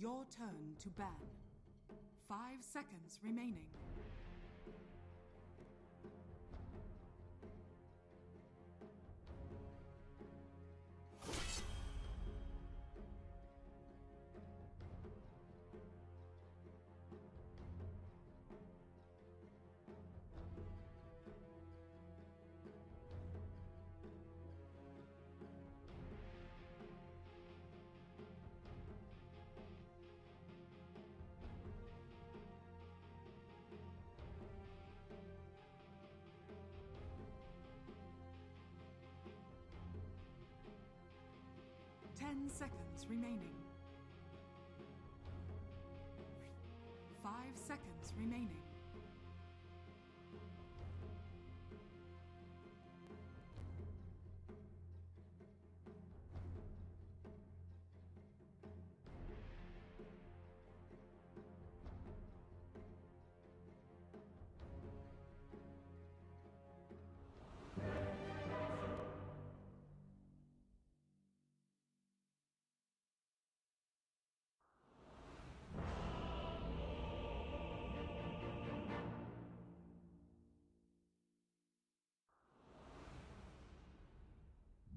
Your turn to ban. 5 seconds remaining. Ten seconds remaining. 5 seconds remaining.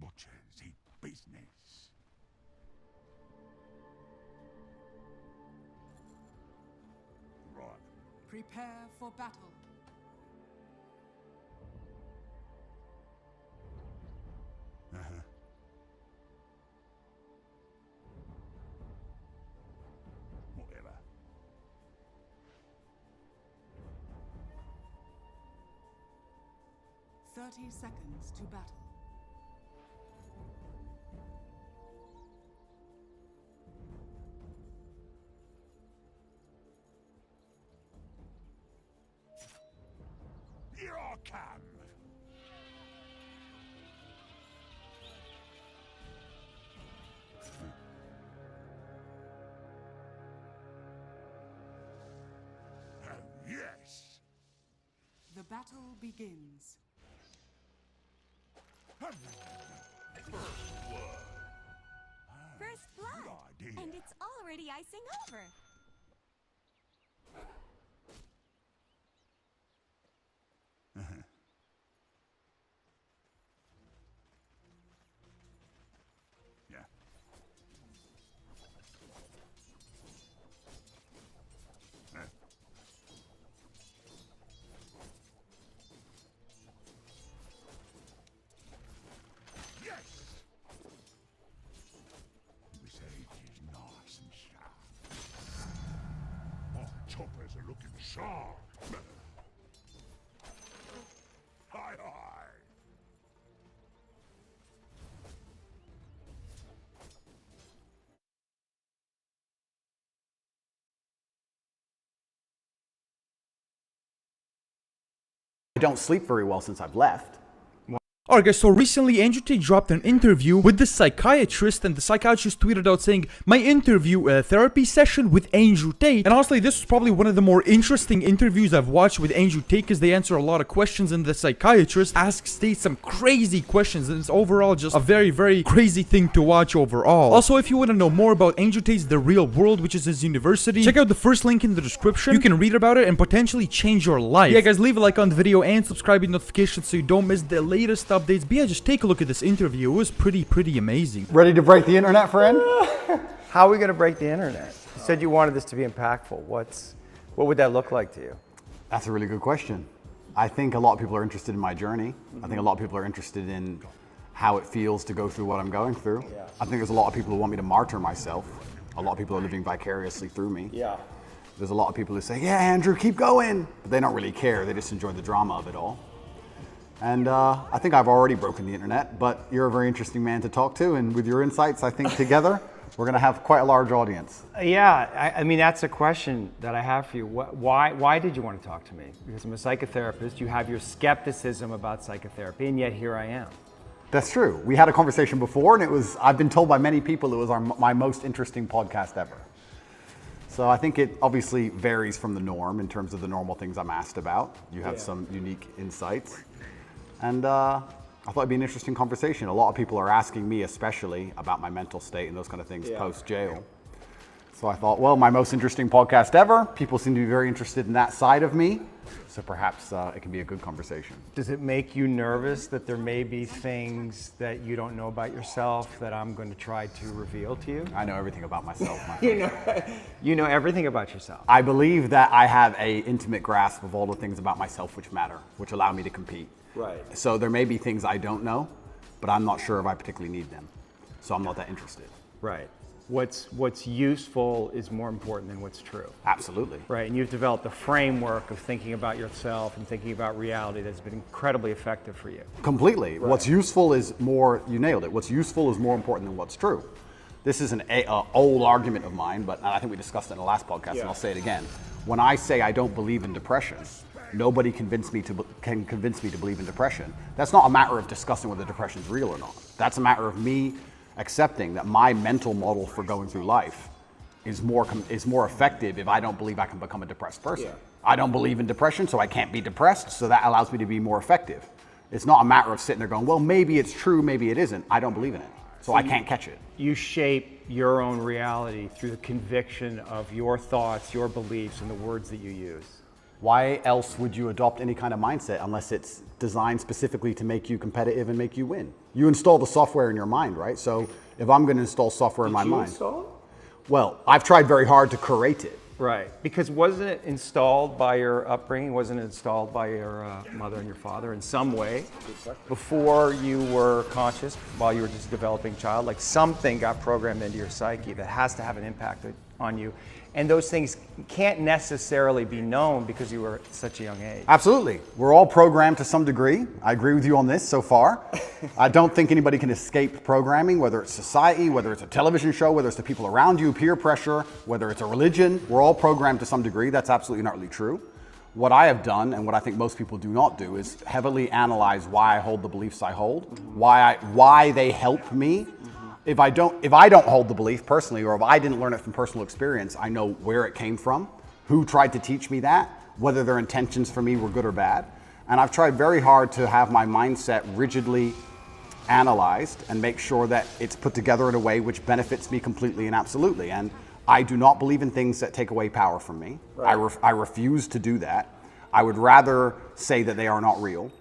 Butchers eat business. Right. Prepare for battle. Whatever. Thirty seconds to battle. Here I come. Oh, yes. The battle begins. First blood. Good idea. And it's already icing over. Yeah. Yes. This age is nice and sharp. My choppers are looking sharp. Hi, hi. I don't sleep very well since I've left. Alright guys, so recently Andrew Tate dropped an interview with the psychiatrist, and the psychiatrist tweeted out saying, my interview therapy session with Andrew Tate. And honestly, this was probably one of the more interesting interviews I've watched with Andrew Tate, because they answer a lot of questions and the psychiatrist asks Tate some crazy questions, and it's overall just a very, very crazy thing to watch overall. Also, if you want to know more about Andrew Tate's The Real World, which is his university, check out the first link in the description. You can read about it and potentially change your life. Yeah guys, leave a like on the video and subscribe with notifications so you don't miss the latest updates. But yeah, just take a look at this interview. It was pretty amazing. Ready to break the internet, friend? How are we going to break the internet? You said you wanted this to be impactful. What would that look like to you? That's a really good question. I think a lot of people are interested in my journey. I think a lot of people are interested in how it feels to go through what I'm going through. Yeah. I think there's a lot of people who want me to martyr myself. A lot of people are living vicariously through me. Yeah. There's a lot of people who say, yeah, Andrew, keep going. But they don't really care. They just enjoy the drama of it all. And I think I've already broken the internet, but you're a very interesting man to talk to. And with your insights, I think together, we're going to have quite a large audience. Yeah, I mean, that's a question that I have for you. Why did you want to talk to me? Because I'm a psychotherapist. You have your skepticism about psychotherapy, and yet here I am. That's true. We had a conversation before, and it was, I've been told by many people, it was my most interesting podcast ever. So I think it obviously varies from the norm in terms of the normal things I'm asked about. You have some unique insights. And I thought it'd be an interesting conversation. A lot of people are asking me especially about my mental state and those kind of things post-jail. So I thought, well, my most interesting podcast ever. People seem to be very interested in that side of me. So perhaps it can be a good conversation. Does it make you nervous that there may be things that you don't know about yourself that I'm going to try to reveal to you? I know everything about myself. My friend. You know everything about yourself. I believe that I have an intimate grasp of all the things about myself which matter, which allow me to compete. Right. So there may be things I don't know, but I'm not sure if I particularly need them. So I'm not that interested. Right. What's useful is more important than what's true. Absolutely. Right, and you've developed a framework of thinking about yourself and thinking about reality that's been incredibly effective for you. Completely. Right. What's useful is more, you nailed it, what's useful is more important than what's true. This is an old argument of mine, but I think we discussed it in the last podcast, and I'll say it again. When I say I don't believe in depression, nobody can convince me to believe in depression. That's not a matter of discussing whether depression is real or not. That's a matter of me accepting that my mental model for going through life is more effective if I don't believe I can become a depressed person. Yeah. I don't believe in depression, so I can't be depressed, so that allows me to be more effective. It's not a matter of sitting there going, well, maybe it's true, maybe it isn't. I don't believe in it, so I can't catch it. You shape your own reality through the conviction of your thoughts, your beliefs, and the words that you use. Why else would you adopt any kind of mindset unless it's designed specifically to make you competitive and make you win? You install the software in your mind, right? So if I'm going to install software in my mind. Install it? Well, I've tried very hard to curate it. Right, because wasn't it installed by your upbringing? Wasn't it installed by your mother and your father in some way before you were conscious, while you were just a developing child? Like something got programmed into your psyche that has to have an impact on you. And those things can't necessarily be known because you were at such a young age. Absolutely. We're all programmed to some degree. I agree with you on this so far. I don't think anybody can escape programming, whether it's society, whether it's a television show, whether it's the people around you, peer pressure, whether it's a religion. We're all programmed to some degree. That's absolutely not really true. What I have done, and what I think most people do not do, is heavily analyze why I hold the beliefs I hold, why they help me. If I don't hold the belief personally, or if I didn't learn it from personal experience, I know where it came from, who tried to teach me that, whether their intentions for me were good or bad. And I've tried very hard to have my mindset rigidly analyzed and make sure that it's put together in a way which benefits me completely and absolutely. And I do not believe in things that take away power from me. Right. I refuse to do that. I would rather say that they are not real.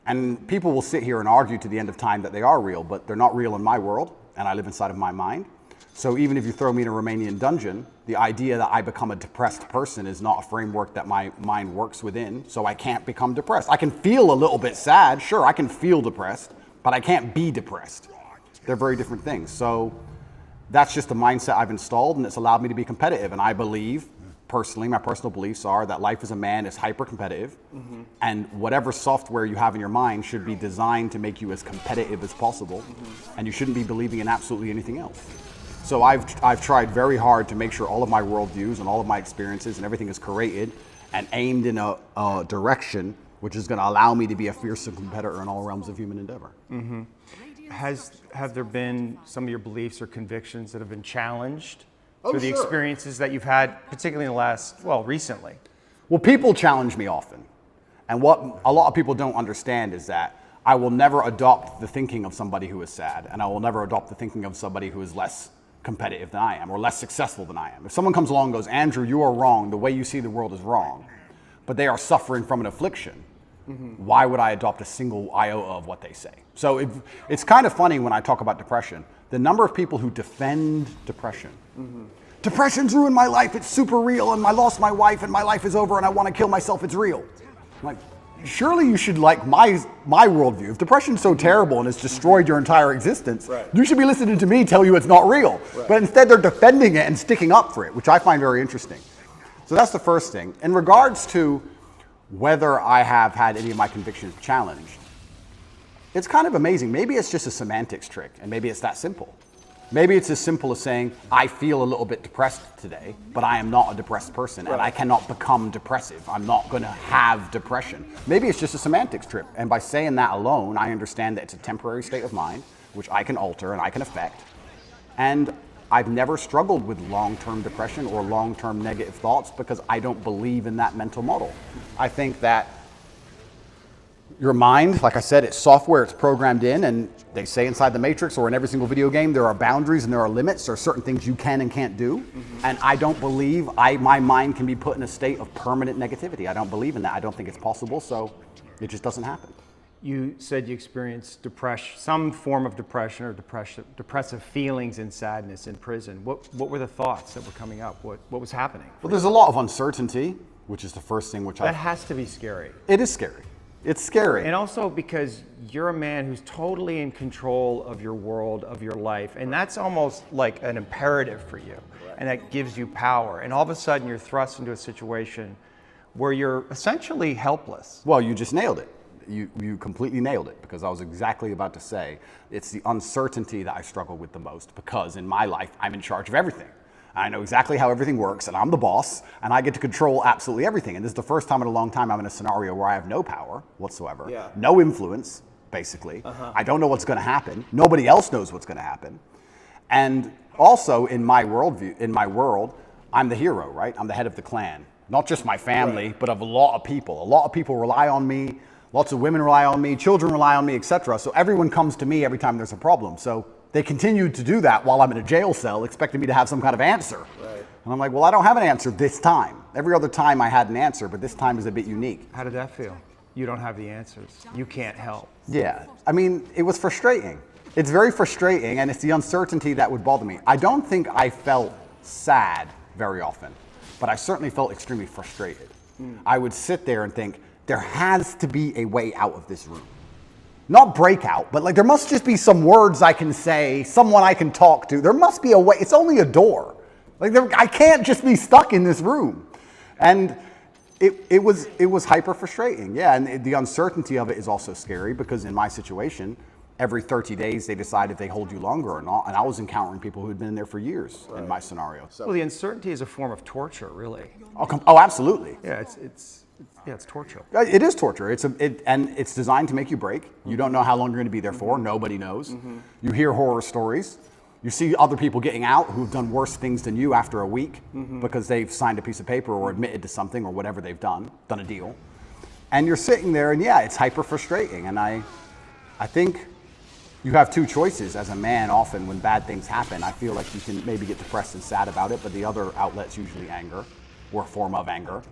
And people will sit here and argue to the end of time that they are real, but they're not real in my world. And I live inside of my mind. So even if you throw me in a Romanian dungeon, the idea that I become a depressed person is not a framework that my mind works within, so I can't become depressed. I can feel a little bit sad, sure, I can feel depressed, but I can't be depressed. They're very different things. So that's just the mindset I've installed, and it's allowed me to be competitive. And I believe, personally, my personal beliefs are that life as a man is hyper competitive, and whatever software you have in your mind should be designed to make you as competitive as possible, and you shouldn't be believing in absolutely anything else. So I've tried very hard to make sure all of my worldviews and all of my experiences and everything is curated and aimed in a direction which is going to allow me to be a fearsome competitor in all realms of human endeavor. Have there been some of your beliefs or convictions that have been challenged through the experiences that you've had, particularly in the last, recently? Well, people challenge me often. And what a lot of people don't understand is that I will never adopt the thinking of somebody who is sad, and I will never adopt the thinking of somebody who is less competitive than I am, or less successful than I am. If someone comes along and goes, Andrew, you are wrong, the way you see the world is wrong, but they are suffering from an affliction, why would I adopt a single iota of what they say? So it's kind of funny when I talk about depression, the number of people who defend depression. Depression's ruined my life, it's super real, and I lost my wife, and my life is over, and I want to kill myself, it's real. I'm like, surely you should like my worldview. If depression's so terrible and it's destroyed your entire existence, you should be listening to me tell you it's not real. But instead they're defending it and sticking up for it, which I find very interesting. So that's the first thing. In regards to whether I have had any of my convictions challenged, it's kind of amazing. Maybe it's just a semantics trick, and maybe it's that simple. Maybe it's as simple as saying, I feel a little bit depressed today, but I am not a depressed person, and I cannot become depressive. I'm not going to have depression. Maybe it's just a semantics trip, and by saying that alone, I understand that it's a temporary state of mind, which I can alter and I can affect. And I've never struggled with long-term depression or long-term negative thoughts because I don't believe in that mental model. I think that Your mind, like I said, it's software, it's programmed in, and they say inside the Matrix or in every single video game, there are boundaries and there are limits. There are certain things you can and can't do. And I don't believe my mind can be put in a state of permanent negativity. I don't believe in that. I don't think it's possible, so it just doesn't happen. You said you experienced depression, some form of depression or depressive feelings and sadness in prison. What were the thoughts that were coming up? What was happening? Well, there's a lot of uncertainty, which is the first thing That has to be scary. It is scary. It's scary. And also because you're a man who's totally in control of your world, of your life, and that's almost like an imperative for you, and that gives you power. And all of a sudden you're thrust into a situation where you're essentially helpless. Well, you just nailed it. You completely nailed it, because I was exactly about to say it's the uncertainty that I struggle with the most, because in my life I'm in charge of everything. I know exactly how everything works, and I'm the boss, and I get to control absolutely everything. And this is the first time in a long time I'm in a scenario where I have no power whatsoever, no influence, basically. I don't know what's going to happen. Nobody else knows what's going to happen. And also in my world, I'm the hero, right? I'm the head of the clan. Not just my family, but of a lot of people. A lot of people rely on me. Lots of women rely on me. Children rely on me, etc. So everyone comes to me every time there's a problem. So they continued to do that while I'm in a jail cell, expecting me to have some kind of answer. Right. And I'm like, well, I don't have an answer this time. Every other time I had an answer, but this time is a bit unique. How did that feel? You don't have the answers. You can't help. Yeah, I mean, it was frustrating. It's very frustrating, and it's the uncertainty that would bother me. I don't think I felt sad very often, but I certainly felt extremely frustrated. I would sit there and think, there has to be a way out of this room. Not breakout, but like there must just be some words I can say, someone I can talk to. There must be a way. It's only a door. Like I can't just be stuck in this room. And it was hyper frustrating. Yeah, and the uncertainty of it is also scary, because in my situation, every 30 days they decide if they hold you longer or not. And I was encountering people who had been in there for years in my scenario. So. Well, the uncertainty is a form of torture, really. Oh, absolutely. Yeah, it's torture. It is torture. And it's designed to make you break. You don't know how long you're going to be there for. Nobody knows. You hear horror stories. You see other people getting out who've done worse things than you after a week because they've signed a piece of paper or admitted to something or whatever they've done a deal. And you're sitting there, and yeah, it's hyper frustrating. And I think you have two choices as a man. Often when bad things happen, I feel like you can maybe get depressed and sad about it, but the other outlet's usually anger, or a form of anger.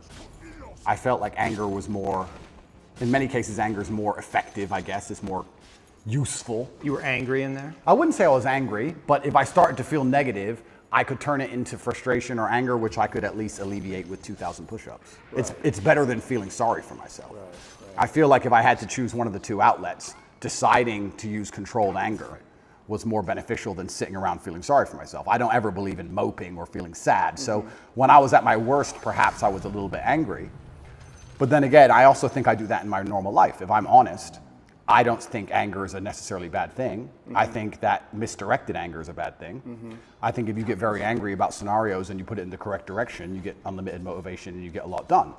I felt like anger was more, in many cases, anger is more effective, I guess. It's more useful. You were angry in there? I wouldn't say I was angry, but if I started to feel negative, I could turn it into frustration or anger, which I could at least alleviate with 2,000 push-ups. Right. It's better than feeling sorry for myself. Right. I feel like if I had to choose one of the two outlets, deciding to use controlled anger was more beneficial than sitting around feeling sorry for myself. I don't ever believe in moping or feeling sad. So when I was at my worst, perhaps I was a little bit angry. But then again, I also think I do that in my normal life. If I'm honest, I don't think anger is a necessarily bad thing. I think that misdirected anger is a bad thing. I think if you get very angry about scenarios and you put it in the correct direction, you get unlimited motivation and you get a lot done.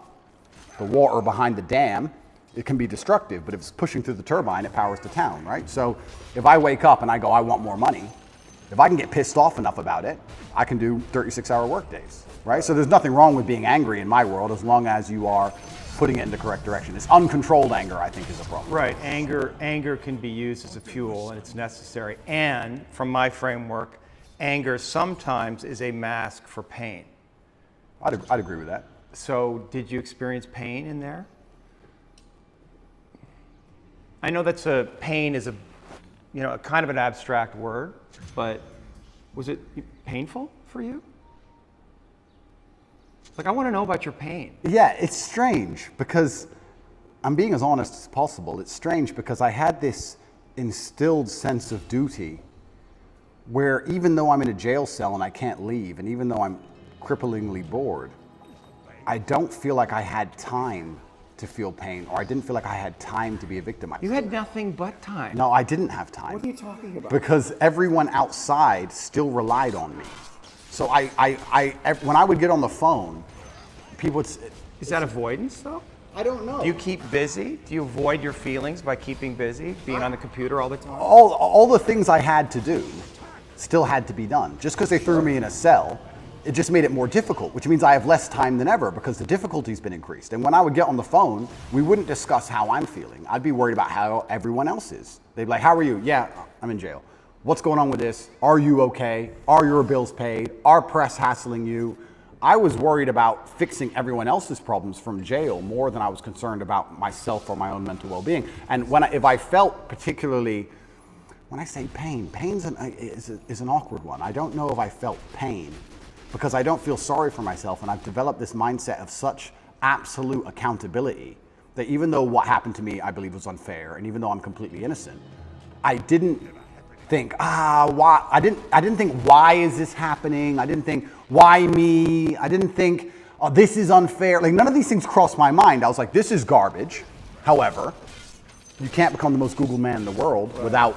The water behind the dam, it can be destructive, but if it's pushing through the turbine, it powers the town, right? So if I wake up and I go, I want more money, if I can get pissed off enough about it, I can do 36-hour work days, right? So there's nothing wrong with being angry in my world as long as you are putting it in the correct direction. It's uncontrolled anger, I think, is a problem. Right, anger can be used as a fuel, and it's necessary. And from my framework, anger sometimes is a mask for pain. I'd agree with that. So did you experience pain in there? I know pain is a kind of an abstract word, but was it painful for you? Like, I want to know about your pain. Yeah, it's strange because I'm being as honest as possible. It's strange because I had this instilled sense of duty where even though I'm in a jail cell and I can't leave, and even though I'm cripplingly bored, I don't feel like I had time to feel pain, or I didn't feel like I had time to be a victim. You had nothing but time. No, I didn't have time. What are you talking about? Because everyone outside still relied on me. So when I would get on the phone, people would... Is that avoidance, though? I don't know. Do you keep busy? Do you avoid your feelings by keeping busy, being on the computer all the time? All the things I had to do still had to be done. Just because they threw me in a cell it just made it more difficult, which means I have less time than ever because the difficulty's been increased. And when I would get on the phone, we wouldn't discuss how I'm feeling. I'd be worried about how everyone else is. They'd be like, how are you? Yeah, I'm in jail. What's going on with this? Are you okay? Are your bills paid? Are press hassling you? I was worried about fixing everyone else's problems from jail more than I was concerned about myself or my own mental well-being. And if I felt particularly, when I say pain, pain is an awkward one. I don't know if I felt pain because I don't feel sorry for myself, and I've developed this mindset of such absolute accountability that even though what happened to me I believe was unfair, and even though I'm completely innocent, I didn't think, why? I didn't think, why is this happening? I didn't think, why me? I didn't think, oh, this is unfair. Like, none of these things crossed my mind. I was like, this is garbage. However, you can't become the most Googled man in the world without,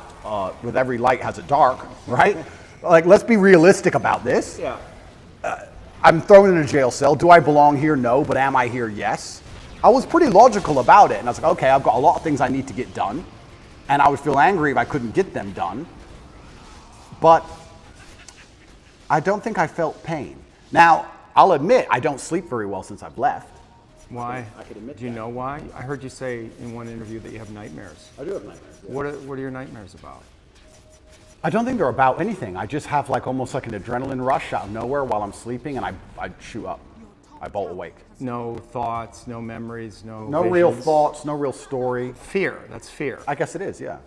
with every light has a dark, right? Like, let's be realistic about this. Yeah. I'm thrown in a jail cell. Do I belong here? No. But am I here? Yes. I was pretty logical about it. And I was like, okay, I've got a lot of things I need to get done. And I would feel angry if I couldn't get them done. But I don't think I felt pain. Now, I'll admit, I don't sleep very well since I've left. Why? I could admit Do you know why? I heard you say in one interview that you have nightmares. I do have nightmares. Yeah. What are your nightmares about? I don't think they're about anything. I just have like almost like an adrenaline rush out of nowhere while I'm sleeping, and I shoot up. I bolt awake. No thoughts, no memories, no real visions? thoughts, no real story. Fear. That's fear. I guess it is, yeah.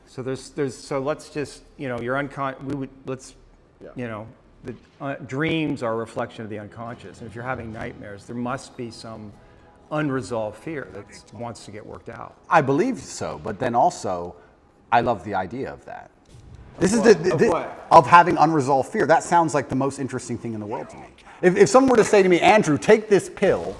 So so let's just, you're the dreams are a reflection of the unconscious. And if you're having nightmares, there must be some unresolved fear that wants to get worked out. I believe so, but then also, I love the idea of that. This is of having unresolved fear. That sounds like the most interesting thing in the world to me. If someone were to say to me, Andrew, take this pill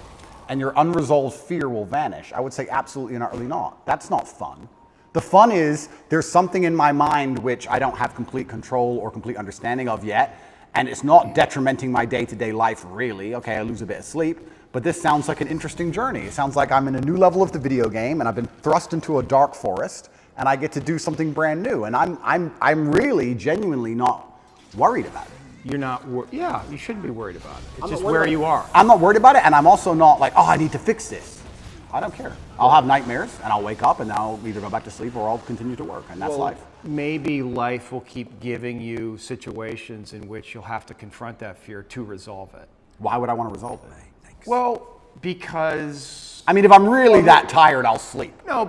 and your unresolved fear will vanish, I would say absolutely and utterly not. That's not fun. The fun is there's something in my mind which I don't have complete control or complete understanding of yet, and it's not detrimenting my day-to-day life really. Okay, I lose a bit of sleep, but this sounds like an interesting journey. It sounds like I'm in a new level of the video game and I've been thrust into a dark forest and I get to do something brand new, and I'm really genuinely not worried about it. You're not yeah, you shouldn't be worried about it. It's just where you are. I'm not worried about it, and I'm also not like, oh, I need to fix this. I don't care. I'll have nightmares, and I'll wake up, and I'll either go back to sleep or I'll continue to work, and that's life. Maybe life will keep giving you situations in which you'll have to confront that fear to resolve it. Why would I want to resolve it? Well, because... I mean, if I'm really that tired, I'll sleep. No,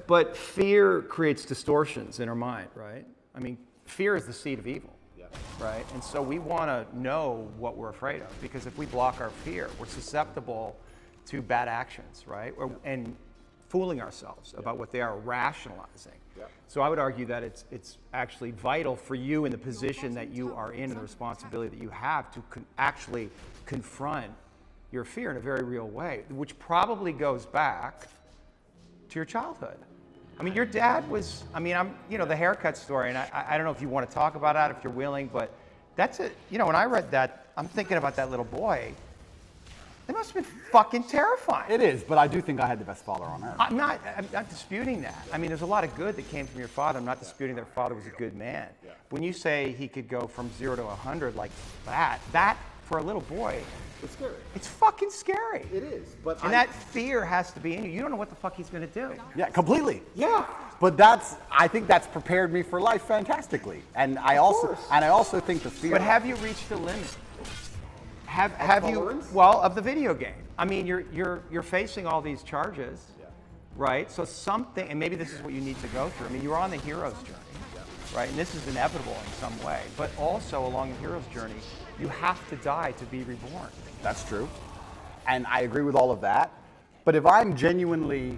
but fear creates distortions in our mind, right? I mean, fear is the seed of evil. Right? And so we want to know what we're afraid of, because if we block our fear, we're susceptible to bad actions, right? And fooling ourselves about what they are, rationalizing. So I would argue that it's actually vital for you in the position that you are in and the responsibility that you have to actually confront your fear in a very real way, which probably goes back to your childhood. I mean, your dad was, the haircut story, and I don't know if you want to talk about that, if you're willing, but that's it. When I read that, I'm thinking about that little boy. It must have been fucking terrifying. It is, but I do think I had the best father on earth. I'm not disputing that. I mean, there's a lot of good that came from your father. I'm not disputing that your father was a good man. When you say he could go from 0 to 100 like that for a little boy, It's scary. It's fucking scary. It is, but that fear has to be in you. You don't know what the fuck he's going to do. Yeah, completely. Yeah. But I think that's prepared me for life fantastically. And I also think the fear. But have you reached the limit? Have you? Well, of the video game. I mean, you're facing all these charges, right? So something, and maybe this is what you need to go through. I mean, you're on the hero's journey, right? And this is inevitable in some way. But also along the hero's journey, you have to die to be reborn. That's true. And I agree with all of that. But if I'm genuinely,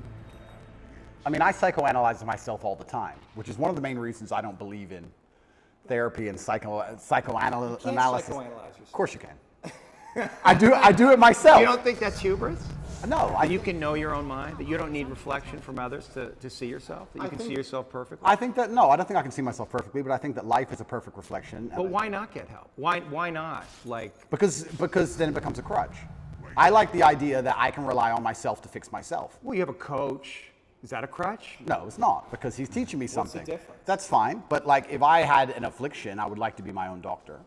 I psychoanalyze myself all the time, which is one of the main reasons I don't believe in therapy and psychoanalysis. Of course you can. I do it myself. You don't think that's hubris? No. You can know your own mind, that you don't need reflection from others to see yourself, that you can see yourself perfectly? I think that, no, I don't think I can see myself perfectly, but I think that life is a perfect reflection. But why not get help? Why not? Because then it becomes a crutch. I like the idea that I can rely on myself to fix myself. Well, you have a coach. Is that a crutch? No, it's not, because he's teaching me something. What's the difference? That's fine, but like if I had an affliction, I would like to be my own doctor.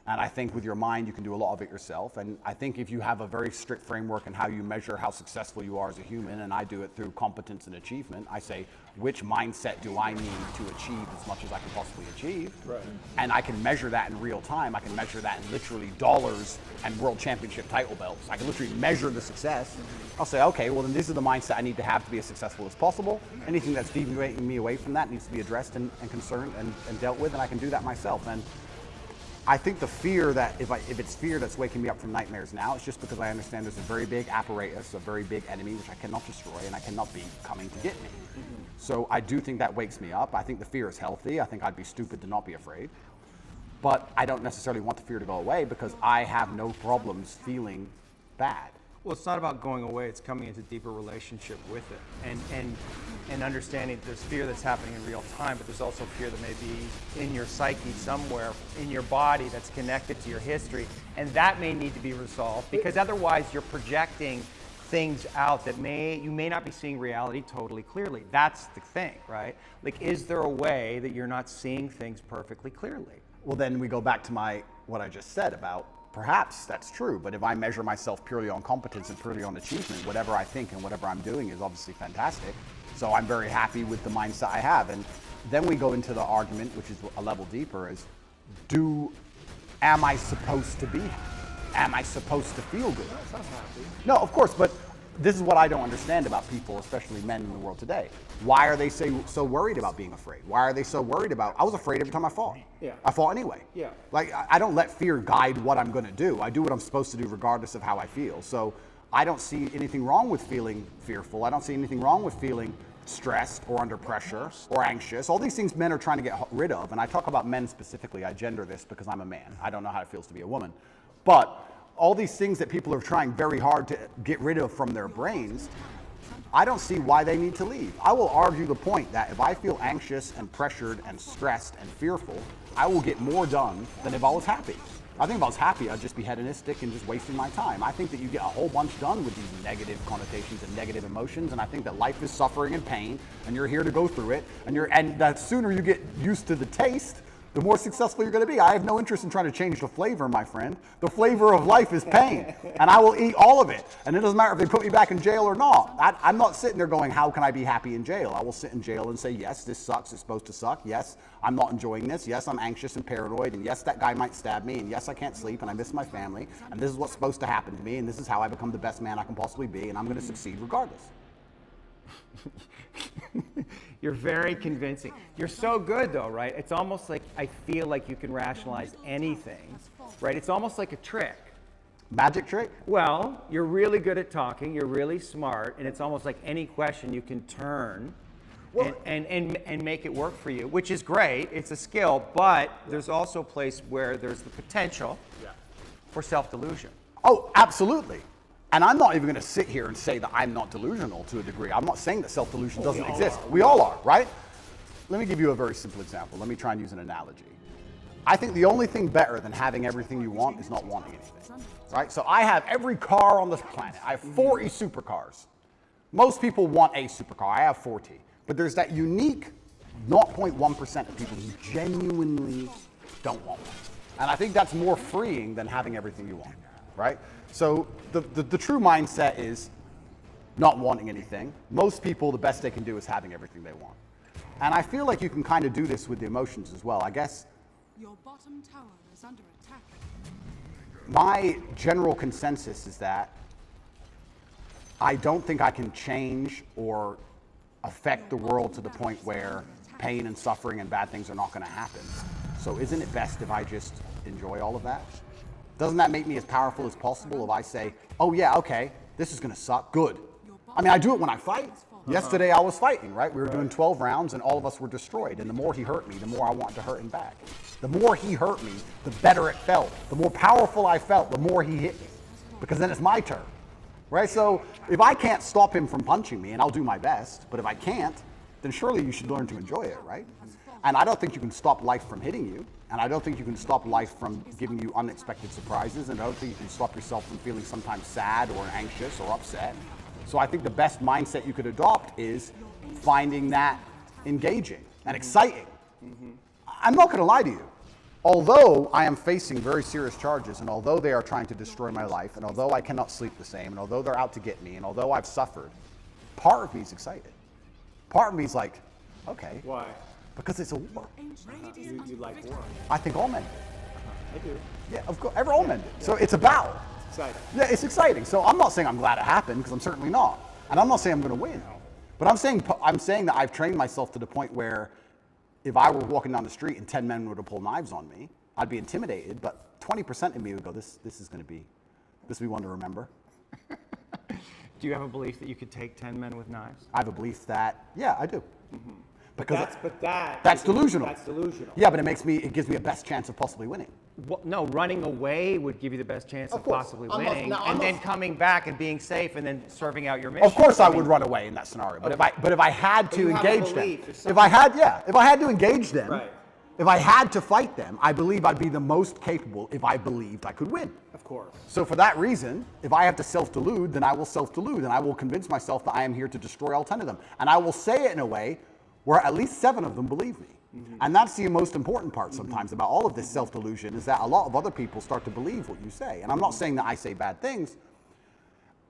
And I think with your mind, you can do a lot of it yourself. And I think if you have a very strict framework in how you measure how successful you are as a human, and I do it through competence and achievement, I say, which mindset do I need to achieve as much as I can possibly achieve? Right. And I can measure that in real time. I can measure that in literally dollars and world championship title belts. I can literally measure the success. I'll say, okay, well then this is the mindset I need to have to be as successful as possible. Anything that's deviating me away from that needs to be addressed and concerned and dealt with, and I can do that myself. And I think the fear that, if it's fear that's waking me up from nightmares now, it's just because I understand there's a very big apparatus, a very big enemy, which I cannot destroy and I cannot be coming to get me. So I do think that wakes me up. I think the fear is healthy. I think I'd be stupid to not be afraid. But I don't necessarily want the fear to go away because I have no problems feeling bad. Well, it's not about going away, it's coming into deeper relationship with it and understanding there's fear that's happening in real time, but there's also fear that may be in your psyche somewhere, in your body that's connected to your history, and that may need to be resolved because otherwise you're projecting things out that you may not be seeing reality totally clearly. That's the thing, right? Like, is there a way that you're not seeing things perfectly clearly? Well, then we go back to what I just said about perhaps that's true, but if I measure myself purely on competence and purely on achievement, whatever I think and whatever I'm doing is obviously fantastic. So I'm very happy with the mindset I have. And then we go into the argument, which is a level deeper, is am I supposed to be happy? Am I supposed to feel good? No, of course, but this is what I don't understand about people, especially men in the world today. Why are they so worried about being afraid? Why are they so worried about, I was afraid every time I fought. Yeah. I fought anyway. Yeah. Like, I don't let fear guide what I'm gonna do. I do what I'm supposed to do regardless of how I feel. So I don't see anything wrong with feeling fearful. I don't see anything wrong with feeling stressed or under pressure or anxious. All these things men are trying to get rid of. And I talk about men specifically. I gender this because I'm a man. I don't know how it feels to be a woman. But all these things that people are trying very hard to get rid of from their brains, I don't see why they need to leave. I will argue the point that if I feel anxious and pressured and stressed and fearful, I will get more done than if I was happy. I think if I was happy, I'd just be hedonistic and just wasting my time. I think that you get a whole bunch done with these negative connotations and negative emotions, and I think that life is suffering and pain, and you're here to go through it, and the sooner you get used to the taste, the more successful you're going to be. I have no interest in trying to change the flavor, my friend. The flavor of life is pain, and I will eat all of it. And it doesn't matter if they put me back in jail or not. I'm not sitting there going, how can I be happy in jail? I will sit in jail and say, yes, this sucks. It's supposed to suck. Yes, I'm not enjoying this. Yes, I'm anxious and paranoid. And yes, that guy might stab me. And yes, I can't sleep. And I miss my family. And this is what's supposed to happen to me. And this is how I become the best man I can possibly be. And I'm going to succeed regardless. You're very convincing. You're so good though, right? It's almost like I feel like you can rationalize anything, right? It's almost like a trick. Magic trick? Well, you're really good at talking, you're really smart, and it's almost like any question you can turn and make it work for you, which is great. It's a skill, but there's also a place where there's the potential for self-delusion. Oh, absolutely. And I'm not even going to sit here and say that I'm not delusional to a degree. I'm not saying that self-delusion doesn't exist. We all are, right? Let me give you a very simple example. Let me try and use an analogy. I think the only thing better than having everything you want is not wanting anything, right? So I have every car on this planet. I have 40 supercars. Most people want a supercar. I have 40. But there's that unique 0.1% of people who genuinely don't want one. And I think that's more freeing than having everything you want, right? So the true mindset is not wanting anything. Most people, the best they can do is having everything they want. And I feel like you can kind of do this with the emotions as well. I guess Your bottom tower is under attack. my general consensus is that I don't think I can change or affect the world to the point where pain and suffering and bad things are not going to happen. So isn't it best if I just enjoy all of that? Doesn't that make me as powerful as possible if I say, oh yeah, okay, this is gonna suck, good. I mean, I do it when I fight. Yesterday I was fighting, right? We were doing 12 rounds and all of us were destroyed. And the more he hurt me, the more I wanted to hurt him back. The more he hurt me, the better it felt. The more powerful I felt, the more he hit me. Because then it's my turn, right? So if I can't stop him from punching me, and I'll do my best, but if I can't, then surely you should learn to enjoy it, right? And I don't think you can stop life from hitting you. And I don't think you can stop life from giving you unexpected surprises. And I don't think you can stop yourself from feeling sometimes sad or anxious or upset. So I think the best mindset you could adopt is finding that engaging and exciting. I'm not going to lie to you. although I am facing very serious charges, and although they are trying to destroy my life, and although I cannot sleep the same, and although they're out to get me, and although I've suffered, part of me is excited. Part of me is like, okay. Why? Because it's a war. You like war? I think all men do. I do. Yeah, of course, all men do. So it's a battle. It's exciting. Yeah, it's exciting. So I'm not saying I'm glad it happened, because I'm certainly not. And I'm not saying I'm going to win. But I'm saying that I've trained myself to the point where if I were walking down the street and 10 men were to pull knives on me, I'd be intimidated, but 20% of me would go, this will be one to remember. Do you have a belief that you could take 10 men with knives? I have a belief that, yeah, I do. Mm-hmm. Because that's delusional. That's delusional. Yeah, but it gives me a best chance of possibly winning. Well, no, running away would give you the best chance of possibly winning, I'm then coming back and being safe, and then serving out your mission. Of course, I would run away in that scenario. But if I had to engage them, if I had to engage them, right. If I had to fight them, I believe I'd be the most capable if I believed I could win. Of course. So for that reason, if I have to self-delude, then I will self-delude, and I will convince myself that I am here to destroy all 10 of them. And I will say it in a way where at least 7 of them believe me. Mm-hmm. And that's the most important part sometimes about all of this self-delusion, is that a lot of other people start to believe what you say. And I'm not saying that I say bad things.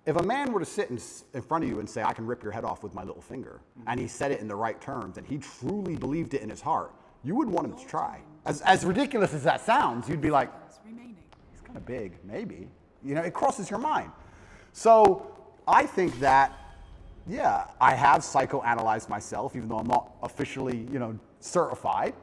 If a man were to sit in front of you and say, I can rip your head off with my little finger, and he said it in the right terms, and he truly believed it in his heart, you wouldn't want him to try. As ridiculous as that sounds, you'd be like, he's kind of big, maybe. You know, it crosses your mind. So I think that, yeah, I have psychoanalyzed myself, even though I'm not officially, certified.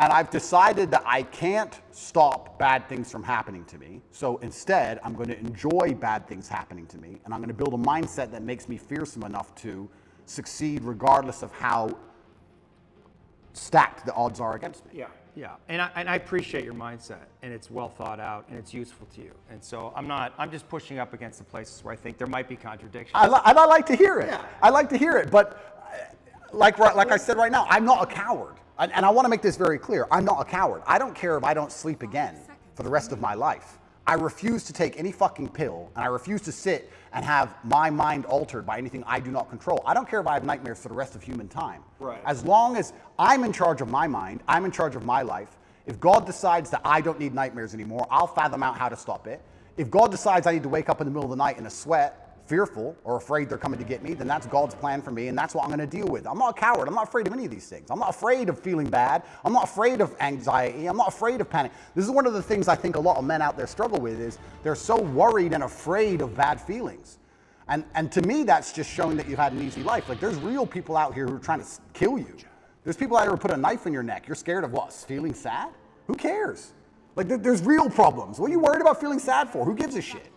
And I've decided that I can't stop bad things from happening to me. So instead, I'm going to enjoy bad things happening to me. And I'm going to build a mindset that makes me fearsome enough to succeed regardless of how stacked the odds are against me. Yeah, and I appreciate your mindset, and it's well thought out, and it's useful to you. And so I'm just pushing up against the places where I think there might be contradictions. I like to hear it. Yeah. I like to hear it, but like I said right now, I'm not a coward. And I want to make this very clear. I'm not a coward. I don't care if I don't sleep again for the rest of my life. I refuse to take any fucking pill, and I refuse to sit and have my mind altered by anything I do not control. I don't care if I have nightmares for the rest of human time. Right. As long as I'm in charge of my mind, I'm in charge of my life. If God decides that I don't need nightmares anymore, I'll fathom out how to stop it. If God decides I need to wake up in the middle of the night in a sweat, fearful or afraid they're coming to get me, then that's God's plan for me, and that's what I'm going to deal with. I'm not a coward. I'm not afraid of any of these things. I'm not afraid of feeling bad. I'm not afraid of anxiety. I'm not afraid of panic. This is one of the things I think a lot of men out there struggle with, is they're so worried and afraid of bad feelings. And to me, that's just showing that you've had an easy life. Like, there's real people out here who are trying to kill you. There's people out here who put a knife in your neck. You're scared of what? Feeling sad? Who cares? Like, there's real problems. What are you worried about feeling sad for? Who gives a shit?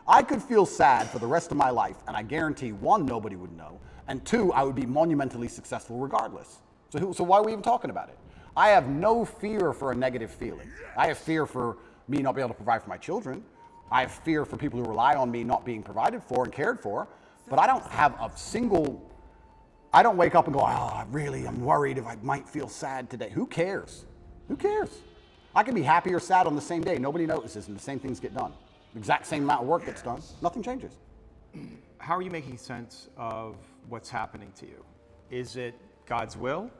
I could feel sad for the rest of my life, and I guarantee, 1, nobody would know, and 2, I would be monumentally successful regardless. So why are we even talking about it? I have no fear for a negative feeling. I have fear for me not being able to provide for my children. I have fear for people who rely on me not being provided for and cared for, but I don't have I don't wake up and go, I'm worried if I might feel sad today. Who cares? Who cares? I can be happy or sad on the same day. Nobody notices, and the same things get done. The exact same amount of work gets done. Nothing changes. How are you making sense of what's happening to you? Is it God's will?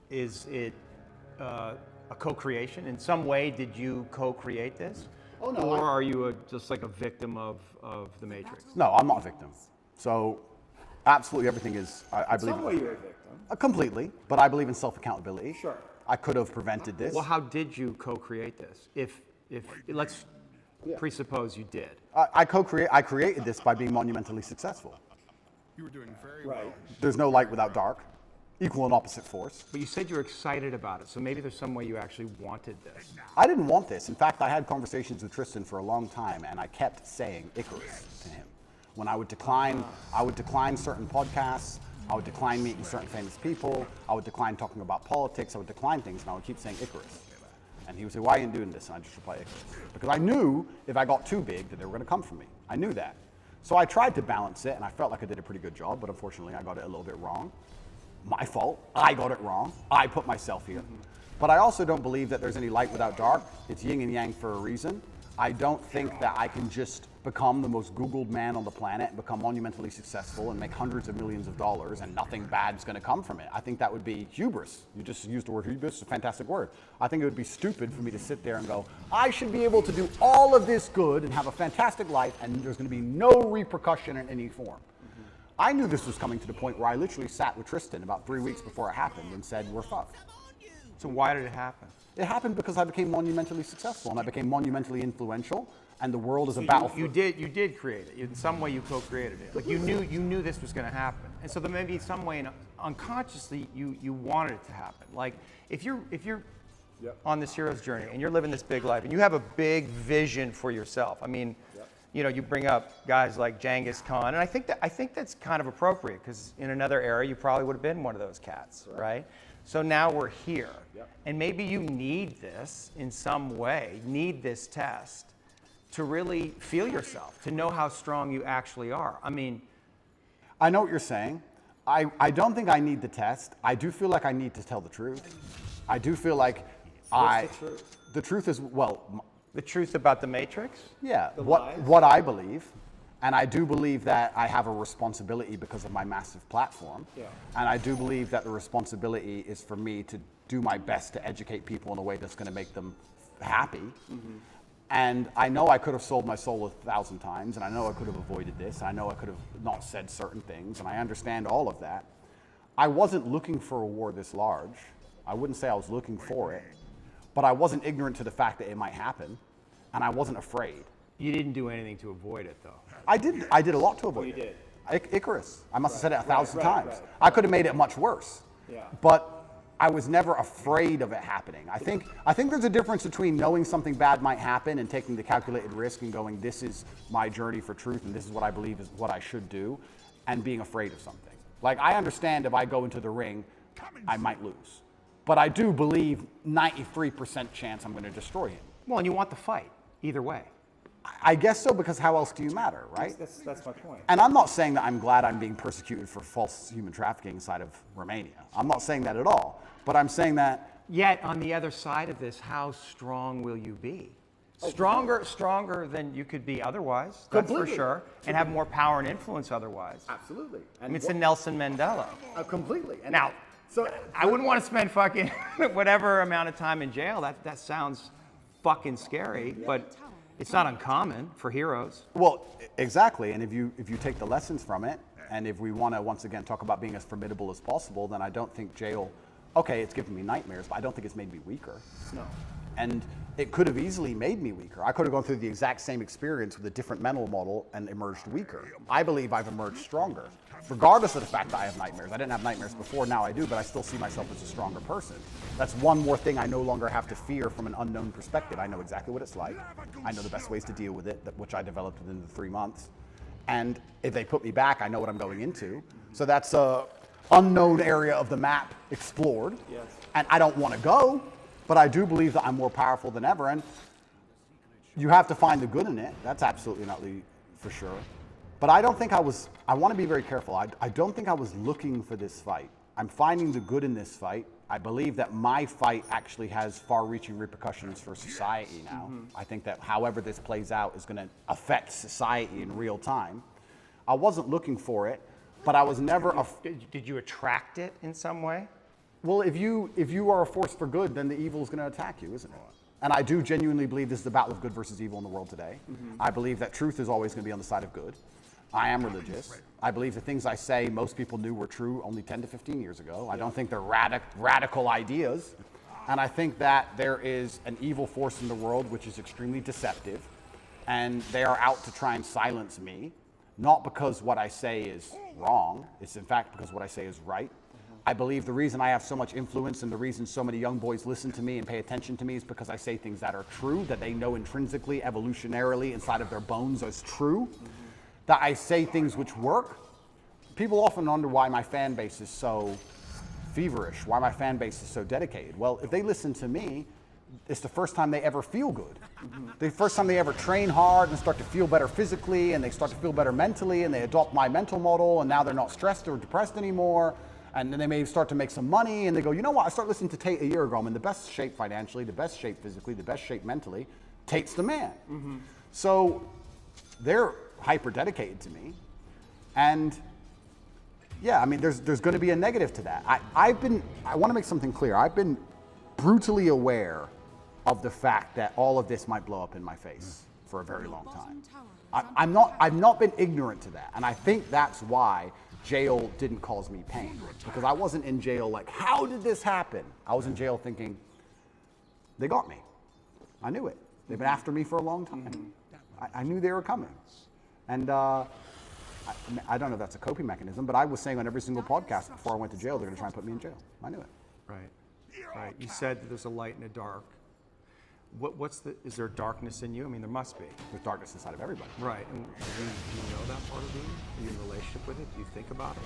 Is it a co-creation? In some way, did you co-create this? Oh, no. Or are you just like a victim of the Matrix? No, I'm not a victim. So absolutely everything is, I believe. In some way you're a victim. Completely, but I believe in self-accountability. Sure. I could have prevented this. Well, how did you co-create this? If let's presuppose you did. I created this by being monumentally successful. You were doing very Right. well. There's no light without dark. Equal and opposite force. But you said you were excited about it, so maybe there's some way you actually wanted this. I didn't want this. In fact, I had conversations with Tristan for a long time, and I kept saying Icarus to him. When I would decline certain podcasts, I would decline meeting certain famous people, I would decline talking about politics, I would decline things, and I would keep saying Icarus. And he would say, why are you doing this? And I just reply, Icarus. Because I knew if I got too big that they were going to come for me. I knew that. So I tried to balance it, and I felt like I did a pretty good job, but unfortunately I got it a little bit wrong. My fault. I got it wrong. I put myself here. But I also don't believe that there's any light without dark. It's yin and yang for a reason. I don't think that I can just become the most Googled man on the planet, and become monumentally successful and make hundreds of millions of dollars, and nothing bad's going to come from it. I think that would be hubris. You just used the word hubris, it's a fantastic word. I think it would be stupid for me to sit there and go, I should be able to do all of this good and have a fantastic life, and there's going to be no repercussion in any form. I knew this was coming to the point where I literally sat with Tristan about 3 weeks before it happened and said, we're fucked. So why did it happen? It happened because I became monumentally successful and I became monumentally influential, and the world is a battlefield. You did create it. In some way, you co-created it. Like you knew this was going to happen, and so there may be some way, unconsciously, you wanted it to happen. Like if you're on this hero's journey and you're living this big life and you have a big vision for yourself. I mean, you know, you bring up guys like Genghis Khan, and I think that's kind of appropriate because in another era, you probably would have been one of those cats, right? So now we're here, and maybe you need this in some way, need this test to really feel yourself, to know how strong you actually are. I mean, I know what you're saying. I don't think I need the test. I do feel like I need to tell the truth. I do feel like the truth is, well, the truth about the Matrix? yeah, what I believe. And I do believe that I have a responsibility because of my massive platform. Yeah. And I do believe that the responsibility is for me to do my best to educate people in a way that's going to make them happy. Mm-hmm. And I know I could have sold my soul 1,000 times, and I know I could have avoided this, and I know I could have not said certain things, and I understand all of that. I wasn't looking for a war this large. I wouldn't say I was looking for it, but I wasn't ignorant to the fact that it might happen, and I wasn't afraid. You didn't do anything to avoid it, though. I did a lot to avoid it. You did. Icarus. I must have said it 1,000 times. Right. I could have made it much worse. Yeah. But I was never afraid of it happening. I think there's a difference between knowing something bad might happen and taking the calculated risk and going, this is my journey for truth and this is what I believe is what I should do, and being afraid of something. Like, I understand if I go into the ring, I might lose. But I do believe 93% chance I'm going to destroy him. Well, and you want the fight, either way. I guess so, because how else do you matter, right? That's my point. And I'm not saying that I'm glad I'm being persecuted for false human trafficking inside of Romania. I'm not saying that at all. But I'm saying that... Yet, on the other side of this, how strong will you be? Stronger than you could be otherwise, that's for sure. And have more power and influence otherwise. Absolutely. I mean, it's a Nelson Mandela. Completely. And now, so I wouldn't want to spend fucking whatever amount of time in jail. That sounds fucking scary, but... It's not uncommon for heroes. Well, exactly. And if you take the lessons from it, and if we want to once again talk about being as formidable as possible, then I don't think jail, okay, it's given me nightmares, but I don't think it's made me weaker. No. And it could have easily made me weaker. I could have gone through the exact same experience with a different mental model and emerged weaker. I believe I've emerged stronger, regardless of the fact that I have nightmares. I didn't have nightmares before, now I do, but I still see myself as a stronger person. That's one more thing I no longer have to fear from an unknown perspective. I know exactly what it's like. I know the best ways to deal with it, which I developed within the 3 months. And if they put me back, I know what I'm going into. So that's a unknown area of the map explored. Yes. And I don't want to go, but I do believe that I'm more powerful than ever. And you have to find the good in it. That's absolutely not for sure. But I don't think I want to be very careful. I don't think I was looking for this fight. I'm finding the good in this fight. I believe that my fight actually has far-reaching repercussions for society now. Mm-hmm. I think that however this plays out is going to affect society in real time. I wasn't looking for it, but I was never... Did you attract it in some way? Well, if you are a force for good, then the evil is going to attack you, isn't it? And I do genuinely believe this is the battle of good versus evil in the world today. Mm-hmm. I believe that truth is always going to be on the side of good. I am religious. I believe the things I say most people knew were true only 10 to 15 years ago. I don't think they're radical ideas. And I think that there is an evil force in the world which is extremely deceptive. And they are out to try and silence me. Not because what I say is wrong. It's in fact because what I say is right. I believe the reason I have so much influence and the reason so many young boys listen to me and pay attention to me is because I say things that are true, that they know intrinsically, evolutionarily, inside of their bones as true. That I say things which work. People often wonder why my fan base is so feverish, why my fan base is so dedicated. Well, if they listen to me, it's the first time they ever feel good. Mm-hmm. The first time they ever train hard and start to feel better physically, and they start to feel better mentally, and they adopt my mental model, and now they're not stressed or depressed anymore. And then they may start to make some money, and they go, you know what, I started listening to Tate a year ago. I'm in the best shape financially, the best shape physically, the best shape mentally. Tate's the man. Mm-hmm. So they're hyper dedicated to me. And yeah, I mean, there's going to be a negative to that. I want to make something clear. I've been brutally aware of the fact that all of this might blow up in my face for a very long time. I've not been ignorant to that. And I think that's why jail didn't cause me pain, because I wasn't in jail like, how did this happen? I was in jail thinking, they got me. I knew it. They've been after me for a long time. I knew they were coming. And I don't know if that's a coping mechanism, but I was saying on every single podcast before I went to jail, they're going to try and put me in jail. I knew it. Right. Right. You said that there's a light and a dark. Is there darkness in you? I mean, there must be. There's darkness inside of everybody. Right. And do you know that part of you? Are you in a relationship with it? Do you think about it?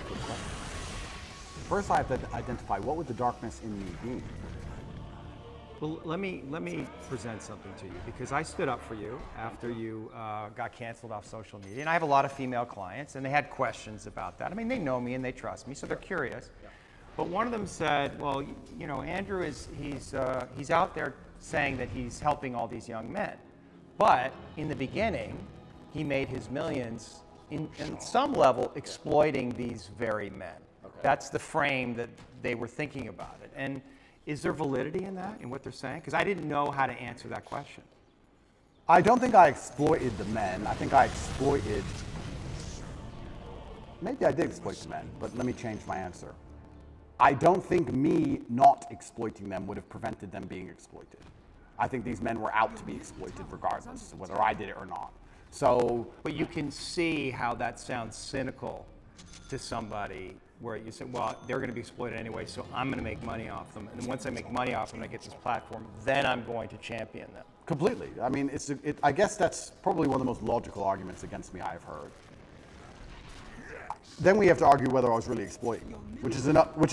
Good question. First, I have to identify what would the darkness in me be. Well, let me present something to you, because I stood up for you after you got canceled off social media, and I have a lot of female clients, and they had questions about that. I mean, they know me and they trust me, so they're curious. Yeah. But one of them said, "Well, you know, Andrew he's out there saying that he's helping all these young men, but in the beginning, he made his millions in some level exploiting these very men." Okay. That's the frame that they were thinking about it. And is there validity in that, in what they're saying? Because I didn't know how to answer that question. I don't think I exploited the men. I think I exploited, maybe I did exploit the men, but let me change my answer. I don't think me not exploiting them would have prevented them being exploited. I think these men were out to be exploited regardless, whether I did it or not. So, but you can see how that sounds cynical to somebody, where you say, well, they're going to be exploited anyway, so I'm going to make money off them. And then once I make money off them, I get this platform, then I'm going to champion them. Completely. I mean, I guess that's probably one of the most logical arguments against me I've heard. Then we have to argue whether I was really exploiting them, which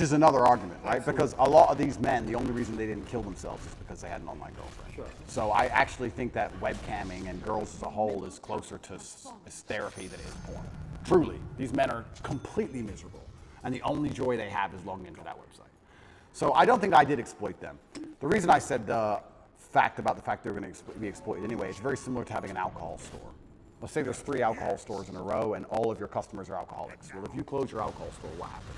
is another argument, right? Because a lot of these men, the only reason they didn't kill themselves is because they had an online girlfriend. Sure. So I actually think that webcamming and girls as a whole is closer to therapy than it is porn. Truly, these men are completely miserable, and the only joy they have is logging into that website. So I don't think I did exploit them. The reason I said the fact they're going to be exploited anyway, it's very similar to having an alcohol store. Let's say there's 3 alcohol stores in a row and all of your customers are alcoholics. Well, if you close your alcohol store, what happens?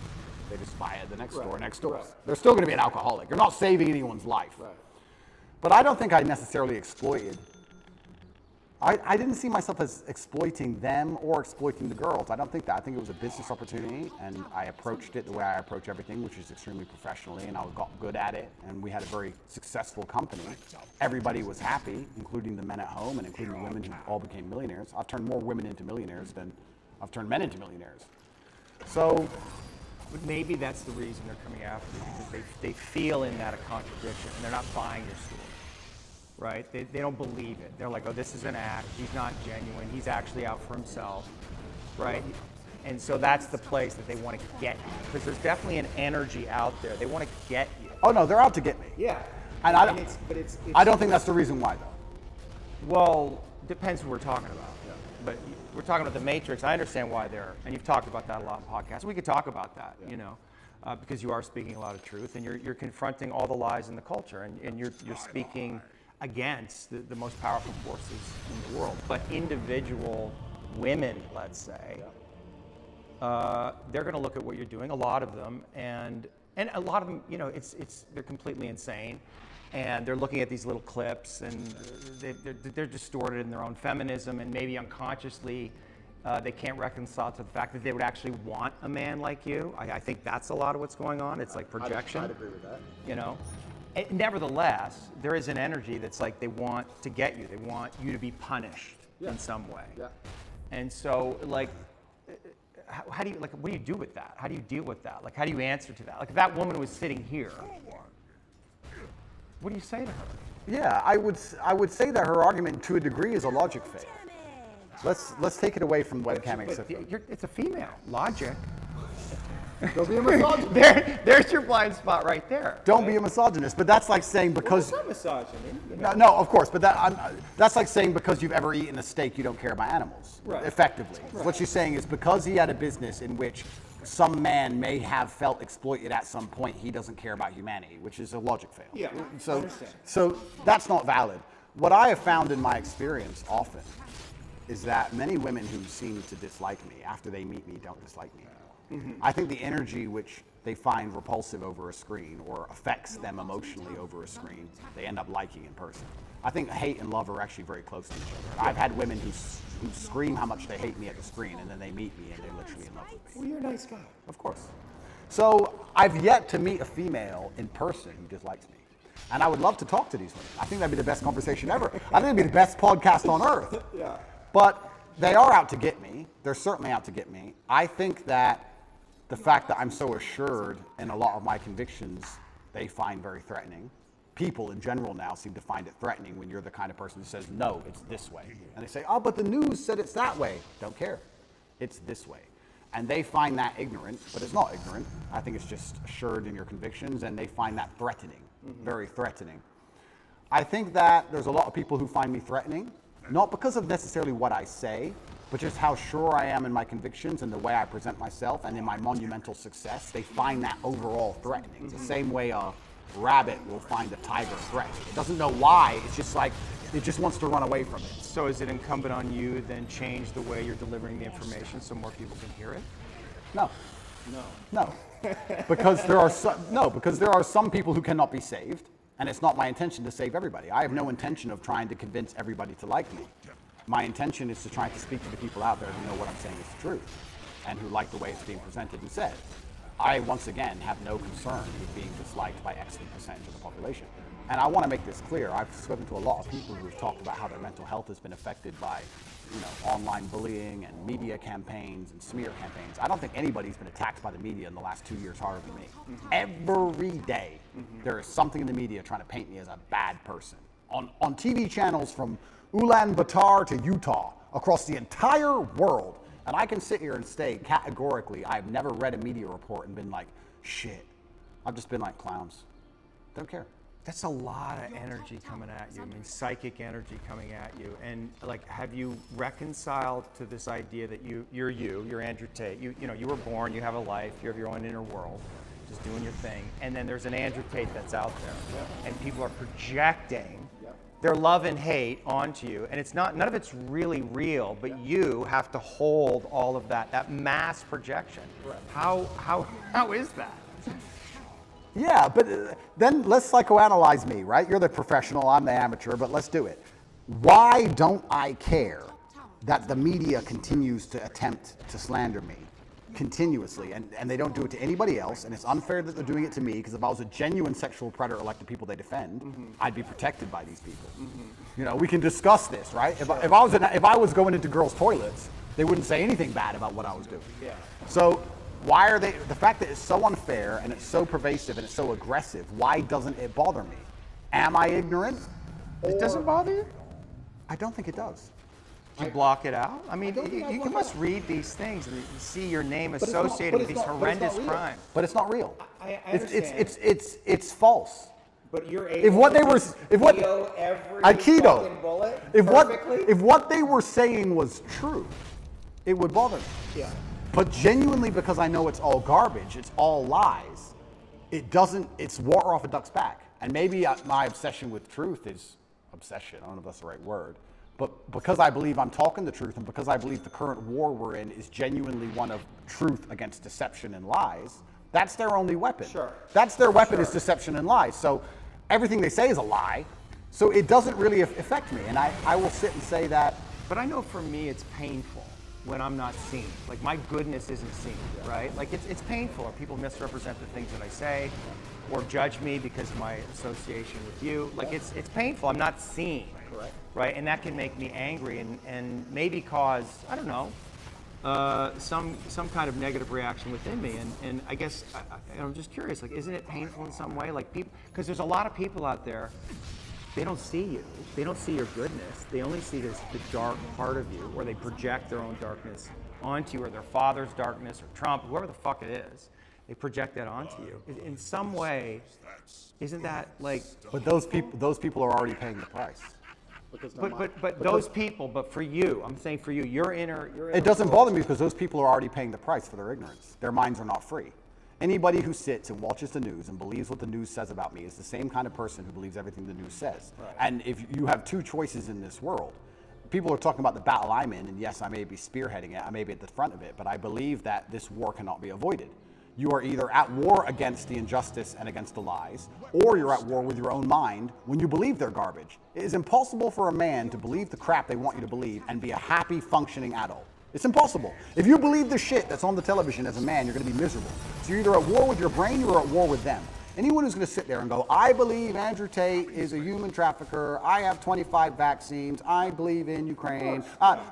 They just buy at the next store next door. Right. They're still going to be an alcoholic. You're not saving anyone's life. Right. But I don't think I necessarily exploited. I didn't see myself as exploiting them or exploiting the girls. I don't think that. I think it was a business opportunity, and I approached it the way I approach everything, which is extremely professionally, and I got good at it, and we had a very successful company. Everybody was happy, including the men at home and including the women who all became millionaires. I've turned more women into millionaires than I've turned men into millionaires. So but maybe that's the reason they're coming after you, because they feel in that a contradiction, and they're not buying your story. Right? They don't believe it. They're like, oh, this is an act. He's not genuine. He's actually out for himself. Right? And so that's the place that they want to get you. Because there's definitely an energy out there. They want to get you. Oh, no, they're out to get me. Yeah. And I don't think that's the reason why, though. Well, depends who we're talking about. Yeah. But we're talking about the Matrix. I understand why and you've talked about that a lot in podcasts. We could talk about that, you know, because you are speaking a lot of truth, and you're confronting all the lies in the culture, and you're speaking against the most powerful forces in the world. But individual women, let's say, they're going to look at what you're doing, a lot of them, and a lot of them, you know, they're completely insane, and they're looking at these little clips, and they're distorted in their own feminism, and maybe unconsciously they can't reconcile to the fact that they would actually want a man like you. I think that's a lot of what's going on. It's like projection. I'd agree with that. You know? Nevertheless, there is an energy that's like they want to get you. They want you to be punished in some way. Yeah. And so, like, how do you, like, what do you do with that? How do you deal with that? Like, how do you answer to that? Like, if that woman was sitting here, what do you say to her? Yeah, I would say that her argument, to a degree, is a logic fail. Let's take it away from webcamming. It's a female logic. Don't be a misogynist. There's your blind spot right there. Don't be a misogynist, but that's like saying because... Well, it's not misogyny. You know? No, of course, but that's like saying because you've ever eaten a steak, you don't care about animals, effectively. Right. What she's saying is because he had a business in which some man may have felt exploited at some point, he doesn't care about humanity, which is a logic fail. Yeah, so that's not valid. What I have found in my experience often is that many women who seem to dislike me, after they meet me, don't dislike me. I think the energy which they find repulsive over a screen or affects them emotionally over a screen, they end up liking in person. I think hate and love are actually very close to each other. And I've had women who scream how much they hate me at the screen, and then they meet me and they're literally in love with me. Well, you're a nice guy. Of course. So I've yet to meet a female in person who dislikes me. And I would love to talk to these women. I think that'd be the best conversation ever. I think it'd be the best podcast on earth. Yeah. But they are out to get me. They're certainly out to get me. I think that the fact that I'm so assured in a lot of my convictions, they find very threatening. People in general now seem to find it threatening when you're the kind of person who says, no, it's this way. And they say, oh, but the news said it's that way. Don't care. It's this way. And they find that ignorant, but it's not ignorant. I think it's just assured in your convictions, and they find that threatening, very threatening. I think that there's a lot of people who find me threatening, not because of necessarily what I say, but just how sure I am in my convictions and the way I present myself and in my monumental success. They find that overall threatening. The same way a rabbit will find a tiger threatening. It doesn't know why, it's just like, it just wants to run away from it. So is it incumbent on you then change the way you're delivering the information so more people can hear it? No. Because there are some people who cannot be saved, and it's not my intention to save everybody. I have no intention of trying to convince everybody to like me. My intention is to try to speak to the people out there who know what I'm saying is the truth and who like the way it's being presented and said. I, once again, have no concern with being disliked by X percentage of the population. And I want to make this clear. I've spoken to a lot of people who have talked about how their mental health has been affected by, online bullying and media campaigns and smear campaigns. I don't think anybody's been attacked by the media in the last 2 years harder than me. Every day, there is something in the media trying to paint me as a bad person. On TV channels from Ulaanbaatar to Utah, across the entire world. And I can sit here and say categorically, I've never read a media report and been like, shit. I've just been like, clowns. Don't care. That's a lot of energy coming at you. I mean, psychic energy coming at you. And like, have you reconciled to this idea that you're Andrew Tate. You were born, you have a life, you have your own inner world, just doing your thing. And then there's an Andrew Tate that's out there. And people are projecting their love and hate onto you. And it's not, none of it's really real, but you have to hold all of that mass projection. How is that? Yeah, but then let's psychoanalyze me, right? You're the professional, I'm the amateur, but let's do it. Why don't I care that the media continues to attempt to slander me continuously, and they don't do it to anybody else, and it's unfair that they're doing it to me, because if I was a genuine sexual predator like the people they defend, I'd be protected by these people. We can discuss this, right? If I was going into girls' toilets, they wouldn't say anything bad about what I was doing. Yeah. So why are they, the fact that it's so unfair and it's so pervasive and it's so aggressive, why doesn't it bother me? Am I ignorant? It doesn't bother you? I don't think it does. Do you block it out? I mean, don't think I you block must it out. read these things and see your name it's not- associated but with it's these not- but it's horrendous not real. crimes. But it's not real. I It's false. But you're able If what they were, to feel every Aikido, fucking bullet if perfectly. what they were saying was true, it would bother me. Yeah. But genuinely, because I know it's all garbage, it's all lies, it doesn't, it's water off a duck's back. And maybe my obsession with truth is obsession, I don't know if that's the right word, but because I believe I'm talking the truth and because I believe the current war we're in is genuinely one of truth against deception and lies, that's their only weapon. Sure. That's their weapon is deception and lies. So everything they say is a lie, so it doesn't really affect me. And I will sit and say that. But I know for me it's painful when I'm not seen. Like my goodness isn't seen, right? Like it's painful, or people misrepresent the things that I say, or judge me because of my association with you. Like it's painful, I'm not seen. Correct. Right, and that can make me angry and maybe cause, I don't know, some kind of negative reaction within me. And I guess I'm just curious, like, isn't it painful in some way? Like people, because there's a lot of people out there, they don't see you. They don't see your goodness. They only see the dark part of you, or they project their own darkness onto you, or their father's darkness, or Trump, whoever the fuck it is. They project that onto you. In some way, isn't that like? But those people are already paying the price. But those people, but for you, I'm saying for you, your inner It doesn't bother me because those people are already paying the price for their ignorance. Their minds are not free. Anybody who sits and watches the news and believes what the news says about me is the same kind of person who believes everything the news says. Right. And if you have two choices in this world, people are talking about the battle I'm in, and yes, I may be spearheading it, I may be at the front of it, but I believe that this war cannot be avoided. You are either at war against the injustice and against the lies, or you're at war with your own mind when you believe they're garbage. It is impossible for a man to believe the crap they want you to believe and be a happy, functioning adult. It's impossible. If you believe the shit that's on the television as a man, you're going to be miserable. So you're either at war with your brain or you're at war with them. Anyone who's going to sit there and go, I believe Andrew Tate is a human trafficker, I have 25 vaccines, I believe in Ukraine.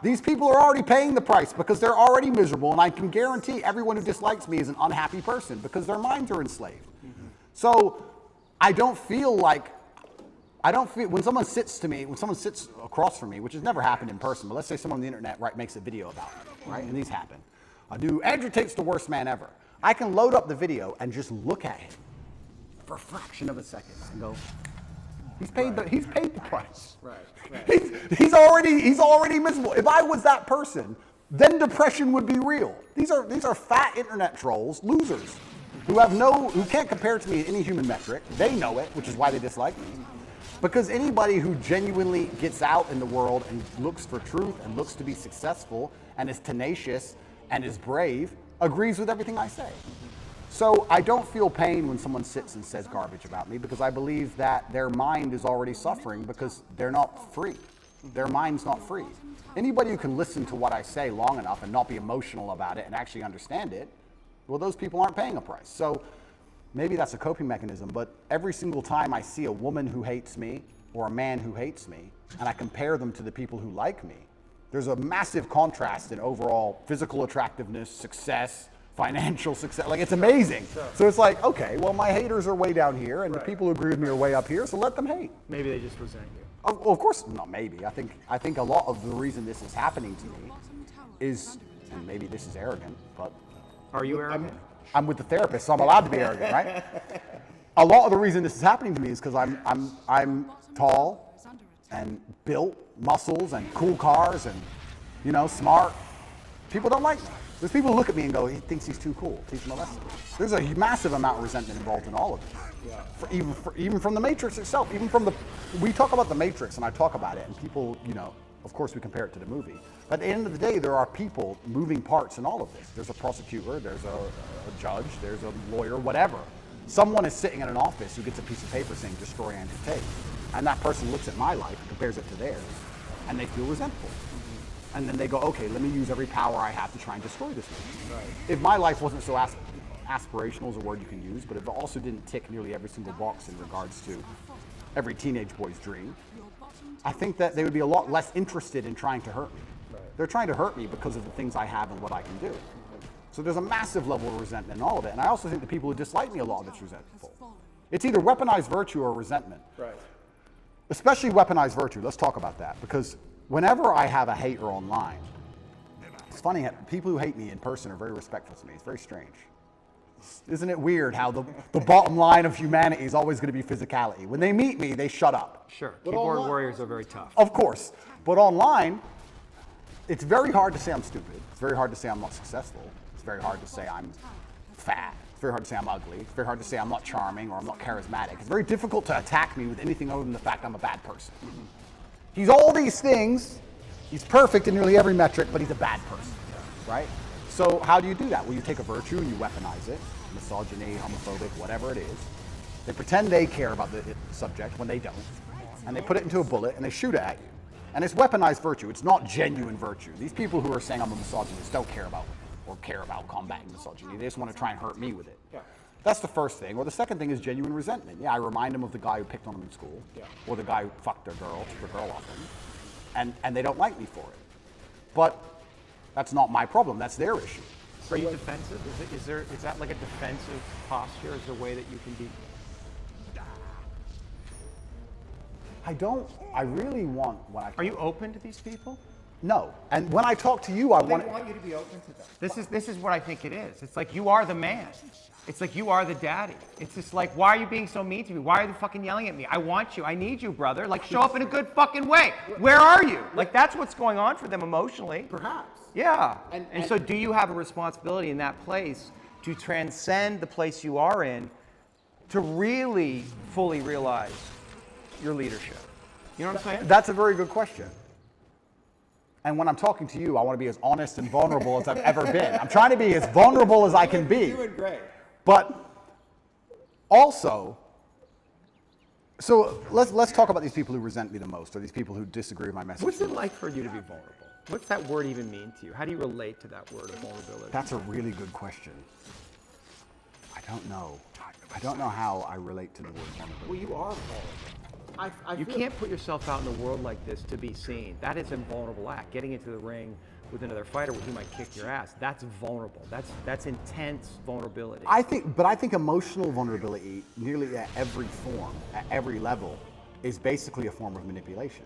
These people are already paying the price because they're already miserable, and I can guarantee everyone who dislikes me is an unhappy person because their minds are enslaved. So I don't feel, when someone sits across from me, which has never happened in person, but let's say someone on the internet makes a video about it, right? And these happen. Andrew Tate's the worst man ever. I can load up the video and just look at him for a fraction of a second and go, he's paid the price. Right. He's already miserable. If I was that person, then depression would be real. These are fat internet trolls, losers, who can't compare to me in any human metric. They know it, which is why they dislike me. Because anybody who genuinely gets out in the world and looks for truth and looks to be successful and is tenacious and is brave agrees with everything I say. So I don't feel pain when someone sits and says garbage about me because I believe that their mind is already suffering because they're not free. Their mind's not free. Anybody who can listen to what I say long enough and not be emotional about it and actually understand it, well, those people aren't paying a price. So maybe that's a coping mechanism, but every single time I see a woman who hates me or a man who hates me, and I compare them to the people who like me, there's a massive contrast in overall physical attractiveness, success, financial success. Like, it's amazing. So it's like, okay, well, my haters are way down here, and the people who agree with me are way up here, so let them hate. Maybe they just resent you. Of course, not maybe. I think a lot of the reason this is happening to me is, and maybe this is arrogant, but... Are you arrogant? I'm with the therapist, so I'm allowed to be arrogant, right? A lot of the reason this is happening to me is because I'm tall and built, muscles and cool cars and, smart. People don't like me. There's people who look at me and go, he thinks he's too cool. Teach him a lesson. There's a massive amount of resentment involved in all of this. Yeah. Even from the Matrix itself, we talk about the Matrix and I talk about it and people, of course we compare it to the movie. But at the end of the day, there are people, moving parts in all of this. There's a prosecutor, there's a judge, there's a lawyer, whatever. Someone is sitting in an office who gets a piece of paper saying, destroy Andrew Tate. And that person looks at my life, compares it to theirs, and they feel resentful. And then they go, okay, let me use every power I have to try and destroy this person. Right. If my life wasn't so aspirational is a word you can use, but if it also didn't tick nearly every single box in regards to every teenage boy's dream, I think that they would be a lot less interested in trying to hurt me. Right. They're trying to hurt me because of the things I have and what I can do. So there's a massive level of resentment in all of it. And I also think the people who dislike me, a lot of it's resentful. It's either weaponized virtue or resentment. Right. Especially weaponized virtue. Let's talk about that. Because whenever I have a hater online, it's funny, people who hate me in person are very respectful to me. It's very strange. Isn't it weird how the bottom line of humanity is always going to be physicality? When they meet me, they shut up. Sure. Keyboard warriors are very tough. Of course. But online, it's very hard to say I'm stupid. It's very hard to say I'm not successful. It's very hard to say I'm fat. It's very hard to say I'm ugly. It's very hard to say I'm not charming or I'm not charismatic. It's very difficult to attack me with anything other than the fact I'm a bad person. He's all these things. He's perfect in nearly every metric, but he's a bad person, right? So how do you do that? Well, you take a virtue and you weaponize it. Misogyny, homophobic, whatever it is. They pretend they care about the subject when they don't. And they put it into a bullet and they shoot it at you. And it's weaponized virtue. It's not genuine virtue. These people who are saying I'm a misogynist don't care about or care about combating misogyny. They just want to try and hurt me with it. Yeah. That's the first thing. Or the second thing is genuine resentment. Yeah, I remind them of the guy who picked on them in school. Yeah. Or the guy who fucked their girl, took their girl off them. And they don't like me for it. But that's not my problem. That's their issue. Are you defensive? Is that like a defensive posture? Is there a way that you can be? I really want what I. Are you open to these people? No. And when I talk to you, I want you to be open to them. This is what I think it is. It's like you are the man. It's like you are the daddy. It's just like, why are you being so mean to me? Why are you fucking yelling at me? I want you. I need you, brother. Like, show up in a good fucking way. Where are you? Like, that's what's going on for them emotionally. Perhaps. Yeah. And so do you have a responsibility in that place to transcend the place you are in to really fully realize your leadership? You know what I'm saying? That's a very good question. And when I'm talking to you, I want to be as honest and vulnerable as I've ever been. I'm trying to be as vulnerable as I can be. You're doing great. But also, so let's talk about these people who resent me the most, or these people who disagree with my message. What's it like for you to be vulnerable? What's that word even mean to you? How do you relate to that word of vulnerability? That's a really good question. I don't know. I don't know how I relate to the word vulnerability. Well, you are vulnerable. You can't put yourself out in the world like this to be seen. That is a vulnerable act. Getting into the ring with another fighter where he might kick your ass, that's vulnerable. That's intense vulnerability. I think emotional vulnerability, nearly at every form, at every level, is basically a form of manipulation.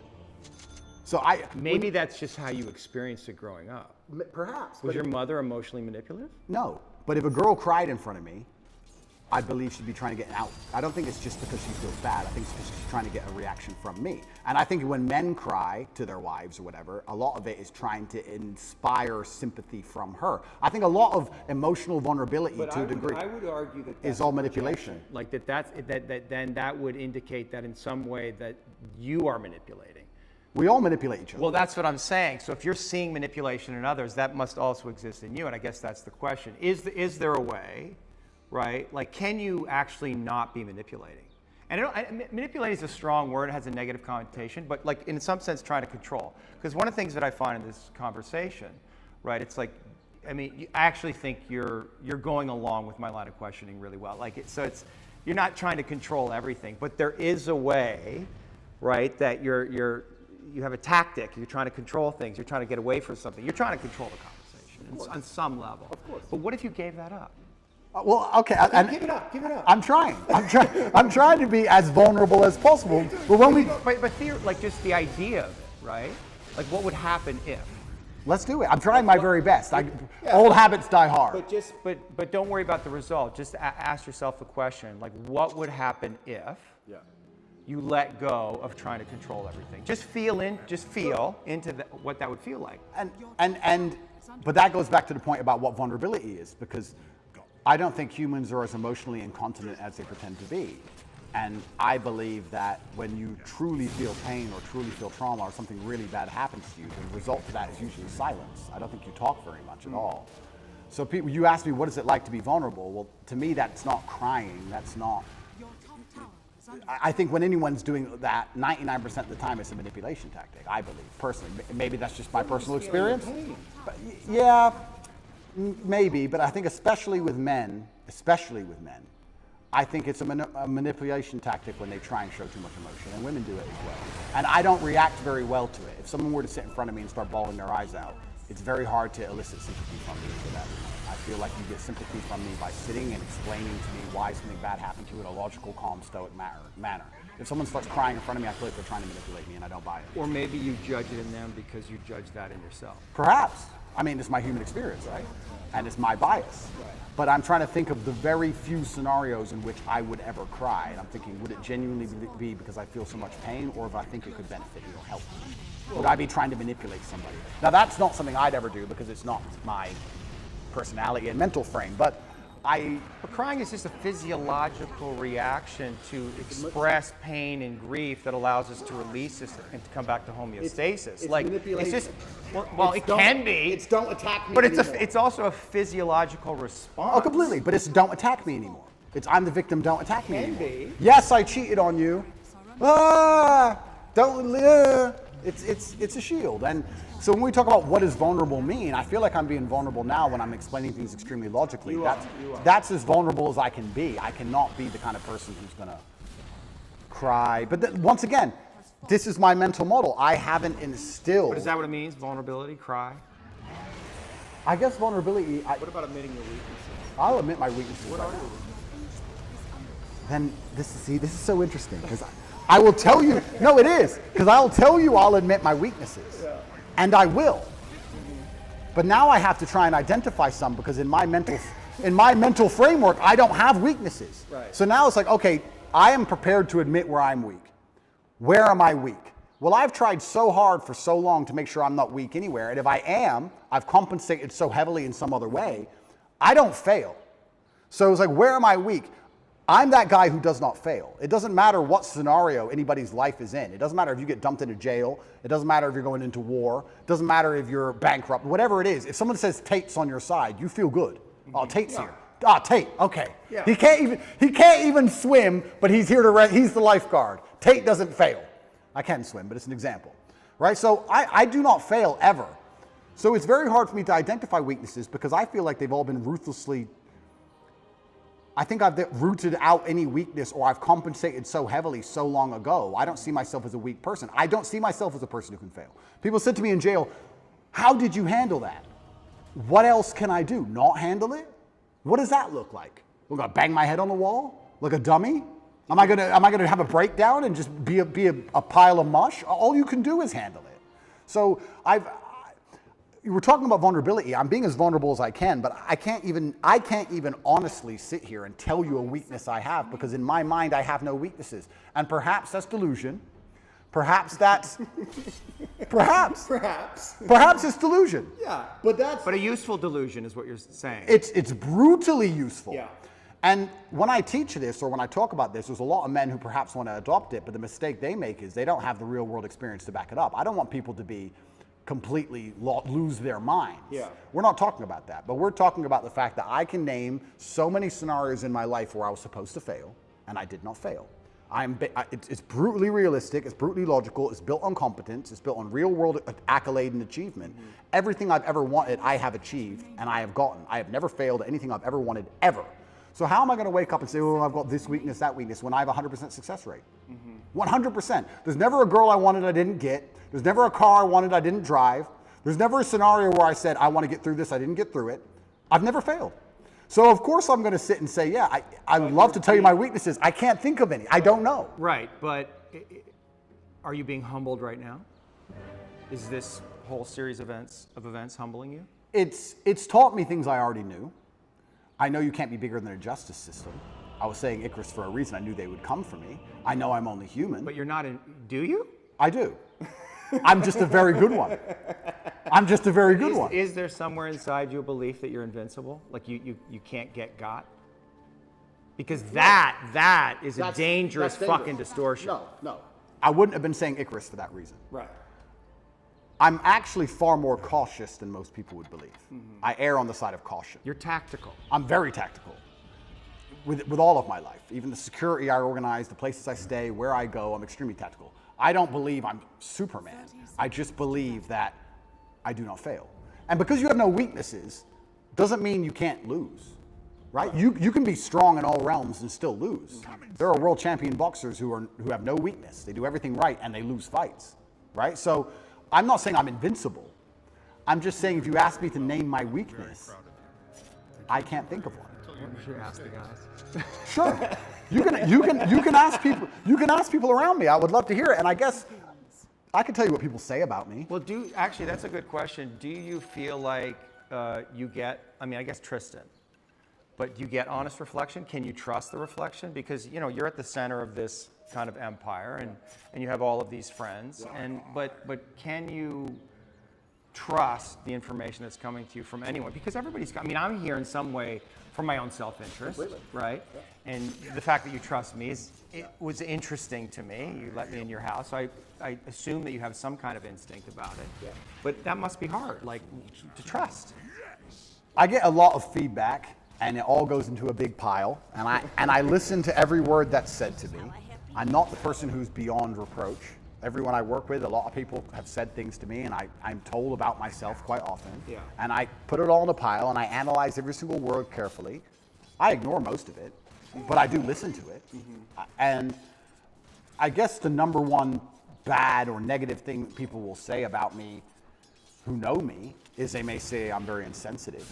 So Maybe that's just how you experienced it growing up. perhaps. Was your mother emotionally manipulative? No, but if a girl cried in front of me, I believe she'd be trying to get out. I don't think it's just because she feels bad. I think it's because she's trying to get a reaction from me. And I think when men cry to their wives or whatever, a lot of it is trying to inspire sympathy from her. I think a lot of emotional vulnerability to a degree I would argue that is all manipulation. Like then that would indicate that in some way that you are manipulating. We all manipulate each other. Well, that's what I'm saying. So if you're seeing manipulation in others, that must also exist in you. And I guess that's the question. Is there a way, right? Like, can you actually not be manipulating? And manipulating is a strong word. It has a negative connotation, but like in some sense trying to control. Because one of the things that I find in this conversation, right, it's like, I mean, I actually think you're going along with my line of questioning really well. Like, you're not trying to control everything, but there is a way, right, that you have a tactic. You're trying to control things. You're trying to get away from something. You're trying to control the conversation on some level. Of course. But what if you gave that up? Well, okay. Give it up. Give it up. I'm trying. I'm trying to be as vulnerable as possible. But when we like just the idea of it, right? Like what would happen if? Let's do it. I'm trying my very best. Old habits die hard. But don't worry about the result. Just ask yourself the question, like what would happen if you let go of trying to control everything? Just feel into what that would feel like. But that goes back to the point about what vulnerability is, because I don't think humans are as emotionally incontinent as they pretend to be. And I believe that when you truly feel pain or truly feel trauma or something really bad happens to you, the result of that is usually silence. I don't think you talk very much at all. So you ask me, what is it like to be vulnerable? Well, to me, that's not crying. That's not... I think when anyone's doing that, 99% of the time, it's a manipulation tactic, I believe, personally. Maybe that's just my personal experience. But yeah, maybe, but I think especially with men, I think it's a manipulation tactic when they try and show too much emotion, and women do it as well. And I don't react very well to it. If someone were to sit in front of me and start bawling their eyes out, it's very hard to elicit sympathy from me for that. I feel like you get sympathy from me by sitting and explaining to me why something bad happened to you in a logical, calm, stoic manner. If someone starts crying in front of me, I feel like they're trying to manipulate me, and I don't buy it. Or maybe you judge it in them because you judge that in yourself. Perhaps. I mean, it's my human experience, right? And it's my bias. But I'm trying to think of the very few scenarios in which I would ever cry. And I'm thinking, would it genuinely be because I feel so much pain, or if I think it could benefit me or help me? Would I be trying to manipulate somebody? Now, that's not something I'd ever do because it's not my personality and mental frame. But crying is just a physiological reaction to express pain and grief that allows us to release this and to come back to homeostasis. It's like manipulation. it's just it can be. It's don't attack me. But anymore. it's also a physiological response. Oh, completely. But it's don't attack me anymore. It's I'm the victim, don't attack me anymore. Be. Yes, I cheated on you. It's a shield. And so when we talk about what does vulnerable mean, I feel like I'm being vulnerable now when I'm explaining things extremely logically. You That's as vulnerable as I can be. I cannot be the kind of person who's going to cry. But once again, this is my mental model. I haven't instilled. But is that what it means? Vulnerability, cry? I guess vulnerability. What about admitting your weaknesses? I'll admit my weaknesses. What are your weaknesses? Then this is so interesting because I will tell you. No, it is because I'll tell you I'll admit my weaknesses, and I will. But now I have to try and identify some because in my mental framework I don't have weaknesses. Right. So now it's like, okay, I am prepared to admit where I'm weak. Where am I weak? Well, I've tried so hard for so long to make sure I'm not weak anywhere, and if I am, I've compensated so heavily in some other way, I don't fail. So it's like, where am I weak? I'm that guy who does not fail. It doesn't matter what scenario anybody's life is in. It doesn't matter if you get dumped into jail. It doesn't matter if you're going into war. It doesn't matter if you're bankrupt. Whatever it is, if someone says Tate's on your side, you feel good. Oh, Tate's here. Ah, Tate, okay. Yeah. He can't even swim, but he's here to he's the lifeguard. Tate doesn't fail. I can swim, but it's an example, right? So I do not fail ever. So it's very hard for me to identify weaknesses because I feel like they've all been ruthlessly. I think I've rooted out any weakness, or I've compensated so heavily so long ago. I don't see myself as a weak person. I don't see myself as a person who can fail. People said to me in jail, "How did you handle that?" What else can I do? Not handle it? What does that look like? We're gonna bang my head on the wall like a dummy? Am I gonna have a breakdown and just be a pile of mush? All you can do is handle it. So you were talking about vulnerability. I'm being as vulnerable as I can, but I can't even honestly sit here and tell you a weakness I have, because in my mind I have no weaknesses. And perhaps that's delusion. Perhaps that's perhaps it's delusion. Yeah, but that's. But a useful delusion is what you're saying. It's brutally useful. Yeah. And when I teach this, or when I talk about this, there's a lot of men who perhaps want to adopt it, but the mistake they make is they don't have the real world experience to back it up. I don't want people to be completely lose their minds. Yeah. We're not talking about that, but we're talking about the fact that I can name so many scenarios in my life where I was supposed to fail, and I did not fail. It's brutally realistic, it's brutally logical, it's built on competence, it's built on real world accolade and achievement. Mm-hmm. Everything I've ever wanted, I have achieved, and I have gotten. I have never failed at anything I've ever wanted, ever. So how am I gonna wake up and say, oh, I've got this weakness, that weakness, when I have a 100% success rate? 100%. There's never a girl I wanted I didn't get. There's never a car I wanted I didn't drive. There's never a scenario where I said, I wanna get through this, I didn't get through it. I've never failed. So of course I'm gonna sit and say, yeah, I would love to tell you my weaknesses. I can't think of any, I don't know. Right, but are you being humbled right now? Is this whole series of events humbling you? It's taught me things I already knew. I know you can't be bigger than a justice system. I was saying Icarus for a reason. I knew they would come for me. I know I'm only human. But you're not do you? I do. I'm just a very good one. I'm just a very good one. Is there somewhere inside you a belief that you're invincible? Like you can't get got? Because that is a dangerous fucking distortion. No. I wouldn't have been saying Icarus for that reason. Right. I'm actually far more cautious than most people would believe. Mm-hmm. I err on the side of caution. You're tactical. I'm very tactical. With all of my life, even the security I organize, the places I stay, where I go, I'm extremely tactical. I don't believe I'm Superman. I just believe that I do not fail. And because you have no weaknesses, doesn't mean you can't lose, right? You can be strong in all realms and still lose. There are world champion boxers who have no weakness. They do everything right and they lose fights, right? So I'm not saying I'm invincible. I'm just saying if you ask me to name my weakness, I can't think of one. You should ask the guys. Sure. You can ask people. You can ask people around me. I would love to hear it. And I guess I can tell you what people say about me. Well, actually, that's a good question. Do you feel like you get? I mean, I guess Tristan. But you get honest reflection. Can you trust the reflection? Because you're at the center of this kind of empire, and you have all of these friends. But can you trust the information that's coming to you from anyone? Because everybody's. I mean, I'm here in some way from my own self-interest, right? Yeah. And the fact that you trust me was interesting to me. You let me in your house. So I assume that you have some kind of instinct about it. Yeah. But that must be hard, like to trust. I get a lot of feedback, and it all goes into a big pile. And I listen to every word that's said to me. I'm not the person who's beyond reproach. Everyone I work with, a lot of people have said things to me, and I'm told about myself quite often. Yeah. And I put it all in a pile, and I analyze every single word carefully. I ignore most of it, but I do listen to it. Mm-hmm. And I guess the number one bad or negative thing that people will say about me who know me is they may say I'm very insensitive.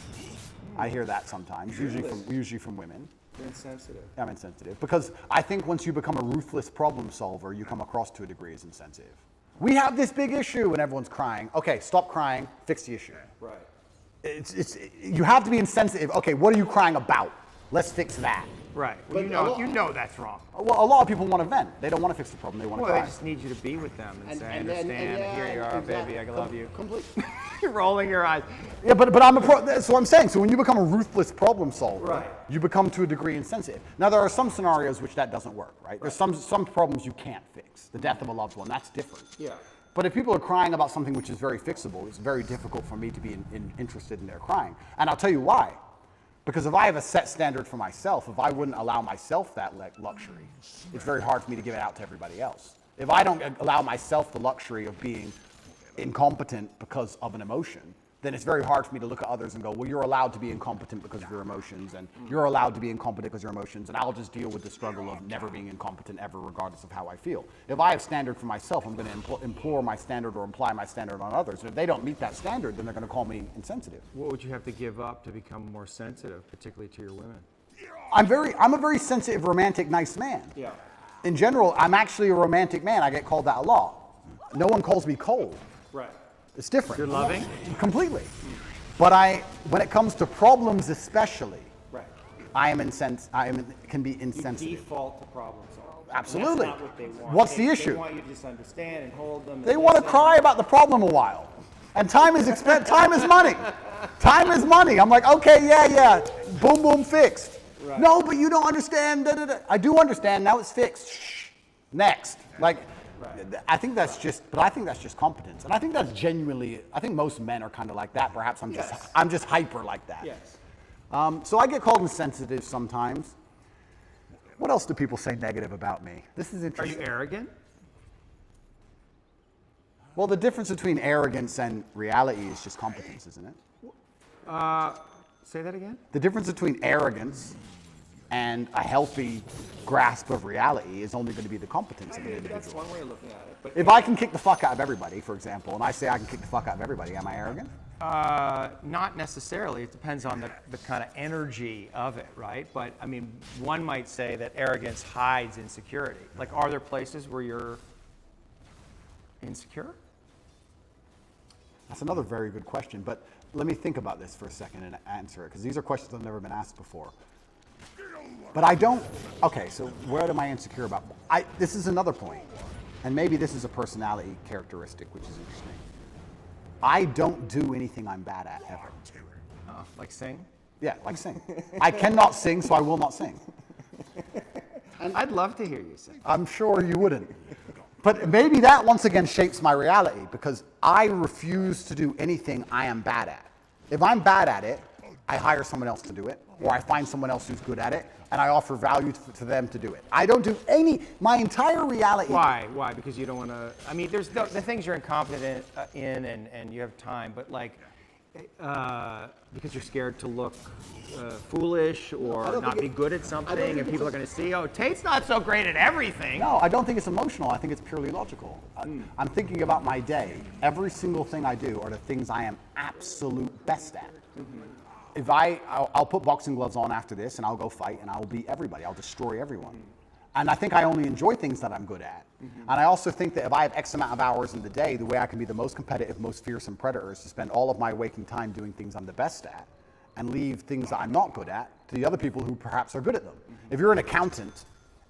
I hear that sometimes, usually from women. You're insensitive. I'm insensitive because I think once you become a ruthless problem solver, you come across to a degree as insensitive. We have this big issue and everyone's crying. Okay, stop crying, fix the issue. Right. You have to be insensitive. Okay, what are you crying about? Let's fix that. Right. But You know that's wrong. Well, a lot of people want to vent. They don't want to fix the problem. They want to Well, cry. they just need you to be with them and say, I and understand, yeah, here you are, exactly. baby, I love you. Completely. You're rolling your eyes. Yeah, but that's what I'm saying. So when you become a ruthless problem solver, Right. you become to a degree insensitive. Now there are some scenarios which that doesn't work, right? There's some problems you can't fix. The death of a loved one, that's different. Yeah. But if people are crying about something which is very fixable, it's very difficult for me to be interested in their crying. And I'll tell you why. Because if I have a set standard for myself, if I wouldn't allow myself that luxury, it's very hard for me to give it out to everybody else. If I don't allow myself the luxury of being incompetent because of an emotion, then it's very hard for me to look at others and go, well, you're allowed to be incompetent because of your emotions, and you're allowed to be incompetent because of your emotions, and I'll just deal with the struggle of never being incompetent ever, regardless of how I feel. If I have standard for myself, I'm going to implore my standard or imply my standard on others. And if they don't meet that standard, then they're going to call me insensitive. What would you have to give up to become more sensitive, particularly to your women? I'm a very sensitive, romantic, nice man. Yeah. In general, I'm actually a romantic man. I get called that a lot. No one calls me cold. Right. It's different. You're loving? Completely. But when it comes to problems especially, Right. can be You insensitive. default to problem solving. Absolutely. That's not what they want. What's the issue? They want you to just understand and hold them. They and want to listen. cry about the problem a while. And time is time is money. Time is money. I'm like, okay, yeah. Boom, boom, fixed. Right. No, but you don't understand. Da, da, da. I do understand. Now it's fixed. Shh. Next. Like, I think that's just competence. And I think that's genuinely, I think most men are kind of like that. Perhaps I'm just hyper like that. Yes. So I get called insensitive sometimes. What else do people say negative about me? This is Are interesting. you arrogant? Well, the difference between arrogance and reality is just competence, isn't it? Say that again? The difference between arrogance and a healthy grasp of reality is only going to be the competence of an That's individual. one way of looking at it. But If I can kick the fuck out of everybody, for example, and I say I can kick the fuck out of everybody, am I arrogant? Not necessarily. It depends on the kind of energy of it, right? But I mean, one might say that arrogance hides insecurity. Like, are there places where you're insecure? That's another very good question, but let me think about this for a second and answer it, because these are questions that have never been asked before. But I don't, okay, so what am I insecure about? This is another point, and maybe this is a personality characteristic, which is interesting. I don't do anything I'm bad at, ever. Like sing? Yeah, like sing. I cannot sing, so I will not sing. I'd love to hear you sing. I'm sure you wouldn't. But maybe that once again shapes my reality, because I refuse to do anything I am bad at. If I'm bad at it, I hire someone else to do it, or I find someone else who's good at it, and I offer value to them to do it. I don't do my entire reality. Why? Why? Because you don't want to. I mean, there's the things you're incompetent in, and you have time, but like, because you're scared to look foolish or not be good at something, and people are going to see, oh, Tate's not so great at everything. No, I don't think it's emotional. I think it's purely logical. I'm thinking about my day. Every single thing I do are the things I am absolute best at. If I'll put boxing gloves on after this, and I'll go fight, and I'll beat everybody. I'll destroy everyone. And I think I only enjoy things that I'm good at. And I also think that if I have X amount of hours in the day, the way I can be the most competitive, most fearsome predator is to spend all of my waking time doing things I'm the best at, and leave things that I'm not good at to the other people who perhaps are good at them. If you're an accountant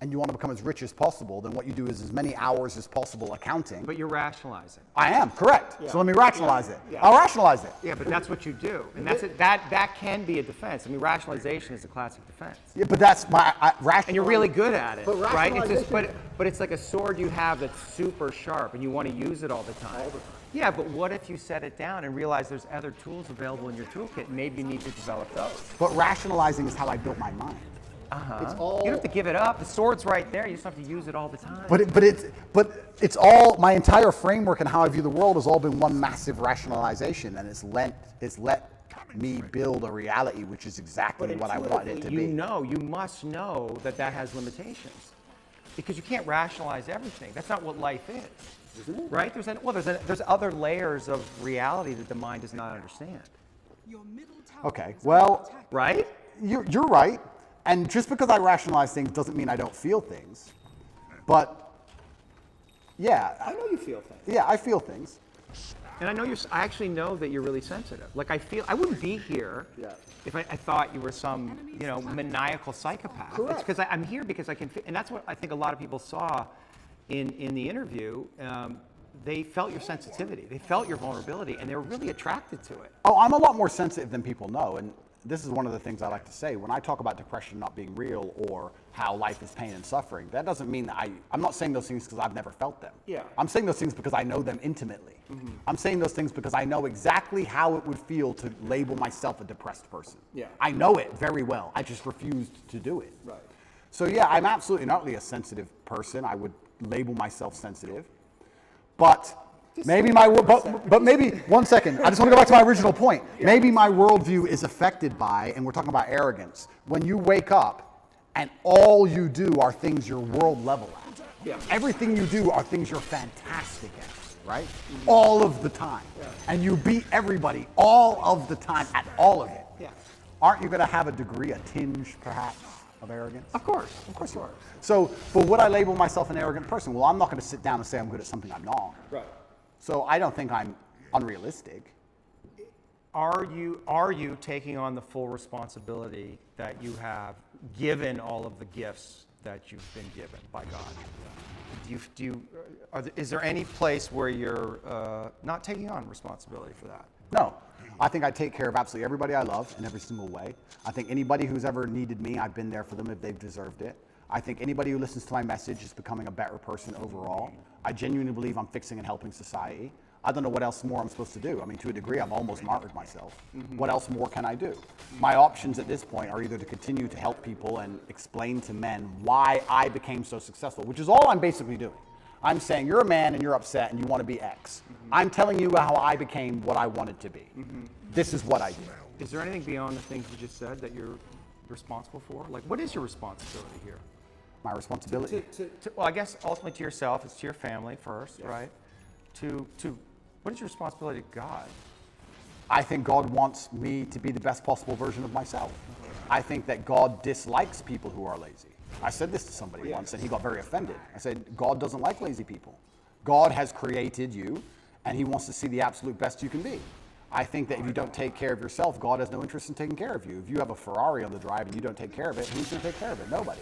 and you want to become as rich as possible, then what you do is as many hours as possible accounting. But you're rationalizing. I am, correct. So let me rationalize it. I'll rationalize it. Yeah, but that's what you do, and that's it. That can be a defense. I mean, rationalization is a classic defense. Yeah, but that's my rational. And you're really good at it, But right? It's just, rationalization- but it's like a sword you have that's super sharp, and you want to use it all the time. Yeah, but what if you set it down and realize there's other tools available in your toolkit? Maybe you need to develop those. But rationalizing is how I built my mind. it's all. You don't have to give it up. The sword's right there. You just have to use it all the time. But it's all, my entire framework and how I view the world has all been one massive rationalization, and it's let me build a reality which is exactly what I wanted it to be. You must know that has limitations, because you can't rationalize everything. That's not what life is, isn't it? Right? There's other layers of reality that the mind does not understand. Your middle tower Okay, is well, under attack. Right? You're right. And just because I rationalize things doesn't mean I don't feel things. But yeah, I know you feel things. yeah, I feel things. And I know I actually know that you're really sensitive. Like I wouldn't be here if I thought you were some, maniacal psychopath. Correct. It's because I'm here because I can, and that's what I think a lot of people saw in the interview. They felt your sensitivity, they felt your vulnerability, and they were really attracted to it. Oh, I'm a lot more sensitive than people know, and this is one of the things I like to say. When I talk about depression not being real or how life is pain and suffering, that doesn't mean that I'm not saying those things because I've never felt them. Yeah. I'm saying those things because I know them intimately. I'm saying those things because I know exactly how it would feel to label myself a depressed person. Yeah. I know it very well. I just refused to do it. Right. So yeah, I'm absolutely not really a sensitive person. I would label myself sensitive. But maybe but maybe, one second, I just want to go back to my original point. Maybe my worldview is affected by, and we're talking about arrogance, when you wake up and all you do are things you're world level at. Yeah. Everything you do are things you're fantastic at, right? All of the time. And you beat everybody all of the time at all of it. Yeah. Aren't you going to have a degree, a tinge perhaps, of arrogance? Of course. You are. So, but would I label myself an arrogant person? Well, I'm not going to sit down and say I'm good at something I'm not. Right. So I don't think I'm unrealistic. Are you taking on the full responsibility that you have, given all of the gifts that you've been given by God? Is there any place where you're not taking on responsibility for that? No. I think I take care of absolutely everybody I love in every single way. I think anybody who's ever needed me, I've been there for them if they've deserved it. I think anybody who listens to my message is becoming a better person overall. I genuinely believe I'm fixing and helping society. I don't know what else more I'm supposed to do. I mean, to a degree, I've almost martyred myself. What else more can I do? My options at this point are either to continue to help people and explain to men why I became so successful, which is all I'm basically doing. I'm saying you're a man and you're upset and you want to be X. I'm telling you how I became what I wanted to be. This is what I did. Is there anything beyond the things you just said that you're responsible for? Like, what is your responsibility here? My responsibility. Well, I guess ultimately to yourself, it's to your family first, right? What is your responsibility to God? I think God wants me to be the best possible version of myself. I think that God dislikes people who are lazy. I said this to somebody once and he got very offended. I said, God doesn't like lazy people. God has created you and he wants to see the absolute best you can be. I think that if you don't take care of yourself, God has no interest in taking care of you. If you have a Ferrari on the drive and you don't take care of it, who's going to take care of it? Nobody.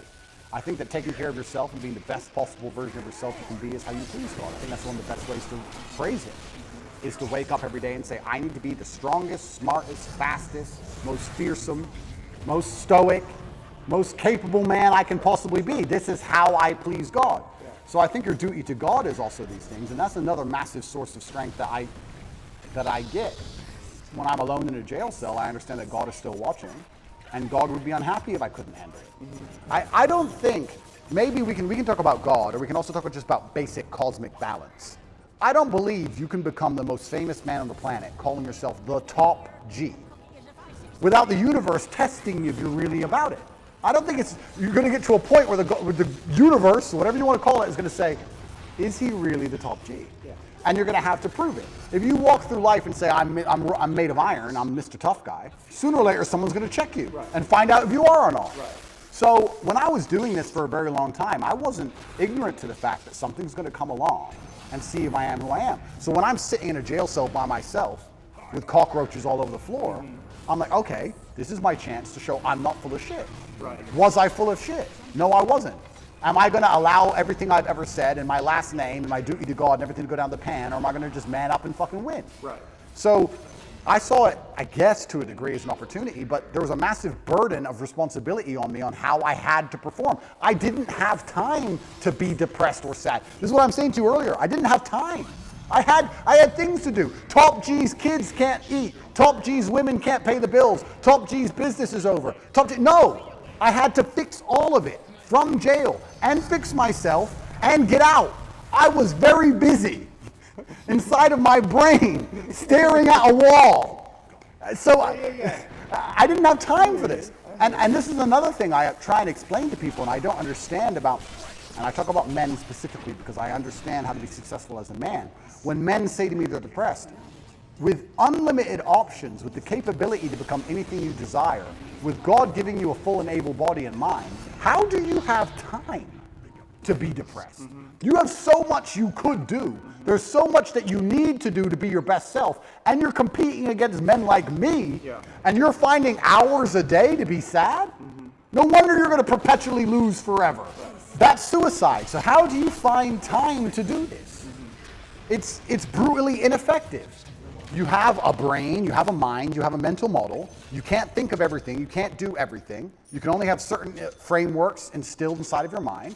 I think that taking care of yourself and being the best possible version of yourself you can be is how you please God. I think that's one of the best ways to phrase it, is to wake up every day and say, I need to be the strongest, smartest, fastest, most fearsome, most stoic, most capable man I can possibly be. This is how I please God. So I think your duty to God is also these things, and that's another massive source of strength that I get. When I'm alone in a jail cell, I understand that God is still watching, and God would be unhappy if I couldn't handle it. I don't think, maybe we can talk about God, or we can also talk just about basic cosmic balance. I don't believe you can become the most famous man on the planet, calling yourself the top G, without the universe testing you if you're really about it. I don't think you're going to get to a point where the universe, whatever you want to call it, is going to say, is he really the top G? Yeah. And you're going to have to prove it. If you walk through life and say, I'm made of iron, I'm Mr. Tough Guy, sooner or later someone's going to check you and find out if you are or not. Right. So when I was doing this for a very long time, I wasn't ignorant to the fact that something's going to come along and see if I am who I am. So when I'm sitting in a jail cell by myself with cockroaches all over the floor, I'm like, okay, this is my chance to show I'm not full of shit. Right. Was I full of shit? No, I wasn't. Am I going to allow everything I've ever said and my last name and my duty to God and everything to go down the pan, or am I going to just man up and fucking win? Right. So I saw it, I guess, to a degree as an opportunity, but there was a massive burden of responsibility on me on how I had to perform. I didn't have time to be depressed or sad. This is what I'm saying to you earlier. I didn't have time. I had things to do. Top G's kids can't eat. Top G's women can't pay the bills. Top G's business is over. No, I had to fix all of it from jail and fix myself and get out. I was very busy inside of my brain staring at a wall. So I didn't have time for this. And this is another thing I try and explain to people and I don't understand about, and I talk about men specifically because I understand how to be successful as a man. When men say to me they're depressed, with unlimited options, with the capability to become anything you desire, with God giving you a full and able body and mind, how do you have time? to be depressed. You have so much you could do. There's so much that you need to do to be your best self, and you're competing against men like me, and you're finding hours a day to be sad? No wonder you're going to perpetually lose forever. That's suicide. So how do you find time to do this? It's brutally ineffective. You have a brain, you have a mind, you have a mental model. You can't think of everything, you can't do everything. You can only have certain frameworks instilled inside of your mind.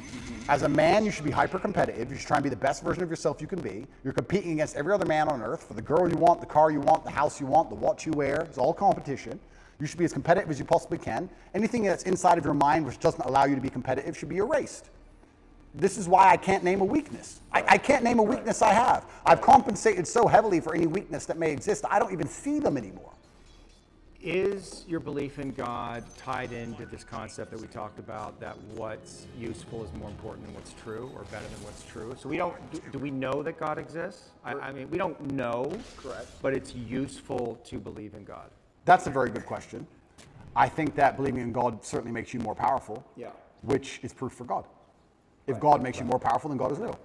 As a man, you should be hyper-competitive. You should try and be the best version of yourself you can be. You're competing against every other man on earth for the girl you want, the car you want, the house you want, the watch you wear. It's all competition. You should be as competitive as you possibly can. Anything that's inside of your mind which doesn't allow you to be competitive should be erased. This is why I can't name a weakness. I can't name a weakness I have. I've compensated so heavily for any weakness that may exist, I don't even see them anymore. Is your belief in God tied into this concept that we talked about, that what's useful is more important than what's true, or better than what's true? So we don't, do we know that God exists? I mean, we don't know, Correct. but it's useful to believe in God. That's a very good question. I think that believing in God certainly makes you more powerful, which is proof for God. If God makes you more powerful, then God is real.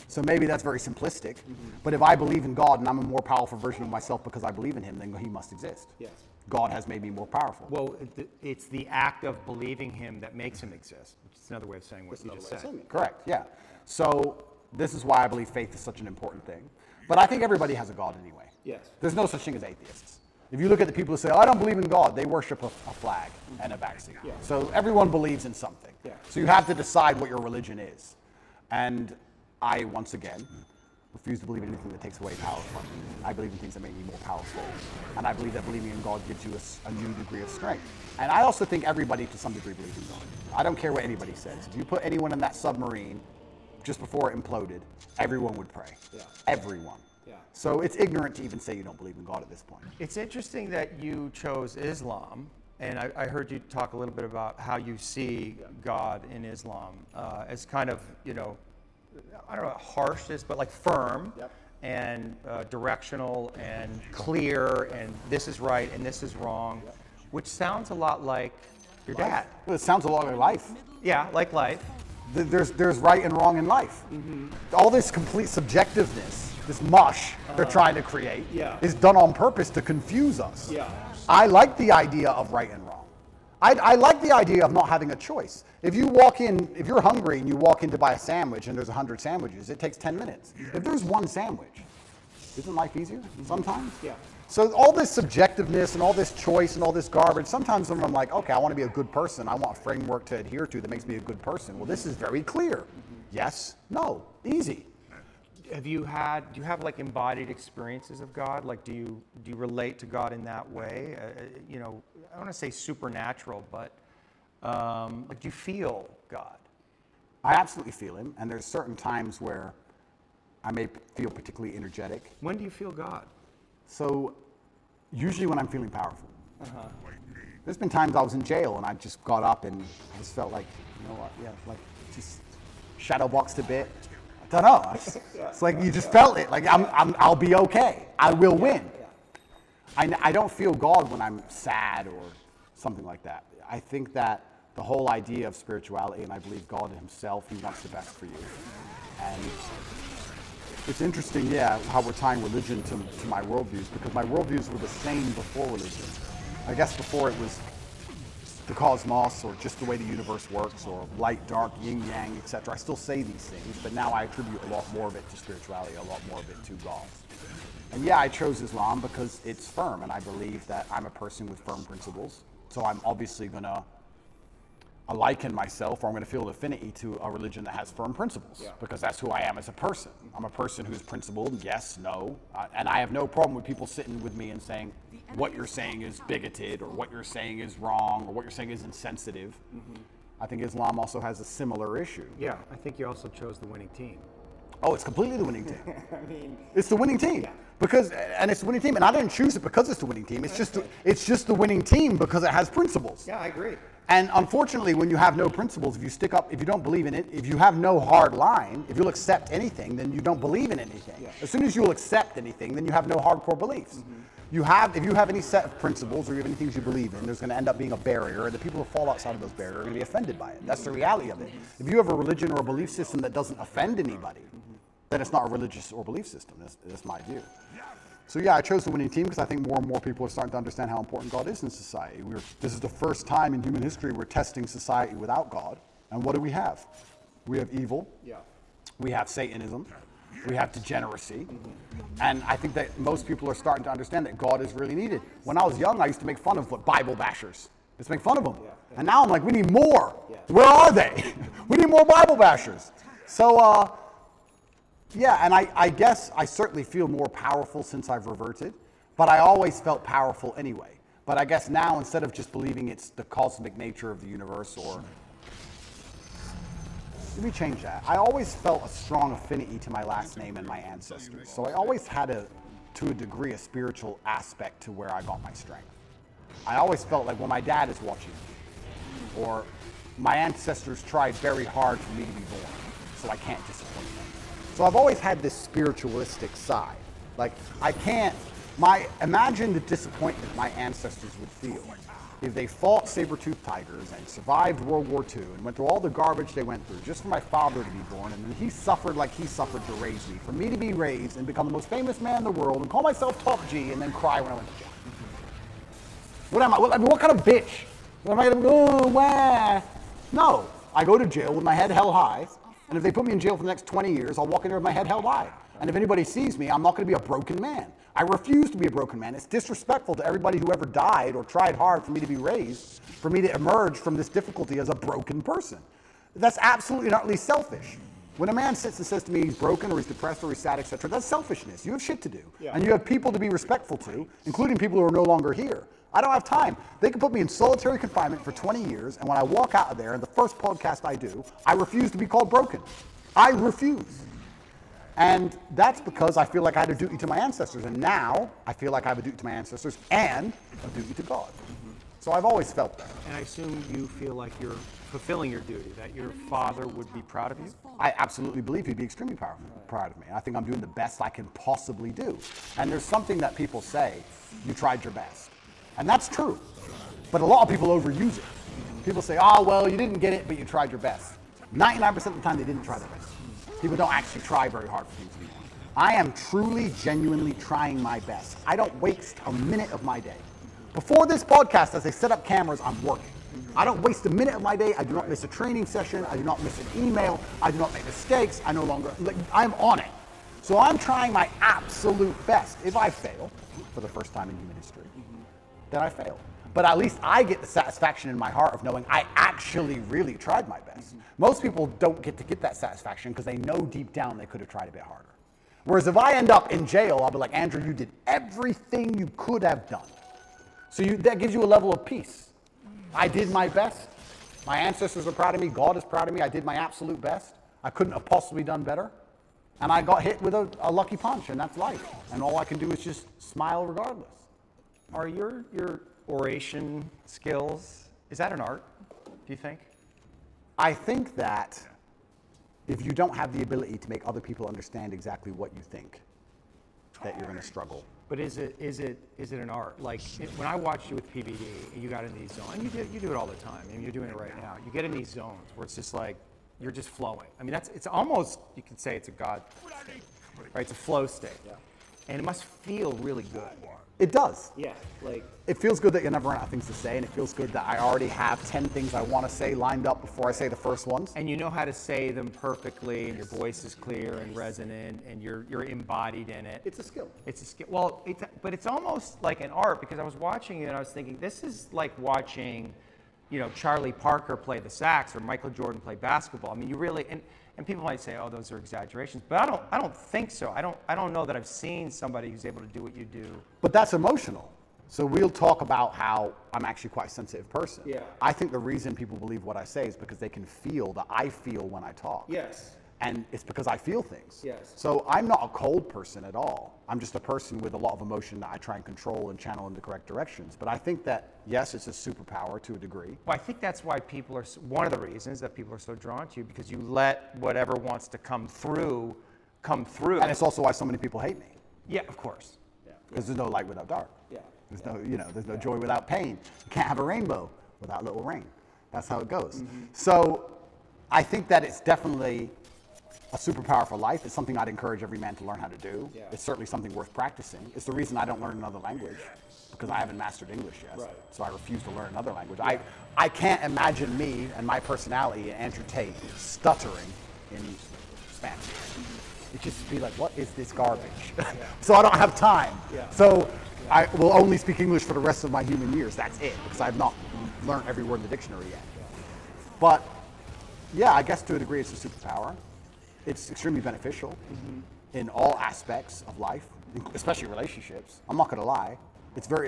So maybe that's very simplistic, but if I believe in God and I'm a more powerful version of myself because I believe in him, then he must exist. Yes. God has made me more powerful. Well, it's the act of believing him that makes him exist, which is another way of saying what you just said. Correct, yeah. So this is why I believe faith is such an important thing. But I think everybody has a God anyway. Yes. There's no such thing as atheists. If you look at the people who say, oh, I don't believe in God, they worship a flag and a vaccine. So everyone believes in something. So you have to decide what your religion is. And I, once again, refuse to believe in anything that takes away power from me. I believe in things that make me more powerful. And I believe that believing in God gives you a new degree of strength. And I also think everybody to some degree believes in God. I don't care what anybody says. If you put anyone in that submarine just before it imploded, everyone would pray. Everyone. So it's ignorant to even say you don't believe in God at this point. It's interesting that you chose Islam, and I heard you talk a little bit about how you see God in Islam as kind of, you know, I don't know how harsh this, but like firm and directional and clear, and this is right and this is wrong, which sounds a lot like your dad. Well, it sounds a lot like life. Yeah, like life. There's right and wrong in life. All this complete subjectiveness, this mush they're trying to create, is done on purpose to confuse us. I like the idea of right and wrong. I like the idea of not having a choice. If you walk in, if you're hungry and you walk in to buy a sandwich and there's 100 sandwiches, it takes 10 minutes. If there's one sandwich, isn't life easier sometimes? So all this subjectiveness and all this choice and all this garbage, sometimes I'm like, okay, I want to be a good person. I want a framework to adhere to that makes me a good person. Well, this is very clear. Yes, no, easy. Do you have like embodied experiences of God? Like, do you relate to God in that way? You know, I don't want to say supernatural, but like, do you feel God? I absolutely feel him, and there's certain times where I may feel particularly energetic. When do you feel God? So, usually when I'm feeling powerful. There's been times I was in jail and I just got up and I just felt like, you know what, like just shadow boxed a bit. I don't know. It's like you just felt it. Like I'll be okay. I will win. I don't feel God when I'm sad or something like that. I think that the whole idea of spirituality, and I believe God himself, he wants the best for you. And it's interesting, how we're tying religion to my worldviews, because my worldviews were the same before religion. I guess before it was the cosmos, or just the way the universe works, or light, dark, yin, yang, etc. I still say these things, but now I attribute a lot more of it to spirituality, a lot more of it to God. And I chose Islam because it's firm, and I believe that I'm a person with firm principles. So I'm obviously going to liken myself, or I'm going to feel an affinity to a religion that has firm principles, because that's who I am as a person. I'm a person who's principled, yes, no, and I have no problem with people sitting with me and saying, what you're saying is bigoted, or what you're saying is wrong, or what you're saying is insensitive. I think Islam also has a similar issue. Yeah, I think you also chose the winning team. Oh, it's completely the winning team. It's the winning team. Because, and it's the winning team, and I didn't choose it because it's the winning team. It's just the winning team because it has principles. Yeah, I agree. And unfortunately, when you have no principles, if you don't believe in it, if you have no hard line, if you'll accept anything, then you don't believe in anything. As soon as you'll accept anything, then you have no hardcore beliefs. if you have any set of principles or you have any things you believe in, there's going to end up being a barrier, and the people who fall outside of those barriers are going to be offended by it. That's the reality of it. If you have a religion or a belief system that doesn't offend anybody, then it's not a religious or belief system. That's my view. So yeah, I chose the winning team because I think more and more people are starting to understand how important God is in society. This is the first time in human history we're testing society without God. And what do we have? We have evil. Yeah. We have Satanism. We have degeneracy. And I think that most people are starting to understand that God is really needed. When I was young, I used to make fun of Bible bashers. Just make fun of them. And now I'm like, we need more. Where are they? We need more Bible bashers. So, yeah, and I guess I certainly feel more powerful since I've reverted, but I always felt powerful anyway. But I guess now, instead of just believing it's the cosmic nature of the universe, or let me change that. I always felt a strong affinity to my last name and my ancestors. So I always had to a degree, a spiritual aspect to where I got my strength. I always felt like, well, my dad is watching me, or my ancestors tried very hard for me to be born, so I can't disappoint them. So I've always had this spiritualistic side. Like, imagine the disappointment my ancestors would feel if they fought saber-toothed tigers and survived World War II and went through all the garbage they went through just for my father to be born, and then he suffered like he suffered to raise me, for me to be raised and become the most famous man in the world and call myself Top G and then cry when I went to jail. What am I? What kind of bitch? What am I going to go, oh, wah? No, I go to jail with my head held high. And if they put me in jail for the next 20 years, I'll walk in there with my head held high. And if anybody sees me, I'm not going to be a broken man. I refuse to be a broken man. It's disrespectful to everybody who ever died or tried hard for me to be raised, for me to emerge from this difficulty as a broken person. That's absolutely and utterly selfish. When a man sits and says to me he's broken or he's depressed or he's sad, etc., that's selfishness. You have shit to do. Yeah. And you have people to be respectful to, including people who are no longer here. I don't have time. They can put me in solitary confinement for 20 years, and when I walk out of there, and the first podcast I do, I refuse to be called broken. I refuse. And that's because I feel like I had a duty to my ancestors, and now I feel like I have a duty to my ancestors and a duty to God. So I've always felt that. And I assume you feel like you're fulfilling your duty, that your father would be proud of you? I absolutely believe he'd be extremely proud of me. I think I'm doing the best I can possibly do. And there's something that people say, you tried your best. And that's true. But a lot of people overuse it. People say, oh, well, you didn't get it, but you tried your best. 99% of the time, they didn't try their best. People don't actually try very hard for things anymore. I am truly, genuinely trying my best. I don't waste a minute of my day. Before this podcast, as I set up cameras, I'm working. I don't waste a minute of my day. I do not miss a training session. I do not miss an email. I do not make mistakes. I'm on it. So I'm trying my absolute best. If I fail, for the first time in human history, then I failed. But at least I get the satisfaction in my heart of knowing I actually really tried my best. Most people don't get to get that satisfaction because they know deep down they could have tried a bit harder. Whereas if I end up in jail, I'll be like, Andrew, you did everything you could have done. So that gives you a level of peace. I did my best. My ancestors are proud of me. God is proud of me. I did my absolute best. I couldn't have possibly done better. And I got hit with a lucky punch, and that's life. And all I can do is just smile regardless. Are your oration skills, is that an art, do you think? I think that if you don't have the ability to make other people understand exactly what you think, that you're going to struggle. But is it an art? Like when I watched you with PBD, and you got in these zones, and you do it all the time, and you're doing it right now. You get in these zones where it's just like you're just flowing. I mean, it's almost, you could say it's a God state, right? It's a flow state, and it must feel really good. It does. Yeah, like it feels good that you never run out of things to say, and it feels good that I already have 10 things I want to say lined up before I say the first ones. And you know how to say them perfectly, and your voice is clear and resonant, and you're embodied in it. It's a skill. It's a skill. Well, but it's almost like an art, because I was watching you and I was thinking, this is like watching, Charlie Parker play the sax or Michael Jordan play basketball. I mean, you really and people might say, oh, those are exaggerations, but I don't think so. I don't know that I've seen somebody who's able to do what you do. But that's emotional. So we'll talk about how I'm actually quite a sensitive person. Yeah. I think the reason people believe what I say is because they can feel that I feel when I talk. yes. And it's because I feel things. Yes. So I'm not a cold person at all. I'm just a person with a lot of emotion that I try and control and channel in the correct directions. But I think that, yes, it's a superpower to a degree. Well, I think that's why one of the reasons that people are so drawn to you, because you let whatever wants to come through. And it's also why so many people hate me. Yeah, of course. Because there's no light without dark. There's no, there's no joy without pain. You can't have a rainbow without little rain. That's how it goes. So I think that it's definitely a superpower for life. It's something I'd encourage every man to learn how to do. Yeah. It's certainly something worth practicing. It's the reason I don't learn another language, because I haven't mastered English yet. Right. So I refuse to learn another language. I can't imagine me and my personality and Andrew Tate stuttering in Spanish. It just be like, what is this garbage? So I don't have time. Yeah. So I will only speak English for the rest of my human years. That's it, because I've not learned every word in the dictionary yet. But yeah, I guess to a degree it's a superpower. It's extremely beneficial in all aspects of life, especially relationships. I'm not gonna lie.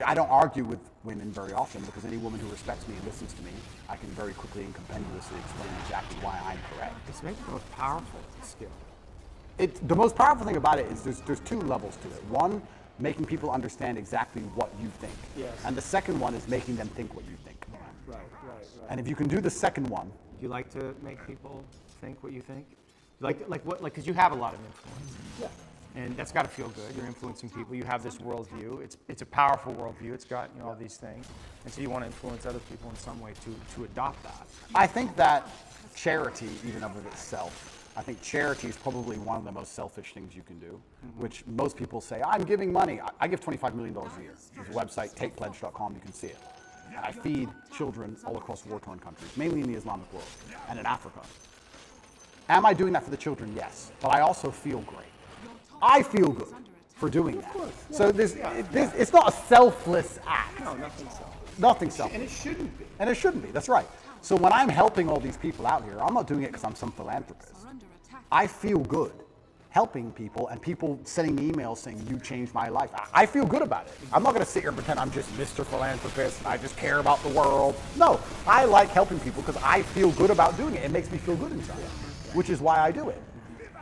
I don't argue with women very often, because any woman who respects me and listens to me, I can very quickly and compendiously explain exactly why I'm correct. It's maybe the most powerful skill. The most powerful thing about it is there's two levels to it. One, making people understand exactly what you think. Yes. And the second one is making them think what you think. Right. And if you can do the second one, Do you like to make people think what you think? Because you have a lot of influence. Yeah. And that's got to feel good. You're influencing people. You have this worldview. It's a powerful worldview. It's got all these things, and so you want to influence other people in some way to adopt that. I think that charity, even of itself, I think charity is probably one of the most selfish things you can do, which most people say, I'm giving money. I give $25 million a year. There's a website, tatepledge.com, you can see it. And I feed children all across war-torn countries, mainly in the Islamic world and in Africa. Am I doing that for the children? Yes. But I also feel great. I feel good for doing that. So it's not a selfless act. No, nothing so. Nothing selfish. And it shouldn't be. And it shouldn't be, that's right. So when I'm helping all these people out here, I'm not doing it because I'm some philanthropist. Are under attack. I feel good helping people and people sending me emails saying, you changed my life. I feel good about it. I'm not going to sit here and pretend I'm just Mr. Philanthropist and I just care about the world. No, I like helping people because I feel good about doing it. It makes me feel good inside, which is why I do it.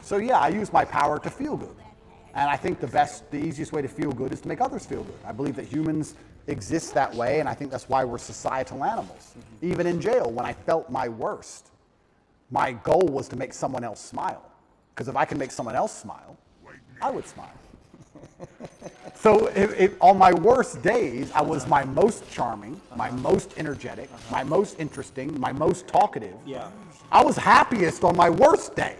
So yeah, I use my power to feel good. And I think the easiest way to feel good is to make others feel good. I believe that humans exist that way, and I think that's why we're societal animals. Even in jail, when I felt my worst, my goal was to make someone else smile. Because if I can make someone else smile, I would smile. So on my worst days, I was my most charming, my most energetic, my most interesting, my most talkative. Yeah. I was happiest on my worst day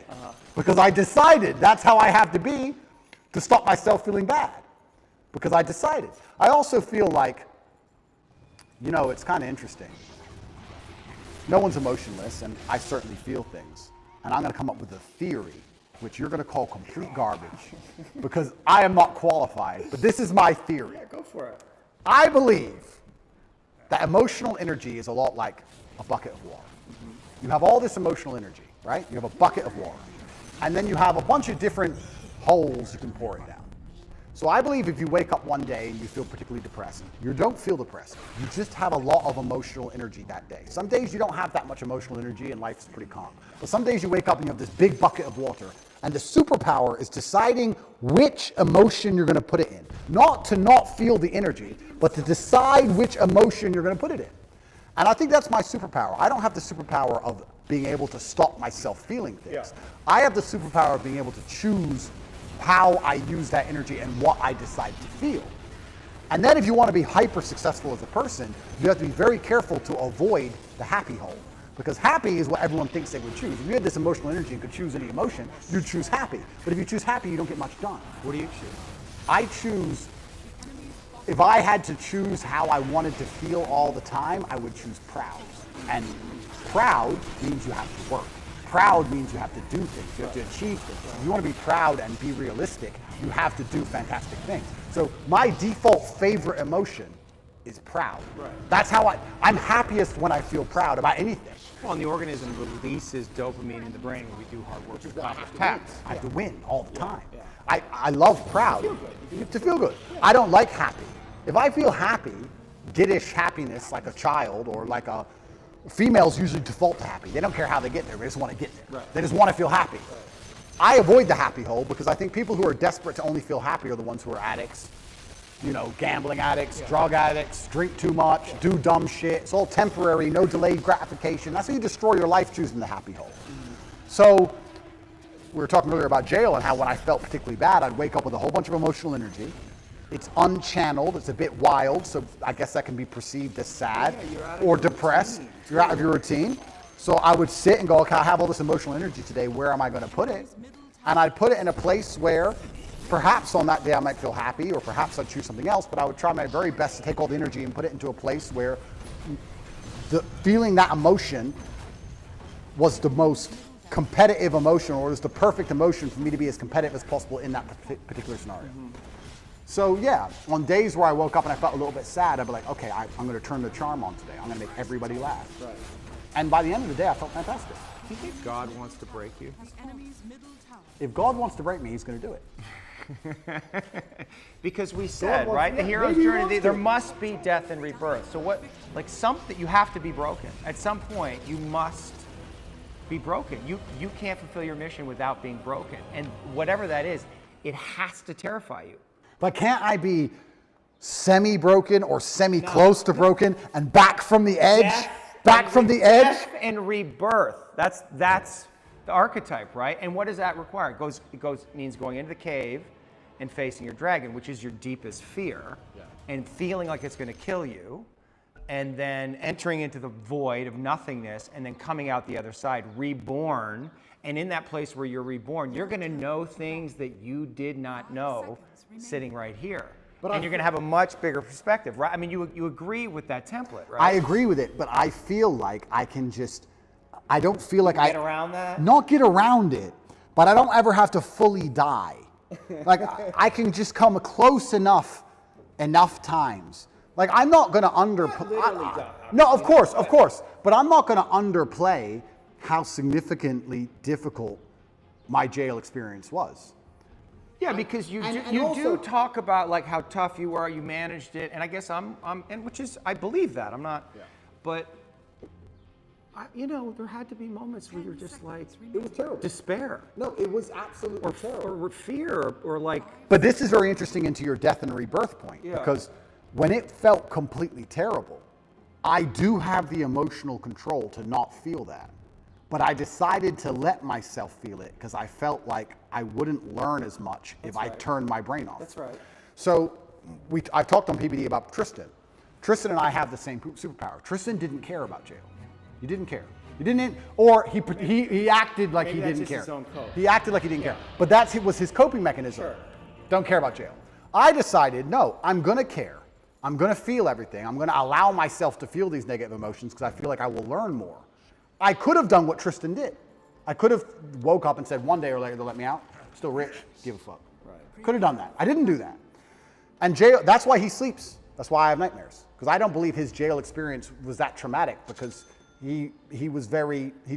because I decided that's how I have to be to stop myself feeling bad, because I decided. I also feel like, it's kind of interesting. No one's emotionless, and I certainly feel things. And I'm going to come up with a theory, which you're going to call complete garbage, because I am not qualified, but this is my theory. Yeah, go for it. I believe that emotional energy is a lot like a bucket of water. You have all this emotional energy, right? You have a bucket of water. And then you have a bunch of different holes you can pour it down. So I believe if you wake up one day and you feel particularly depressed, you don't feel depressed. You just have a lot of emotional energy that day. Some days you don't have that much emotional energy and life's pretty calm. But some days you wake up and you have this big bucket of water. And the superpower is deciding which emotion you're going to put it in. Not to not feel the energy, but to decide which emotion you're going to put it in. And I think that's my superpower. I don't have the superpower of being able to stop myself feeling things. Yeah. I have the superpower of being able to choose how I use that energy and what I decide to feel. And then if you want to be hyper successful as a person, you have to be very careful to avoid the happy hole. Because happy is what everyone thinks they would choose. If you had this emotional energy and could choose any emotion, you'd choose happy. But if you choose happy, you don't get much done. What do you choose? I choose, if I had to choose how I wanted to feel all the time, I would choose proud. And proud means you have to work. Proud means you have to do things. You have to achieve things. If you want to be proud and be realistic, you have to do fantastic things. So my default favorite emotion is proud. Right. That's how I'm happiest when I feel proud about anything. Well, and the organism releases dopamine in the brain when we do hard work to accomplish tasks. I have to win all the time. I love proud. You have to feel good. I don't like happy. If I feel happy, giddish happiness like a child or like a females usually default to happy. They don't care how they get there. They just want to get there. Right. They just want to feel happy. Right. I avoid the happy hole because I think people who are desperate to only feel happy are the ones who are addicts. Gambling addicts, drug addicts, drink too much, do dumb shit. It's all temporary, no delayed gratification. That's how you destroy your life, choosing the happy hole. So we were talking earlier about jail and how when I felt particularly bad, I'd wake up with a whole bunch of emotional energy. It's unchanneled, it's a bit wild, so I guess that can be perceived as sad or depressed. You're out of your routine. So I would sit and go, okay, I have all this emotional energy today, where am I going to put it? And I'd put it in a place where perhaps on that day I might feel happy, or perhaps I'd choose something else, but I would try my very best to take all the energy and put it into a place where feeling that emotion was the most competitive emotion, or was the perfect emotion for me to be as competitive as possible in that particular scenario. So yeah, on days where I woke up and I felt a little bit sad, I'd be like, okay, I'm going to turn the charm on today. I'm going to make everybody laugh. Right. And by the end of the day, I felt fantastic. Do you think God wants to break you? The enemy's middle tower. If God wants to break me, he's going to do it. Because we said, wants- right, the yeah, hero's maybe he journey, wants there to. must be death and rebirth. So what, like something, you have to be broken. At some point, you must be broken. You can't fulfill your mission without being broken. And whatever that is, it has to terrify you. But can't I be semi-broken or semi-close to broken and back from the edge? Back from the edge? Death and rebirth. That's the archetype, right? And what does that require? It means going into the cave and facing your dragon, which is your deepest fear, and feeling like it's going to kill you, and then entering into the void of nothingness, and then coming out the other side, reborn. And in that place where you're reborn, you're going to know things that you did not know sitting right here. And you're going to have a much bigger perspective, right? I mean, you agree with that template, right? I agree with it, but I feel like I can just, I don't feel like Get around that? Not get around it, but I don't ever have to fully die. Like I can just come close enough times. Like I'm not going to underplay. No, of course, but I'm not going to underplay how significantly difficult my jail experience was. Yeah, because you and do also- talk about like how tough you are, you managed it, and I guess and which is, I believe that, I'm not, but there had to be moments where you're just like, It was terrible. despair, No, it was absolutely terrible. or fear, or like, But this is very interesting into your death and rebirth point, because when it felt completely terrible, I do have the emotional control to not feel that. But I decided to let myself feel it because I felt like I wouldn't learn as much if I turned my brain off. That's right. So I've talked on PBD about Tristan. Tristan and I have the same superpower. Tristan didn't care about jail. He didn't care. He didn't, or he acted like Maybe he that's didn't just care. his own code. He acted like he didn't care. But that was his coping mechanism. Sure. Don't care about jail. I decided, no, I'm gonna care. I'm gonna feel everything. I'm gonna allow myself to feel these negative emotions because I feel like I will learn more. I could have done what Tristan did. I could have woke up and said one day or later they'll let me out. Still rich, give a fuck. Right. Could have done that. I didn't do that. And jail, that's why he sleeps. That's why I have nightmares. Because I don't believe his jail experience was that traumatic because he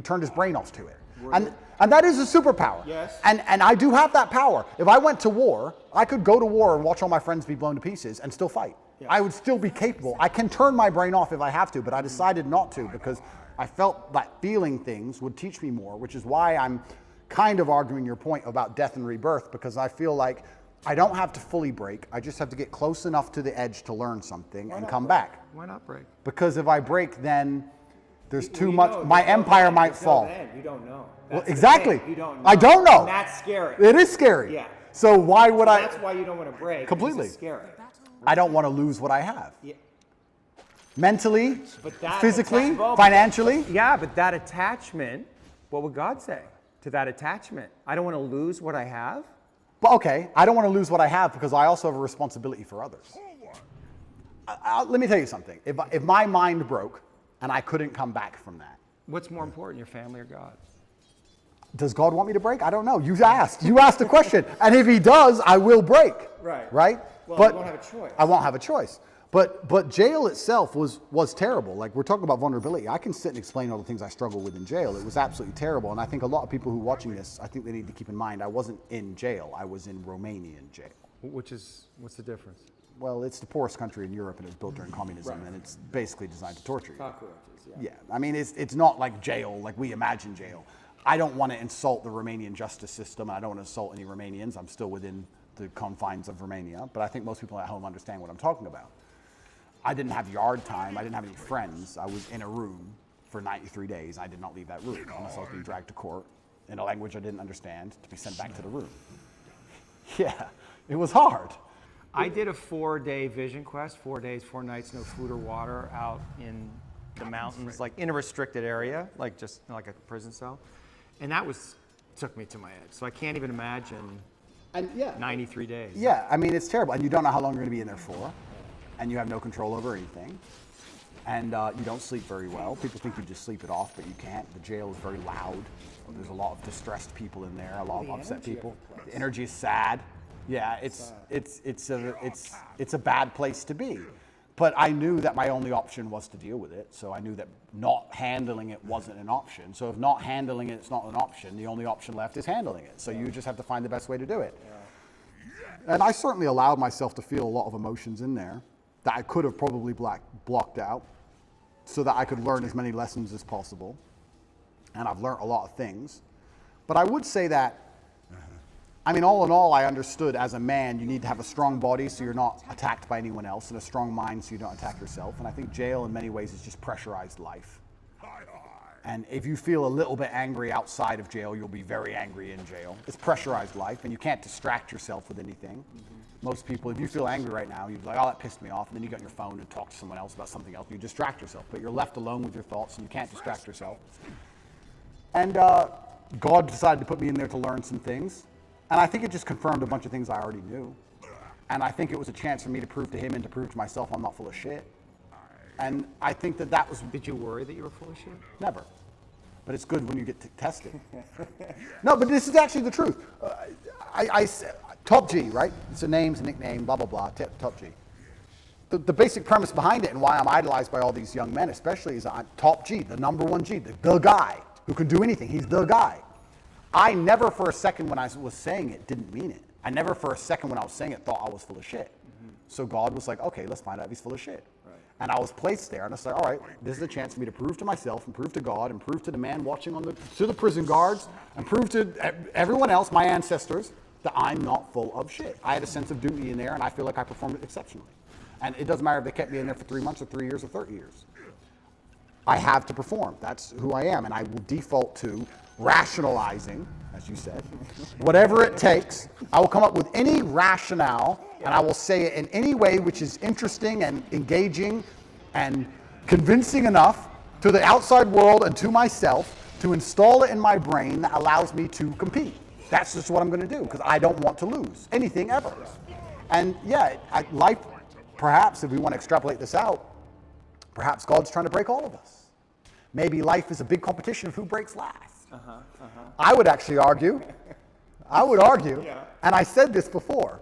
turned his brain off to it. And that is a superpower. Yes. And I do have that power. If I went to war, I could go to war and watch all my friends be blown to pieces and still fight. Yeah. I would still be capable. I can turn my brain off if I have to, but I decided not to because I felt that feeling things would teach me more, which is why I'm kind of arguing your point about death and rebirth, because I feel like I don't have to fully break. I just have to get close enough to the edge to learn something and come back. why not break? Because if I break, then there's too You much, know, my until empire then- might until fall. then, you don't know. Well, That's the exactly. thing. You don't know. I don't know. And that's scary. It is scary. Yeah. So why would I? That's why you don't want to break. 'cause Completely. It's scary. I don't want to lose what I have. Yeah. Mentally, But that physically, well, financially. Yeah, but that attachment, what would God say to that attachment? I don't want to lose what I have? But okay, I don't want to lose what I have because I also have a responsibility for others. Let me tell you something. If my mind broke and I couldn't come back from that, What's more important, your family or God? does God want me to break? I don't know. You asked. You asked the question. And if he does, I will break. Right. Right? Well, but you won't have a choice. I won't have a choice. But jail itself was terrible. Like we're talking about vulnerability. I can sit and explain all the things I struggle with in jail. It was absolutely terrible. And I think a lot of people who are watching this, I think they need to keep in mind I wasn't in jail. I was in Romanian jail. What's the difference? Well, it's the poorest country in Europe and it was built during communism and it's basically designed to torture you. Cockroaches, Yeah, I mean, it's not like jail, like we imagine jail. I don't want to insult the Romanian justice system. I don't want to insult any Romanians. I'm still within the confines of Romania, but I think most people at home understand what I'm talking about. I didn't have yard time. I didn't have any friends. I was in a room for 93 days. I did not leave that room unless I was being dragged to court in a language I didn't understand to be sent back to the room. Yeah, it was hard. I did a 4-day vision quest, 4 days, 4 nights, no food or water, out in the mountains, like in a restricted area, like just like a prison cell. And that took me to my edge. So I can't even imagine And yeah, 93 days. yeah. I mean, it's terrible, and you don't know how long you're going to be in there for, and you have no control over anything, and you don't sleep very well. People think you just sleep it off, but you can't. The jail is very loud. There's a lot of distressed people in there, a lot of upset people. The energy is sad. Yeah, it's a bad place to be. But I knew that my only option was to deal with it, so I knew that not handling it wasn't an option. So if not handling it's not an option, the only option left is handling it. So you just have to find the best way to do it. Yeah. And I certainly allowed myself to feel a lot of emotions in there that I could have probably blocked out so that I could learn as many lessons as possible. And I've learned a lot of things. But I would say that, I mean, all in all, I understood as a man, you need to have a strong body so you're not attacked by anyone else, and a strong mind so you don't attack yourself. And I think jail, in many ways, is just pressurized life. And if you feel a little bit angry outside of jail, you'll be very angry in jail. It's pressurized life, and you can't distract yourself with anything. Most people, if you feel angry right now, you're like, oh, that pissed me off, and then you get on your phone and talk to someone else about something else. You distract yourself, but you're left alone with your thoughts, and you can't distract yourself. And God decided to put me in there to learn some things. And I think it just confirmed a bunch of things I already knew. And I think it was a chance for me to prove to him and to prove to myself I'm not full of shit. And I think that was... Did you worry that you were full of shit? Never. But it's good when you get tested. No, but this is actually the truth. I Top G, right? It's a name, it's a nickname, blah, blah, blah, Top G. The basic premise behind it and why I'm idolized by all these young men especially is I'm Top G, the number one G, the guy who can do anything. He's the guy. I never for a second when I was saying it didn't mean it. I never for a second when I was saying it thought I was full of shit. So God was like, okay, let's find out if he's full of shit. Right. And I was placed there and I was like, all right, this is a chance for me to prove to myself and prove to God and prove to the man watching to the prison guards and prove to everyone else, my ancestors, that I'm not full of shit. I had a sense of duty in there and I feel like I performed it exceptionally. And it doesn't matter if they kept me in there for 3 months or 3 years or 30 years. I have to perform. That's who I am. And I will default to rationalizing, as you said, whatever it takes. I will come up with any rationale and I will say it in any way which is interesting and engaging and convincing enough to the outside world and to myself to install it in my brain that allows me to compete. That's just what I'm going to do because I don't want to lose anything ever. And yeah, life, perhaps if we want to extrapolate this out, perhaps God's trying to break all of us. Maybe life is a big competition of who breaks last. I would actually argue, and I said this before,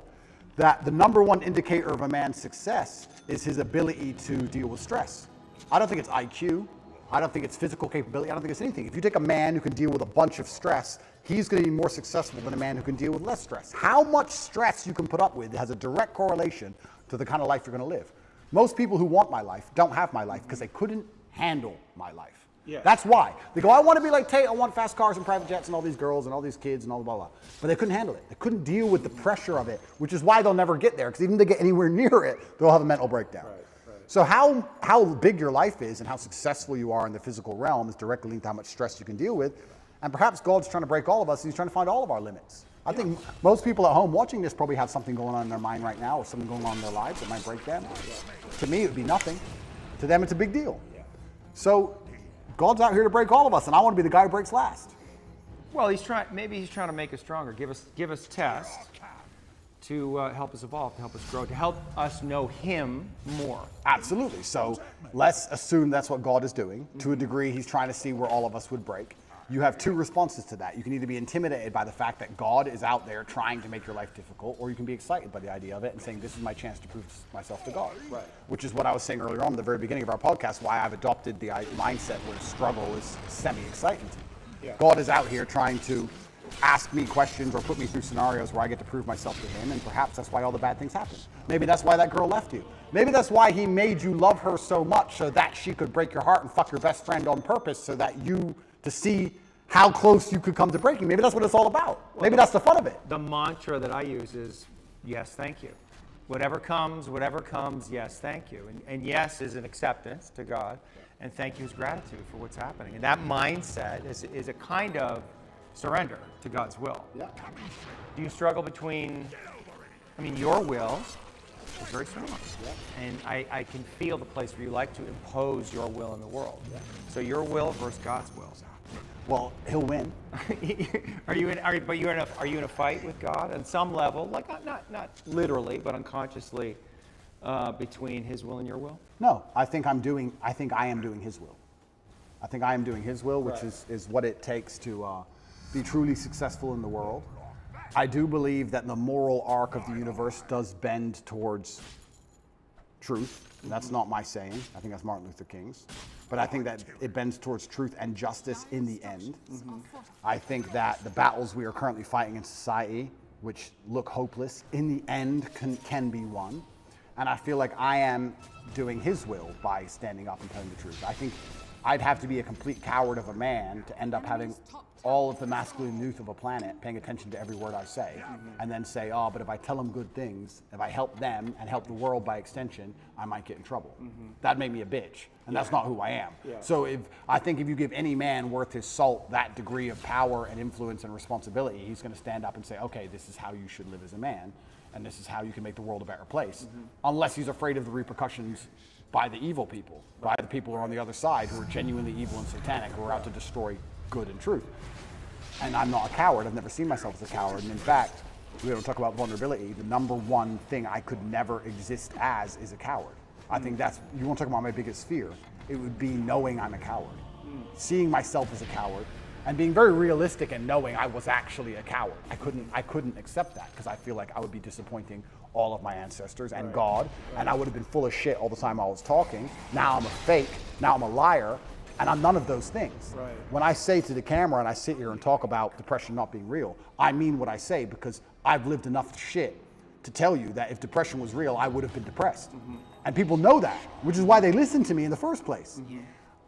that the number one indicator of a man's success is his ability to deal with stress. I don't think it's IQ. I don't think it's physical capability. I don't think it's anything. If you take a man who can deal with a bunch of stress, he's going to be more successful than a man who can deal with less stress. How much stress you can put up with has a direct correlation to the kind of life you're going to live. Most people who want my life don't have my life because they couldn't handle my life. Yeah. That's why. They go, I want to be like Tate, I want fast cars and private jets and all these girls and all these kids and all blah, blah, blah. But they couldn't handle it. They couldn't deal with the pressure of it, which is why they'll never get there, because even if they get anywhere near it, they'll have a mental breakdown. Right. So how big your life is and how successful you are in the physical realm is directly linked to how much stress you can deal with. And perhaps God's trying to break all of us, and he's trying to find all of our limits. I think most people at home watching this probably have something going on in their mind right now or something going on in their lives that might break them. To me, it would be nothing. To them, it's a big deal. So God's out here to break all of us, and I want to be the guy who breaks last. Well, maybe he's trying to make us stronger, give us tests to help us evolve, to help us grow, to help us know him more. Absolutely. So let's assume that's what God is doing. To a degree, he's trying to see where all of us would break. You have two responses to that. You can either be intimidated by the fact that God is out there trying to make your life difficult, or you can be excited by the idea of it and saying, this is my chance to prove myself to God. Right. Which is what I was saying earlier on at the very beginning of our podcast, why I've adopted the mindset where struggle is semi-exciting to me. Yeah. God is out here trying to ask me questions or put me through scenarios where I get to prove myself to him, and perhaps that's why all the bad things happen. Maybe that's why that girl left you. Maybe that's why he made you love her so much so that she could break your heart and fuck your best friend on purpose so that to see how close you could come to breaking. Maybe that's what it's all about. Well, maybe that's the fun of it. The mantra that I use is, yes, thank you. Whatever comes, yes, thank you. And yes is an acceptance to God, and thank you is gratitude for what's happening. And that mindset is a kind of surrender to God's will. Yeah. Do you struggle between, your will very strong. And I can feel the place where you like to impose your will in the world. So your will versus God's will. Well, he'll win. Are you in a fight with God on some level, like not literally, but unconsciously, between His will and your will? No, I think I am doing his will. I think I am doing his will, which is what it takes to be truly successful in the world. I do believe that the moral arc of the universe does bend towards truth. That's not my saying. I think that's Martin Luther King's. But I think that it bends towards truth and justice in the end. I think that the battles we are currently fighting in society, which look hopeless, in the end can be won. And I feel like I am doing his will by standing up and telling the truth. I think I'd have to be a complete coward of a man to end up having all of the masculine youth of a planet paying attention to every word I say, and then say, oh, but if I tell them good things, if I help them and help the world by extension, I might get in trouble. That'd make me a bitch, and that's not who I am. So I think if you give any man worth his salt that degree of power and influence and responsibility, he's gonna stand up and say, okay, this is how you should live as a man, and this is how you can make the world a better place. Unless he's afraid of the repercussions by the evil people, by the people who are on the other side, who are genuinely evil and satanic, who are out to destroy good and truth. And I'm not a coward. I've never seen myself as a coward. And in fact, we don't talk about vulnerability. The number one thing I could never exist as is a coward. I think that's, you want to talk about my biggest fear, it would be knowing I'm a coward. Seeing myself as a coward and being very realistic and knowing I was actually a coward. I couldn't accept that because I feel like I would be disappointing all of my ancestors and God, and I would have been full of shit all the time I was talking. Now I'm a fake, now I'm a liar, and I'm none of those things. When I say to the camera and I sit here and talk about depression not being real, I mean what I say because I've lived enough shit to tell you that if depression was real, I would have been depressed. And people know that, which is why they listen to me in the first place.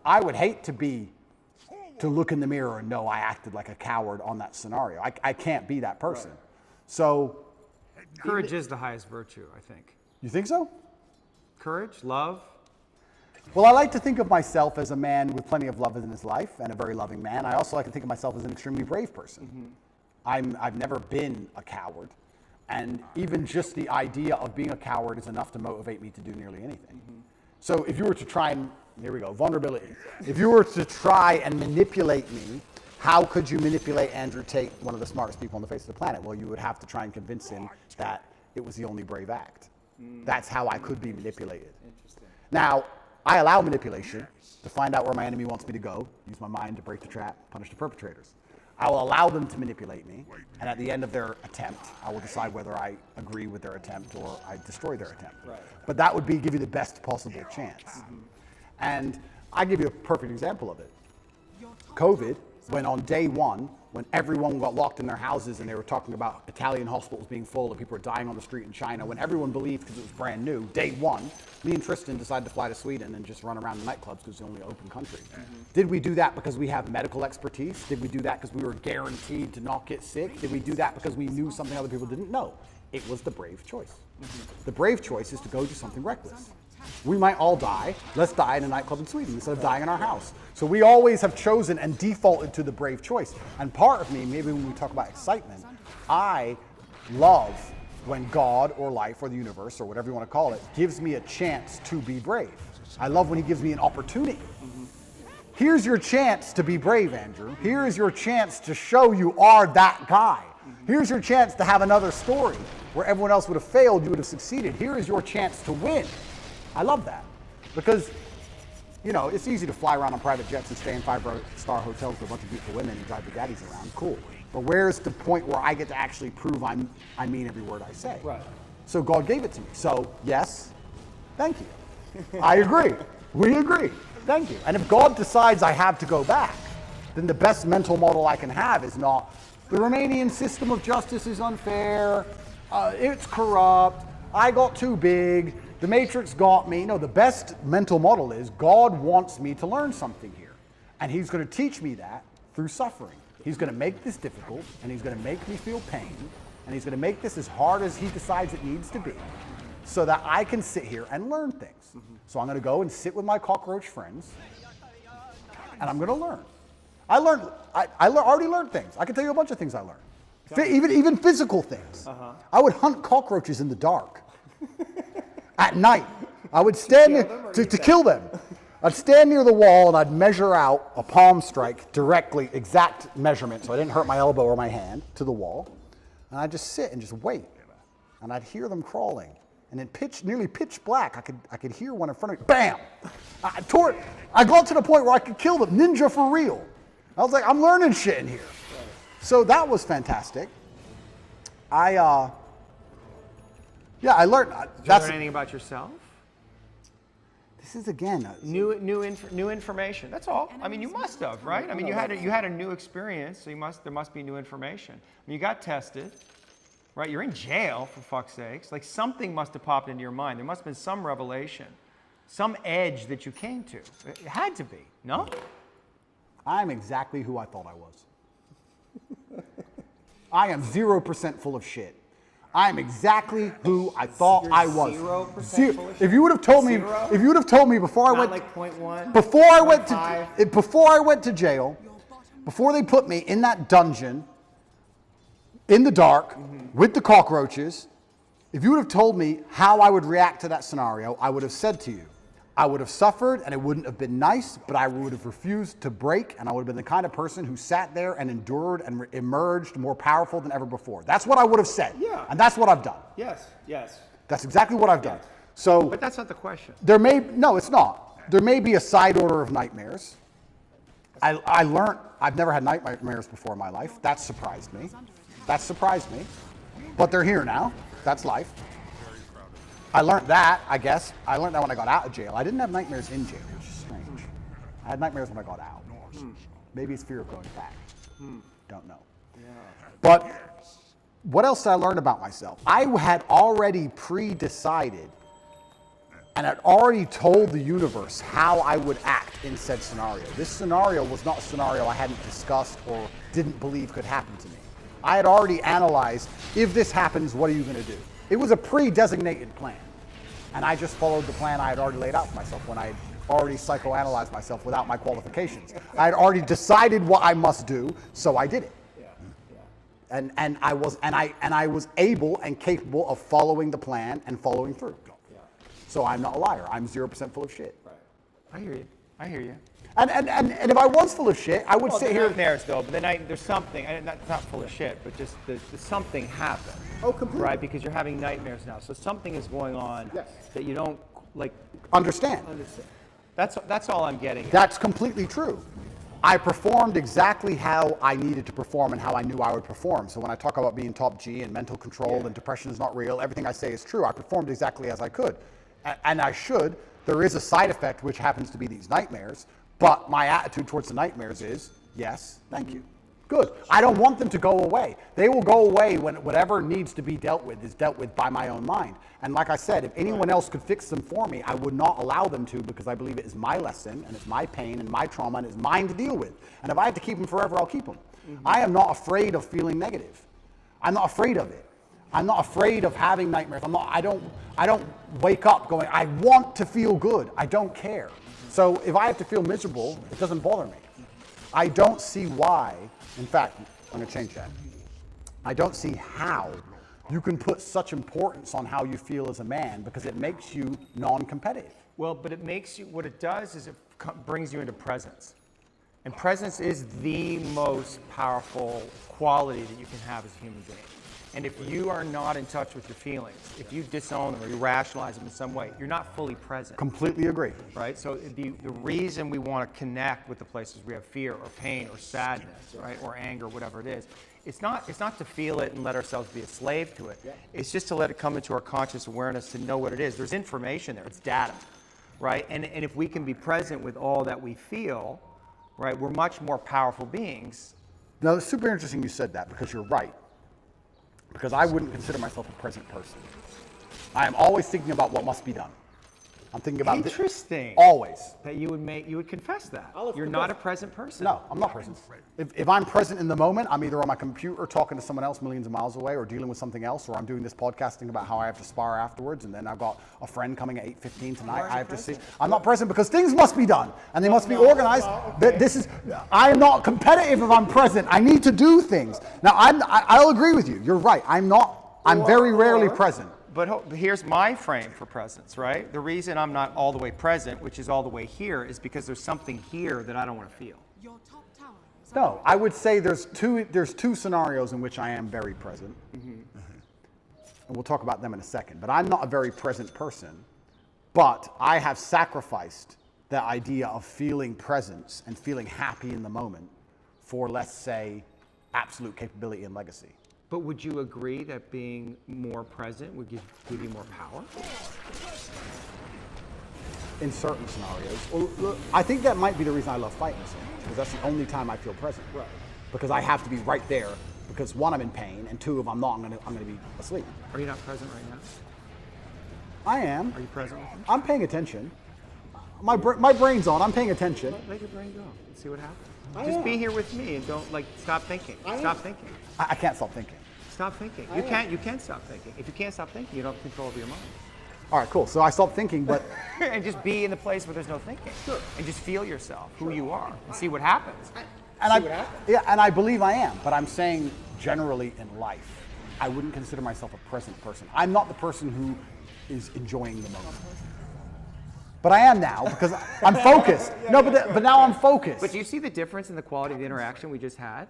I would hate to look in the mirror and know I acted like a coward on that scenario. I can't be that person. So, Courage is the highest virtue, I think. you think so? Courage, love. Well, I like to think of myself as a man with plenty of love in his life and a very loving man. I also like to think of myself as an extremely brave person. I've never been a coward. And even just the idea of being a coward is enough to motivate me to do nearly anything. So if you were to try and, here we go, vulnerability. If you were to try and manipulate me, how could you manipulate Andrew Tate, one of the smartest people on the face of the planet? Well, you would have to try and convince him that it was the only brave act. That's how I could be manipulated. Now, I allow manipulation to find out where my enemy wants me to go, use my mind to break the trap, punish the perpetrators. I will allow them to manipulate me, and at the end of their attempt, I will decide whether I agree with their attempt or I destroy their attempt. But that would be give you the best possible chance. And I give you a perfect example of it. COVID, when on day one, when everyone got locked in their houses and they were talking about Italian hospitals being full and people were dying on the street in China, when everyone believed because it was brand new, day one, me and Tristan decided to fly to Sweden and just run around the nightclubs because it's the only open country. Did we do that because we have medical expertise? Did we do that because we were guaranteed to not get sick? Did we do that because we knew something other people didn't know? It was the brave choice. The brave choice is to go do something reckless. We might all die. Let's die in a nightclub in Sweden instead of dying in our house. So we always have chosen and defaulted to the brave choice. And part of me, maybe when we talk about excitement, I love when God or life or the universe or whatever you want to call it gives me a chance to be brave. I love when he gives me an opportunity. Here's your chance to be brave, Andrew. Here is your chance to show you are that guy. Here's your chance to have another story where everyone else would have failed, you would have succeeded. Here is your chance to win. I love that because, you know, it's easy to fly around on private jets and stay in 5-star hotels with a bunch of beautiful women and drive the daddies around. Cool. But where's the point where I get to actually prove I mean every word I say? So God gave it to me. So yes, thank you. I agree. We agree. Thank you. And if God decides I have to go back, then the best mental model I can have is not the Romanian system of justice is unfair, it's corrupt, I got too big, the Matrix got me. No, the best mental model is God wants me to learn something here. And he's going to teach me that through suffering. He's going to make this difficult, and he's going to make me feel pain, and he's going to make this as hard as he decides it needs to be, so that I can sit here and learn things. So I'm going to go and sit with my cockroach friends, and I'm going to learn. I already learned things. I can tell you a bunch of things I learned. Even physical things. I would hunt cockroaches in the dark. At night. I would stand to kill them. I'd stand near the wall and I'd measure out a palm strike directly, exact measurement, so I didn't hurt my elbow or my hand, to the wall. And I'd just sit and just wait. And I'd hear them crawling. And in nearly pitch black, I could hear one in front of me. Bam! I got to the point where I could kill them. Ninja for real. I was like, I'm learning shit in here. So that was fantastic. I learned. Did you learn anything about yourself? This is again New information. That's all. I mean, you must have, right? I mean, you had a new experience, so there must be new information. I mean, you got tested, right? You're in jail, for fuck's sakes. Like, something must have popped into your mind. There must have been some revelation, some edge that you came to. It had to be, no? I'm exactly who I thought I was. I am 0% full of shit. I'm exactly who I thought I was. 0% full of shit? If you would have told me, Zero? if you would have told me before I Not went, like 0.1, before I went 0.5. to, before I went to jail, before they put me in that dungeon, in the dark, with the cockroaches, if you would have told me how I would react to that scenario, I would have said to you, I would have suffered and it wouldn't have been nice, but I would have refused to break, and I would have been the kind of person who sat there and endured and emerged more powerful than ever before. That's what I would have said. Yeah. And that's what I've done. Yes, yes. That's exactly what I've done. So But that's not the question. no, it's not. There may be a side order of nightmares. I learned, I've never had nightmares before in my life. That surprised me. But they're here now. That's life. I learned that, I guess. I learned that when I got out of jail. I didn't have nightmares in jail, which is strange. I had nightmares when I got out. Maybe it's fear of going back. Don't know. But what else did I learn about myself? I had already pre-decided and had already told the universe how I would act in said scenario. This scenario was not a scenario I hadn't discussed or didn't believe could happen to me. I had already analyzed, if this happens, what are you going to do? It was a pre-designated plan. And I just followed the plan I had already laid out for myself when I had already psychoanalyzed myself without my qualifications. I had already decided what I must do, so I did it. And I was able and capable of following the plan and following through. So I'm not a liar. I'm 0% full of shit. I hear you. And if I was full of shit, I would sit here. Nightmares, though, but then there's something. Not full of shit, but just the something happened. Oh, completely. Right, because you're having nightmares now, so something is going on that you don't like. Understand. That's all I'm getting. That's completely true. I performed exactly how I needed to perform and how I knew I would perform. So when I talk about being top G and mental control and depression is not real, everything I say is true. I performed exactly as I could. And I should. There is a side effect, which happens to be these nightmares. But my attitude towards the nightmares is, yes, thank you. Good. I don't want them to go away. They will go away when whatever needs to be dealt with is dealt with by my own mind. And like I said, if anyone else could fix them for me, I would not allow them to, because I believe it is my lesson and it's my pain and my trauma and it's mine to deal with. And if I have to keep them forever, I'll keep them. I am not afraid of feeling negative. I'm not afraid of it. I'm not afraid of having nightmares. I don't wake up going, I want to feel good. I don't care. So if I have to feel miserable, it doesn't bother me. I don't see why, in fact, I'm going to change that. I don't see how you can put such importance on how you feel as a man, because it makes you non-competitive. Well, but it makes you, what it does is it brings you into presence. And presence is the most powerful quality that you can have as a human being. And if you are not in touch with your feelings, if you disown them or you rationalize them in some way, you're not fully present. Completely agree. Right? So the reason we want to connect with the places we have fear or pain or sadness, right, or anger, whatever it is, it's not to feel it and let ourselves be a slave to it. It's just to let it come into our conscious awareness to know what it is. There's information there. It's data, right? And if we can be present with all that we feel, right, we're much more powerful beings. Now, it's super interesting you said that, because you're right. Because I wouldn't consider myself a present person. I am always thinking about what must be done. I'm thinking about Interesting. Always. That you would confess that. You're not a present person. No, I'm not present. If I'm present in the moment, I'm either on my computer talking to someone else millions of miles away, or dealing with something else, or I'm doing this podcasting about how I have to spar afterwards, and then I've got a friend coming at 8:15 tonight. I have to see. I'm not present because things must be done, and they must be organized. I am not competitive if I'm present. I need to do things. Now, I'll agree with you. You're right. I'm very rarely present. But here's my frame for presence, right? The reason I'm not all the way present, which is all the way here, is because there's something here that I don't want to feel. Your top tower is No, I would say there's two scenarios in which I am very present. And we'll talk about them in a second. But I'm not a very present person. But I have sacrificed the idea of feeling presence and feeling happy in the moment for, let's say, absolute capability and legacy. But would you agree that being more present would give you more power? In certain scenarios. Well, look, I think that might be the reason I love fighting so much, because that's the only time I feel present. Right. Because I have to be right there, because one, I'm in pain, and two, if I'm not, I'm gonna be asleep. Are you not present right now? I am. Are you present with me? I'm paying attention. My brain's on. I'm paying attention. Let your brain go and see what happens. Just be here with me and don't stop thinking. Stop thinking. I can't stop thinking. Stop thinking. You can't stop thinking. If you can't stop thinking, you don't have control over your mind. All right, cool. So I stopped thinking, but And just be in the place where there's no thinking. Sure. And just feel yourself, who you are, and see what happens. and I believe I am. But I'm saying generally in life, I wouldn't consider myself a present person. I'm not the person who is enjoying the moment. But I am now because I'm focused. But now I'm focused. But do you see the difference in the quality of the interaction we just had?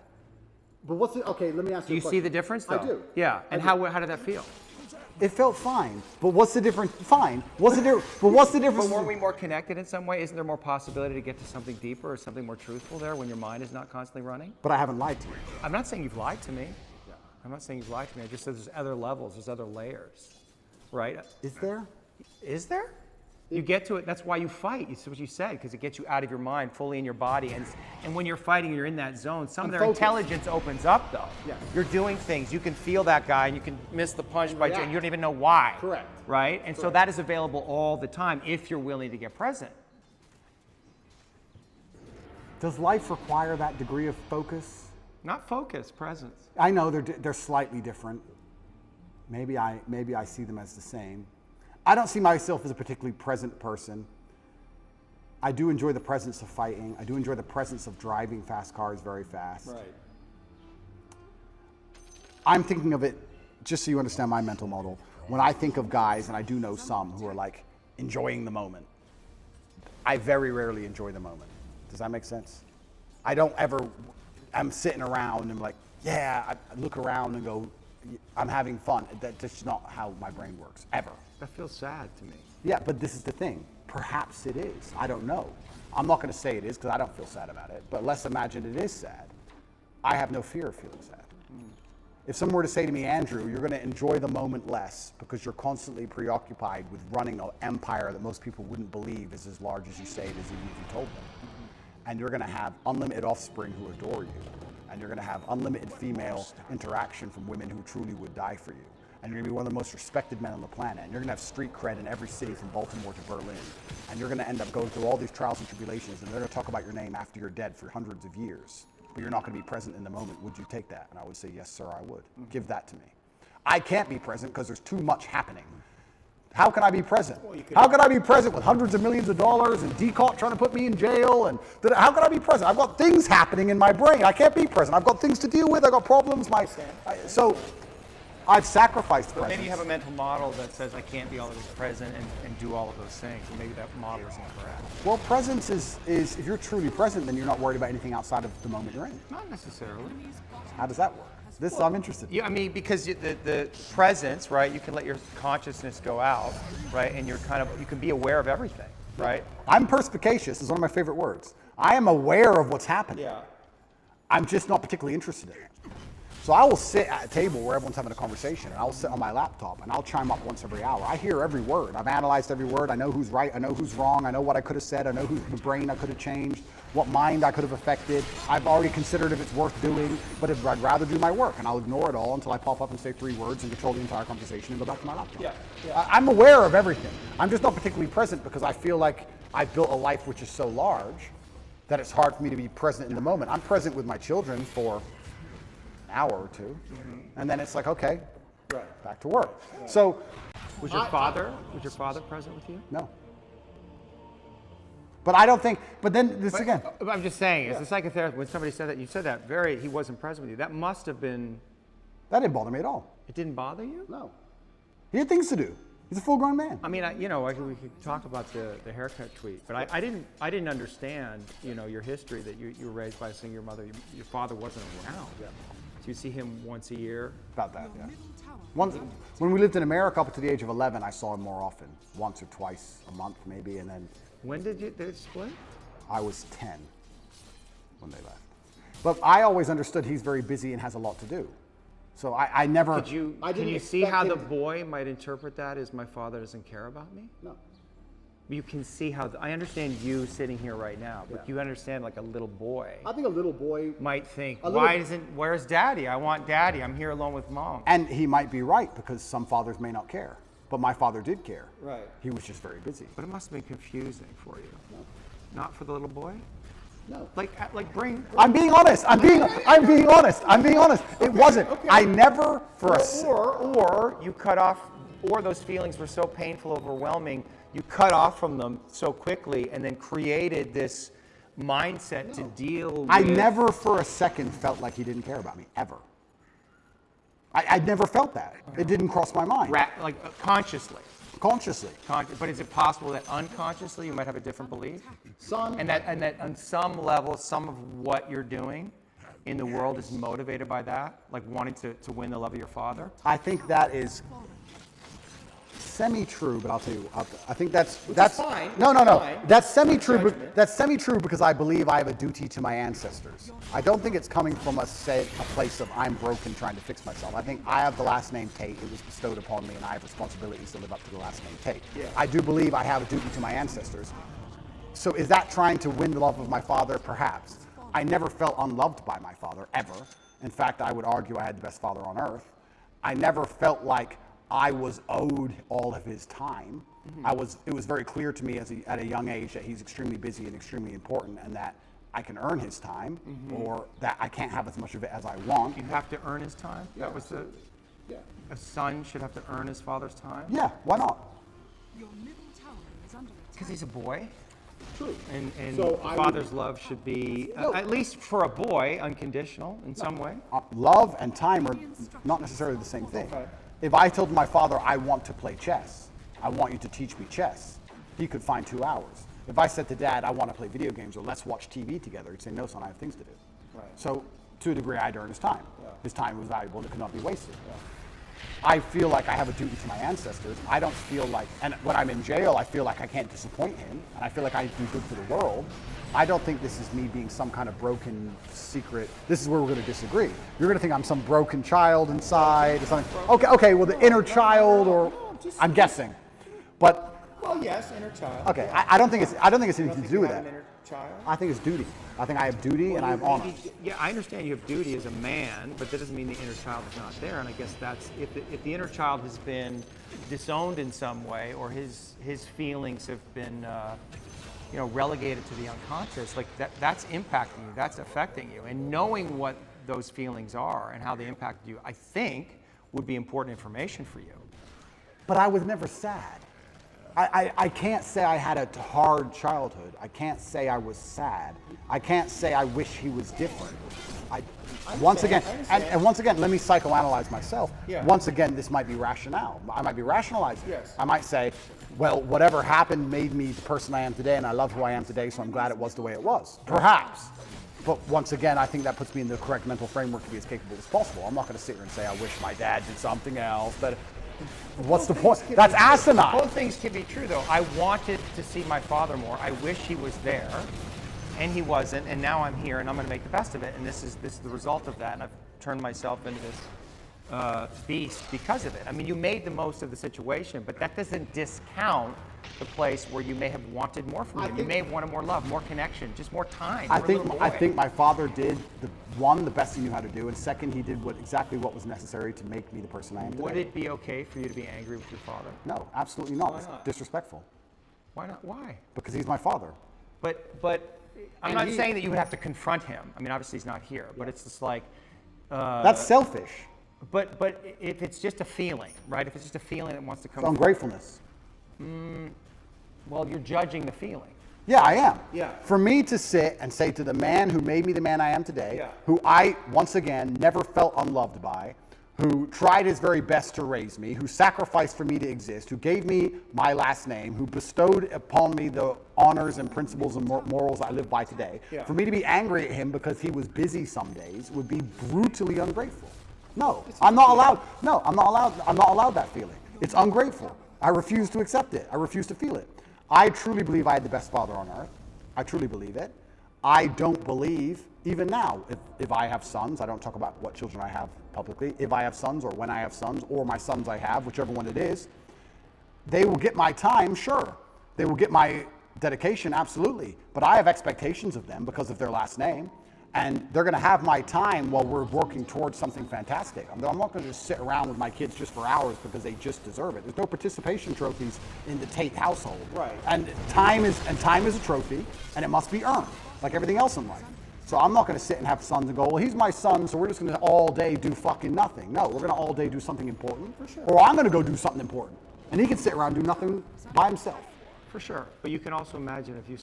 But what's the, okay? Let me ask Do you see the difference, though? I do. Yeah. And how did that feel? It felt fine. But what's the difference? Fine. What's the difference? But what's the difference? But weren't we more connected in some way? Isn't there more possibility to get to something deeper or something more truthful there when your mind is not constantly running? But I haven't lied to you. I'm not saying you've lied to me. I'm not saying you've lied to me. I just said there's other levels, there's other layers, right? Is there? Is there? You get to it. That's why you fight. It's what you said, because it gets you out of your mind, fully in your body. And when you're fighting, you're in that zone. Some of their intelligence opens up, though. Yeah. You're doing things. You can feel that guy, and you can miss the punch by, and you don't even know why. Correct. Right? And so that is available all the time if you're willing to get present. Does life require that degree of focus? Not focus, presence. I know they're slightly different. Maybe I see them as the same. I don't see myself as a particularly present person. I do enjoy the presence of fighting. I do enjoy the presence of driving fast cars very fast. Right. I'm thinking of it, just so you understand my mental model, when I think of guys, and I do know some who are like enjoying the moment, I very rarely enjoy the moment. Does that make sense? I don't ever, I'm sitting around and I'm like, yeah, I look around and go, I'm having fun. That's just not how my brain works, ever. That feels sad to me. Yeah, but this is the thing. Perhaps it is. I don't know. I'm not going to say it is because I don't feel sad about it. But let's imagine it is sad. I have no fear of feeling sad. If someone were to say to me, Andrew, you're going to enjoy the moment less because you're constantly preoccupied with running an empire that most people wouldn't believe is as large as you say it is, even if you told them. And you're going to have unlimited offspring who adore you. And you're going to have unlimited female interaction from women who truly would die for you. And you're going to be one of the most respected men on the planet. And you're going to have street cred in every city from Baltimore to Berlin. And you're going to end up going through all these trials and tribulations, and they're going to talk about your name after you're dead for hundreds of years. But you're not going to be present in the moment. Would you take that? And I would say, yes, sir, I would. Give that to me. I can't be present because there's too much happening. How can I be present? How can I be present with hundreds of millions of dollars and DCOT trying to put me in jail? And how can I be present? I've got things happening in my brain. I can't be present. I've got things to deal with. I've got problems. So I've sacrificed presence. Maybe you have a mental model that says I can't be always present and do all of those things. And maybe that model isn't correct. Well, presence is if you're truly present, then you're not worried about anything outside of the moment you're in. Not necessarily. How does that work? This I'm interested in. Yeah, I mean, because the presence, right? You can let your consciousness go out, right? And you can be aware of everything, right? I'm perspicacious is one of my favorite words. I am aware of what's happening. Yeah. I'm just not particularly interested in it. So I will sit at a table where everyone's having a conversation, and I'll sit on my laptop, and I'll chime up once every hour. I hear every word. I've analyzed every word. I know who's right. I know who's wrong. I know what I could have said. I know whose brain I could have changed, what mind I could have affected. I've already considered if it's worth doing, but I'd rather do my work, and I'll ignore it all until I pop up and say 3 words and control the entire conversation and go back to my laptop. Yeah. I'm aware of everything. I'm just not particularly present because I feel like I've built a life which is so large that it's hard for me to be present in the moment. I'm present with my children for hour or two, and then it's like, okay, back to work. So, Was your father present with you? no. But I don't think. But then this again. I'm just saying, as a psychotherapist, when somebody said that, you said that he wasn't present with you. That must have been. That didn't bother me at all. It didn't bother you? No. He had things to do. He's a full-grown man. I mean, we could talk about the haircut tweet, but I didn't understand, your history that you were raised by a single mother. Your father wasn't around. Yeah. So you see him once a year. About that, yeah. When we lived in America up to the age of 11, I saw him more often, once or twice a month maybe, and then. When did it split? I was 10 when they left. But I always understood he's very busy and has a lot to do. So I never. Can you see how the boy might interpret that as my father doesn't care about me? No. You can see how, I understand you sitting here right now, but you understand like a little boy. I think a little boy might think, where's daddy? I want daddy. I'm here alone with mom. And he might be right because some fathers may not care. But my father did care. Right. He was just very busy. But it must have been confusing for you. No. Not for the little boy? No. Like bring. I'm being honest. I'm being honest. It wasn't. Okay. I never Or you cut off, or those feelings were so painful, overwhelming, you cut off from them so quickly and then created this mindset to deal with. I never for a second felt like he didn't care about me, ever. I never felt that. It didn't cross my mind. Consciously. Consciously. But is it possible that unconsciously you might have a different belief? And that on some level, some of what you're doing in the world is motivated by that? Like wanting to win the love of your father? I think that is semi-true, but I'll tell you, I think that's fine. No. Fine. That's semi-true. That's semi-true because I believe I have a duty to my ancestors. I don't think it's coming from a place of I'm broken trying to fix myself. I think I have the last name Tate. It was bestowed upon me, and I have responsibilities to live up to the last name Tate. Yeah. I do believe I have a duty to my ancestors. So is that trying to win the love of my father? Perhaps. I never felt unloved by my father, ever. In fact, I would argue I had the best father on earth. I never felt like I was owed all of his time. Mm-hmm. It was very clear to me at a young age that he's extremely busy and extremely important, and that I can earn his time, or that I can't have as much of it as I want. You have to earn his time? Yeah. That was a son should have to earn his father's time? Yeah, why not? Your middle tower is under attack. Because he's a boy. True. And so father's love should be, at least for a boy, unconditional in some way. Love and time are not necessarily the same thing. Okay. If I told my father, I want to play chess, I want you to teach me chess, he could find 2 hours. If I said to Dad, I want to play video games or let's watch TV together, he'd say, no, son, I have things to do. Right. So to a degree, I'd earn his time. Yeah. His time was valuable and it could not be wasted. Yeah. I feel like I have a duty to my ancestors. I don't feel like, and when I'm in jail, I feel like I can't disappoint him, and I feel like I do good for the world. I don't think this is me being some kind of broken secret. This is where we're going to disagree. You're going to think I'm some broken child inside or something. Okay, well, the inner child, or I'm guessing, but. Well, yes, inner child. Okay, I don't think it's anything to do with that. Inner child? I think it's duty. I think I have duty and I have honor. Yeah, I understand you have duty as a man, but that doesn't mean the inner child is not there. And I guess that's if the inner child has been disowned in some way, or his feelings have been relegated to the unconscious, like that's impacting you, that's affecting you. And knowing what those feelings are and how they impacted you, I think would be important information for you. But I was never sad. I can't say I had a hard childhood. I can't say I was sad. I can't say I wish he was different. Once again, let me psychoanalyze myself. Yeah. Once again, this might be rationale. I might be rationalizing. Yes. I might say, well, whatever happened made me the person I am today, and I love who I am today, so I'm glad it was the way it was. Perhaps. But once again, I think that puts me in the correct mental framework to be as capable as possible. I'm not going to sit here and say, I wish my dad did something else. But what's the point? That's asinine. Both things can be true, though. I wanted to see my father more. I wish he was there, and he wasn't. And now I'm here, and I'm going to make the best of it. And this is the result of that. And I've turned myself into this beast because of it. I mean, you made the most of the situation, but that doesn't discount the place where you may have wanted more from him. You may have wanted more love, more connection, just more time. I think my father did the best he knew how to do, and second, he did exactly what was necessary to make me the person I am today. Would it be okay for you to be angry with your father? No, absolutely not. Why It's not? disrespectful. Why not? Why? Because he's my father. But I'm not saying that you would have to confront him. I mean, obviously he's not here, but it's just like. That's selfish. But if it's just a feeling, right? If it's just a feeling that wants to come. It's ungratefulness. Well, you're judging the feeling. Yeah, I am. Yeah. For me to sit and say to the man who made me the man I am today, Yeah. who I, once again, never felt unloved by, who tried his very best to raise me, who sacrificed for me to exist, who gave me my last name, who bestowed upon me the honors and principles and morals I live by today, for me to be angry at him because he was busy some days would be brutally ungrateful. No, I'm not allowed. No, I'm not allowed. I'm not allowed that feeling. It's ungrateful. I refuse to accept it. I refuse to feel it. I truly believe I had the best father on earth. I truly believe it. I don't believe, even now, if I have sons, I don't talk about what children I have publicly, if I have sons or when I have sons or my sons I have, whichever one it is, they will get my time, sure. They will get my dedication, absolutely. But I have expectations of them because of their last name. And they're going to have my time while we're working towards something fantastic. I'm not going to just sit around with my kids just for hours because they just deserve it. There's no participation trophies in the Tate household. Right. And time is a trophy, and it must be earned, like everything else in life. So I'm not going to sit and have sons and go, well, he's my son, so we're just going to all day do fucking nothing. No, we're going to all day do something important. For sure. Or I'm going to go do something important, and he can sit around and do nothing by himself. For sure, but you can also imagine if you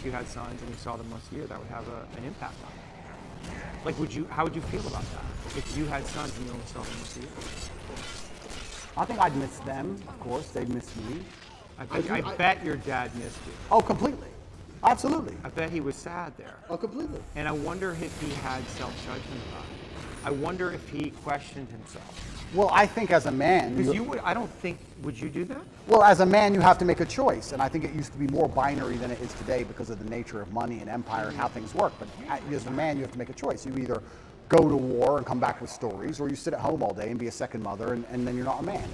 had sons and you saw them once a year, that would have an impact on you. Like, how would you feel about that if you had sons and you only saw them once a year? I think I'd miss them, of course. They'd miss me. I bet your dad missed you. Oh, completely, absolutely. I bet he was sad there. Oh, completely. And I wonder if he had self-judgment about it. I wonder if he questioned himself. Well, I think as a man, Because I don't think, would you do that? well, as a man, you have to make a choice, and I think it used to be more binary than it is today because of the nature of money and empire and how things work. But as a man, you have to make a choice. You either go to war and come back with stories, or you sit at home all day and be a second mother, and then you're not a man.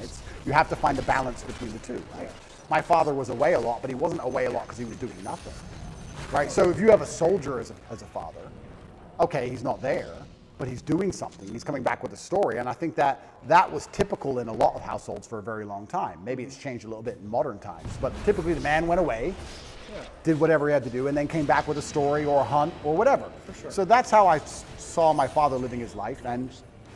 You have to find a balance between the two. Right? My father was away a lot, but he wasn't away a lot because he was doing nothing. Right? So if you have a soldier as a father, okay, he's not there, but he's doing something. He's coming back with a story. And I think that was typical in a lot of households for a very long time. Maybe it's changed a little bit in modern times, but typically the man went away, did whatever he had to do, and then came back with a story or a hunt or whatever. For sure. So that's how I saw my father living his life, and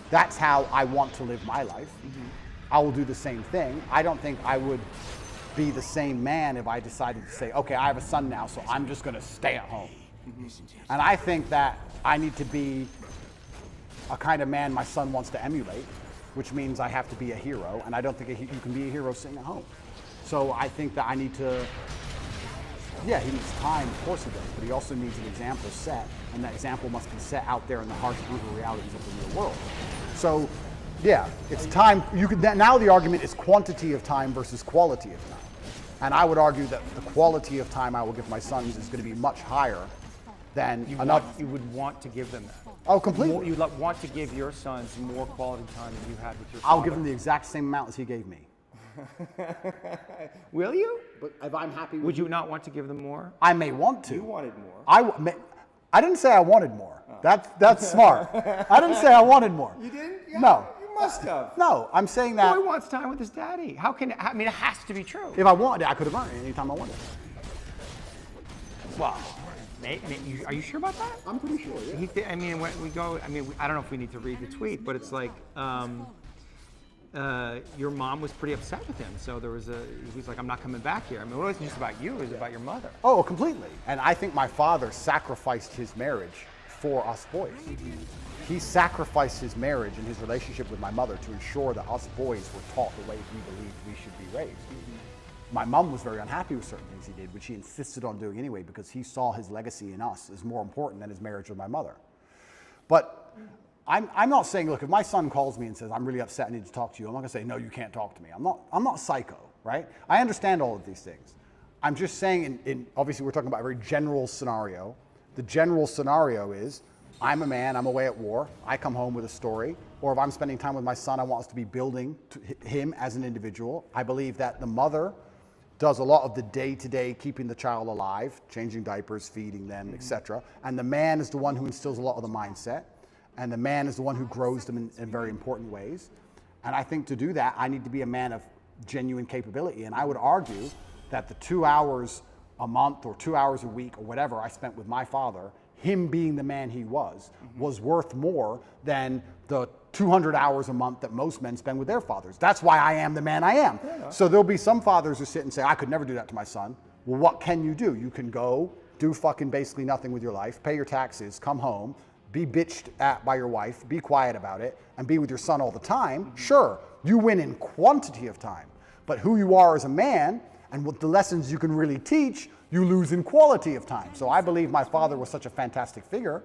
that's how I want to live my life. Mm-hmm. I will do the same thing. I don't think I would be the same man if I decided to say, okay, I have a son now, so I'm just gonna stay at home. Mm-hmm. And I think that I need to be a kind of man my son wants to emulate, which means I have to be a hero, and I don't think you can be a hero sitting at home. So I think that I need to, he needs time, of course he does, but he also needs an example set, and that example must be set out there in the harsh, brutal realities of the real world. So, it's time. Now the argument is quantity of time versus quality of time. And I would argue that the quality of time I will give my sons is going to be much higher than You would want to give them that. Oh, completely. You'd want to give your sons more quality time than you had with your father. I'll give them the exact same amount as he gave me. Will you? But if I'm happy with Would you not want to give them more? I may want to. You wanted more. I didn't say I wanted more. Oh. That's smart. I didn't say I wanted more. You didn't? Yeah, No. You must have. No, I'm saying that Boy wants time with his daddy. How can? I mean, it has to be true. if I wanted it, I could have earned it anytime I wanted. Well, are you sure about that? I'm pretty sure, yeah. I mean, when we go, I don't know if we need to read the tweet, but it's like, your mom was pretty upset with him. So he was like, I'm not coming back here. I mean, it wasn't just about you, it was about your mother. Oh, completely. And I think my father sacrificed his marriage for us boys. He sacrificed his marriage and his relationship with my mother to ensure that us boys were taught the way he believed we should be raised. My mom was very unhappy with certain things he did, which he insisted on doing anyway because he saw his legacy in us as more important than his marriage with my mother. But I'm not saying, look, if my son calls me and says, I'm really upset, I need to talk to you, I'm not gonna say, no, you can't talk to me. I'm not psycho, right? I understand all of these things. I'm just saying, obviously we're talking about a very general scenario. The general scenario is, I'm a man, I'm away at war, I come home with a story, or if I'm spending time with my son, I want us to be building him as an individual. I believe that the mother does a lot of the day-to-day keeping the child alive, changing diapers, feeding them, etc. And the man is the one who instills a lot of the mindset, and the man is the one who grows them in very important ways. And I think to do that, I need to be a man of genuine capability. And I would argue that the 2 hours a month or 2 hours a week or whatever I spent with my father, him being the man he was worth more than the 200 hours a month that most men spend with their fathers. That's why I am the man I am. So there'll be some fathers who sit and say, I could never do that to my son. Well, what can you do? You can go do fucking basically nothing with your life, pay your taxes, come home, be bitched at by your wife, be quiet about it, and be with your son all the time, sure, you win in quantity of time. But who you are as a man and what the lessons you can really teach, you lose in quality of time. So I believe my father was such a fantastic figure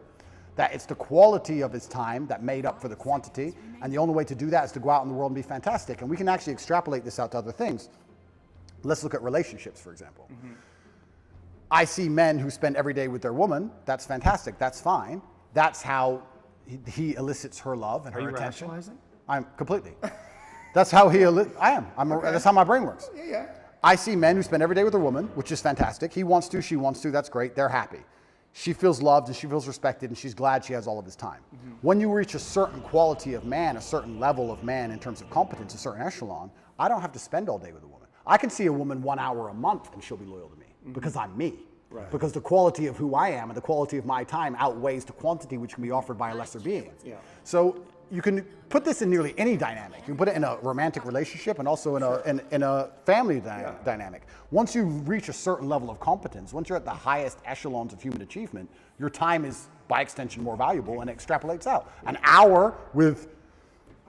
that it's the quality of his time that made up for the quantity. And the only way to do that is to go out in the world and be fantastic. And we can actually extrapolate this out to other things. Let's look at relationships, for example. I see men who spend every day with their woman. That's fantastic. That's fine. That's how he elicits her love and her attention. Rationalizing? I'm completely. That's how I am. That's how my brain works. Yeah. I see men who spend every day with their woman, which is fantastic. He wants to, she wants to, that's great. They're happy. She feels loved and she feels respected and she's glad she has all of his time. When you reach a certain quality of man, a certain level of man in terms of competence, a certain echelon, I don't have to spend all day with a woman. I can see a woman 1 hour a month and she'll be loyal to me because I'm me. Right. Because the quality of who I am and the quality of my time outweighs the quantity which can be offered by a lesser being. Yeah. So you can put this in nearly any dynamic. You can put it in a romantic relationship and also in a family dynamic. Once you reach a certain level of competence, once you're at the highest echelons of human achievement, your time is by extension more valuable and extrapolates out. An hour with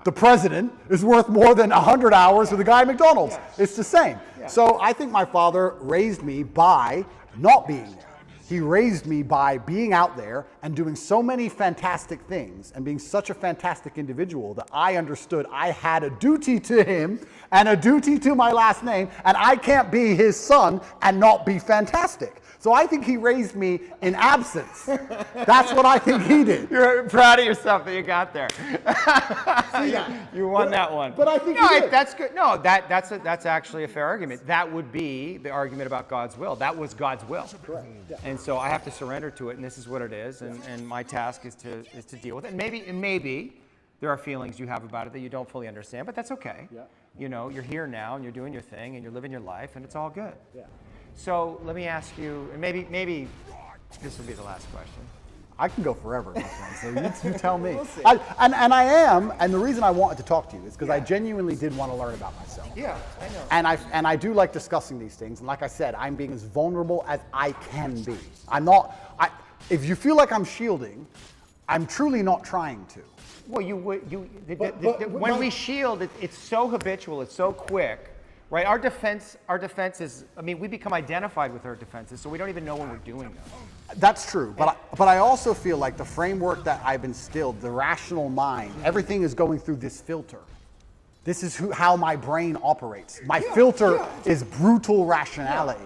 the president is worth more than 100 hours with a guy at McDonald's. Yes. It's the same. Yeah. So I think my father raised me by not being there. He raised me by being out there and doing so many fantastic things and being such a fantastic individual that I understood I had a duty to him and a duty to my last name, and I can't be his son and not be fantastic. So I think he raised me in absence. That's what I think he did. You're proud of yourself that you got there. You won that one. But I think no, he did. that's good. No, that's actually a fair argument. That would be the argument about God's will. That was God's will. Correct. Yeah. And so I have to surrender to it, and this is what it is. And my task is to deal with it. And maybe there are feelings you have about it that you don't fully understand, but that's okay. Yeah. You know, you're here now, and you're doing your thing, and you're living your life, and it's all good. Yeah. So let me ask you, and maybe this will be the last question. I can go forever, my friend, so you tell me. We'll see. And I am, and the reason I wanted to talk to you is because I genuinely did want to learn about myself. Yeah, I know. And I do like discussing these things, and like I said, I'm being as vulnerable as I can be. I'm not, if you feel like I'm shielding, I'm truly not trying to. Well, when we shield, it's so habitual, it's so quick, right? Our defense is, I mean, we become identified with our defenses, so we don't even know when we're doing them. That's true, but I also feel like the framework that I've instilled, the rational mind, everything is going through this filter. This is how my brain operates. My filter is brutal rationality.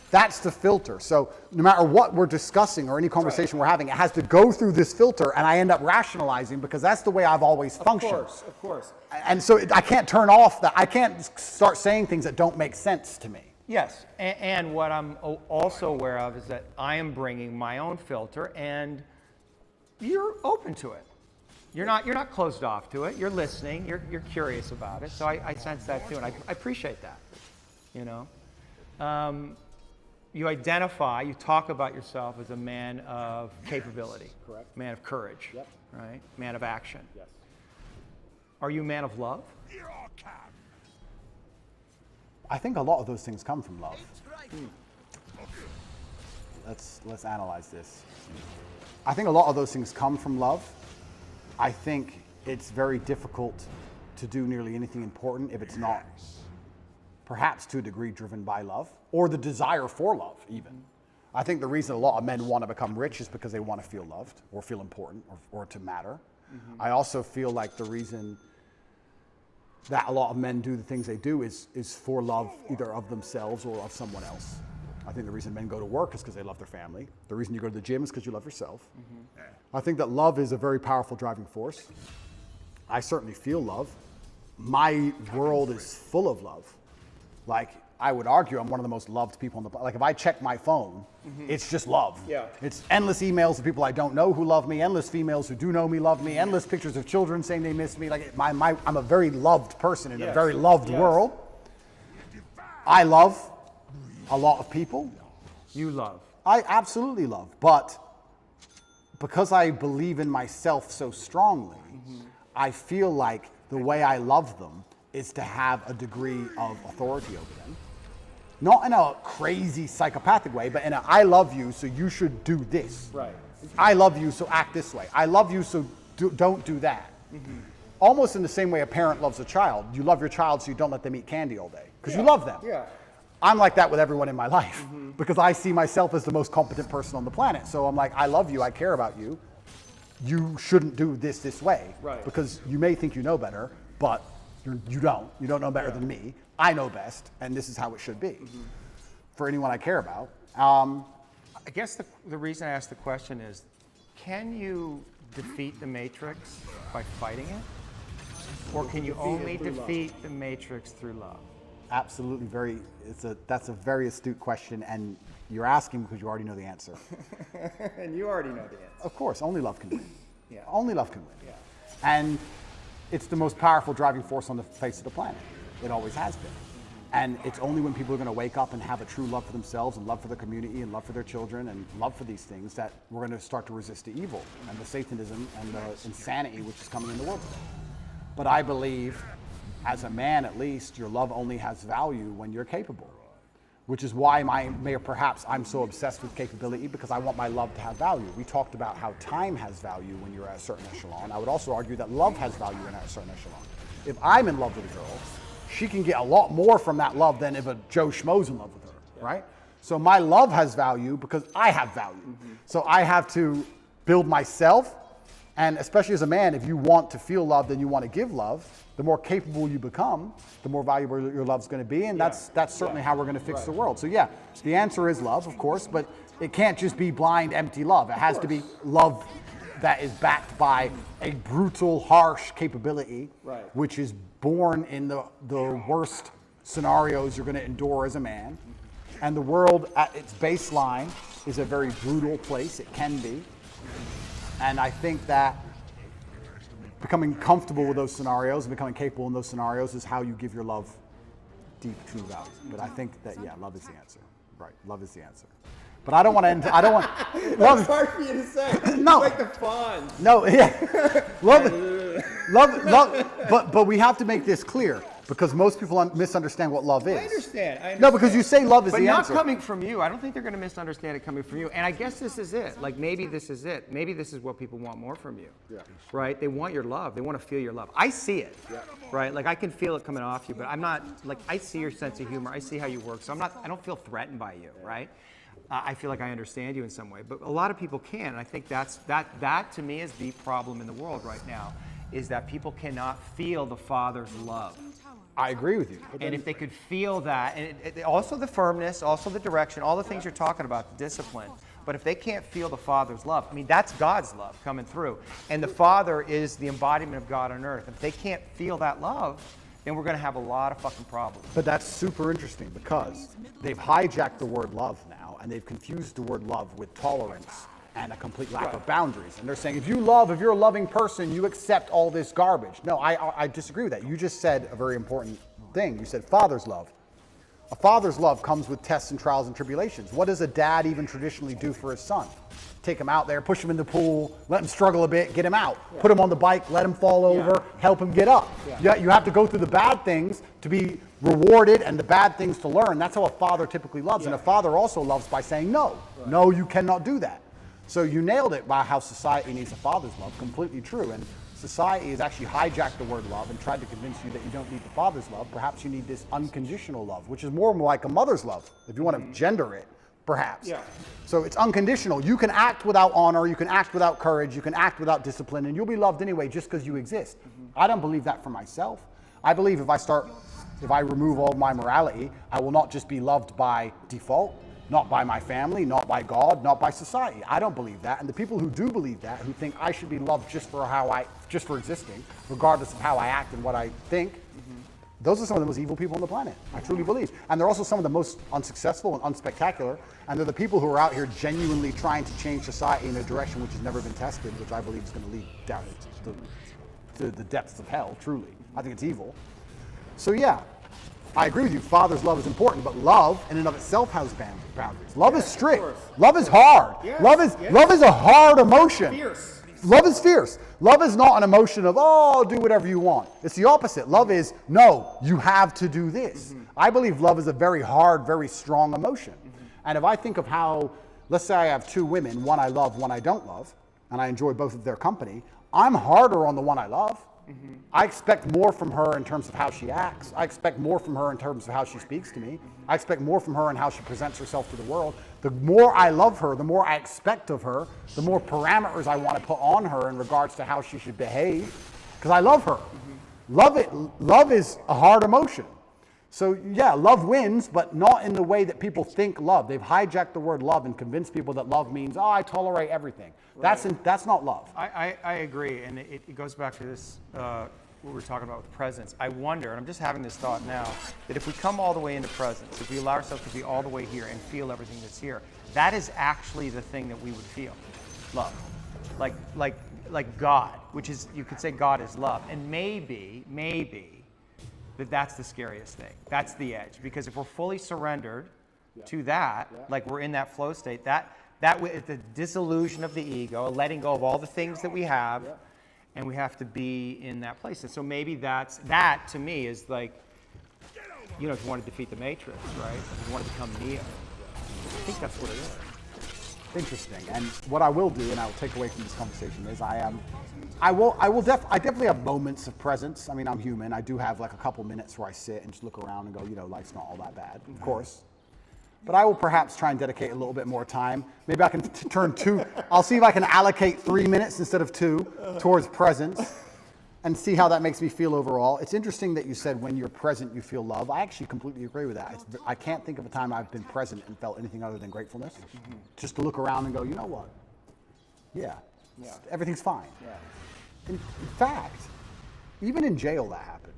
That's the filter. So no matter what we're discussing or any conversation we're having, it has to go through this filter, and I end up rationalizing because that's the way I've always functioned. Of course. And so I can't turn off that. I can't start saying things that don't make sense to me. Yes, and what I'm also aware of is that I am bringing my own filter, and you're open to it. You're not closed off to it. You're listening. You're curious about it. So I sense that too, and I appreciate that. You know, you identify, you talk about yourself as a man of capability, Correct. Man of courage, Yep. right? Man of action. Yes. Are you a man of love? I think a lot of those things come from love. Let's analyze this. I think a lot of those things come from love. I think it's very difficult to do nearly anything important if it's not, perhaps to a degree, driven by love or the desire for love even. I think the reason a lot of men want to become rich is because they want to feel loved or feel important or to matter. I also feel like the reason that a lot of men do the things they do is for love either of themselves or of someone else. I think the reason men go to work is because they love their family. The reason you go to the gym is because you love yourself. I think that love is a very powerful driving force. I certainly feel love. My world is full of love. Like, I would argue I'm one of the most loved people on the planet. Like, if I check my phone, it's just love. Yeah. It's endless emails of people I don't know who love me, endless females who do know me love me, endless pictures of children saying they miss me. Like, I'm a very loved person in a very loved world. I love a lot of people. You love. I absolutely love, but because I believe in myself so strongly, I feel like the way I love them is to have a degree of authority over them. Not in a crazy psychopathic way, but in a I love you, so you should do this. Right. I love you, so act this way. I love you, so don't do that. Almost in the same way a parent loves a child. You love your child, so you don't let them eat candy all day because you love them. Yeah. I'm like that with everyone in my life because I see myself as the most competent person on the planet. So I'm like, I love you, I care about you. You shouldn't do this way. Right. Because you may think you know better, but you don't. You don't know better than me. I know best, and this is how it should be for anyone I care about. I guess the reason I asked the question is, can you defeat the Matrix by fighting it? Or can you only defeat the Matrix through love? Absolutely, that's a very astute question, and you're asking because you already know the answer. And you already know the answer. Of course, only love can win. Yeah. Only love can win. Yeah. And it's the most powerful driving force on the face of the planet. It always has been. And it's only when people are going to wake up and have a true love for themselves and love for the community and love for their children and love for these things that we're going to start to resist the evil and the Satanism and the insanity which is coming in the world today. But I believe, as a man at least, your love only has value when you're capable, which is why perhaps I'm so obsessed with capability, because I want my love to have value. We talked about how time has value when you're at a certain echelon. I would also argue that love has value in a certain echelon. If I'm in love with a girl, she can get a lot more from that love than if a Joe Schmo's in love with her, right? So my love has value because I have value. So I have to build myself, and especially as a man, if you want to feel loved and you want to give love, the more capable you become, the more valuable your love's going to be, and that's certainly how we're going to fix the world. So yeah, the answer is love, of course, but it can't just be blind, empty love. It has to be love that is backed by a brutal, harsh capability, which is born in the worst scenarios you're going to endure as a man. And the world at its baseline is a very brutal place. It can be. And I think that becoming comfortable with those scenarios and becoming capable in those scenarios is how you give your love deep, true value. But I think that, yeah, love is the answer. Right, love is the answer. But I don't want to end, I don't want, love. It's hard for you to say. No. It's like the Fonz. No, yeah. love, but we have to make this clear because most people misunderstand what love is. I understand. No, because you say love is But the not answer. coming from you. I don't think they're going to misunderstand it coming from you. And I guess this is it. Like maybe this is it. Maybe this is what people want more from you. Yeah. Right? They want your love. They want to feel your love. I see it. Yeah. Right? Like I can feel it coming off you, but I'm not like I see your sense of humor. I see how you work. So I don't feel threatened by you, right? I feel like I understand you in some way, but a lot of people can't. And I think that to me is the problem in the world right now, is that people cannot feel the Father's love. I agree with you. And if they could feel that, and also the firmness, also the direction, all the things you're talking about, the discipline, but if they can't feel the Father's love, I mean, that's God's love coming through. And the Father is the embodiment of God on earth. If they can't feel that love, then we're going to have a lot of fucking problems. But that's super interesting because they've hijacked the word love now, and they've confused the word love with tolerance and a complete lack of boundaries. And they're saying, if you're a loving person, you accept all this garbage. No, I disagree with that. You just said a very important thing. You said Father's love. A father's love comes with tests and trials and tribulations. What does a dad even traditionally do for his son? Take him out there, push him in the pool, let him struggle a bit, get him out. Yeah. Put him on the bike, let him fall over, help him get up. Yeah. You have to go through the bad things to be rewarded and the bad things to learn. That's how a father typically loves. And a father also loves by saying no. No, you cannot do that. So you nailed it by how society needs a father's love. Completely true. And society has actually hijacked the word love and tried to convince you that you don't need the father's love. Perhaps you need this unconditional love, which is more like a mother's love, if you want to gender it, perhaps. Yeah. So it's unconditional. You can act without honor, you can act without courage, you can act without discipline, and you'll be loved anyway just because you exist. I don't believe that for myself. I believe if I remove all my morality, I will not just be loved by default, not by my family, not by God, not by society. I don't believe that. And the people who do believe that, who think I should be loved just for existing, regardless of how I act and what I think, those are some of the most evil people on the planet. I truly believe. And they're also some of the most unsuccessful and unspectacular. And they're the people who are out here genuinely trying to change society in a direction which has never been tested, which I believe is going to lead down to the depths of hell, truly. I think it's evil. So yeah, I agree with you. Father's love is important, but love in and of itself has boundaries. Love is strict. Love is hard. Yes. Love is a hard emotion. Fierce. Love is fierce. Love is not an emotion of, oh, do whatever you want. It's the opposite. Love is, no, you have to do this. I believe love is a very hard, very strong emotion. And if I think of how let's say I have two women, one I love, one I don't love, and I enjoy both of their company, I'm harder on the one I love. I expect more from her in terms of how she acts. I expect more from her in terms of how she speaks to me. I expect more from her in how she presents herself to the world. The more I love her, the more I expect of her, the more parameters I want to put on her in regards to how she should behave, because I love her. Love is a hard emotion. So yeah, love wins, but not in the way that people think love. They've hijacked the word love and convinced people that love means, oh, I tolerate everything. Right. That's not love. I agree, and it goes back to this, what we were talking about with presence. I wonder, and I'm just having this thought now, that if we come all the way into presence, if we allow ourselves to be all the way here and feel everything that's here, that is actually the thing that we would feel, love. Like God, which is, you could say God is love. And maybe, that's the scariest thing. That's the edge. Because if we're fully surrendered to that, like we're in that flow state, that the dissolution of the ego, letting go of all the things that we have, and we have to be in that place. And so maybe that to me is like, if you want to defeat the Matrix, right? If you want to become Neo. I think that's what it is. Interesting. And what I will do, and I will take away from this conversation, is I definitely have moments of presence. I mean, I'm human. I do have like a couple minutes where I sit and just look around and go, life's not all that bad, of course. But I will perhaps try and dedicate a little bit more time. Maybe I can I'll see if I can allocate 3 minutes instead of 2 towards presence and see how that makes me feel overall. It's interesting that you said when you're present, you feel love. I actually completely agree with that. I can't think of a time I've been present and felt anything other than gratefulness. Just to look around and go, you know what? Yeah. Everything's fine. Yeah. In fact, even in jail that happened.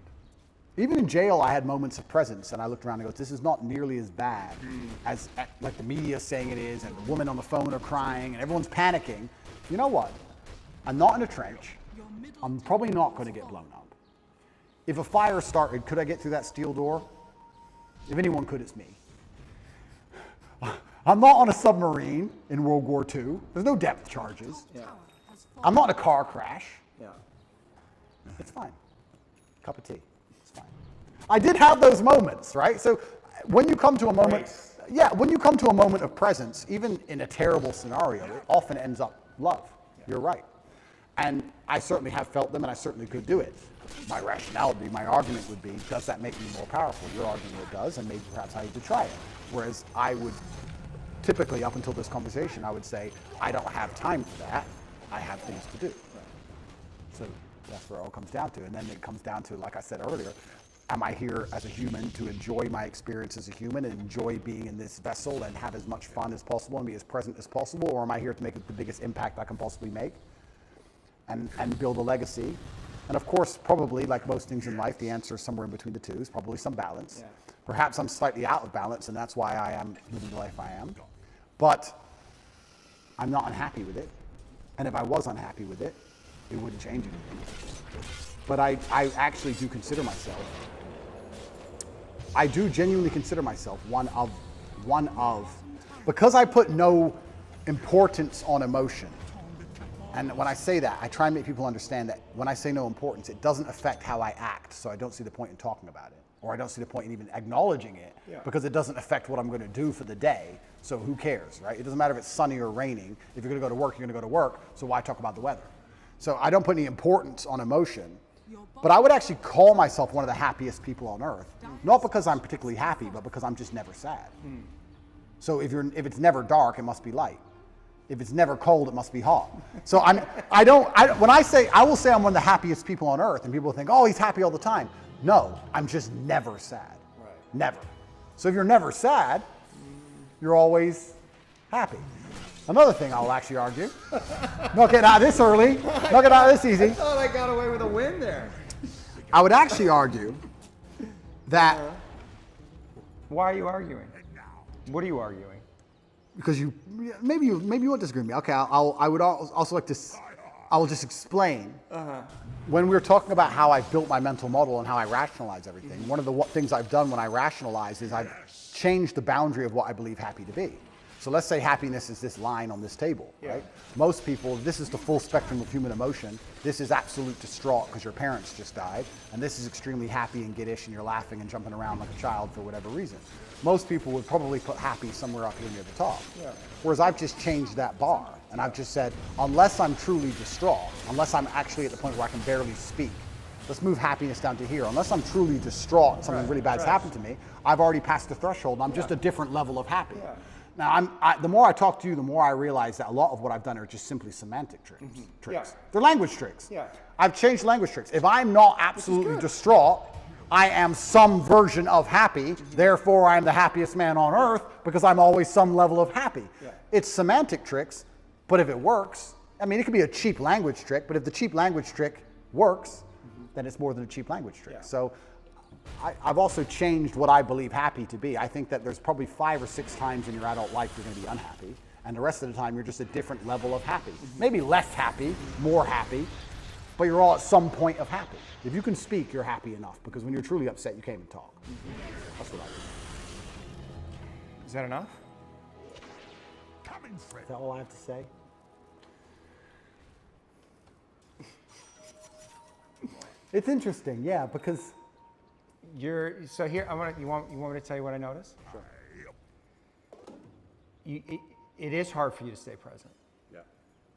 Even in jail, I had moments of presence, and I looked around and go, this is not nearly as bad as like the media is saying it is, and the women on the phone are crying, and everyone's panicking. You know what? I'm not in a trench. I'm probably not going to get blown up. If a fire started, could I get through that steel door? If anyone could, it's me. I'm not on a submarine in World War II. There's no depth charges. Yeah. I'm not in a car crash. Yeah. It's fine. Cup of tea. It's fine. I did have those moments, right? So when you come to a moment, when you come to a moment of presence, even in a terrible scenario, it often ends up love. You're right. And I certainly have felt them, and I certainly could do it. My rationality, my argument would be, does that make me more powerful? Your argument it does, and maybe perhaps I need to try it. Whereas I would typically, up until this conversation, I would say, I don't have time for that. I have things to do. So that's where it all comes down to. And then it comes down to, like I said earlier, am I here as a human to enjoy my experience as a human and enjoy being in this vessel and have as much fun as possible and be as present as possible? Or am I here to make the biggest impact I can possibly make and build a legacy? And of course, probably like most things in life, the answer is somewhere in between the two. It's probably some balance. Yeah. Perhaps I'm slightly out of balance, and that's why I am living the life I am. But I'm not unhappy with it. And if I was unhappy with it, it wouldn't change anything. But I actually do consider myself, I do genuinely consider myself one of, because I put no importance on emotion. And when I say that, I try and make people understand that when I say no importance, it doesn't affect how I act, so I don't see the point in talking about it. Or I don't see the point in even acknowledging it, because it doesn't affect what I'm going to do for the day, so who cares, right? It doesn't matter if it's sunny or raining. If you're going to go to work, you're going to go to work, so why talk about the weather? So I don't put any importance on emotion, but I would actually call myself one of the happiest people on earth, not because I'm particularly happy, but because I'm just never sad. So if it's never dark, it must be light. If it's never cold, it must be hot. So when I say, I will say I'm one of the happiest people on earth, and people think, oh, he's happy all the time. No, I'm just never sad. Right. Never. So if you're never sad, you're always happy. Another thing I'll actually argue, not getting out of this early, not getting out of this easy. I thought I got away with a win there. I would actually argue that. Why are you arguing? What are you arguing? Because maybe you won't disagree with me. Okay, I would also like to. I will just explain. When we were talking about how I built my mental model and how I rationalize everything, one of the things I've done when I rationalize is I've changed the boundary of what I believe happy to be. So let's say happiness is this line on this table, right? Most people, this is the full spectrum of human emotion. This is absolute distraught because your parents just died. And this is extremely happy and giddish and you're laughing and jumping around like a child for whatever reason. Most people would probably put happy somewhere up here near the top. Whereas I've just changed that bar. And I've just said, unless I'm truly distraught, unless I'm actually at the point where I can barely speak, let's move happiness down to here. Unless I'm truly distraught and something really bad's happened to me, I've already passed the threshold and I'm just a different level of happy. Now, the more I talk to you, the more I realize that a lot of what I've done are just simply semantic tricks. They're language tricks. I've changed language tricks. If I'm not absolutely distraught, I am some version of happy. Therefore, I'm the happiest man on earth because I'm always some level of happy. It's semantic tricks, but if it works, I mean, it could be a cheap language trick, but if the cheap language trick works, then it's more than a cheap language trick. So I've also changed what I believe happy to be. I think that there's probably 5 or 6 times in your adult life you're going to be unhappy, and the rest of the time you're just a different level of happy. Maybe less happy, more happy, but you're all at some point of happy. If you can speak, you're happy enough, because when you're truly upset, you can't even talk. That's what I do. Is that enough? Is that all I have to say? It's interesting, yeah, because So here, you want me to tell you what I noticed? Sure. It is hard for you to stay present.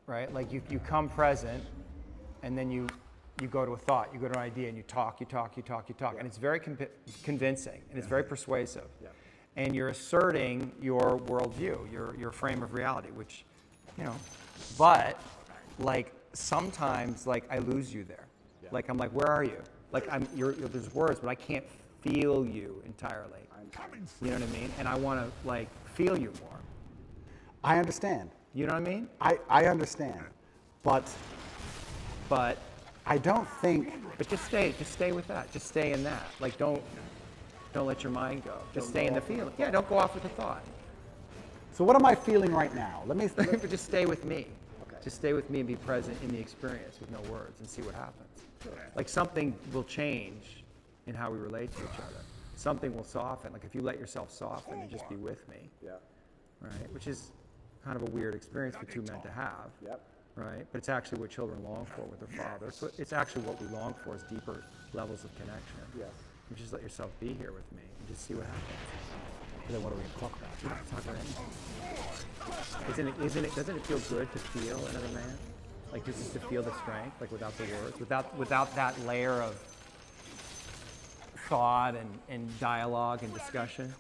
Right? Like you come present, and then you go to a thought, you go to an idea, and you talk, and it's very convincing, and it's very persuasive. And you're asserting your worldview, your frame of reality, which, but like sometimes like I lose you there. Like I'm like, where are you? Like there's words, but I can't feel you entirely. You know what I mean? And I want to like feel you more. I understand. You know what I mean? I understand, but I don't think. But just stay with that. Just stay in that. Like don't let your mind go. Just stay in the feeling. Yeah, don't go off with the thought. So what am I feeling right now? But just stay with me. Okay. Just stay with me and be present in the experience with no words and see what happens. Like something will change in how we relate to each other. Something will soften. Like if you let yourself soften and just be with me. Right? Which is kind of a weird experience for 2 men to have. Right? But it's actually what children long for with their father. So it's actually what we long for is deeper levels of connection. You just let yourself be here with me and just see what happens. Then what are we going to talk about? We don't have to talk about anything. Doesn't it feel good to feel another man? Like just to feel the strength, like without the words, without that layer of thought and dialogue and discussion.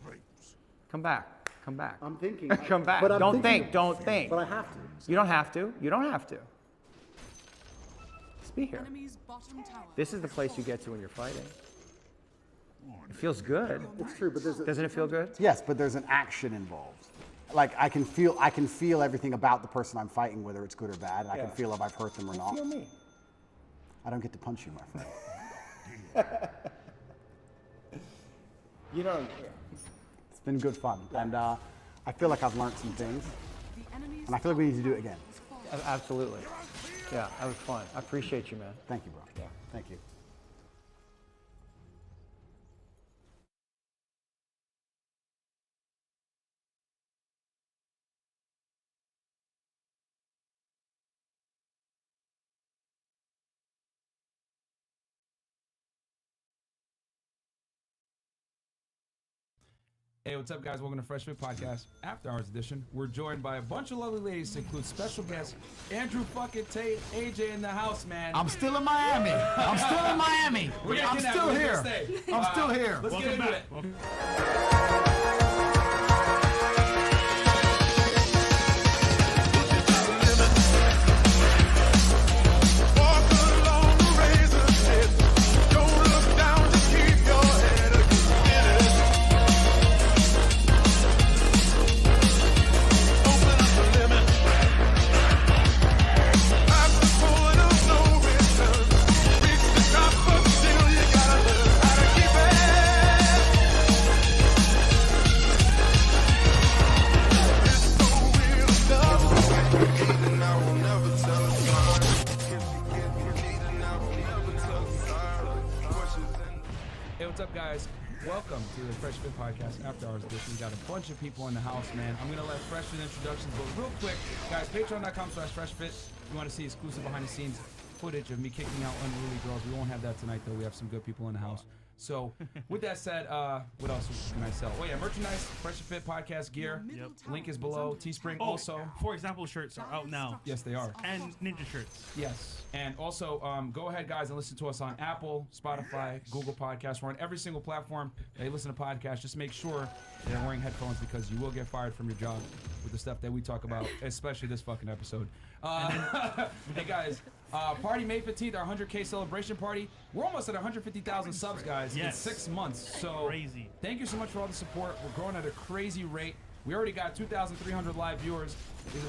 Come back. I'm thinking. Come back. But Don't think. But I have to. You don't have to. Just be here. Enemy's bottom tower. This is the place you get to when you're fighting. It feels good. It's true, but Doesn't it feel good? Yes, but there's an action involved. Like I can feel everything about the person I'm fighting, whether it's good or bad. I can feel if I've hurt them or not. Feel me. I don't get to punch you, my friend. You don't. It's been good fun, and I feel like I've learned some things, and I feel like we need to do it again. Absolutely. Yeah, that was fun. I appreciate you, man. Thank you, bro. Yeah, thank you. Hey, what's up, guys? Welcome to Fresh Fit Podcast, After Hours Edition. We're joined by a bunch of lovely ladies to include special guests Andrew fucking Tate, AJ in the house, man. I'm still in Miami. I'm still here. Let's get into it. welcome to the Fresh Fit Podcast After Hours Edition. We got a bunch of people in the house, man. I'm gonna let Fresh Fit introductions go real quick, guys. Patreon.com/FreshFit. If you want to see exclusive behind-the-scenes footage of me kicking out unruly girls, we won't have that tonight though. We have some good people in the house. So, with that said, what else can I sell? Oh yeah, merchandise, Fresh Fit Podcast gear. Yep. Link is below. Teespring also. For example, shirts are out now. Yes, they are. And ninja shirts. Yes. And also, go ahead, guys, and listen to us on Apple, Spotify, Google Podcasts. We're on every single platform that you listen to podcasts. Just make sure you're wearing headphones because you will get fired from your job with the stuff that we talk about, especially this fucking episode. Hey, guys, party May 15th, our 100K celebration party. We're almost at 150,000 subs, guys, in 6 months. So Crazy. Thank you so much for all the support. We're growing at a crazy rate. We already got 2,300 live viewers.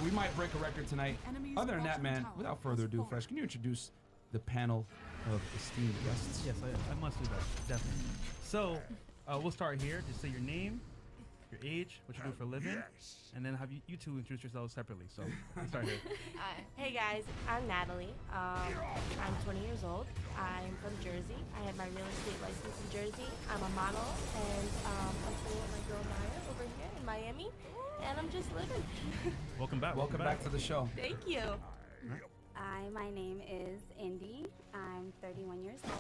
We might break a record tonight. Other than that, man, without further ado, Fresh, can you introduce the panel of esteemed guests? Yes, I must do that, definitely. So, we'll start here. Just say your name, your age, what you do for a living, and then have you two introduce yourselves separately. So, let's start here. Hey guys, I'm Natalie. I'm 20 years old. I'm from Jersey. I have my real estate license in Jersey. I'm a model, and I'm staying with my girl Maya over here in Miami, and I'm just living. Welcome back. Welcome back to the show. Thank you. My name is Indy. I'm 31 years old.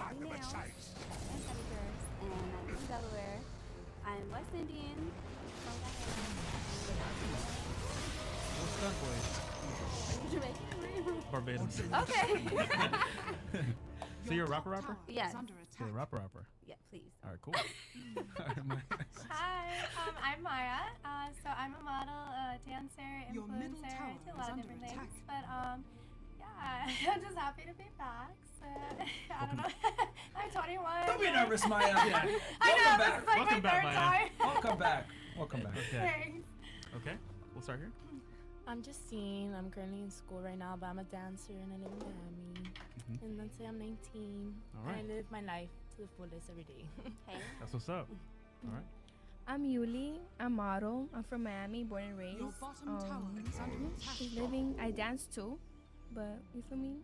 I do nails and pedicures, and I live in Delaware. I'm West Indian from Guyana. Jamaican. Barbados. Okay. So you're a rapper? Yes. You're a rapper. Yeah, please. All right, cool. Hi, I'm Maya. So I'm a model, dancer, Your middle influencer. tower I do a is lot of under different attack. things. But yeah, I'm just happy to be back. So, I don't know. I'm 21. Don't be nervous, Maya. I know, this is like Welcome my back, third Maya. time. Welcome back. Welcome back. Okay. Thanks. Okay. We'll start here. I'm Justine. I'm currently in school right now, but I'm a dancer and I live in Miami. And let's say I'm 19. All right. And I live my life to the fullest every day. Hey. That's what's up. All right. I'm Yuli. I'm model. I'm from Miami, born and raised. Your bottom tower is under attack. Living, I dance too, but you feel me?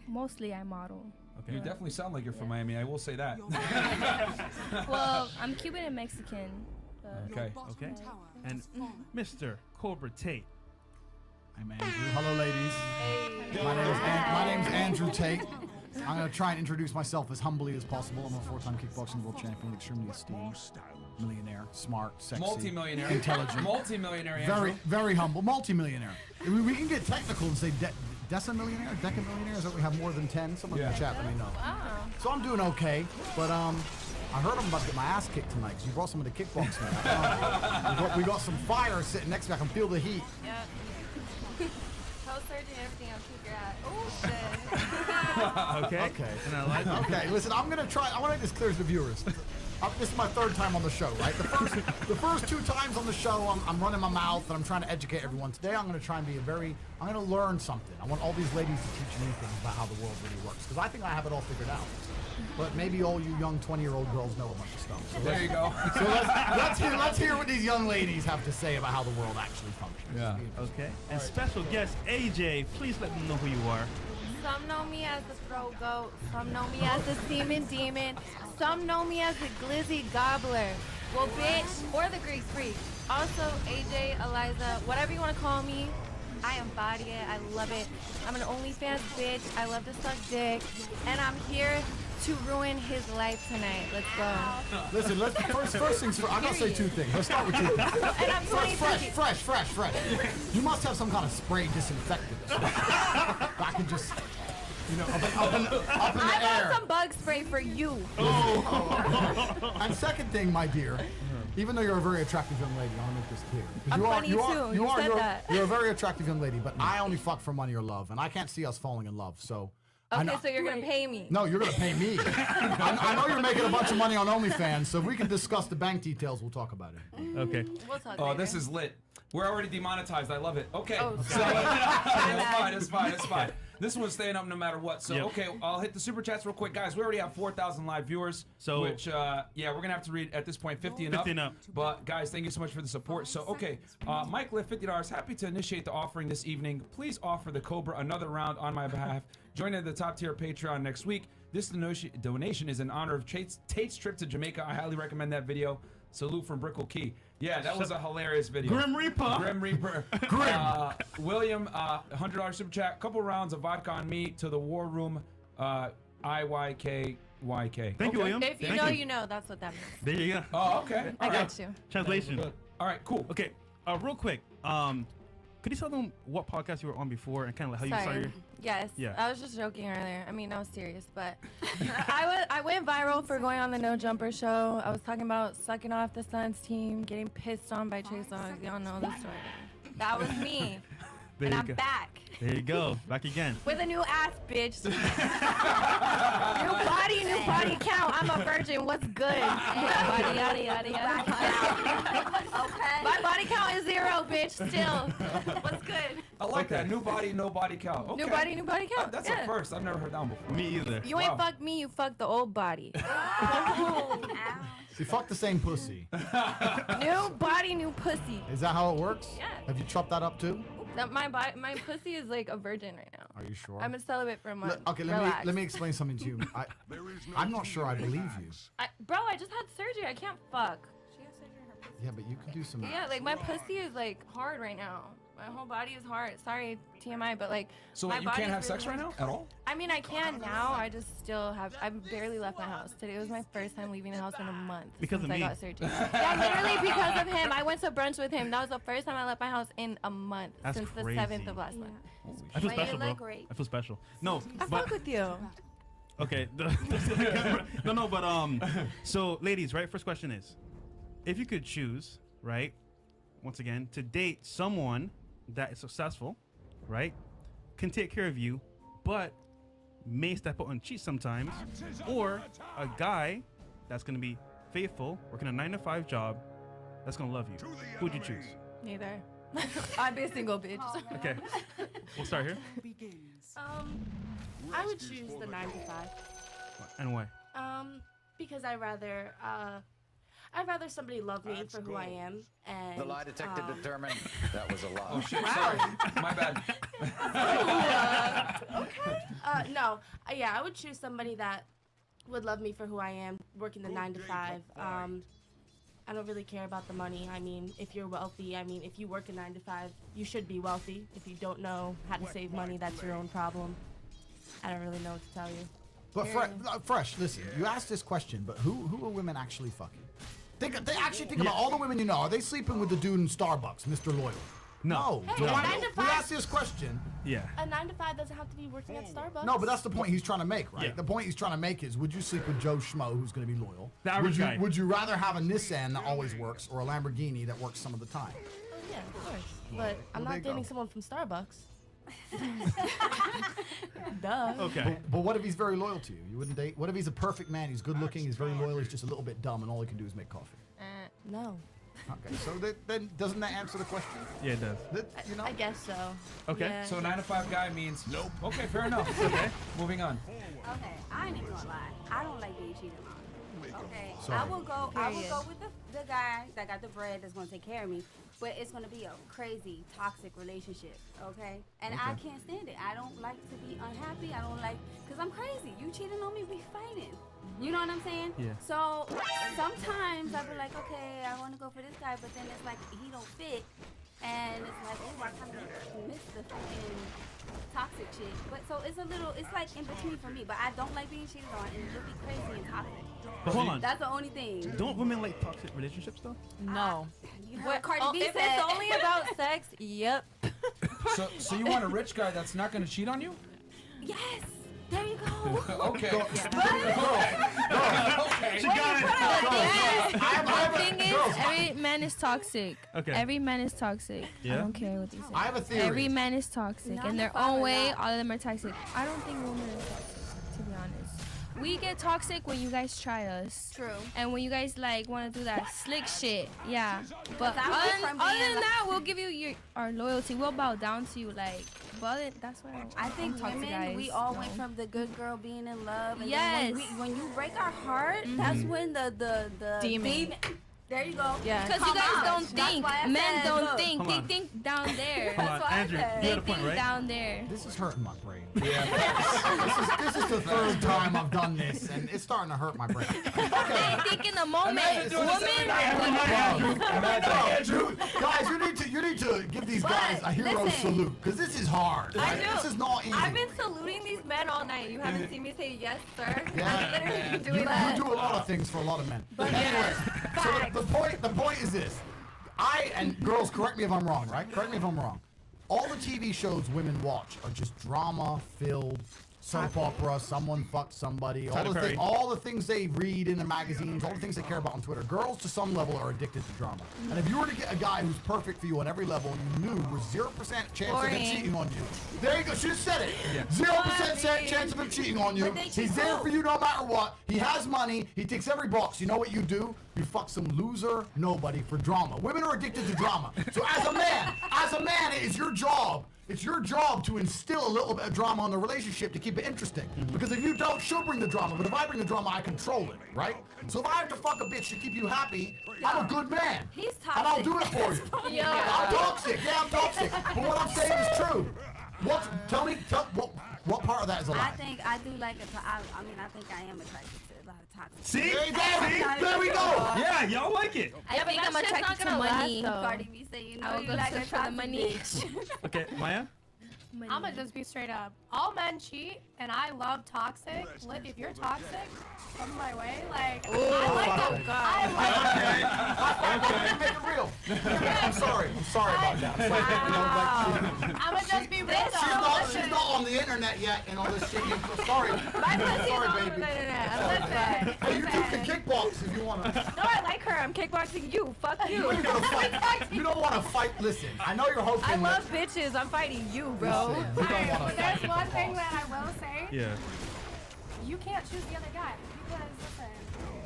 Mostly I model. Okay. You definitely sound like you're from Miami. I will say that. Your bottom Well, I'm Cuban and Mexican. But Okay. Okay. tower And has fallen. Mr. Cobra Tate. I'm Andrew. Hello, ladies. My name's Andrew Tate. I'm going to try and introduce myself as humbly as possible. I'm a four-time kickboxing world champion, extremely esteemed, millionaire, smart, sexy, Multi-millionaire. intelligent, Multi-millionaire, very, Andrew. very humble, multi-millionaire. We can get technical and say decimillionaire, decamillionaire. Is that we have more than 10? Someone in the chat let me know. So I'm doing okay, but I heard I'm about to get my ass kicked tonight because you brought some of the kickboxing. We got some fire sitting next to me. I can feel the heat. yeah. Post-surgery and everything, I'll kick your ass. Oh, shit. Okay. Okay. And I like it. Okay, listen, I'm gonna try. I want to make this clear to the viewers. This is my third time on the show, right? The first two times on the show, I'm running my mouth and I'm trying to educate everyone. Today, I'm gonna try and be I'm gonna learn something. I want all these ladies to teach me things about how the world really works, because I think I have it all figured out. But maybe all you young 20-year-old girls know a bunch of stuff. So There you go. So let's hear what these young ladies have to say about how the world actually functions. Yeah. Okay. And special guest AJ, please let them know who you are. Some know me as the throat goat. Some know me as the semen demon. Some know me as the glizzy gobbler. Well, bitch, or the Greek freak. Also, AJ, Eliza, whatever you want to call me, I embody it. I love it. I'm an OnlyFans bitch. I love to suck dick. And I'm here to ruin his life tonight. Let's go. Listen, first things first. I'm gonna say two things. Let's start with two things. And I'm Fresh. You must have some kind of spray disinfectant. I can just, up in the I air. got some bug spray for you. And second thing, my dear, even though you're a very attractive young lady, I want to make this clear. I'm funny too. You said that. You're a very attractive young lady, but I only fuck for money or love, and I can't see us falling in love. So. Okay, so you're gonna pay me. No, you're gonna pay me. I know you're making a bunch of money on OnlyFans, so if we can discuss the bank details, we'll talk about it. Okay. We'll talk Oh, later. this is lit. We're already demonetized. I love it. Okay. Oh, So, it's fine. This one's staying up no matter what. So, Yep. okay, I'll hit the super chats real quick. Guys, we already have 4,000 live viewers. So- which, we're going to have to read at this point 50 and 50 and up. But, guys, thank you so much for the support. So, okay, Mike Lift, $50. Happy to initiate the offering this evening. Please offer the Cobra another round on my behalf. Join in the top tier Patreon next week. This donation is in honor of Tate's trip to Jamaica. I highly recommend that video. Salute from Brickell Key. Yeah, that was a hilarious video. Grim Reaper. Grim Reaper. William, $100 super chat. Couple rounds of vodka on me to the war room. IYKYK. Thank you, William. If you Thank know, you know. That's what that means. There you go. Oh, okay. I got you. Translation. All right, cool. Okay, real quick. Could you tell them what podcast you were on before and kind of like how you started? Yes. Yeah. I was just joking earlier. I mean, I was serious, but I went viral for going on the No Jumper show. I was talking about sucking off the Suns team, getting pissed on by Trey Songz. Y'all know the story. That was me. There and you I'm go. back. There you go. Back again. With a new ass, bitch. new body count. I'm a virgin. What's good? Body, yada, yada, yada. Okay. My body count is 0, bitch. Still. What's good? I like that. New body, no body count. Okay. New body count. That's yeah. a first. I've never heard that one before. Me either. You ain't fucked me. You fucked the old body. See, fuck the same pussy. New body, new pussy. Is that how it works? Yeah. Have you chopped that up too? My pussy is like a virgin right now. Are you sure? I'm a celibate for a month. Okay, let me explain something to you. I'm not sure I believe you. Bro, I just had surgery. I can't fuck. Yeah, but you can do some. Yeah, like my pussy is like hard right now. My whole body is hard. Sorry, TMI, but like. So my you can't body's have sex really right now at all? I mean, I can now. I just still have. I barely left my house today. Was my first time leaving the house in a month Because since of I me. got surgery. Yeah, literally because of him. I went to brunch with him. That was the first time I left my house in a month That's since crazy. the 7th of last month. I feel But you special, look bro. great. I feel special. No, I but fuck with you. okay. No, but so ladies, right? First question is, if you could choose, right? Once again, to date someone that is successful, right? Can take care of you, but may step out and cheat sometimes, or a guy that's gonna be faithful, working a 9-to-5 job, that's gonna love you. Who would you choose? Neither. I'd be a single bitch. Okay, we'll start here. I would choose the 9 to 5. And why? Because I'd rather somebody love me for who I am. And The lie detector determined that was a lie. Oh shit! Sorry, my bad. No, yeah, I would choose somebody that would love me for who I am, working the 9 to 5. I don't really care about the money. I mean, if you're wealthy, I mean, if you work a 9 to 5, you should be wealthy. If you don't know how to save money, that's your own problem. I don't really know what to tell you. But Fresh, listen, you asked this question, but who are women actually fucking? They actually think about all the women you know. Are they sleeping with the dude in Starbucks, Mr. Loyal? No. Hey, So a why 9 don't to we 5 ask this question? Yeah. A 9 to 5 doesn't have to be working at Starbucks. No, but that's the point he's trying to make, right? Yeah. The point he's trying to make is, would you sleep with Joe Schmo, who's going to be loyal? The average guy. Would you rather have a Nissan that always works or a Lamborghini that works some of the time? Oh, yeah, of course. But I'm there you not dating go. someone from Starbucks. Duh. Okay. But what if he's very loyal to you? You wouldn't date? What if he's a perfect man? He's good looking, he's very loyal, he's just a little bit dumb, and all he can do is make coffee? No. Okay, so then doesn't that answer the question? Yeah, it does. You know? I guess so. Okay. Yeah. So 9 to 5 guy means nope. Okay, fair enough. Okay, moving on. Okay, I ain't even gonna lie. I don't like being cheated on. Okay, Sorry. I will go Period. with the guy that got the bread that's gonna take care of me, but it's gonna be a crazy toxic relationship. Okay, and I can't stand it. I don't like to be unhappy. I don't like, cause I'm crazy. You cheating on me, we fighting. You know what I'm saying? Yeah. So sometimes I be like, okay, I want to go for this guy, but then it's like he don't fit, and it's like, oh, I kind of miss the fucking toxic shit. But so it's like in between for me. But I don't like being cheated on, and it'll be crazy and toxic. But hold on. That's the only thing. Don't women like toxic relationships though? No. You heard Cardi B If said. it's only about sex, yep. So you want a rich guy that's not going to cheat on you? Yes. There you go. Okay. Okay. She got it. The thing is, every man is toxic. Okay. Every man is toxic. Yeah? I don't care what they say. I have a theory. Every man is toxic. Not In their the father, own way, not. all of them are toxic. I don't think women are toxic, to be honest. We get toxic when you guys try us. True. And when you guys like want to do that slick shit. Yeah. But I went from other being than like- that, we'll give you our loyalty. We'll bow down to you. Like, but that's why I think don't talk to women, guys. we all No. went from the good girl being in love. And Yes. then when you break our heart, that's when the Demon. There you go. Yeah. Because Come you guys out. don't That's think. why I Men said, don't look. think. Hold They on. think down there. That's why Andrew, you Big had a point, things right? down there. This is hurting my brain. Yeah. This is the third time I've done this, and it's starting to hurt my brain. They think in the moment. Andrew, guys, you need to give these guys a hero salute because this is hard. I Right? do. This is not easy. I've been saluting these men all night. You haven't seen me say yes, sir. Yeah, I'm literally you doing that. do a lot of things for a lot of men. But anyway, yes, so facts. the point is this. And girls, correct me if I'm wrong, right? Correct me if I'm wrong. All the TV shows women watch are just drama-filled, soap opera, someone fucked somebody, all the things they read in the magazines, all the things they care about on Twitter. Girls, to some level, are addicted to drama. And if you were to get a guy who's perfect for you on every level and you knew with 0% chance of him cheating on you, there you go, she just said it. 0% chance of him cheating on you. He's there for you no matter what. He has money. He ticks every box. You know what you do? You fuck some loser nobody for drama. Women are addicted to drama. So as a man, it is your job. It's your job to instill a little bit of drama in the relationship to keep it interesting. Because if you don't, she'll bring the drama. But if I bring the drama, I control it, right? So if I have to fuck a bitch to keep you happy, I'm a good man. He's toxic. And I'll do it for you. I'm toxic. Yeah, I'm toxic. But what I'm saying is true. What part of that is a lie? I think I do like it. I think I am attracted to a lot of toxic. See? There we go. Yeah, y'all like it. I think I'm attracted to money. Cardi B say, you know, I will you go like search a for the toxic money. bitch. Okay, Maya? I'm gonna just be straight up. All men cheat, and I love toxic. If you're toxic, come my way. Like, Make it real. I'm sorry about that. I'm gonna just be real. She's not on the internet yet and all this shit. Sorry. My pussy's all Sorry, over baby. the internet. Hey, you two can kickbox if you want to. No, I like her. I'm kickboxing you. Fuck you. You don't want to fight. Listen, I know you're hoping. I love bitches. I'm fighting you, bro. Listen, you don't want to But fight. there's one thing that I will say. Yeah. You can't choose the other guy because listen,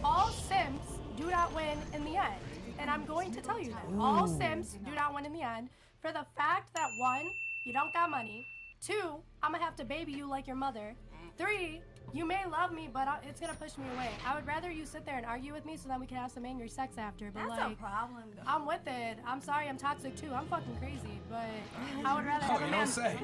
all simps do not win in the end, and I'm going to tell you that. All simps do not win in the end for the fact that 1, you don't got money. 2, I'm gonna have to baby you like your mother. 3, you may love me, but it's gonna push me away. I would rather you sit there and argue with me so that we can have some angry sex after. But That's a problem, though. I'm with it. I'm sorry, I'm toxic too. I'm fucking crazy, but I would rather have a you man. don't say.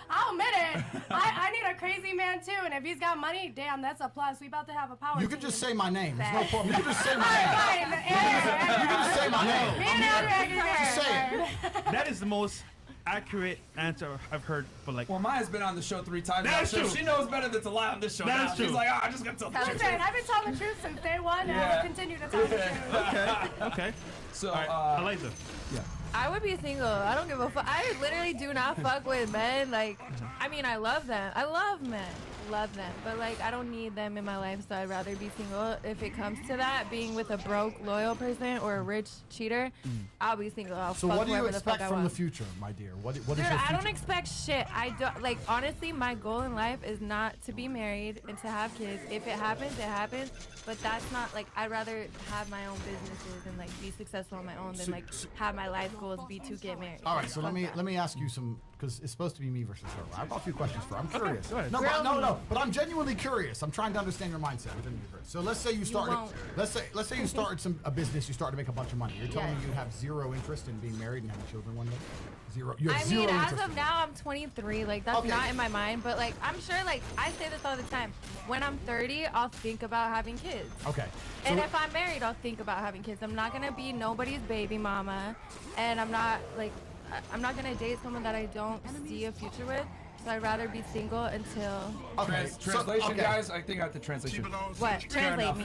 I'll admit it. I need a crazy man too, and if he's got money, damn, that's a plus. We about to have a power. You can just say my name. There's no problem. You can just say my Fine, name. fine. You can just say my name. Me and Andrew agree. Just say it. That is the most accurate answer I've heard for like. Well, Maya's been on the show 3 times. That's now, so true. she knows better than to lie on this show. That's now. true. She's like, I'm just gonna tell the truth. Listen, I've been telling the truth since day one, and I will continue to tell the truth. Okay. So, Eliza. Yeah. I would be single. I don't give a fuck. I literally do not fuck with men. Like, I mean, I love them. I love men. Love them. But, like, I don't need them in my life, so I'd rather be single. If it comes to that, being with a broke, loyal person or a rich cheater, I'll be single. I'll So fuck what do you whoever the fuck expect I from want. the future, my dear? What is Dude, your future? I don't expect shit. I don't, like, honestly, my goal in life is not to be married and to have kids. If it happens, it happens. But that's not, like, I'd rather have my own businesses and, like, be successful on my own than, like, have my life goals be to get married. All right, so Fuck that. let me ask you some, because it's supposed to be me versus her. I've got a few questions for her. I'm curious. Go ahead. No, but I'm genuinely curious. I'm trying to understand your mindset. So let's say you started. won't. Let's say you started a business. You started to make a bunch of money. You're telling me you have zero interest in being married and having children one day. Zero. You have I zero mean, as interest. of now, I'm 23. Like, that's Okay. not in my mind. But, like, I'm sure, like, I say this all the time. When I'm 30, I'll think about having kids. Okay. And So- if I'm married, I'll think about having kids. I'm not gonna be nobody's baby mama, and I'm not gonna date someone that I don't see a future with. So I'd rather be single until. Okay. Translation, guys. I think I have to translation. What? Translate me.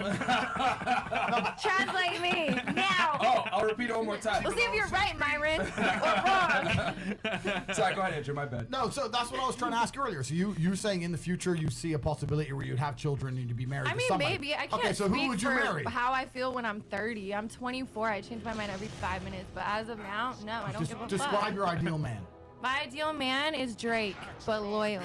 Translate me now. Oh, I'll repeat it one more time. We'll see if you're right, Myron, or wrong. Sorry, go ahead, Andrew. My bad. No, so that's what I was trying to ask earlier. So you're saying in the future you see a possibility where you'd have children and you'd be married I to mean, somebody. maybe. I can't Okay, so who speak would you for marry? how I feel when I'm 30. I'm 24. I change my mind every 5 minutes. But as of now, no, I don't give a fuck. Describe your ideal man. My ideal man is Drake, but loyal.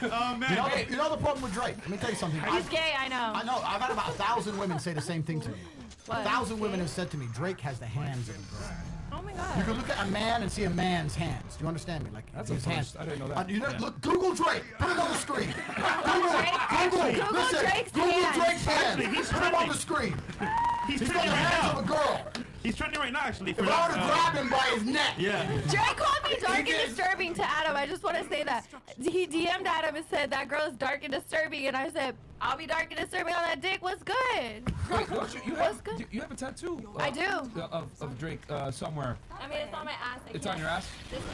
Oh man. You know the problem with Drake? Let me tell you something. He's gay, I know. I know. I've had about 1,000 women say the same thing to me. What? 1,000 women have said to me, Drake has the hands of a girl. Oh my god. You can look at a man and see a man's hands. Do you understand me? Like That's his a hands. first. I didn't know that. You know, look, Google Drake. Put it on the screen. Google Google Drake's Google hands. Drake's hands. Actually, he's Put it on hunting. the screen. He's He's got the right hands now. of a girl. He's trending right now, actually. For If I were to grab him by his neck. Yeah. Drake called me dark and disturbing to Adam. I just want to say that. He DM'd Adam and said, that girl is dark and disturbing. And I said, I'll be dark and disturbing on that dick. What's good? Wait, you have a tattoo? I do. Of Drake somewhere. I mean, it's on my ass. It's on your ass? This is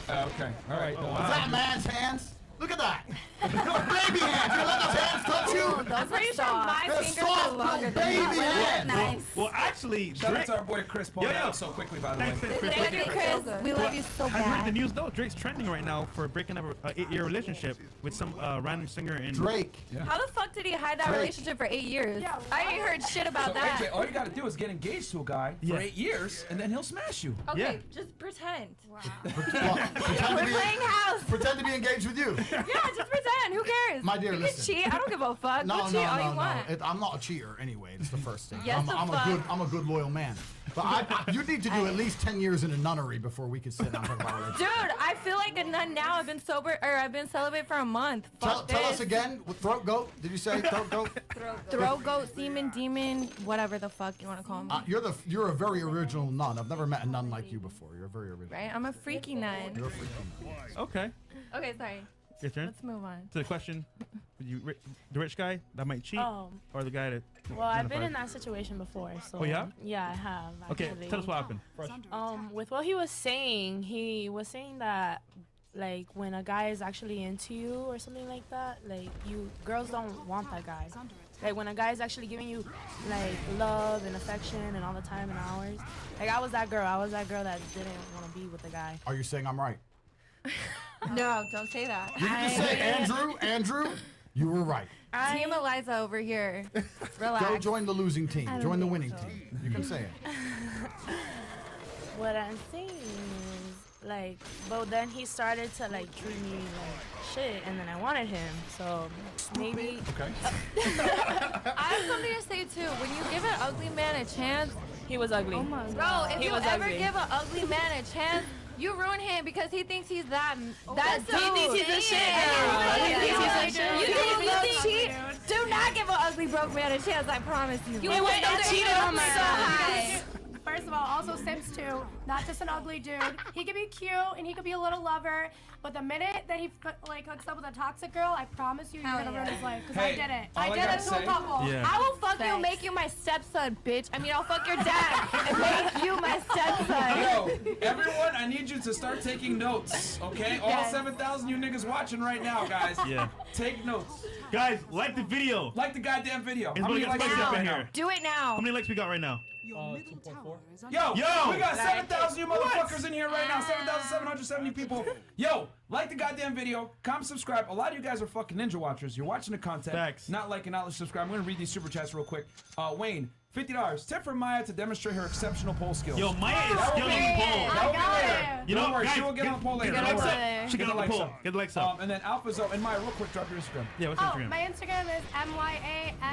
Okay. All right. Is that man's hands? Look at that. Baby hands. You let those hands touch you? I'm pretty sure my They're fingers soft, are longer little than baby yours. hands. Nice. Well, actually, Shout out Drake. to our boy Chris pulling Yo, yo. out so quickly, by the way. Thank you, Chris. We love you so Have you heard the bad. news though? Drake's trending right now for breaking up an 8-year relationship with some random singer in Drake. How the fuck did he hide that Drake. relationship for 8 years? I ain't heard shit about So that. AJ, all you gotta do is get engaged to a guy for 8 years, and then he'll smash you. Okay, just pretend. Pretend We're playing house. Pretend to be engaged with you. Yeah, just pretend. Who cares? My dear, you listen. can cheat. I don't give a fuck. No, Go no, cheat all no, you no. want. I'm not a cheater anyway. It's the first thing. Yes, the fuck. I'm a good loyal man. But you need to do at least 10 years in a nunnery before we can sit down and talk about relationship. Dude, I feel like a nun now. I've been sober, or I've been celibate for a month. Tell Fuck us this. again. Throat goat? Did you say throat goat? Throat goat, semen, demon, whatever the fuck you want to call me. You're a very original nun. I've never met a nun like you before. You're very original. Right? I'm a freaky nun. You're a freaky nun. Okay. Okay, sorry. Your turn. Let's move on. To the question, the rich guy that might cheat, or the guy that? Well, I've been in that situation before, so. Oh, yeah? Yeah, I have. Okay, Actually. tell us what happened. With what he was saying that, like, when a guy is actually into you or something like that, like, girls don't want that guy. Like, when a guy is actually giving you, like, love and affection and all the time and hours. Like, I was that girl that didn't want to be with the guy. Are you saying I'm right? No, don't say that. You can just say, Andrew, you were right. Team Eliza over here. Relax. Go join the losing team. I don't Join the think winning so. team. You can say it. What I'm saying is, like, but then he started to, like, treat me like shit, and then I wanted him, so maybe. Okay. I have something to say too. When you give an ugly man a chance, he was ugly. Oh my God. Bro, if He you was ever ugly. give an ugly man a chance, you ruin him because he thinks he's that dude. He thinks he's the shit, girl. He thinks he's the shit. You think do not give an ugly broke man a chance, I promise you. You went and cheated on my guy. First of all, also Sims too, not just an ugly dude. He could be cute and he could be a little lover, but the minute that he hooks up with a toxic girl, I promise you, you're gonna ruin his life. Because I did it. I did it to a couple. Yeah. I will fuck you, make you my stepson, bitch. I mean, I'll fuck your dad and make you my stepson. Yo, everyone, I need you to start taking notes, okay? All Yes. 7,000 you niggas watching right now, guys. Yeah. Take notes. Guys, like the video. Like the goddamn video. It's How gonna many get likes spicy you up got in right here. Do it now. How many likes we got right now? Yo, Yo! we got 7,000 you motherfuckers in here right now. 7,770 people. Yo, like the goddamn video. Comment, subscribe. A lot of you guys are fucking ninja watchers. You're watching the content. Facts. Not liking, not subscribe. I'm gonna read these super chats real quick. Wayne, $50. Tip for Maya to demonstrate her exceptional poll skills. Yo, Maya is skilled on the poll. That will be got later. it. You Don't know, worry, guys, she will get on the poll later. Get the Don't likes worry. up. She get on the poll. Get the likes up. And then Alpha Zo and Maya, real quick, drop your Instagram. Yeah, what's Oh, Instagram? my Instagram is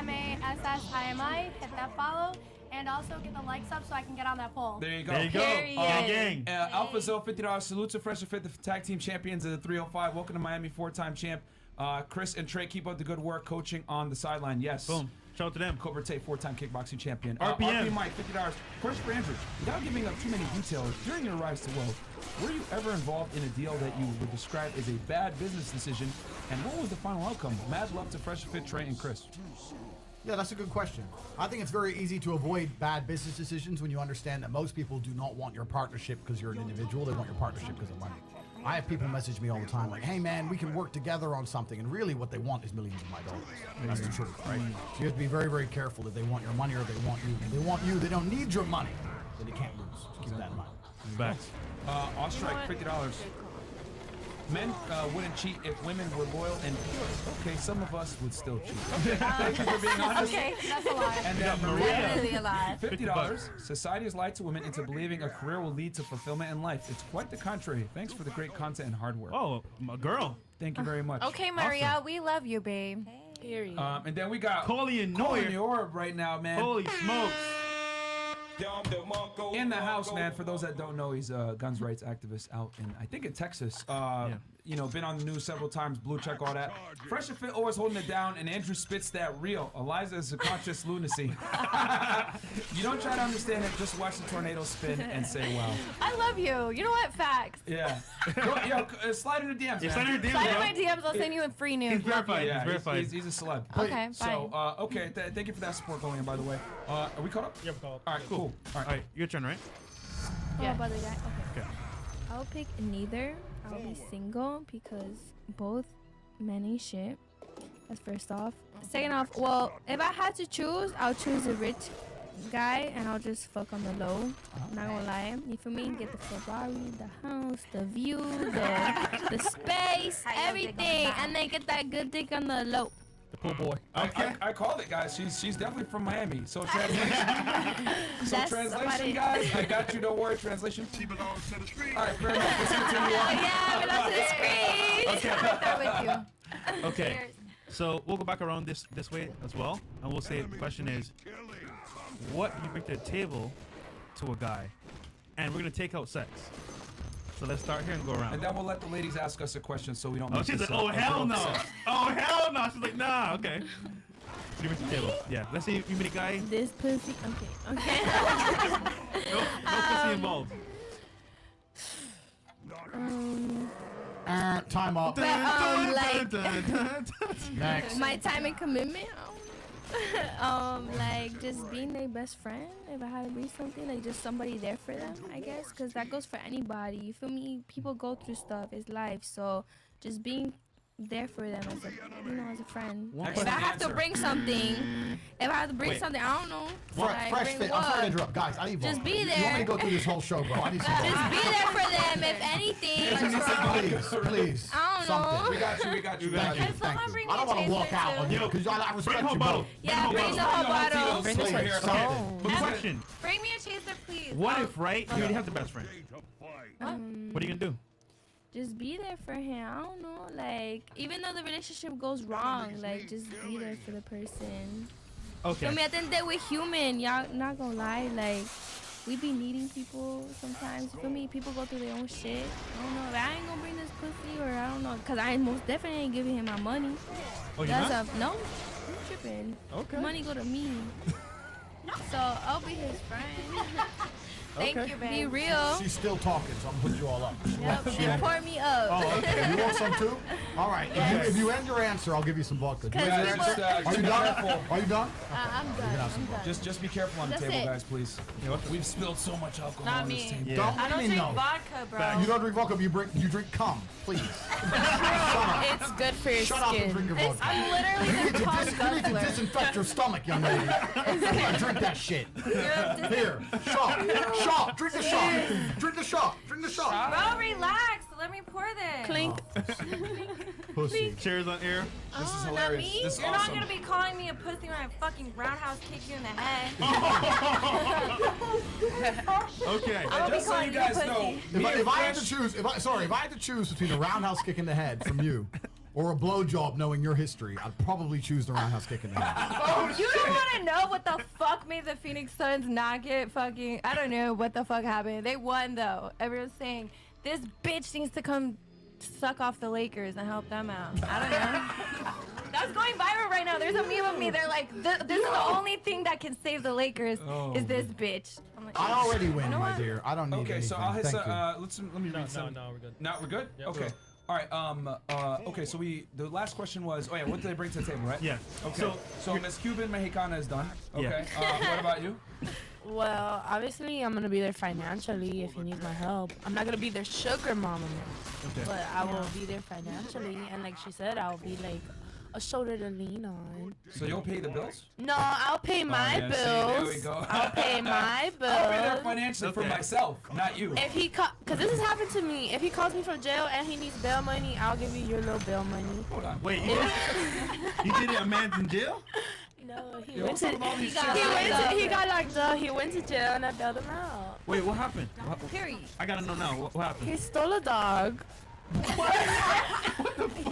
MYAMASSIMI. Hit that follow. And also get the likes up so I can get on that poll. There you go. There you go. Gang, gang. Alpha Zo, $50. Salute to Fresh and Fit, the tag team champions of the 305. Welcome to Miami, 4-time champ. Chris and Trey, keep up the good work coaching on the sideline. Yes. Boom. Shout out to them. Cobra Tate, 4-time kickboxing champion. RPM. RP Mike, $50. Question for Andrew. Without giving up too many details, during your rise to wealth, were you ever involved in a deal that you would describe as a bad business decision? And what was the final outcome? Mad love to Fresh and Fit, Trey, and Chris. Yeah, that's a good question. I think it's very easy to avoid bad business decisions when you understand that most people do not want your partnership because you're an individual. They want your partnership because of money. I have people message me all the time like, hey man, we can work together on something. And really what they want is millions of my dollars. That's the truth, right? So you have to be very, very careful if they want your money or they want you. If they want you, they don't need your money. Then they can't lose. Just keep that in mind. Backs. Ostrike, $50. Men wouldn't cheat if women were loyal and pure. Okay, some of us would still cheat. Thank you for being honest. Okay, that's a lie. And then Maria, Definitely a lie. $50. Society has lied to women into believing a career will lead to fulfillment in life. It's quite the contrary. Thanks for the great content and hard work. Oh, my girl. Thank you very much. Okay, Maria, we love you, babe. Period. And then we got Coley and Coley Noyer. in the orb right now, man. Holy smokes. In the house, man. For those that don't know, he's a guns rights activist out in, I think, in Texas. you know, been on the news several times, blue check, all that. Fresh and Fit always holding it down, and Andrew spits that real. Eliza is a conscious lunacy. You don't try to understand it, just watch the tornado spin and say wow. I love you. You know what? Facts. Yeah. Slide in the DMs, man. Slide in the DMs, Slide in my DMs. I'll send you a free nude. He's verified. Yeah, He's verified. he's a celeb. Okay, So, okay, thank you for that support going in, by the way. Are we caught up? Yep, caught up. All right, cool. All right, your turn, right? Yeah. Oh, by the guy. Okay. Okay. I'll pick neither. I'll be single because both men ain't shit. That's first off. Second off, well, if I had to choose, I'll choose a rich guy and I'll just fuck on the low. I'm not gonna lie. You feel me? Get the Ferrari, the house, the view, the space, everything, and then get that good dick on the low. The pool boy. I called it, guys. She's definitely from Miami. So translation. Somebody. Guys. I got you. Don't worry. Translation. She belongs to the street. All right, fair enough. Let's continue on. Yeah, belong to the screen. Okay. I'm right there with you. Okay. So we'll go back around this way as well, and we'll say the question is, what do you bring to the table to a guy? And we're gonna take out sex. So let's start here and go around. And then we'll let the ladies ask us a question so we don't. Oh, she's like, oh hell no! Oh hell no! She's like, nah. Okay. What do you bring to the table? Yeah. Let's say you meet a guy. This pussy. Okay. No pussy involved. Time up. But, like, Next. my time and commitment. Like just being their best friend. If I had to be something, like just somebody there for them, I guess, because that goes for anybody. You feel me? People go through stuff. It's life. So just being there for them as a, as a friend. If I have to bring something, I don't know. Fresh Fit. I'm sorry to interrupt, guys. I need just be You want me there. to go through this whole show, bro? I need some. Just be there for them, if anything. Please. I don't know. Something. We got you. Thank you. Thank you. I don't want to walk out on you because I respect you both. Yeah, bring the whole bottle. Bring this right. But question. Bring me a chaser, please. What if, right, you already have the best friend? What are you gonna do? Just be there for him. I don't know. Like, even though the relationship goes wrong, like, just be there for the person. Okay. I mean, at the end of the day, we're human. Y'all not gonna lie. Like, we be needing people sometimes. For me, people go through their own shit. I don't know. If I ain't gonna bring this pussy, or I don't know. Because I most definitely ain't giving him my money. Oh, you're not? No. I'm tripping. Okay. Money go to me. So, I'll be his friend. Thank you, babe. Be real. She's still talking, so I'm gonna put you all up. Yep, she pour me up. Oh, okay. You want some too? All right. Yes. If you end your answer, I'll give you some vodka. Because Are people- you done? Are you done? I'm done. Just be careful on the That's table, it. guys, please. We've spilled so much alcohol Not on this me. table. Yeah. Don't I don't let me drink know. vodka, bro. You don't drink vodka, but you drink cum. Please. It's good for your Shut up and drink your vodka. I'm literally the cum You need to guzzler. disinfect your stomach, young lady. You can't drink that shit. Here, shot. Drink the shot. Drink the shot. Drink the shot. Bro, relax. Let me pour this. Clink. Pussy. Cheers on air. This is not hilarious. me. This is You're awesome. not gonna be calling me a pussy when I fucking roundhouse kick you in the head. Okay. I'm gonna be Just so calling you you a guys know, pussy. If I had to choose, if I had to choose between a roundhouse kick in the head from you or a blowjob, knowing your history, I'd probably choose the roundhouse kick in the head. You don't want to know what the fuck made the Phoenix Suns not get fucking. I don't know what the fuck happened. They won though. Everyone's saying this bitch needs to come suck off the Lakers and help them out. I don't know. That's going viral right now. There's a meme of me. They're like, this is the only thing that can save the Lakers is this bitch. I'm like, I already win, You know my what? dear. I don't need Okay, anything. so I'll hit Thank some. you. Let me read some. No, we're good. No, we're good. Yeah, Okay. we're good. All right. Okay. So the last question was, oh yeah, what did they bring to the table, right? Yeah. Okay. So Miss Cuban Mexicana is done. Okay. Yeah. What about you? Well, obviously, I'm gonna be there financially if he needs my help. I'm not gonna be their sugar mama, Okay. but I will be there financially. And like she said, I'll be like a shoulder to lean on. So you'll pay the bills? No, I'll pay my yeah, see, bills. there we go. I'll pay my bills. I'll pay there financially for Okay. myself, not you. If he cause this has happened to me. If he calls me from jail and he needs bail money, I'll give you your little bail money. Hold on. Wait, you did it? A man's in jail? No, he Yo, went to what's up with all these he got locked up. He went to jail and I bailed him out. Wait, what happened? Period. I gotta know now. What happened? He stole a dog.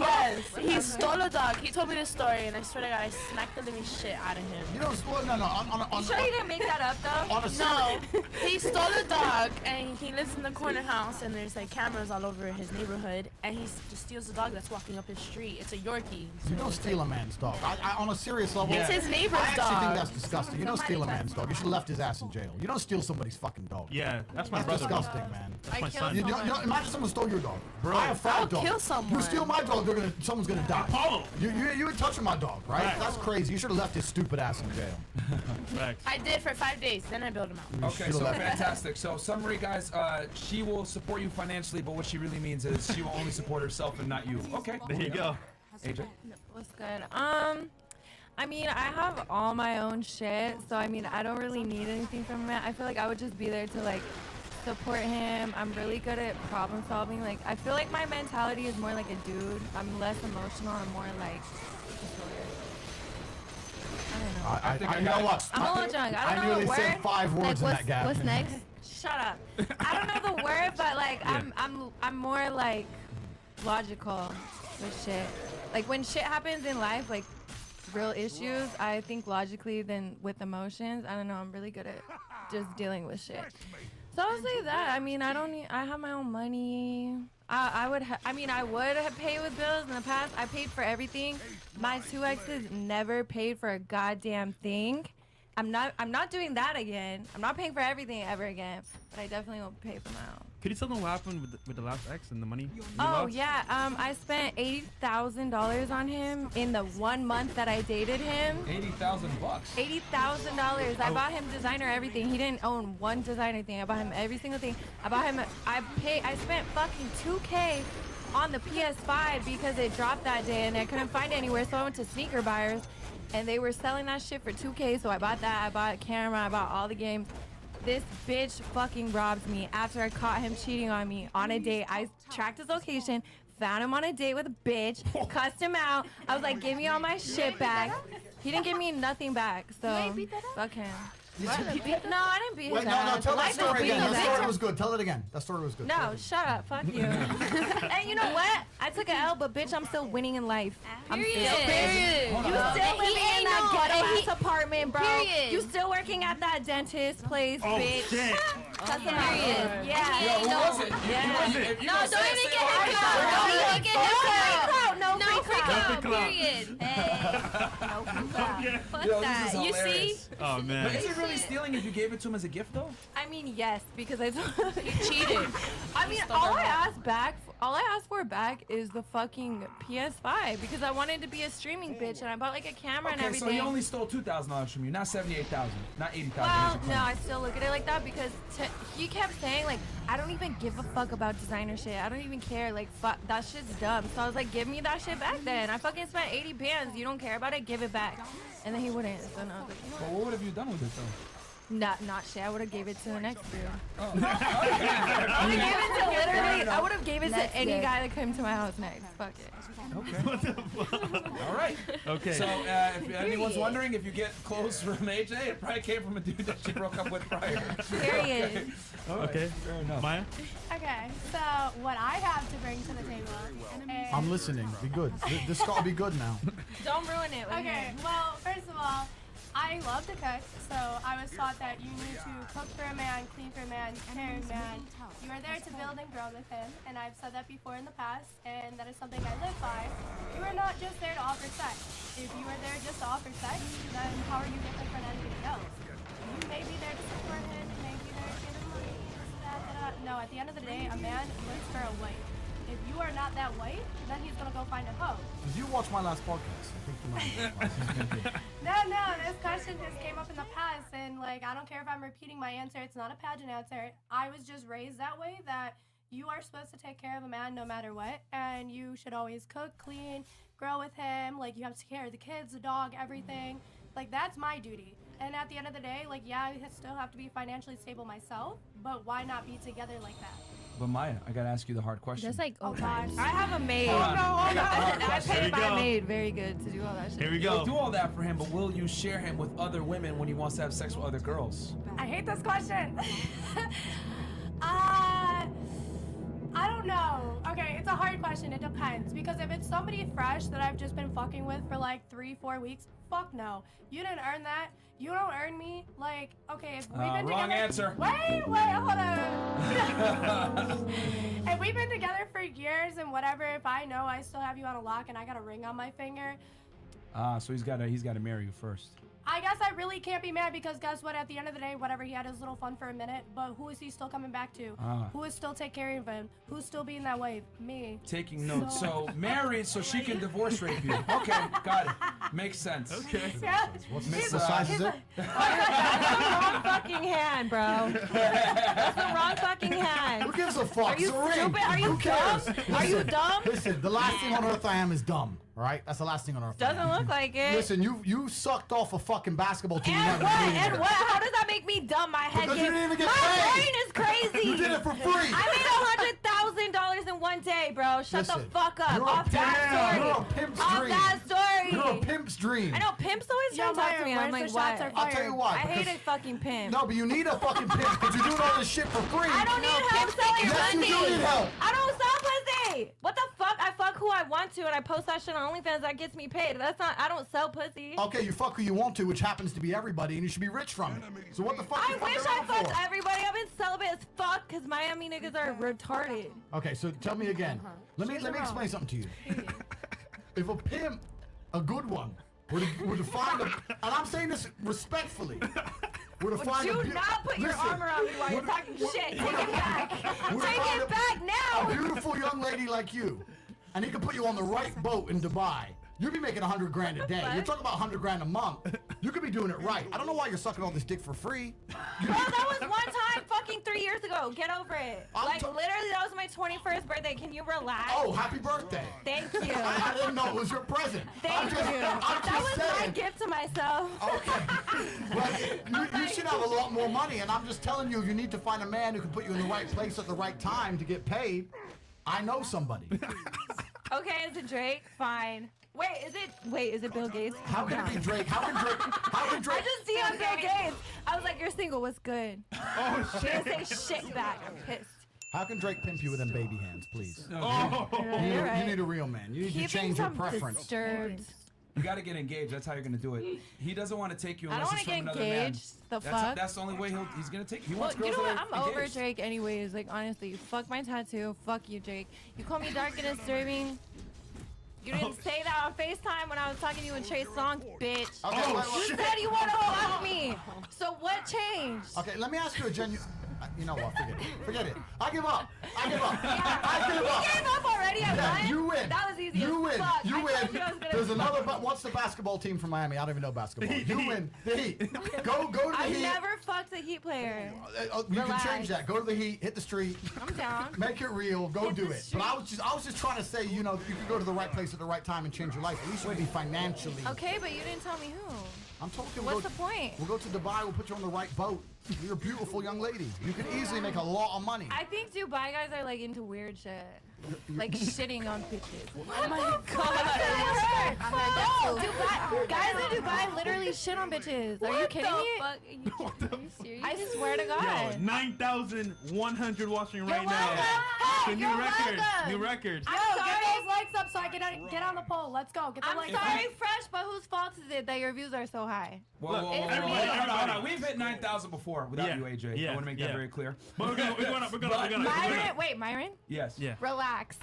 Yes, he stole a dog. He told me this story, and I swear to God, I smacked the living shit out of him. You know, no. You sure you didn't make that up though? No, he stole a dog, and he lives in the corner house, and there's like cameras all over his neighborhood, and he just steals a dog that's walking up his street. It's a Yorkie. You don't steal a man's dog. On a serious level, It's his neighbor's I actually dog. think that's disgusting. You don't steal a man's dog. You should have left his ass in jail. You don't steal somebody's fucking dog. Yeah, that's my That's brother. disgusting, man. That's my son. You know, imagine someone stole your dog. Bro, I have 5 I'll dogs. kill someone. You steal my dog, someone's gonna die. Apollo. You ain't touching my dog, right? Right. That's crazy. You should have left his stupid ass in jail. Facts. I did for 5 days, then I built him out. Okay, so fantastic. So summary, guys. She will support you financially, but what she really means is she will only support herself and not you. Okay. There you go. AJ. What's good? I mean, I have all my own shit, so I mean, I don't really need anything from him. I feel like I would just be there to like support him. I'm really good at problem solving. Like, I feel like my mentality is more like a dude. I'm less emotional. I'm more like. I don't know. You know what? I'm a little drunk. I don't know nearly the word. said 5 words in like, that gap. What's next? Shut up. I don't know the word, but like I'm more like logical with shit. Like when shit happens in life, like real issues, I think logically than with emotions. I don't know. I'm really good at just dealing with shit. So I'll say that. I mean, I don't need. I have my own money. I would have paid with bills in the past. I paid for everything. My 2 exes never paid for a goddamn thing. I'm not doing that again. I'm not paying for everything ever again. But I definitely won't pay for my own. Could you tell them what happened with the last ex and the money? you Oh lost? yeah. I spent $80,000 on him in the 1 month that I dated him. $80,000. $80,000. I bought him designer everything. He didn't own one designer thing. I bought him every single thing. I spent fucking $2K on the PS5 because it dropped that day and I couldn't find it anywhere. So I went to Sneaker Buyers and they were selling that shit for $2K. So I bought that. I bought a camera. I bought all the games. This bitch fucking robbed me after I caught him cheating on me on a date. I tracked his location, found him on a date with a bitch, cussed him out. I was like, give me all my shit back. He didn't give me nothing back, so fuck him. No, I didn't beat his ass. No, tell that Life is story beating again. his That story ass. was good. Tell it again. That story was good. No, shut up. Fuck you. And you know what? I took an L, but bitch, I'm still winning in life. Period. You still living in that ghetto ass apartment, bro. Period. You still working at that dentist place, Oh, bitch. shit. That's Period. Yeah. Yo, who was it? Yeah. No, don't even get him clout. Don't even get him clout. No free clout. clout. Period. No free clout. Fuck Yo, this that. is You see? hilarious. Oh But man. is it really stealing if you gave it to him as a gift, though? I mean, yes, because I He cheated. I mean, all I asked for back is the fucking PS5 because I wanted to be a streaming bitch and I bought like a camera and Okay, everything. so he only stole $2,000 from you, not $78,000, not $80,000. Well, no, I still look at it like that because he kept saying like, I don't even give a fuck about designer shit. I don't even care. Like, fuck, that shit's dumb. So I was like, give me that shit back then. I fucking spent 80 bands. You don't care about it? Give it back. And then he wouldn't. So no, I was like, you know But what would have you done with it, though? what? Not shit. I would have gave it to the next dude. Oh. I would have gave it to literally. I would have gave it to Next any day. guy that came to my house next. Fuck it. All right. Okay. So, if anyone's wondering, if you get clothes from AJ, it probably came from a dude that she broke up with prior. Period. All right, Okay. fair enough. Maya. Okay, so what I have to bring to the table is... I'm listening. Be good. This gotta be good now. Don't ruin it. With Okay, him. well, first of all, I love to cook, so I was taught that you need to cook for a man, clean for a man, care a man. You are there to build and grow with him, and I've said that before in the past, and that is something I live by. You are not just there to offer sex. If you are there just to offer sex, then how are you different from anybody else? You may be there to support him, you may be there to give him money, this, that. No, at the end of the day, a man lives for a wife. If you are not that wife, then he's gonna go find a hoe. Did you watch my last podcast? I think you might. No, this question just came up in the past, and like, I don't care if I'm repeating my answer. It's not a pageant answer. I was just raised that way, that you are supposed to take care of a man no matter what, and you should always cook, clean, grow with him. Like, you have to take care of the kids, the dog, everything. Like, that's my duty. And at the end of the day, like, yeah, I still have to be financially stable myself, but why not be together like that? But Maya, I gotta ask you the hard question. Just like, Oh gosh. I have a maid. Hold on. I got the hard I question. paid Here we my go. maid very good to do all that shit. Here we You'll go. do all that for him, but will you share him with other women when he wants to have sex with other girls? I hate this question. I don't know. Okay, it's a hard question. It depends. Because if it's somebody fresh that I've just been fucking with for like 3-4 weeks, fuck no. You didn't earn that. You don't earn me. Like, okay, if we've been wrong together. answer. Wait, hold on. If we've been together for years and whatever, if I know I still have you on a lock and I got a ring on my finger, So he's got to marry you first. I guess I really can't be mad because guess what? At the end of the day, whatever, he had his little fun for a minute, but who is he still coming back to? Who is still take care of him? Who's still being that way? Me. Taking notes. So married so she can divorce rape you. Okay, got it. Makes sense. Okay. Yeah. What size is it? That's the wrong fucking hand, bro. That's the wrong fucking hand. Who gives a fuck? Are you It's a ring. stupid? Are you Who cares? dumb? Are you dumb? Listen, the last thing on earth I am is dumb. All right, that's the last thing on earth. I am. Doesn't look like it. Listen, you sucked off a fucking basketball team. And what? And what? How does that make me dumb? My head Because you gets. didn't even get My paid. brain is crazy. You did it for free. I made $100,000 in one day, bro. Shut the fuck up. You're Off a that story. You're a pimp's Off dream. that story. You're a pimp's dream. I know pimps always try to talk to me. I'm like, what? I'll tell you why. I hate because- a fucking pimp. No, but you need a fucking pimp because you're doing all this shit for free. I don't need help selling Yes, you pussy. do need help. I don't sell pussy. What the fuck? I fuck who I want to, and I post that shit on OnlyFans. That gets me paid. That's not. I don't sell pussy. Okay, you fuck who you want to, which happens to be everybody, and you should be rich from it. So what the fuck? I you wish fucking I around fucked for? everybody. I've been celibate as fuck because Miami niggas are retarded. Okay, so tell me again. Let me explain something to you. If a pimp, a good one, were to find a, and I'm saying this respectfully, were to Would find you a, not put your arm around me while you're talking shit? Take it back. would to Take find it back now. a beautiful young lady like you, and he could put you on the right boat in Dubai. You'd be making $100 grand a day. You're talking about $100 grand a month. You could be doing it right. I don't know why you're sucking all this dick for free. Bro, that was one time fucking 3 years ago. Get over it. Like, literally, that was my 21st birthday. Can you relax? Oh, happy birthday. Thank you. I didn't know it was your present. Thank you. That was my gift to myself. Okay. Well, you should have a lot more money, and I'm just telling you, you need to find a man who can put you in the right place at the right time to get paid. I know somebody. Okay, is it Drake? Fine. Wait, is it Bill Gates? How can it be Drake? How can Drake? I just see on Bill Gates. I was like, you're single, what's good? Oh, She didn't say shit back. I'm pissed. How can Drake pimp you with them baby hands, please? Oh. You need a real man. You need to change your preference. Disturbed. You got to get engaged. That's how you're going to do it. He doesn't want to take you I don't unless it's wanna from get another man. engaged. The fuck? That's the only way he's going to take you. He Well, wants you girls know what? that I'm are over engaged. Drake anyways. Like, honestly, fuck my tattoo. Fuck you, Drake. You call me dark and disturbing. You didn't say that on FaceTime when I was talking to you in Trey's song, bitch. Okay, You said you want to fuck me. So what changed? Okay, let me ask you a genuine. You know what? Forget it. Forget it. I give up. I give up. You gave up already. I won. You win. That was easy. You as win. fuck. You I told win. you I was gonna There's another. What's the basketball team from Miami? I don't even know basketball. You win. The Heat. Go to the I've Heat. never fucked a Heat player. You can change that. Go to the Heat. Hit the street. I'm down. Make it real. Go Hit do the it. But I was just trying to say, you know, you can go to the right place at the right time and change your life. At least you can be financially. Okay, but you didn't tell me who. I'm talking. What's the point? We'll go to Dubai. We'll put you on the right boat. You're a beautiful young lady. You can easily make a lot of money. I think Dubai guys are like into weird shit. Like shitting on bitches. Oh my god. Dubai, guys in Dubai literally shit on bitches. Are you kidding me? What the Serious? I swear to God. Yo, 9,100 watching right You're now. welcome. It's a new You're record. welcome. New record. Yo, get those likes up so I can get on the poll. Let's go. Get the I'm likes sorry, up. Fresh, but whose fault is it that your views are so high? Whoa, whoa, whoa, It's whoa, me. hold on. We've hit 9,000 before without Yeah, you, AJ. yeah, I want to make that yeah. very clear. But we're going up. Myron, wait, Myron? Yes. Yeah. Relax.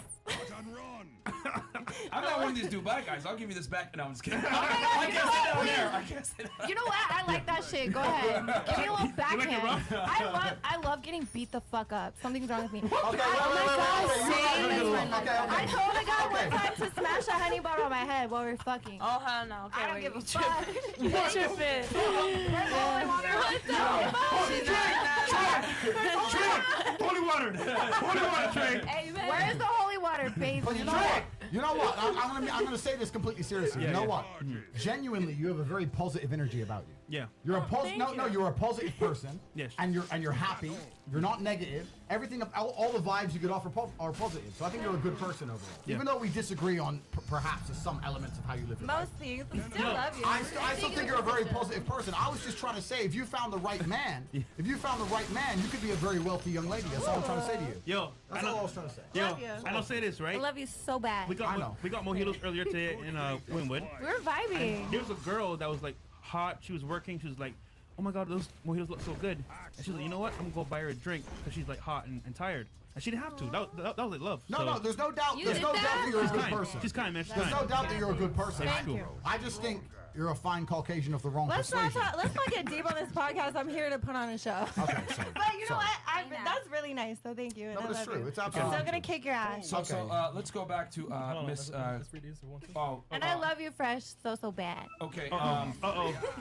I'm not one of these Dubai guys. I'll give you this back. No, I'm just kidding. God, I you can't know sit what? down there. I Please. can't sit down. You know what? I like that shit. Go ahead. Give me a little backhand. rough? I love getting beat the fuck up. Something's wrong with me. Okay, Oh my God, wait. I told a guy one time to smash a honey bar on my head while we were fucking. Oh hell no. Okay, I don't wait, give a you fuck. tripping. You tripping. What the fuck? Holy water. Holy water, Trey. Amen. Where's the holy water, baby? But you know what? You know what? I'm gonna say this completely seriously. Yeah, you know yeah. what? Genuinely, you have a very positive energy about you. Yeah. You're a positive. No, you're a positive person. Yes. And you're happy. You're not negative. Everything, all the vibes you get off are positive. So I think you're a good person overall. Yeah. Even though we disagree on perhaps some elements of how you live your life. Most things. Still love you. I still think you're a very positive person. I was just trying to say, if you found the right man, you could be a very wealthy young lady. That's all I'm trying to say to you. Yo, That's all I was trying to say. Love you. I don't say this, right? I love you so bad. We got mojitos earlier today in Wynwood. We were vibing. And there was a girl that was like hot. She was working. She was like, "Oh my God, those mojitos look so good." And she's like, "You know what? I'm gonna go buy her a drink because she's like hot and tired." And she didn't have to. That was like love. No, there's no doubt. There's no doubt that you're a good person. She's kind, man. She's There's kind. no doubt that you're a good person. Thank you. I just think you're a fine Caucasian of the wrong Let's not persuasion. talk, let's not get deep on this podcast. I'm here to put on a show. Okay, so. But you know what? That's really nice. So thank you. No, but I it's love true. you. It's I'm absolutely still gonna kick your ass. So let's go back to Miss. And I love you, Fresh, so bad. Okay. All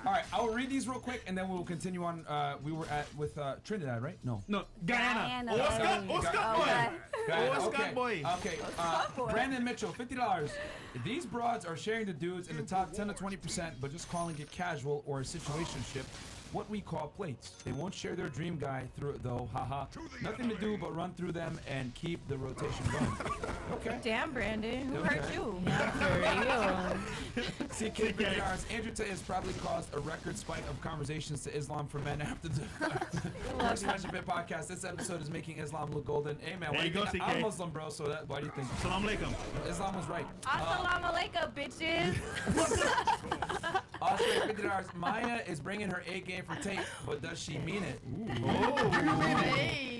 right, I'll read these real quick, and then we'll continue on. We were with Trinidad, right? No, Guyana. Oscar boy. Okay. Brandon Mitchell, $50. These broads are sharing the dudes in the top 10 to 20%, but just calling it casual or a situationship. What we call plates. They won't share their dream guy through it though, haha. Nothing to do but run through them and keep the rotation going. Okay. Damn, Brandon. Who hurt you? CK BDRs. Andrew Tate has probably caused a record spike of conversations to Islam for men after the First Friendship Bit podcast. This episode is making Islam look golden. Hey man, There you go, CK. I'm Muslim, bro, so why do you think? Salam alaikum. Islam was right. Assalamu alaikum, bitches. Oscar BDRs. Maya is bringing her A game for Tate, but does she mean it?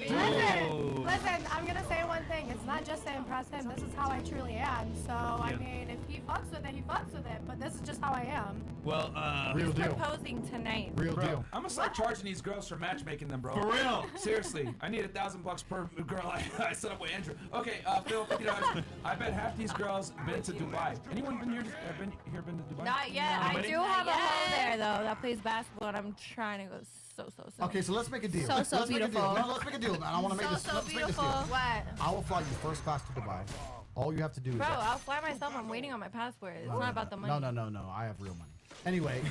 Listen, I'm gonna say one thing. It's not just to impress him. This is how I truly am. So, I mean, if he fucks with it, he fucks with it. But this is just how I am. Well, real deal. Proposing tonight. Real deal. I'm gonna start charging these girls for matchmaking them, bro. For real. Seriously, I need $1,000 per girl I set up with Andrew. Okay, Phil, $50. I bet half these girls been to Dubai. Anyone been here? Been to Dubai? Not yet. I do have a home there though that plays basketball, and I'm trying to go so. Okay, so let's make a deal. So let's beautiful. Make a deal. No, let's make a deal, man. I want to make this. So Let's make this beautiful. deal. What? I will fly you first class to Dubai. All you have to do is. Bro, I'll fly myself. I'm waiting on my passport. It's not about the money. No. I have real money. Anyway,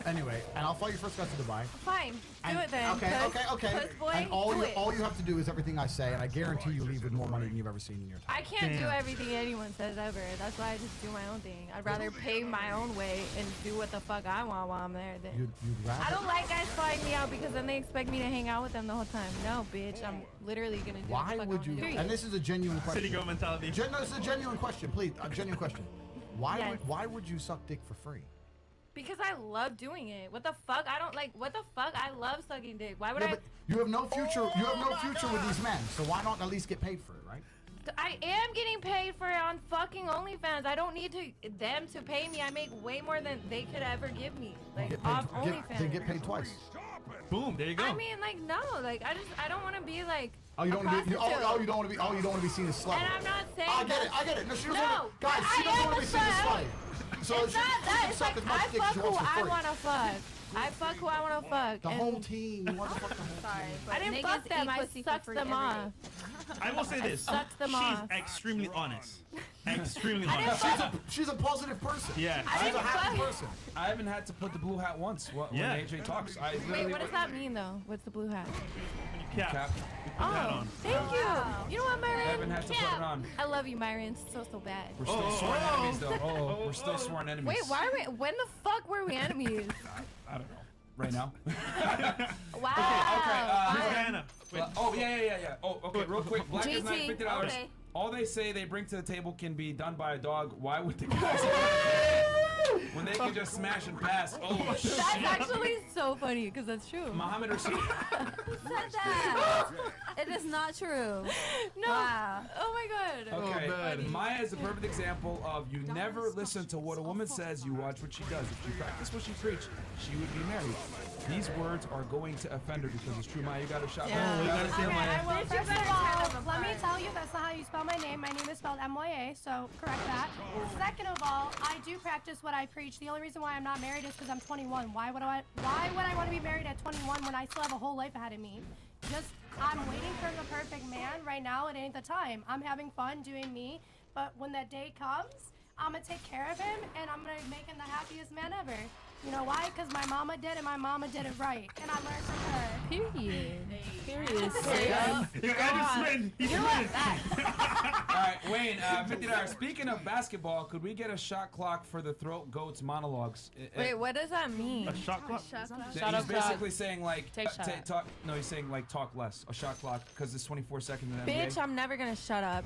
and I'll fly you first class to Dubai. Fine. Do it then. Okay. Puss boy, And do it. all you have to do is everything I say, and I guarantee you leave with more money than you've ever seen in your time. I can't do everything anyone says ever. That's why I just do my own thing. I'd rather pay my own way and do what the fuck I want while I'm there. You'd rather. I don't like guys flying me out because then they expect me to hang out with them the whole time. No, bitch. I'm literally gonna do Why what the fuck would I you? wanna do. And this is a genuine question. City girl mentality. No, this is a genuine question, please. A genuine question. Yes. Why would you suck dick for free? Because I love doing it. What the fuck? I don't like. What the fuck? I love sucking dick. Why would Yeah, but you have no future. You have no future with these men. So why not at least get paid for it, right? I am getting paid for it on fucking OnlyFans. I don't need them to pay me. I make way more than they could ever give me. Like off OnlyFans. Then get paid twice. Boom. There you go. I mean, like no, like I don't want to be like. Oh, you don't want to be. Oh, you don't want to be. Oh, you don't want to be seen as slut. And I'm not saying. I get it. No, she doesn't. No, Guys, she doesn't want to be seen as slut. So it's not that. It's like I fuck who I want. want to fuck. I fuck who I want to fuck. The whole team. You want to fuck the whole Sorry, team. I didn't fuck them. I sucked them off. I will say this. Sucked them She's off. extremely honest. Extremely honest. She's a positive person. Yeah. She's a happy person. I haven't had to put the blue hat once when AJ talks. Wait, what does that mean though? What's the blue hat? Cap. Oh, thank you. You know what, Myron? Haven't had to put it on. I love you, Myron. So bad. We're still sworn enemies, though. We're still sworn enemies. Wait, why are we? When the fuck were we enemies? I don't know. Right now. Wow. Yeah. Oh, okay. Real quick. Black is not $50. Okay. All they say they bring to the table can be done by a dog. Why would the guys when they can just smash and pass? Oh, shit. That's actually so funny because that's true. Muhammad Rashid. Who said that? It is not true. No. Wow. Oh my god. Okay, Maya is a perfect example of you never listen to what a woman says, you watch what she does. If she practiced what she preached, she would be married. These words are going to offend her because it's true, Maya. You gotta shop. Yeah. You gotta say Okay, Maya. I will. First of all, let me tell you that's not how you spell my name. My name is spelled M-Y-A, so correct that. Second of all, I do practice what I preach. The only reason why I'm not married is because I'm 21. Why would I want to be married at 21 when I still have a whole life ahead of me? I'm waiting for the perfect man. Right now, it ain't the time. I'm having fun doing me, but when that day comes, I'm gonna take care of him and I'm gonna make him the happiest man ever. You know why? Because my mama did and my mama did it right. And I learned from her. Period. Period. Your guy just slid. He slid. All right, Wayne, $50. Speaking of basketball, could we get a shot clock for the Throat Goats monologues? Wait, what does that mean? A shot clock? He's basically saying like Take shot. talk. No, he's saying like talk less. A shot clock because it's 24 seconds in the NBA. Bitch, I'm never gonna shut up.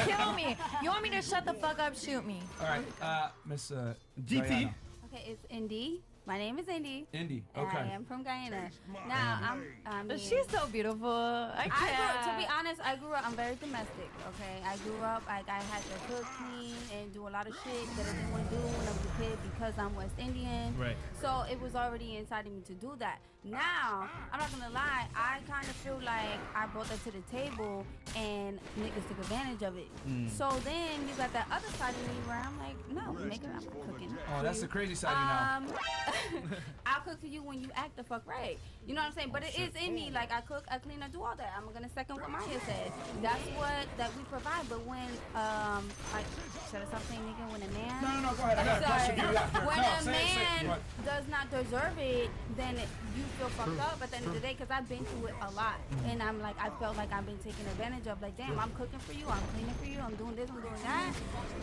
Kill me. You want me to shut the fuck up? Shoot me. All right, Miss GT. Diana. Okay, it's Indy. My name is Indy. Indy. And Okay. I am from Guyana. Now, I mean, She's so beautiful. I to be honest, I grew up, I'm very domestic, okay? I grew up, like, I had to cook, clean, and do a lot of shit that I didn't want to do when I was a kid because I'm West Indian. Right. So it was already inside of me to do that. Now, I'm not gonna lie, I kind of feel like I brought that to the table and niggas took advantage of it. So then you got that other side of me where I'm like, no, nigga, I'm cooking. Oh, that's the crazy side of you now. I'll cook for you when you act the fuck right. You know what I'm saying? But it is in me. Like, I cook, I clean, I do all that. I'm gonna second what Maya said. That's what we provide. But when like, should I stop saying nigga? When a man, No, go ahead. I got a question for you after. when No, a say it. man does not deserve it, then you feel fucked up at the end of the day. Because I've been through it a lot, and I'm like, I felt like I've been taken advantage of. Like, damn, I'm cooking for you, I'm cleaning for you, I'm doing this, I'm doing that.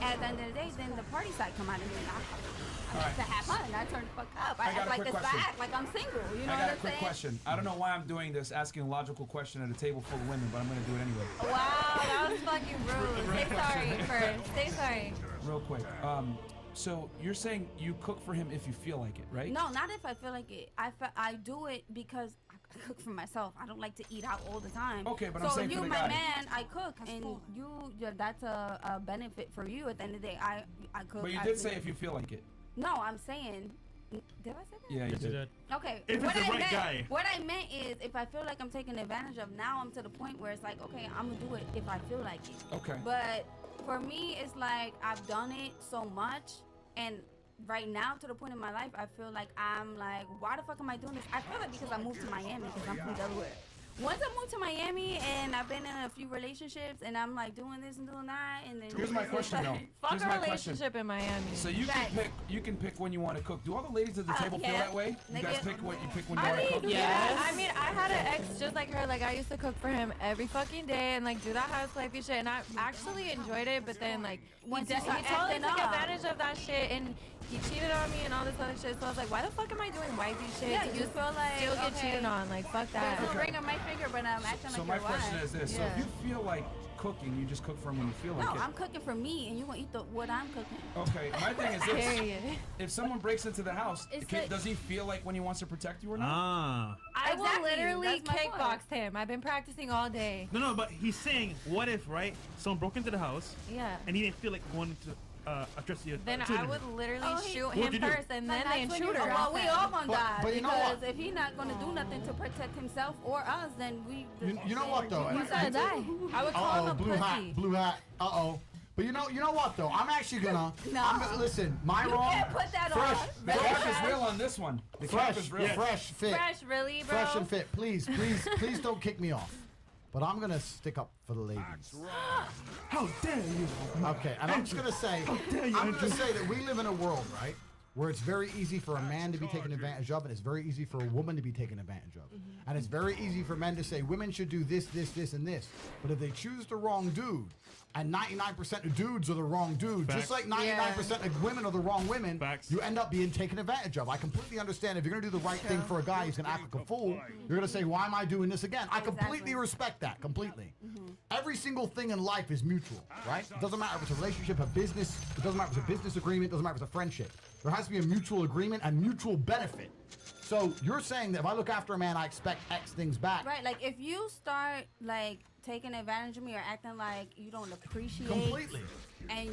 And at the end of the day, then the party side come out of me. I like to have fun. I turn the fuck up. I got act a like quick this. I question. act like I'm single. You know I what got I'm a quick saying? question. I don't know why I'm doing this, asking a logical question at a table full of women, but I'm gonna do it anyway. Wow, that was fucking rude. Say sorry first. Say sorry. Real quick. So you're saying you cook for him if you feel like it, right? No, not if I feel like it. I do it because I cook for myself. I don't like to eat out all the time. Okay, but so I'm saying you, for the my guy. man, I cook, and that's a benefit for you. At the end of the day, I cook. But you I did cook. say if you feel like it. No, I'm saying. Did I say that? Yeah, you did. Okay. If what it's the I right meant, guy. What I meant is, if I feel like I'm taken advantage of, now I'm to the point where it's like, okay, I'm gonna do it if I feel like it. Okay. But for me, it's like I've done it so much, and right now, to the point in my life, I feel like I'm like, why the fuck am I doing this? I feel like because I moved to Miami, because I'm from Delaware. Once I moved to Miami and I've been in a few relationships and I'm like doing this and doing that, and then Here's my question though. Fuck Here's a my question. relationship in Miami. So you can pick when you want to cook. Do all the ladies at the table feel yeah. that way? You guys pick what you pick when you I want to mean, cook? yeah. I mean, I had an ex just like her. Like, I used to cook for him every fucking day and like do that house wifey shit, and I actually enjoyed it. But then like he Once you start totally acting took up. advantage of that shit, and he cheated on me and all this other shit. So I was like, why the fuck am I doing wifey shit? Yeah, to you just feel like, still get okay, cheated on? Like, fuck that. There's no ring on my finger, but I'm acting So like my your question wife. is this: so if you feel like cooking, you just cook for them when you feel like No, it. I'm cooking for me, and you gonna eat what I'm cooking. Okay, my thing is this: Period. if someone breaks into the house, It's like- does he feel like when he wants to protect you or not? Ah. I will Exactly, literally that's my point. kickbox him. I've been practicing all day. No, but he's saying, what if, right? Someone broke into the house Yeah. and he didn't feel like going to address you. Then I would literally shoot What would him you do? first and then the That's when you- intruder. Well, we all gonna die but you know because what? if he's not gonna do nothing to protect himself or us, then we. You know what though? He's gonna die. I would call him a blue hat, pussy. blue hat. But you know what though? I'm actually gonna. No. Listen, my You wrong. can't put that fresh, on. The cap is real on this one. The cap fresh, is real. fresh fit, Fresh, really, bro? fresh and fit. Please don't kick me off. But I'm gonna stick up for the ladies. How dare you? Okay, and I'm just gonna say, that we live in a world, right, where it's very easy for a man to be taken advantage of, and it's very easy for a woman to be taken advantage of. And it's very easy for men to say women should do this, this, this, and this. But if they choose the wrong dude, and 99% of dudes are the wrong dude, just like 99% of women are the wrong women, you end up being taken advantage of. I completely understand if you're gonna do the right thing for a guy who's gonna act like a fool, you're gonna say, why am I doing this again? I completely respect that, completely. Every single thing in life is mutual, right? It doesn't matter if it's a relationship, a business, it doesn't matter if it's a business agreement, it doesn't matter if it's a friendship. There has to be a mutual agreement and mutual benefit. So you're saying that if I look after a man, I expect X things back. Right, like if you start like taking advantage of me or acting like you don't appreciate Completely. and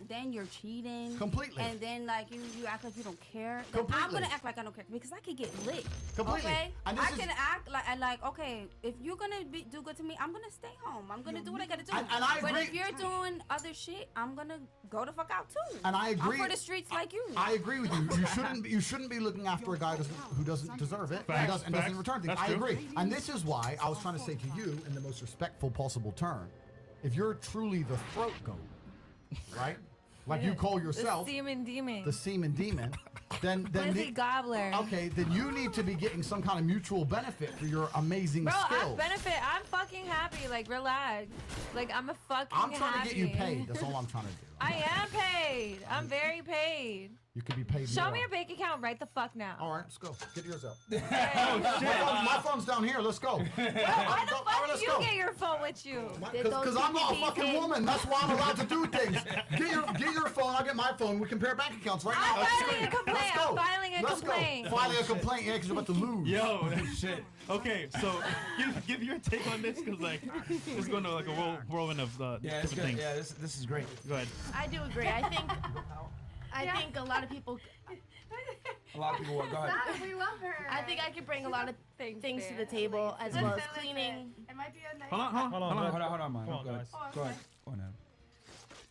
then you're cheating Completely. and then like you act like you don't care. Then I'm Completely. gonna act like I don't care because I could get lit. Completely. Okay, And this I is- can act like okay, if you're gonna do good to me, I'm gonna stay home. I'm gonna do what I gotta do. And I but agree. if you're doing other shit, I'm gonna go the fuck out too. And I agree. I'm for the streets like you. I agree with you. You shouldn't be looking after a guy who doesn't deserve it and doesn't return things. That's I true. agree. And this is why I was trying to say to you in the most respectful possible term, if you're truly the throat goat, right? like you call yourself, The semen demon. the semen demon, then Glizzy gobbler. okay, then you need to be getting some kind of mutual benefit for your amazing Bro, skills. I'm fucking happy. Like, relax. Like, I'm a fucking I'm trying happy. to get you paid. That's all I'm trying to do. I am paid. I'm very paid. You could be paid Show more. me your bank account right the fuck now. All right, let's go. Get yours out. My phone's down here. Let's go. Why the fuck do you get your phone with you? Because I'm not a fucking woman. That's why I'm allowed to do things. Get your phone. I'll get my phone. We compare bank accounts right now. I'm filing a complaint. Let's go. I'm filing a Let's complaint. Go. Filing a complaint. Yeah, because you're about to lose. Yo, shit. Okay, so give your take on this, because like it's going to like a whirlwind of different things. Yeah, this is great. Go ahead. I do agree. I think a lot of people. A lot of people what? Go ahead. We love her. I think I could bring a lot of things to the table, as well as cleaning. It might be a nice. Hold on, man. Go ahead. Go ahead. Go on, Adam.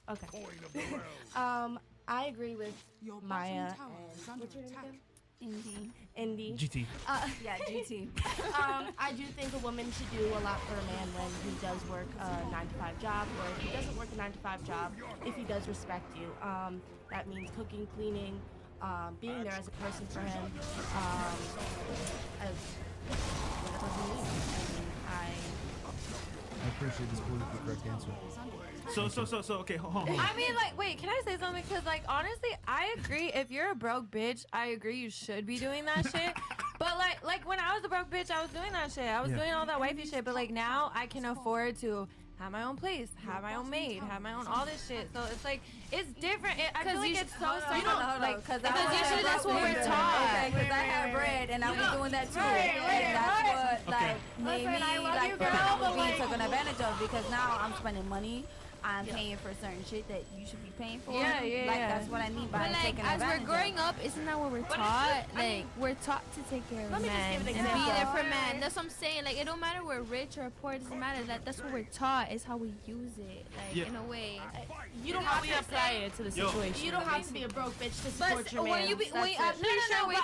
Okay. I agree with Maya and what's your name again? Indy. GT. Yeah, GT. I do think a woman should do a lot for a man when he does work a 9-to-5 job, or if he doesn't work a 9-to-5 job, if he does respect you. That means cooking, cleaning, being there as a person for him, as whatever he needs. I appreciate this politically correct answer. So, okay, hold on. I mean, like, wait, can I say something? Because, like, honestly, I agree. If you're a broke bitch, I agree you should be doing that shit. But, like when I was a broke bitch, I was doing that shit. I was doing all that wifey shit. But, like, now I can afford to have my own place, have my own maid, have my own all this shit. So it's like, it's different. I feel like it's so You don't like because usually that's what we're taught. Because I have bread and I was doing that too. Right. And that's what like made me Listen, I love like you, feel girl, but, being like- taken advantage of because now I'm spending money. I'm paying for certain shit that you should be paying for. Yeah. Like that's what I mean by But, like, taking as advantage we're growing of. up, isn't that what we're taught? Like, we're taught to take care of Let me just men give an and be example. there for men. That's what I'm saying. Like, it don't matter we're rich or poor. It doesn't matter. That's what we're taught. Is how we use it. Like, in a way. You don't How have we to apply it to the situation. You don't have to be a broke bitch to support But your man. when you be, That's wait, it. I'm pretty sure. Wait,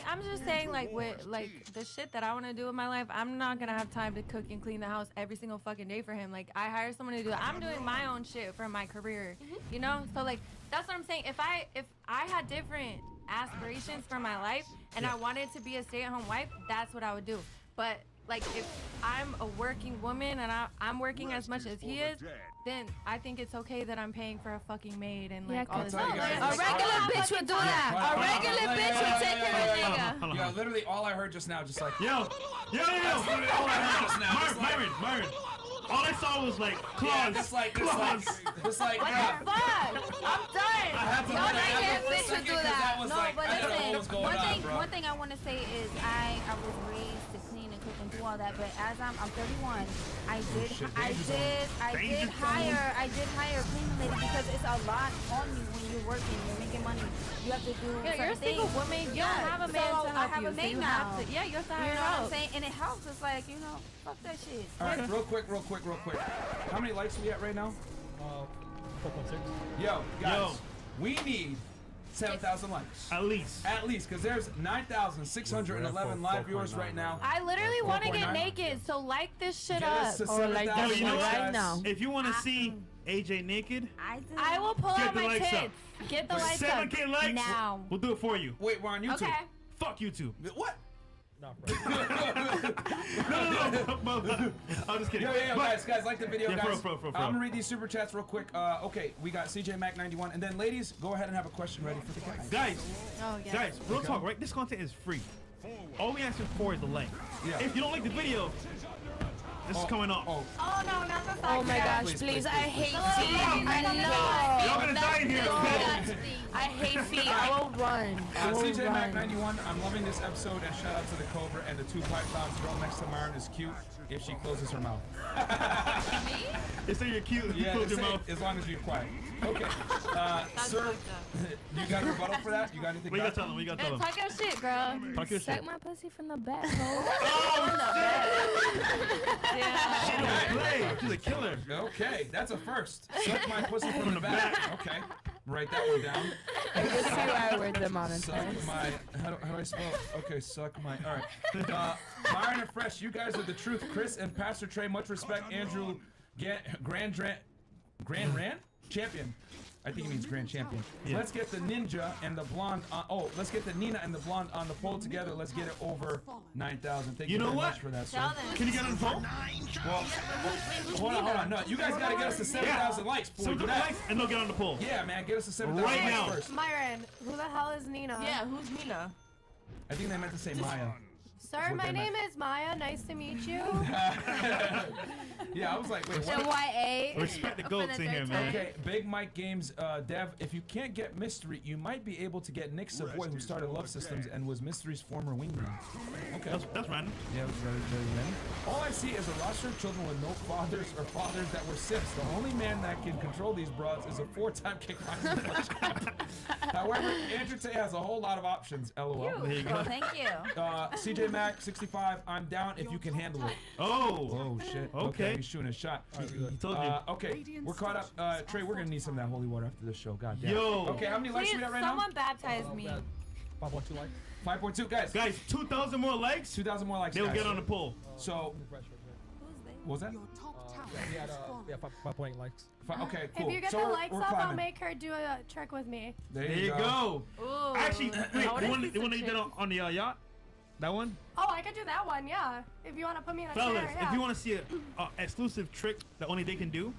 I'm just saying, like, with like the shit that I want to do in my life, I'm not gonna have time to cook and clean the house every single fucking day for him. Like, I hire someone to do it. I'm doing my own shit for my career, you know. So like, that's what I'm saying. If I had different aspirations for my life and I wanted to be a stay-at-home wife, that's what I would do. But like, if I'm a working woman and I'm working as much as he is, then I think it's okay that I'm paying for a fucking maid and like all this. I'll tell you guys, A regular bitch would do that. A regular bitch would take care of a nigga. Yeah, literally all I heard just now, just like Yo. That's literally all I heard just now. Just like, Myron. All I saw was like claws. yeah, just like, What the fuck? I'm done. I have to No put it regular out for a bitch would second do 'cause that. was No, like, but I don't know what was listen, going on, bro. one thing I want to say is I was raised to clean and cook and do all that, but as I'm 31, I did hire a cleaning lady because it's a lot on you when you're working, you're making money. You have to do Yeah, you're a certain single things. woman. You Yeah, don't have a man so to help I have you. a So maid you now. have to, yeah, you have to You hire know what I'm help. saying? And it helps. It's like, fuck that shit. All right, real quick. How many likes we at right now? 4.6. Yo, guys, we need 7,000 likes. At least, because there's 9,611 live viewers right now. I literally want to get 4.9. naked, so like this shit Get up. us to Or like 7,000 you know likes, what? right guys. now. if you want to see AJ naked, I will pull Get out the my lights up. tits. Get the lights up 7K likes, now. we'll do it for you. Wait, we're on YouTube. Okay. Fuck YouTube. What? Not bro. No. I'm just kidding. Yo, But- guys, like the video, Yeah, guys. for. I'm gonna read these super chats real quick. Okay, we got CJ Mac 91, and then ladies, go ahead and have a question ready for the guys. Guys, real talk, right? This content is free. All we ask for is the like. Yeah. If you don't like the video, this is coming off. Oh no, not the fact. Oh my gosh, Please, please, please, I please. hate Oh, feet. I love Y'all gonna die in here. I hate feet. I will run. I will CJ Mac run. 91, I'm loving this episode, and shout out to the Cobra and the two pythons. Girl next to Myron is cute if she closes her mouth. They say you're cute. Yeah, Close they your say mouth. as long as you're quiet. Okay, sir, you got a rebuttal for that? You got anything? What you back? gotta tell them? What you gotta tell them? Talk your shit, girl. Talk your Suck shit. my pussy from the back, ho. Yeah. She don't play. She's a killer. Okay, that's a first. Suck my pussy from the back. Okay, write that one down. You'll see why we're Suck demonetized. my. How do I spell? Okay, suck my. All right. Myron and Fresh, you guys are the truth. Chris and Pastor Trey, much respect. Andrew, Grand Ran champion. I think it means grand champion. Yeah. Let's get the ninja and the blonde. Let's get the Nina and the blonde on the pole together. Let's get it over 9,000. Thank you, very much for that, sir. Can you get on the pole? Well, hold on. No, you guys gotta get us to 7,000 likes. So good likes, and they'll get on the pole. Yeah, man, get us to 7,000 Right likes now. first. Myron, who the hell is Nina? Yeah, who's Nina? I think they meant to say Maya. Sir, my name is Maya. Nice to meet you. Yeah, I was like, wait, what? YA. Respect the goats in here, man. Okay, Big Mike Games, Dev, if you can't get Mystery, you might be able to get Nick Savoy, who started Love Systems and was Mystery's former wingman. Okay. That's random. Yeah, that's very random. All I see is a roster of children with no fathers or fathers that were simps. The only man that can control these broads is a 4-time kickboxing champ. However, Andrew Tate has a whole lot of options, LOL. There you go. Thank you. CJ Mac, 65, I'm down if you can handle it. Oh, shit. Okay. He's shooting a shot. He told you. Okay, we're caught up. Trey, we're gonna need some of that holy water after this show. God damn. Yo. Okay, how many likes Please, we got right someone now? baptize me. 5.2 likes. 5.2, guys. Guys, 2,000 more likes. 2,000 more likes. They'll guys. get on the pole. So, what was that? We had 5.8 likes. Okay, cool. If you get so the we're likes up, climbing. I'll make her do a trick with me. There you go. Ooh. Actually, wait, I wanna the one see that some you did on the yacht? That one? Oh, I could do that one, yeah. If you want to put me in a Fellas, chair, yeah. if you want to see an exclusive trick that only they can do,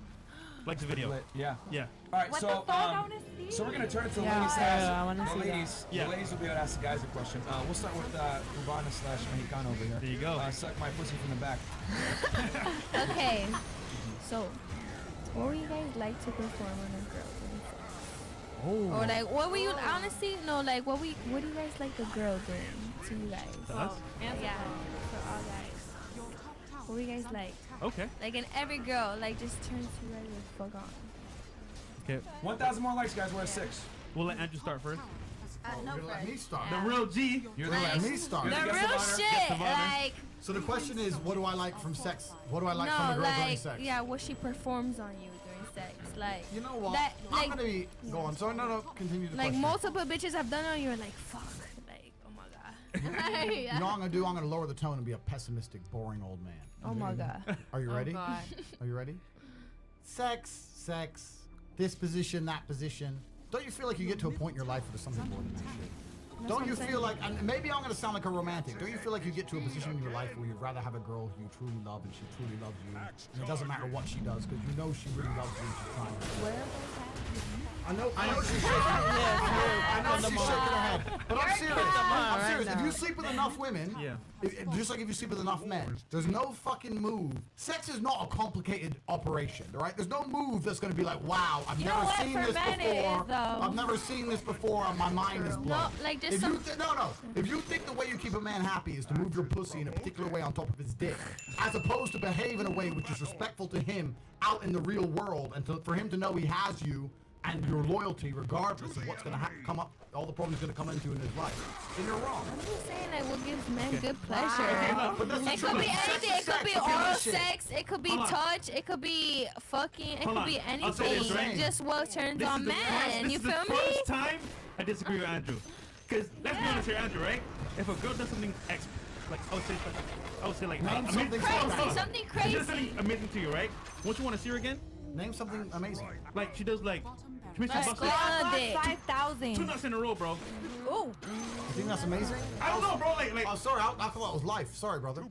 like the video. Yeah. Yeah. All right, What so the fuck? I wanna see. so we're gonna turn it to the Yeah, ladies. to yeah, ask- I wanna the see that. ladies. Yeah. The ladies will be able to ask the guys a question. We'll start with Cubana / Mexicano over here. There you go. Suck my pussy from the back. Okay. So, what would you guys like to perform on a girl? Oh. Or like, what were you honestly? No, like, what do you guys like the girl doing to you guys? To us? Yeah, for all guys. What do you guys like? Okay. Like, in every girl, like, just turns you right the fuck on. Okay. 1,000 more likes, guys. We're at 6. We'll let Andrew start first. No, Let me start. The real G. You're Let me start. The real shit, like. So the question is, what do I like from sex? What do I like No, from a girl during like, sex? yeah, what she performs on you during sex, like. You know what? That, I'm like, gonna be go on. So no, continue the like question. multiple bitches have done on you, and like, fuck, like, oh my god. You know what I'm gonna do? I'm gonna lower the tone and be a pessimistic, boring old man. Oh my god. Are you Oh ready? God. Are you ready? Sex, this position, that position. Don't you feel like you get to a point in your life where there's something more than that shit? Don't you feel like, and maybe I'm gonna sound like a romantic, don't you feel like you get to a position in your life where you'd rather have a girl who you truly love and she truly loves you, and it doesn't matter what she does, because you know she really loves you and she's trying to. I know she's shaking her head. I know she's shaking her head. But I'm serious. I'm serious. If you sleep with enough women, just like if you sleep with enough men, there's no fucking move. Sex is not a complicated operation, all right? There's no move that's going to be like, wow, I've never seen this before. I've never seen this before, and my mind is blown. No, like just If you think the way you keep a man happy is to move your pussy in a particular way on top of his dick, as opposed to behave in a way which is respectful to him out in the real world, and for him to know he has you, and your loyalty, regardless of what's going to come up, all the problems going to come into in his life, then you're wrong. I'm just saying, like, what gives men good pleasure? Okay, look, but that's the It could truth. be anything. It could be Sex, oral shit. sex. It could be Hold on. touch. It could be fucking. It Hold could on. be I'll say anything. this, right? Just what turns This on is the men. first, You this is feel the me? first time I disagree with Andrew. Because let's be honest here, Andrew, right? If a girl does something like I would say like Name something Crazy. Something She does crazy. something amazing to you, right? Won't you want to see her again? Name something amazing. Like she does like. She makes Let's her go bust on a it. date. 2 5,000. nuts in a row, bro. Ooh. You think that's amazing? I don't know, bro. Like oh, sorry, I thought it was life. Sorry, brother.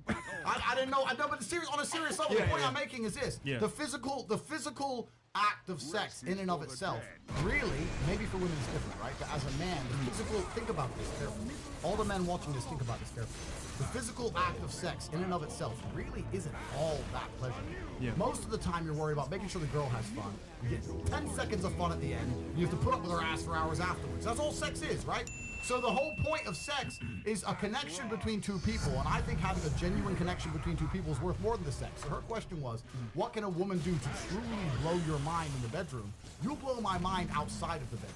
I didn't know. I know, but on a serious level, the point I'm making is this: the physical act of sex in and of itself, really, maybe for women it's different, right? But as a man, the physical. Think about this carefully. All the men watching this, think about this carefully. The physical act of sex in and of itself really isn't all that pleasurable. Yeah. Most of the time, you're worried about making sure the girl has fun. You get 10 seconds of fun at the end. You have to put up with her ass for hours afterwards. That's all sex is, right? So the whole point of sex is a connection between two people, and I think having a genuine connection between two people is worth more than the sex. So her question was, what can a woman do to truly blow your mind in the bedroom? You'll blow my mind outside of the bedroom.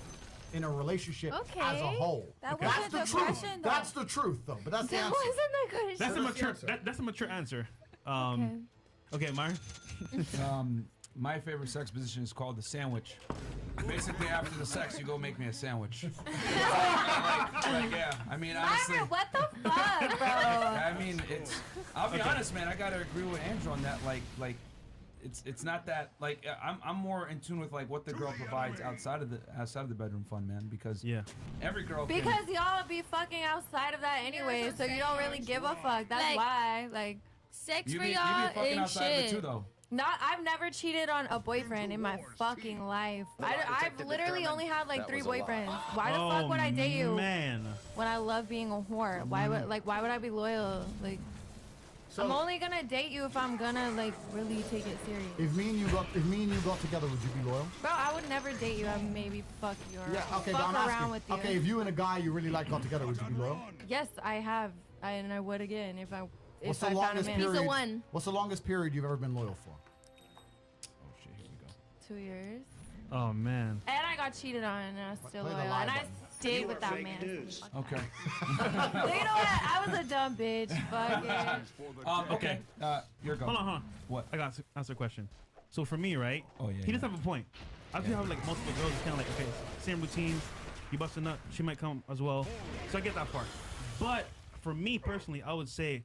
In a relationship as a whole. That That's wasn't the the truth. question, though. That's the truth, though. But that's the That answer. wasn't the question. That's a mature answer. Okay, Myron. My favorite sex position is called the sandwich. Basically, after the sex, you go make me a sandwich. Yeah, I mean, honestly. Myron, what the fuck, bro? I mean, I'll be honest, man. I gotta agree with Andrew on that. Like, it's not that like I'm more in tune with like what the girl provides outside of the bedroom fun, man. Because every girl because y'all be fucking outside of that anyway, so you don't really give a fuck. That's Like, why. Like sex you for be y'all fucking ain't outside of it shit. too, though. I've never cheated on a boyfriend in my fucking life. I've literally only had like 3 boyfriends. Why the fuck would I date you? Man. When I love being a whore. Why would I be loyal? Like I'm only gonna date you if I'm gonna like really take it serious. If me and you got together, would you be loyal? Bro, I would never date you. I'd maybe fuck you or Okay, fuck but I'm around asking. with you. Okay, if you and a guy you really like got together, would you be loyal? Yes, I have. And I would again if I What's the found a longest man. period? He's the one. What's the longest period you've ever been loyal for? 2 years. Oh man. And I got cheated on and I was still Play the loyal. live And I button. stayed with that man. Okay. You know what? I was a dumb bitch. Fuck it. Okay. You're going. Hold on. What? I got to answer a question. So for me, right? Oh yeah. He does have a point. I do have like multiple girls. It's kind of like okay, same routines. You bust a nut, she might come as well. So I get that part. But for me personally, I would say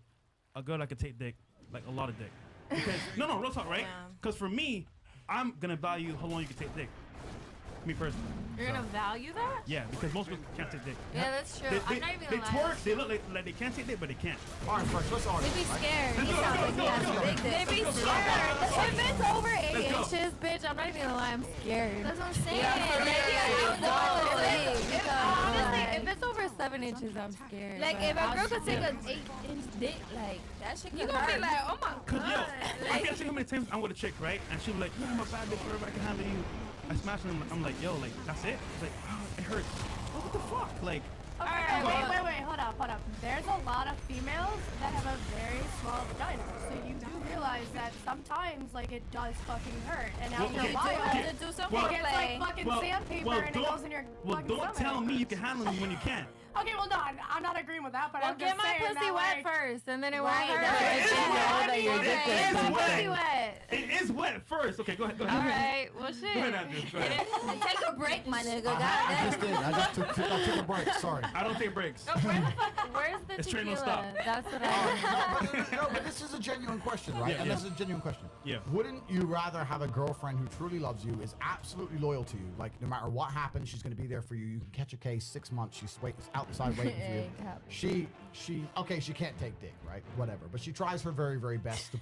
a girl that could take dick, like a lot of dick. Because no, real talk, right? Because for me, I'm gonna value how long you can take dick. Me personally. You're gonna value that? Yeah, because most people can't take dick. Yeah, that's true. I'm not even They gonna lie. twerk, they look like they can't take dick, but they can't. All right, first, let's argue. They'd be scared. Let's He go, sounds let's like he has go, a big dick. They'd be If scared. it's over 8 Let's go. inches, bitch, I'm not even gonna lie, I'm scared. That's what I'm saying. Honestly, if it's over 7 inches, I'm scared. Like but if a I'll girl just could take do an it. 8-inch dick, like that shit You could gonna be hurt. like, oh my Cause yo, god. I can't say how many times I'm with a chick, right? And she'll be like, "Yeah, I'm a bad bitch, whatever, I can handle you." I smash her. I'm like, "Yo, like that's it." It's like, oh, it hurts. Oh, what the fuck? Like, Okay, wait, hold up. There's a lot of females that have a very small vagina, so you do realize that sometimes, like, it does fucking hurt, and after a while, it gets like fucking sandpaper and it goes in your fucking don't stomach. tell me you can handle me when you can't. Okay, well, no, I'm not agreeing with that, but Well, I'm get just my saying pussy that, wet like, first, and then it won't Right, hurt. that is That wet. you're It Get is my wet. pussy wet. It is wet first. Okay, go ahead. All right, well, shit. Go ahead, Andrew. Go ahead. Take a break, my nigga. I just did. I took a break. Sorry. I don't take breaks. Where's the It's train tequila? don't stop. That's what I No, but this is a genuine question, right? Yeah, And yeah. this is a genuine question. Yeah. Wouldn't you rather have a girlfriend who truly loves you, is absolutely loyal to you, like no matter what happens, she's going to be there for you. You can catch a case 6 months. She's outside waiting for you. She can't take dick, right? Whatever. But she tries her very, very best to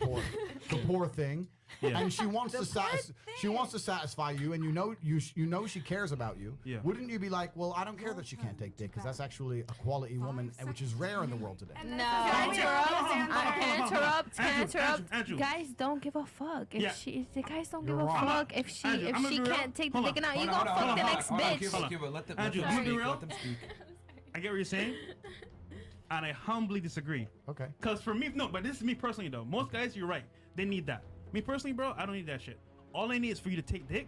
poor thing. Yeah. And she wants to satisfy you, and you know she cares about you. Yeah. Wouldn't you be like, well, I don't care that she can't take dick because that's actually a quality woman, and which is rare in the world today. No. Can I interrupt? Andrew. Guys don't give a fuck. If the guys don't You're give a wrong. fuck if she Andrew, I'm gonna be real. can't take the Hold dick on. out, you Hold gonna on, fuck hold the on, next hold on, bitch. Give it. Let them Andrew, speak. I'm gonna be real. Let them speak. I get what you're saying, and I humbly disagree. Okay. Cause for me, no, but this is me personally though. Most guys, you're right. They need that. Me personally, bro, I don't need that shit. All I need is for you to take dick,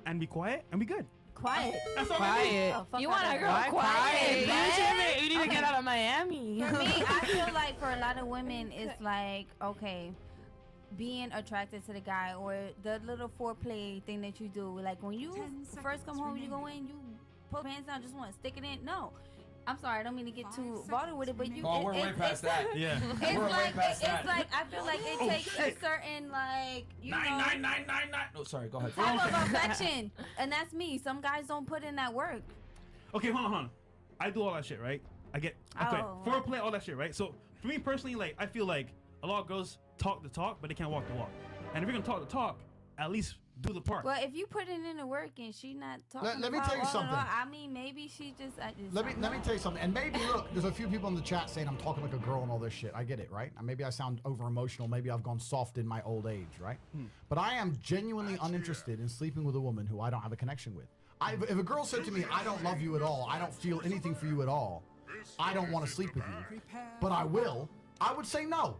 and be quiet, and be good. Quiet. That's all I need. Oh, You want a girl quiet? You need to get out of Miami. For me, I feel like for a lot of women, it's like, okay, being attracted to the guy or the little foreplay thing that you do. Like when you first come home, you go in, you put your hands down, just want to stick it in. No. I'm sorry, I don't mean to get too bothered with it, but you. Oh, we're way past that. Yeah. It's We're way like past that. I feel like it takes a certain like you know 99999. No, sorry. Go ahead. type of affection, and that's me. Some guys don't put in that work. Okay, hold on. I do all that shit, right? I get okay, Oh. foreplay, all that shit, right? So for me personally, like I feel like a lot of girls talk the talk, but they can't walk the walk. And if you're gonna talk the talk, at least do the part. Well, if you put it in the work and she not talking, Let me about tell you all in something. all, I mean, maybe she just. Let me tell you something. And maybe look, there's a few people in the chat saying I'm talking like a girl and all this shit. I get it, right? And maybe I sound over emotional. Maybe I've gone soft in my old age, right? But I am genuinely uninterested in sleeping with a woman who I don't have a connection with. If a girl said to me, "I don't love you at all. I don't feel anything for you at all. I don't want to sleep with you, but I will," I would say no.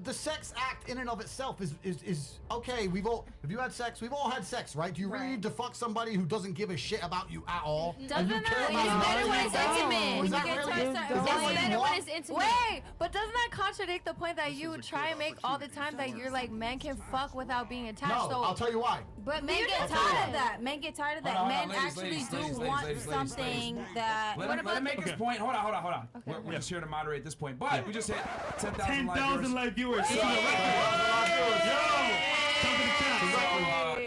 The sex act in and of itself is okay. If you had sex, we've all had sex, right? Do you really need to fuck somebody who doesn't give a shit about you at all? Doesn't it's better when it's intimate. Is that really? Is that what you When want? it's intimate. Wait, but doesn't that contradict the point that you try and make all the time that you're like men can fuck without being attached? No, I'll tell you why. But men get tired of that. Men get tired of that. Men actually do want something that. Let him make his point. Hold on. We're just here to moderate this point. But we just hit 10,000 live viewers. live viewers. Yo!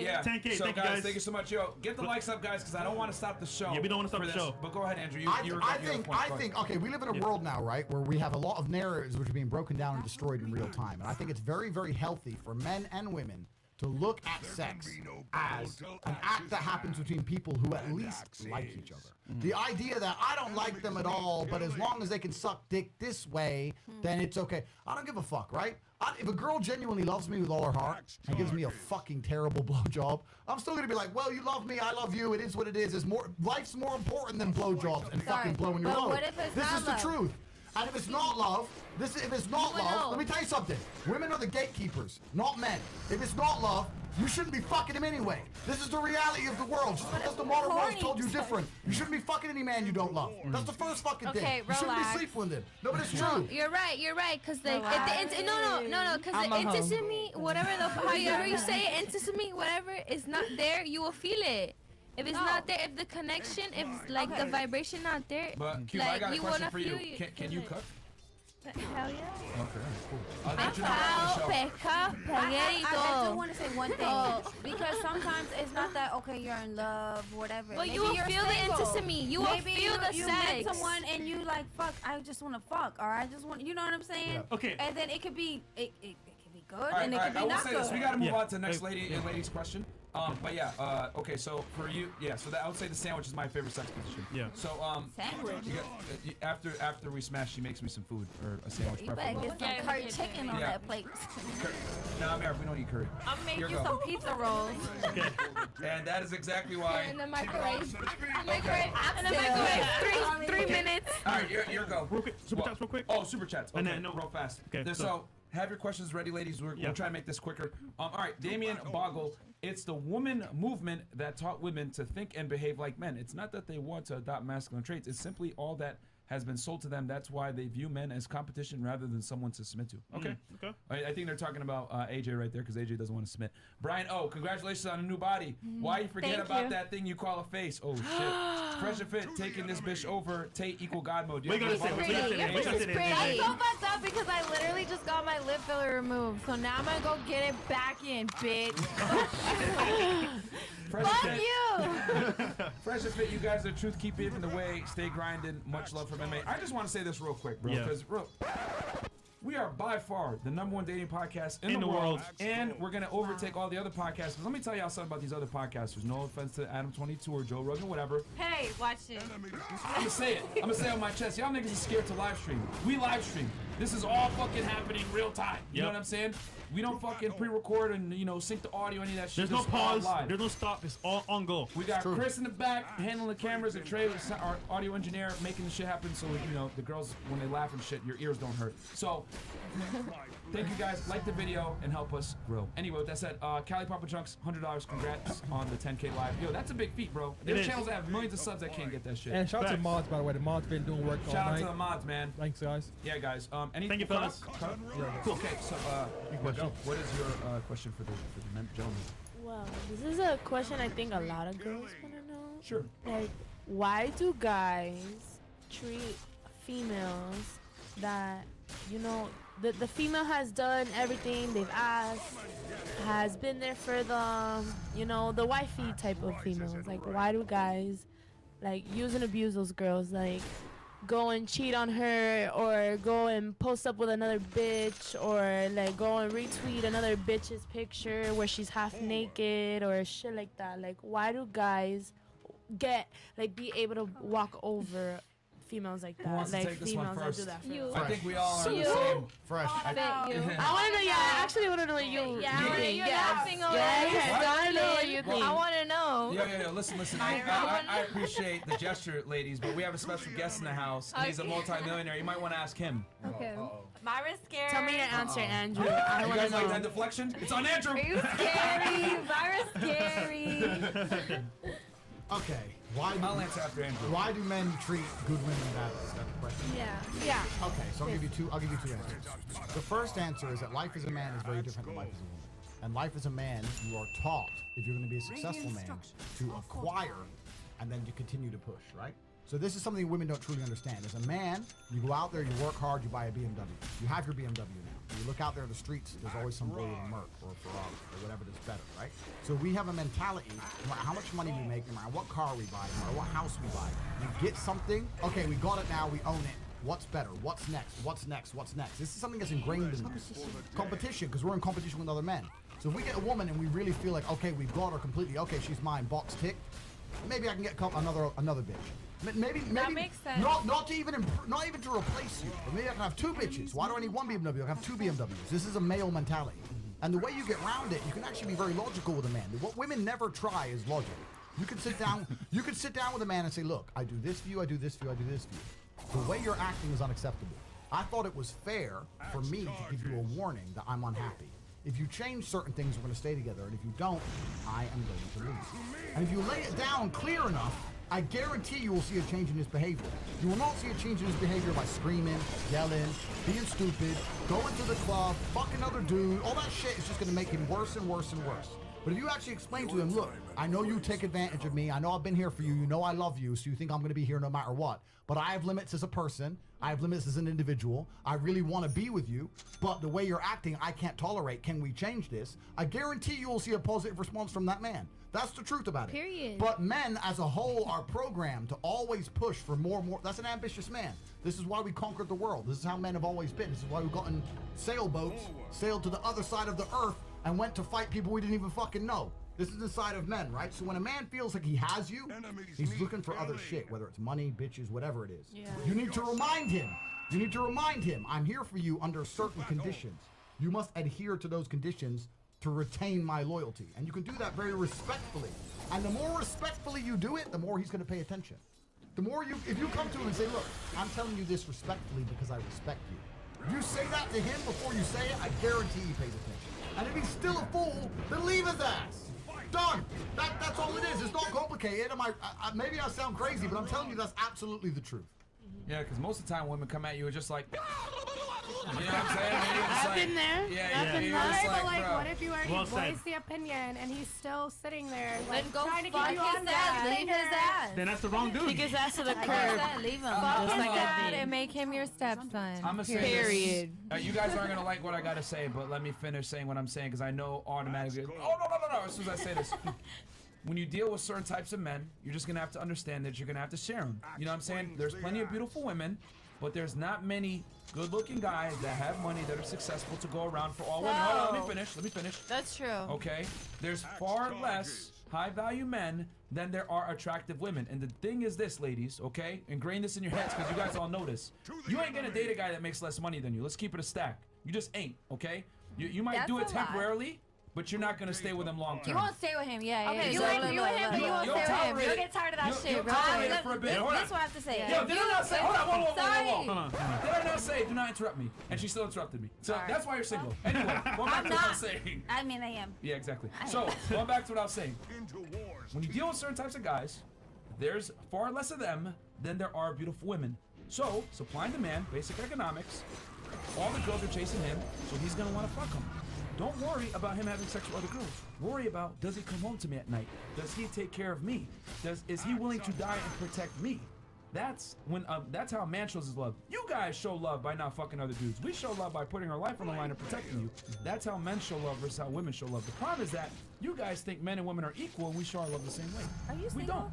Yeah. 10K, So thank you, guys, guys. thank you so much. Yo, get the likes up, guys, because I don't want to stop the show. Yeah, we don't want to stop for the this. show. But go ahead, Andrew. I think, we live in a world now, right, where we have a lot of narratives which are being broken down and destroyed in real time. And I think it's very, very healthy for men and women to look at sex as an act that happens between people who at least like each other. The idea that I don't like them at all, but as long as they can suck dick this way, then it's okay. I don't give a fuck, right? If a girl genuinely loves me with all her heart and gives me a fucking terrible blowjob, I'm still gonna be like, well, you love me, I love you. It is what it is. Life's more important than blowjobs and fucking blowing your but load. what if it's This not is the love? truth. And if it's not love, let me tell you something. Women are the gatekeepers, not men. If it's not love, you shouldn't be fucking him anyway. This is the reality of the world. Just because the modern world told you different, you shouldn't be fucking any man you don't love. That's the first fucking thing. Okay, You shouldn't be relax. sleeping with him. No, but it's No, true. you're right, cause like because I'm the a hoe. intimacy, however you say it, intimacy, whatever is not there, you will feel it. If it's not there, if the connection, if like the vibration not there, But Cuba, like I got a you question wanna for you. feel it. Can you cook? Hell yeah. Okay, cool. I'll get you next on the show. I do want to say one thing because sometimes it's not that okay you're in love whatever. But Maybe you will you're feel the single. intimacy. You will Maybe feel the you sex. met someone and you like fuck. I just want to fuck or I just want you know what I'm saying? Yeah. Okay. And then it could be it could be good All right, and it all could right, I be will not say good. this. We got to move on to the next lady's question. But yeah, okay. So for you, so I would say the sandwich is my favorite sex position. Yeah. So Sandwich. you got, after we smash, she makes me some food or a sandwich. You better get some curry chicken on that plate. No, I'm here. We don't eat curry. I'll make Here you go. some pizza rolls. And that is exactly why. In the microwave. Okay. In the microwave. 3 minutes. All right, your go. Real quick, super chats real quick. Oh, super chats. Okay, And then, no, real fast. Okay, So have your questions ready, ladies. We'll try to make this quicker. All right, Damien Boggle. It's the woman movement that taught women to think and behave like men. It's not that they want to adopt masculine traits. It's simply all that has been sold to them. That's why they view men as competition rather than someone to submit to. Okay. Okay. I think they're talking about AJ right there because AJ doesn't want to submit. Brian, congratulations on a new body. Why you forget Thank about you. that thing you call a face? Oh shit. Fresh and fit, taking this bitch over. Tate equal God mode. What you gonna say? What you gonna say? What you gonna say? I'm so fucked up because I literally just got my lip filler removed. So now I'm gonna go get it back in, bitch. Fresh Fuck and fit. you! Fresh and fit, you guys are truth keep paving the way. Stay grinding. Much love from MMA. I just want to say this real quick, bro, Yeah. because we are by far the #1 dating podcast in the world, and we're gonna overtake all the other podcasts. Let me tell y'all something about these other podcasters. No offense to Adam 22 or Joe Rogan, whatever. Hey, watch it. I'm gonna say it. I'm gonna say it on my chest. Y'all niggas are scared to live stream. We live stream. This is all fucking happening real time. You know what I'm saying? We don't fucking pre-record and sync the audio, any of that shit. There's no This is all pause. live. There's no stop. It's all on go. We got Chris in the back handling the cameras, and Trey, our audio engineer, making the shit happen. So the girls, when they laugh and shit, your ears don't hurt. So thank you guys. Like the video and help us grow. Anyway, with that said, Cali Papa Chunks, $100. Congrats on the 10K live. Yo, that's a big feat, bro. There's channels that have millions of subs that can't get that shit. And shout out to the mods, by the way. The mods been doing work all Shout out night. to the mods, man. Thanks, guys. Yeah, guys. Anything? Thank you, fellas. Cool. Okay, so what is your question for the men, gentlemen? Well, this is a question I think a lot of girls want to know. Sure. Like, why do guys treat females that, the female has done everything they've asked, has been there for them, the wifey type of females? Like, why do guys, use and abuse those girls? Like, go and cheat on her, or go and post up with another bitch, or go and retweet another bitch's picture where she's half naked or shit like that. Like, why do guys be able to walk over females like that? Who wants to Like, take this one females that first? do that for You. us. I think we all are the You. same. Fresh. I want to know. Yeah, I actually want to know what you. Yeah, I wanna- think. you're Yeah. laughing over Yes, there. I want to know what you think. I want to know. Yo, listen. I appreciate the gesture, ladies, but we have a special guest in the house, and he's a multi-millionaire. You might want to ask him. Okay. Myra's scared. Tell me your answer, Andrew. I You want to guys like that know. deflection? It's on Andrew. Are you scary? Myra's scary. Okay. I'll answer after Andrew. Why do men treat good women badly? Is that the question? Yeah. Okay, so I'll give you two answers. The first answer is that life as a man is very different than life as a woman. And life as a man, you are taught, if you're going to be a successful man, to acquire and then to continue to push, right? So this is something women don't truly understand. As a man, you go out there, you work hard, you buy a BMW. You have your BMW now. You look out there in the streets, there's always some boy with a Merc or a Ferrari or whatever that's better, right? So we have a mentality, no matter how much money we make, no matter what car we buy, no matter what house we buy, we get something, okay, we got it now, we own it. What's better? What's next? What's next? What's next? This is something that's ingrained in us. Competition, because we're in competition with other men. So if we get a woman and we really feel like, okay, we've got her completely, okay, she's mine, box ticked, maybe I can get another bitch. Maybe That makes sense. Not even to replace you, but maybe I can have two bitches. Why do I need one BMW? I can have two BMWs. This is a male mentality. And the way you get around it, you can actually be very logical with a man. What women never try is logic. You can sit down with a man and say, look, I do this for you, I do this for you, I do this for you. The way you're acting is unacceptable. I thought it was fair for me to give you a warning that I'm unhappy. If you change certain things, we're going to stay together. And if you don't, I am going to leave. And if you lay it down clear enough, I guarantee you will see a change in his behavior. You will not see a change in his behavior by screaming, yelling, being stupid, going to the club, fuck another dude. All that shit is just going to make him worse and worse and worse. But if you actually explain to him, look, I know you take advantage of me. I know I've been here for you. You know I love you, so you think I'm going to be here no matter what. But I have limits as a person. I have limits as an individual. I really want to be with you. But the way you're acting, I can't tolerate. Can we change this? I guarantee you will see a positive response from that man. That's the truth about it. Period. But men as a whole are programmed to always push for more and more. That's an ambitious man. This is why we conquered the world. This is how men have always been. This is why we've gotten sailboats, sailed to the other side of the earth, and went to fight people we didn't even fucking know. This is the side of men, right? So when a man feels like he has you, he's looking for other shit, whether it's money, bitches, whatever it is. Yeah. You need to remind him. You need to remind him, I'm here for you under certain conditions. You must adhere to those conditions to retain my loyalty. And you can do that very respectfully. And the more respectfully you do it, the more he's going to pay attention. The more if you come to him and say, look, I'm telling you this respectfully because I respect you. You say that to him before you say it, I guarantee he pays attention. And if he's still a fool, then leave his ass. Done. That's all it is. It's not complicated. Maybe I sound crazy, but I'm telling you that's absolutely the truth. Yeah, because most of the time women come at you and just like, you know what I'm saying? I've been there. Yeah, But like, bro. what if you already Well said. voiced the opinion and he's still sitting there, like, Then go trying to fuck keep you on his ass. that? Leave his ass. Then that's the wrong dude. Kick his ass to the Like curb. I said, leave him. Fuck Just his like dad that. and make him your stepson. I'm gonna say Period. this. You guys aren't gonna like what I gotta say, but let me finish saying what I'm saying because I know automatically. Oh no! As soon as I say this, when you deal with certain types of men, you're just gonna have to understand that you're gonna have to share them. You know what I'm saying? There's plenty of beautiful women, but there's not many good-looking guys that have money that are successful to go around for all women. Hold on, let me finish. That's true. Okay? There's far less high-value men than there are attractive women. And the thing is this, ladies, okay? Ingrain this in your heads because you guys all know this. You ain't gonna date a guy that makes less money than you. Let's keep it a stack. You just ain't, okay? You might do it That's a lot. temporarily, but you're not gonna stay with him long term. You won't stay with him, yeah. Okay, yeah. you and him, but you won't You'll stay with him. tolerate You'll it. get tired of that You'll shit, bro. tolerate it for a bit. Hold on. This is what I have to say. Yo, did I not say? Hold on, whoa. Sorry. Hold on. Did I not say do not interrupt me? And she still interrupted me. So Sorry. that's why you're single. Anyway, going back I'm to what I not. was saying. I mean, I am. Yeah, exactly. So, going back to what I was saying. When you deal with certain types of guys, there's far less of them than there are beautiful women. So, supply and demand, basic economics, all the girls are chasing him, so he's gonna want to fuck them. Don't worry about him having sex with other girls. Worry about, does he come home to me at night? Does he take care of me? Is he willing to die and protect me? That's how a man shows his love. You guys show love by not fucking other dudes. We show love by putting our life on the line and protecting you. That's how men show love versus how women show love. The problem is that you guys think men and women are equal and we show our love the same way. Are you We single? don't.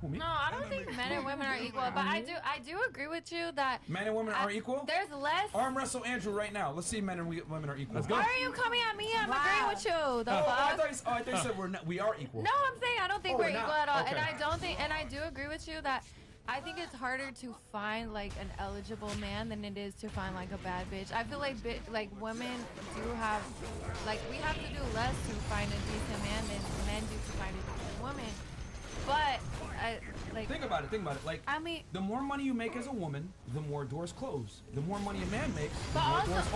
Who, me? No, I don't think men and women are equal, but I do agree with you that Men and women are equal? there's less. Arm wrestle Andrew right now. Let's see if men and women are equal. Let's Why are you coming at me? I'm agreeing with you. The I fuck? thought you said we are equal. No, I'm saying I don't think Oh, we're we're equal not. at all, Okay. and I do agree with you that I think it's harder to find like an eligible man than it is to find like a bad bitch. I feel like women do have we have to do less to find a decent man than men do to find a decent woman. But Think about it. Like, I mean, the more money you make as a woman, the more doors close. The more money a man makes, the But more also, doors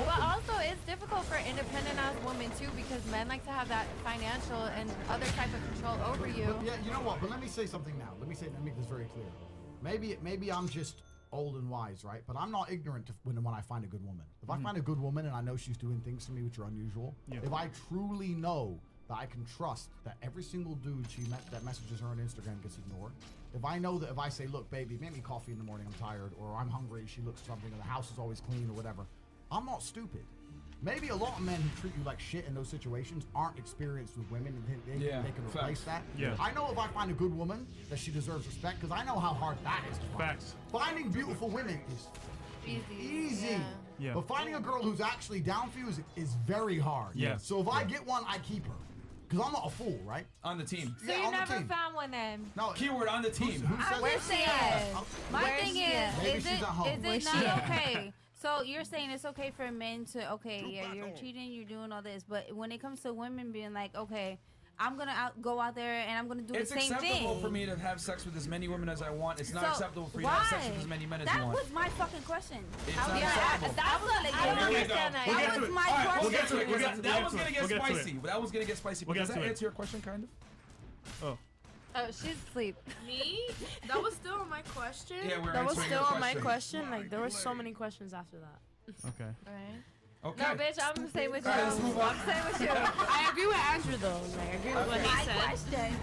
open. it's difficult for independent ass women too because men like to have that financial and other type of control over you. But yeah, you know what? But let me say something now. Let me make this very clear. Maybe I'm just old and wise, right? But I'm not ignorant when I find a good woman. If I find a good woman and I know she's doing things for me which are unusual, if I truly know that I can trust that every single dude that messages her on Instagram gets ignored. If I know that if I say, look, baby, make me coffee in the morning, I'm tired, or I'm hungry, she looks something, or the house is always clean, or whatever, I'm not stupid. Maybe a lot of men who treat you like shit in those situations aren't experienced with women, and they can replace that. Yeah. I know if I find a good woman that she deserves respect, because I know how hard that is to find. Facts. Finding beautiful women is easy. Yeah. But finding a girl who's actually down for you is very hard. Yeah. So if I get one, I keep her. Because I'm not a fool, right? On the team. So you never found one then? No. Keyword on the team. Who Where's she at? My thing Maybe is she's at home. it not okay? So you're saying it's okay for men to, okay, yeah, you're cheating, you're doing all this, but when it comes to women being like, okay, I'm gonna go out there and I'm gonna do the same thing. It's acceptable for me to have sex with as many women as I want. It's not So, acceptable for you to have sex with as many men as you want. That was my fucking question. It's not acceptable. I don't understand that. That was my question. We'll get to it. That was gonna get We'll get to it. spicy. That was gonna get spicy. Does that answer your question, kind of? Oh. Oh, she's asleep. Me? That was still my question? Yeah, we're That was answering still your on my question. question. Like, there were so many questions after that. Okay. Right. Okay. No, bitch, I'm gonna stay with you. All right, let's move on. I'm staying with you. I agree with Andrew, though. Like, I agree with what he said. Question.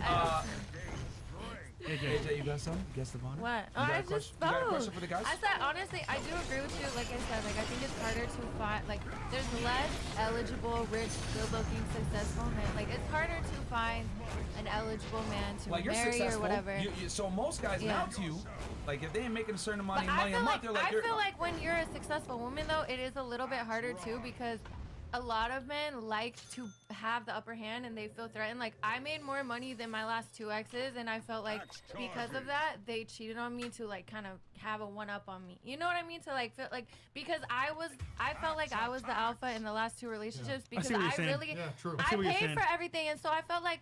AJ, you got some? Guest of honor? What? You got a I just question? You got a spoke. question for the guys? I said, honestly, I do agree with you. Like I said, like I think it's harder to find, like, there's less eligible, rich, good-looking, successful men. Like, it's harder to find an eligible man to Like, you're marry successful. or whatever. So most guys now to you, like if they ain't making a certain amount But of money a month, they're like, I feel like when you're a successful woman, though, it is a little bit harder too because a lot of men like to have the upper hand and they feel threatened. Like I made more money than my last two exes, and I felt like because of that they cheated on me to like kind of have a one up on me. You know what I mean? To like feel like because I felt like I was the alpha in the last two relationships because I really I paid for everything, and so I felt like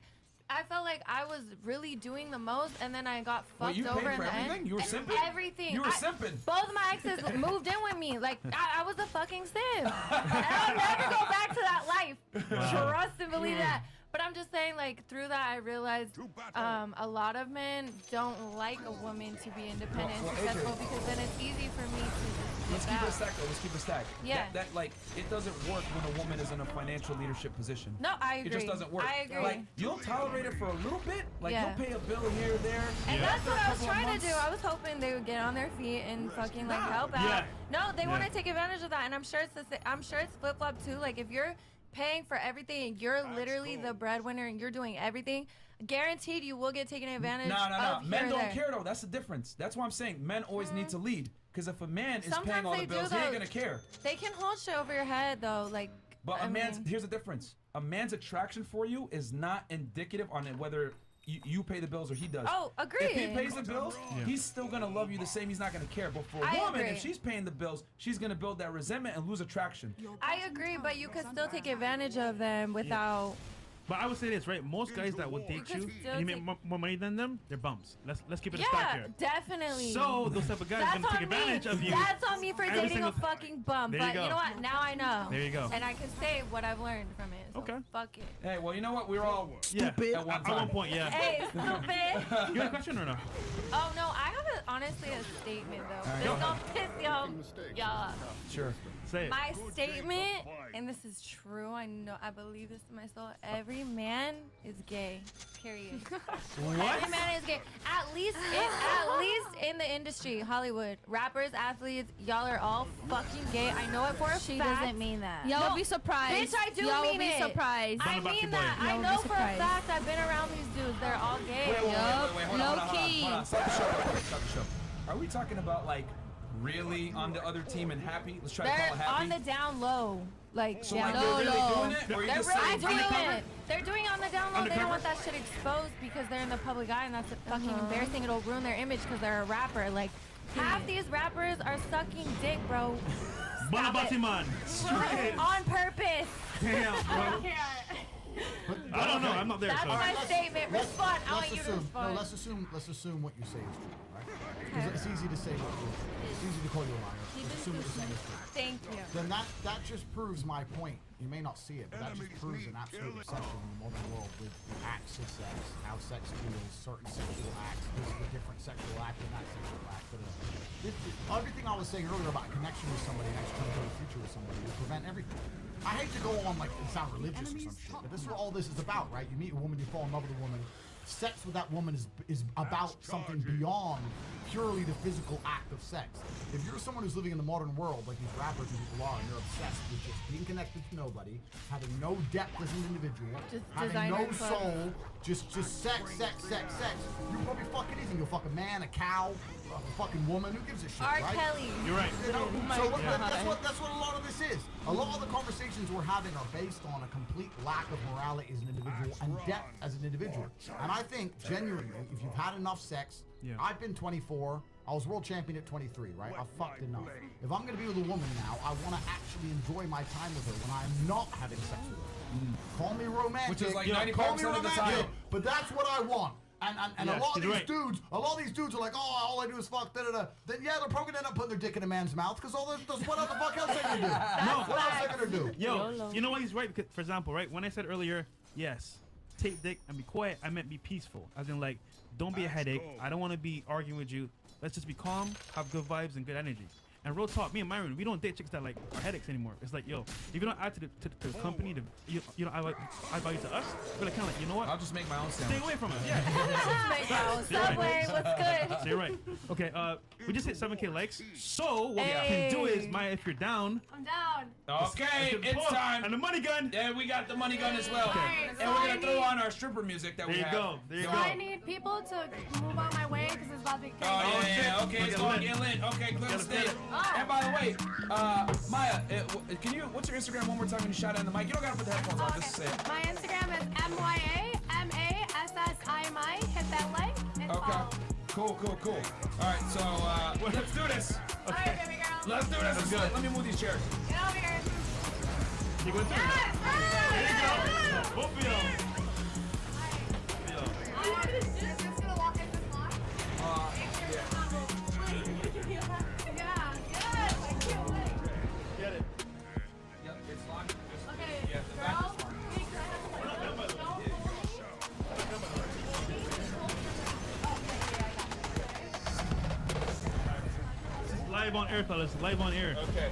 I was really doing the most, and then I got fucked you over paid in for the everything? end. You were simping? Everything. You were simping? Both my exes moved in with me. Like, I was a fucking simp. And I'll never go back to that life. Trust and believe that. But I'm just saying, like, through that, I realized a lot of men don't like a woman to be independent and successful because then it's easy for me to Let's keep it stacked, though. Let's keep it stacked. Yeah. That like, it doesn't work when a woman is in a financial leadership position. No, I agree. It just doesn't work. I agree. Like, you'll tolerate it for a little bit. Like, Yeah. you'll pay a bill here or there. And that's after what a I was couple of trying to months- do. I was hoping they would get on their feet and fucking like help out. Yeah. No, they want Yeah. to take advantage of that, and I'm sure it's I'm sure it's flip flop too. Like if you're paying for everything and you're literally the breadwinner and you're doing everything, guaranteed you will get taken advantage No. of. Men here or don't there. care though. That's the difference. That's why I'm saying men always need to lead. Because if a man is paying Sometimes all the they do, bills, he ain't though. gonna care. They can hold shit over your head though, like. But I a man's mean, here's the difference. A man's attraction for you is not indicative on whether you pay the bills or he does. Oh, agreed. If he pays the bills, he's still gonna love you the same. He's not gonna care. But for a I woman, agree. if she's paying the bills, she's gonna build that resentment and lose attraction. I agree, but you can still take advantage of them without. But I would say this, right? Most guys that would date can you still and you make take- more money than them, they're bums. Let's keep it a stack Yeah, here. definitely. So those type of guys are That's gonna take on me. advantage of you. That's on me for every dating a single- fucking bum. There But you go. know what? Now I know. There you go. And I can say what I've learned from it. So Okay. Fuck it. Hey, well, you know what? We're all Stupid. at one At time. one point, yeah. Hey, stupid. You got a question or no? Oh no, I have honestly a statement though. right, This go don't piss y'all off. Sure. Say it. My statement, and this is true. I believe this to my soul. Every man is gay. Period. What? Every man is gay. At least in the industry, Hollywood, rappers, athletes, y'all are all fucking gay. I know it for a fact. She doesn't mean that. No, Y'all will be surprised. Bitch, I do Y'all will mean be it. surprised. I mean that. Y'all I will know be for a surprised. fact. I've been around these dudes. They're all gay. Wait, hold on, Low hold on. key. Stop the show. real quick, Stop the show. Are we talking about like really on the other team and happy? Let's try to They're call it happy. on the down low. Like, So, down like, they're really low. doing it, or are you They're just really saying doing undercover? it. They're doing it on the down low. They Undercover? don't want that shit exposed because they're in the public eye, and that's fucking embarrassing. It'll ruin their image because they're a rapper. Like, half these rappers are sucking dick, bro. Bonabati man. Straight. On purpose. Damn, bro. I don't know. I'm not there. That's so. my statement. Respond. I want you to respond. No, let's assume what you say is true, right? Because it's easy to say what it's easy to call you a liar. Let's assume what you're saying is true. Thank you. Then that just proves my point. You may not see it, but that just proves an absolute obsession in the modern world with acts acts of sex, how sex feels, certain sexual acts. This is a different sexual act than that sexual act. Everything I was saying earlier about connection with somebody and actually trying to build a future with somebody will prevent everything. I hate to go on like and sound religious or some shit, but this is what all this is about, right? You meet a woman, you fall in love with a woman. Sex with that woman is about something beyond purely the physical act of sex. If you're someone who's living in the modern world, like these rappers and people are, and you're obsessed with just being connected to nobody, having no depth as an individual, having no soul, just sex, you're probably fucking anything. You'll fuck a man, a cow, a fucking woman. Who gives a shit, R. right? Kelly. You're right. You know, so that's what a lot of this is. A lot of the conversations we're having are based on a complete lack of morality as an individual and depth as an individual. And I think, genuinely, if you've had enough sex, I've been 24, I was world champion at 23, right? I fucked enough. If I'm gonna be with a woman now, I wanna actually enjoy my time with her when I'm not having sex with her. Call me romantic. Which is like 90% of the time. But that's what I want. And Yes, a lot of you're these right. dudes, all I do is all I do is fuck, da-da-da. Then yeah, they're probably gonna end up putting their dick in a man's mouth, because what the fuck else they gonna do? What else they gonna do? Yo, you know what? He's right. Because, for example, right, when I said earlier, yes, take dick and be quiet, I meant be peaceful. As in, like, don't be a headache. I don't want to be arguing with you. Let's just be calm, have good vibes and good energy. And real talk, me and Myron, we don't date chicks that like are headaches anymore. It's like, yo, if you don't add to the company, you know, I value to us, we're like kind of like, you know what? I'll just make my own sandwich. Stay away from us. Yeah. Make my own Subway. What's good? So you're right. Okay, we just hit 7K likes. So what we can do is, Maya, if you're down. I'm down. Okay, it's time. And the money gun. Yeah, we got the money gun as well. Okay. And we're gonna throw on our stripper music that we have. There you So go. I need people to move out my way because it's about to be crazy. Oh, yeah. Okay, it's going to get lit. Okay, clear the stage. And by the way, Maya, what's your Instagram one more time when you shout out in the mic? You don't gotta put the headphones on, just say it. My Instagram is MYAMASSIMI. Hit that like and follow. Cool. All right, so let's do this. All right, baby girl. Let's do this. Let's go. Let me move these chairs. Get over here. You going through? Yes. There you go. Both of y'all. Just gonna walk in this block. Yeah. Yes. I can't wait. Get it. Yep, it's locked. Okay, girl. Live on air, fellas. Live on air. Okay.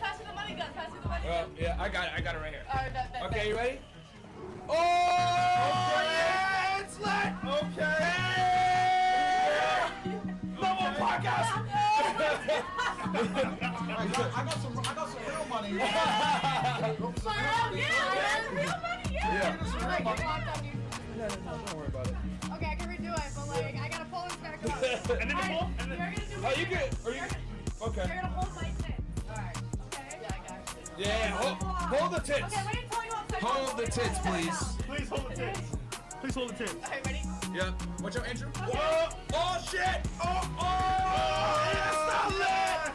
Pass me the money gun. Pass me the money gun. Yeah, I got it right here. All right, bet. Okay, you ready? Oh, yeah, it's lit. Okay. Level podcast. I got some real money. Real money, Yeah. Like, locked on you. No, don't worry about it. Okay, I can redo it, but like, I gotta pull this back up. And then Alright, pull. And then. you're gonna do Oh, my you good? Are you? Okay. You're gonna hold my tits. Alright. Okay. Yeah, I got it. Yeah, hold the tits. Okay, wait until you want to Hold the tits, please. Please hold the tits. Please hold the tits. Okay, ready? Yeah. Watch out, Andrew. Whoa! Oh shit! Oh! Yes, not lit!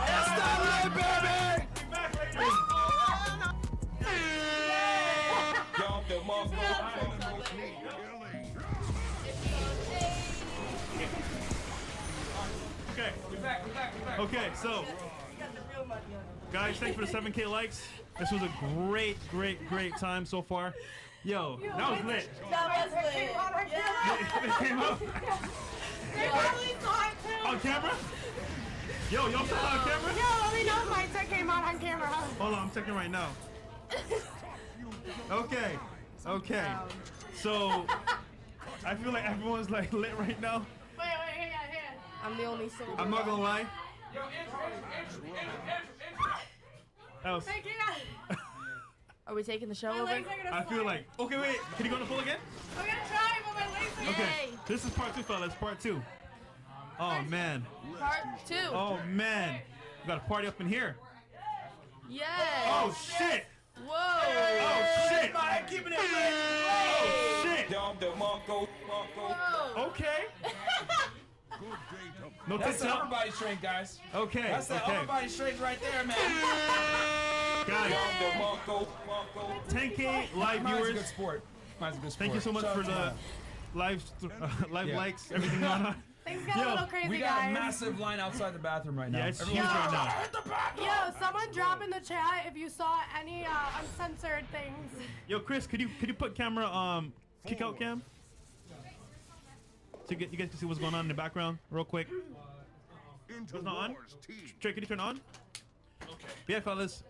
Yes, not lit, baby! Jump the muscle. Okay. We're back. Okay, so guys, thanks for the 7K likes. This was a great time so far. Yo, that was lit. That was lit. It came up They probably saw it too. on camera. Yo, y'all saw it on camera? Yo, let me know if my tech came out on camera. Hold on, I'm checking right now. Okay. So I feel like everyone's like lit right now. Wait, hang on. I'm the only sober. I'm not gonna lie. Yo, Andrew. Else. Thank you. Are we taking the show My over? legs are gonna I feel like. Okay, wait. Can you go on the full again? I'm gonna try, but my legs are Okay. This is part 2, fellas. Part 2. Oh man. Part 2. Oh man. We got a party up in here. Yes. Oh shit. Whoa. Oh shit. Man, keeping it lit. Oh shit. Jump the Monko. Whoa. Okay. No That's tits the upper up. body strength, guys. Okay. That's the upper body strength right there, man. Guys, Jump the Monko. 10K live Mine's a good viewers. sport. Mine's a good sport. Thank you so much Shout for out to the mine. live Yeah. likes, everything going on. Things got a little crazy, we got guys. a massive line outside the bathroom right now. Yeah, it's huge Everyone's right now. hit the bathroom! Yo, someone drop in the chat if you saw any uncensored things. Yo, Chris, could you put camera kick out cam? So you guys can see what's going on in the background real quick. It's not on? Trey, can you turn on? Okay. Yeah, fellas.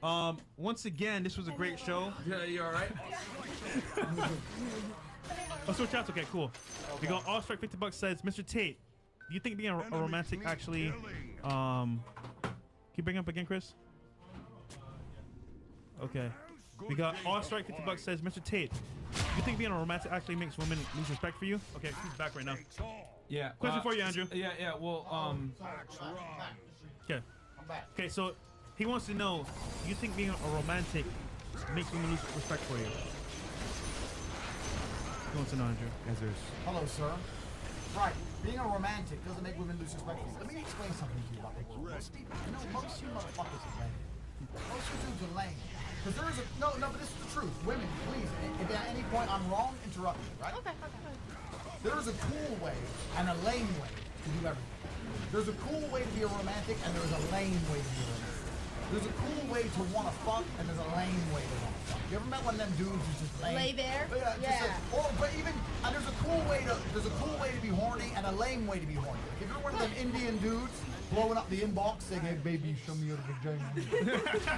Once again, this was a great show. Yeah, you all right? Oh, so chat's okay, cool. We got All Strike $50 says, Mr. Tate, do you think being a romantic actually can you bring up again, Chris? Okay. We got All Strike $50 says, Mr. Tate, do you think being a romantic actually makes women lose respect for you? Okay, he's back right now. Yeah. Question for you, Andrew. Yeah, well, Okay. Okay, so he wants to know, do you think being a romantic makes women lose respect for you? He wants to know, Andrew. Hello, sir. Right, being a romantic doesn't make women lose respect for you. Let me explain something to you about the world. You know, most you motherfuckers are lame. Most you dudes are lame. Because there is a no, but this is the truth. Women, please, if at any point I'm wrong, interrupt me, right? Okay. There is a cool way and a lame way to do everything. There's a cool way to be a romantic, and there is a lame way to be a romantic. There's a cool way to want to fuck, and there's a lame way to want to fuck. You ever met one of them dudes who's just lame? Lay there? But even, and there's a cool way to be horny, and a lame way to be horny. Like if you're one of them Indian dudes blowing up the inbox saying, "Hey baby, show me your vagina,"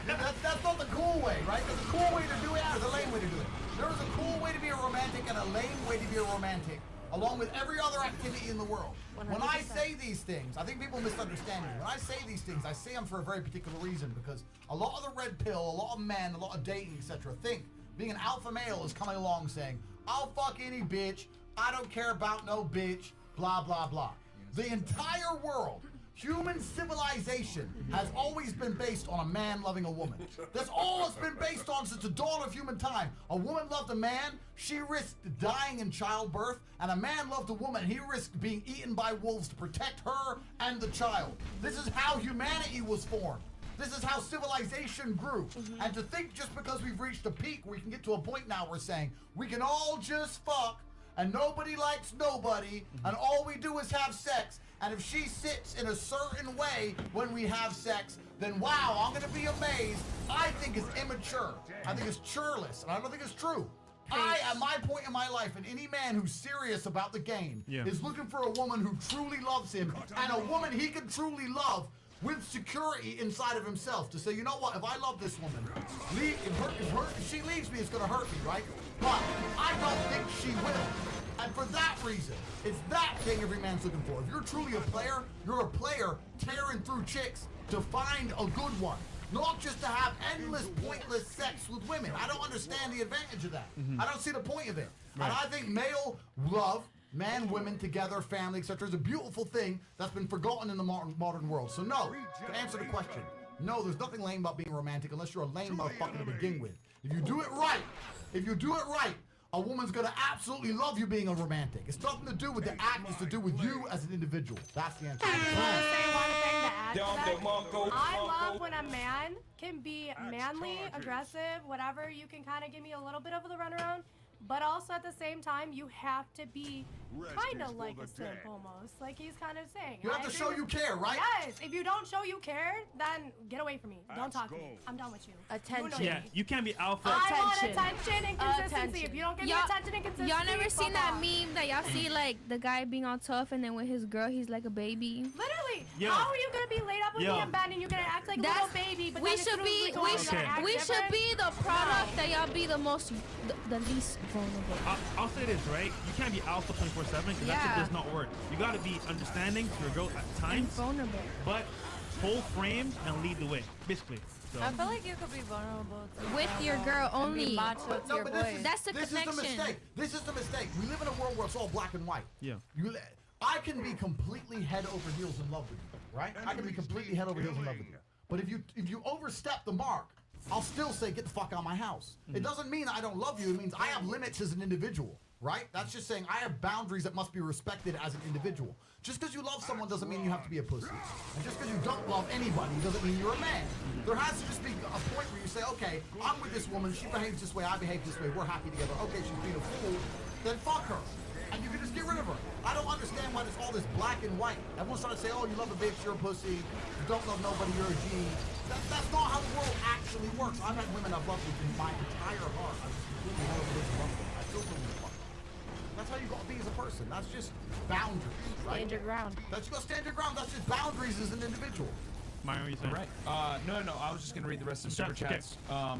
that's not the cool way, right? There's a cool way to do it, and there's a lame way to do it. There is a cool way to be a romantic and a lame way to be a romantic, along with every other activity in the world. 100%. When I say these things, I think people misunderstand me. When I say these things, I say them for a very particular reason, because a lot of the red pill, a lot of men, a lot of dating, etc., think being an alpha male is coming along saying, "I'll fuck any bitch, I don't care about no bitch, blah, blah, blah." The entire world, human civilization, has always been based on a man loving a woman. That's all it's been based on since the dawn of human time. A woman loved a man, she risked dying in childbirth, and a man loved a woman, he risked being eaten by wolves to protect her and the child. This is how humanity was formed. This is how civilization grew. And to think just because we've reached a peak, we can get to a point now where we're saying, we can all just fuck, and nobody likes nobody, and all we do is have sex. And if she sits in a certain way when we have sex, then wow, I'm gonna be amazed. I think it's immature. I think it's churlish, and I don't think it's true. At my point in my life, and any man who's serious about the game is looking for a woman who truly loves him, and a woman he can truly love with security inside of himself to say, you know what, if I love this woman, if she leaves me, it's gonna hurt me, right? But I don't think she will. And for that reason, it's that thing every man's looking for. If you're truly a player, you're a player tearing through chicks to find a good one. Not just to have endless, pointless sex with women. I don't understand the advantage of that. I don't see the point of it. And I think male love, man, women together, family, etc., is a beautiful thing that's been forgotten in the modern world. So no, to answer the question, no, there's nothing lame about being romantic unless you're a lame motherfucker to begin with. If you do it right, a woman's gonna absolutely love you being a romantic. It's nothing to do with the act, it's to do with you as an individual. That's the answer. I just want to say one thing to add to that. I love when a man can be manly, aggressive, whatever. You can kind of give me a little bit of the runaround. But also at the same time, you have to be kind of like a simp almost. Like he's kind of saying. You have to show you care, right? Yes. If you don't show you care, then get away from me. Don't talk to me. I'm done with you. Attention. Yeah, you can't be alpha. I want attention and consistency. If you don't give me attention and consistency, Y'all never seen that off. meme that y'all see like the guy being all tough and then with his girl he's like a baby? Literally. Yo. How are you gonna be laid up with Yo. me in bed and you're gonna act like a That's- little baby? But we then as should soon as be go out, you're gonna act we should different? be the product that y'all be the most the least vulnerable. I'll say this, right? You can't be alpha 24/7 because that shit does not work. You gotta be understanding to your girl at times, vulnerable, but full frame and lead the way, basically. So. I feel like you could be vulnerable to With your girl only. Be macho to your boy. That's the This connection. is the mistake. This is the mistake. We live in a world where it's all black and white. Yeah. I can be completely head over heels in love with you, right? I can be completely head over heels in love with you. But if you overstep the mark, I'll still say get the fuck out of my house. It doesn't mean I don't love you. It means I have limits as an individual, right? That's just saying I have boundaries that must be respected as an individual. Just because you love someone doesn't mean you have to be a pussy. And just because you don't love anybody doesn't mean you're a man. There has to just be a point where you say, okay, I'm with this woman, she behaves this way, I behave this way, we're happy together. Okay, she's being a fool, then fuck her. And you can just get rid of her. I don't understand why there's all this black and white. Everyone's trying to say, oh, you love a bitch, you're a pussy. You don't love nobody, you're a G. That's not how the world actually works. I've had women I've loved with in my entire heart. I just completely know this love them. I still believe in love. That's how you gotta be as a person. That's just boundaries, right? Stand your ground. That's you gotta stand your ground. That's just boundaries as an individual. Mario, what you saying? Right. No. I was just gonna read the rest of the super chats.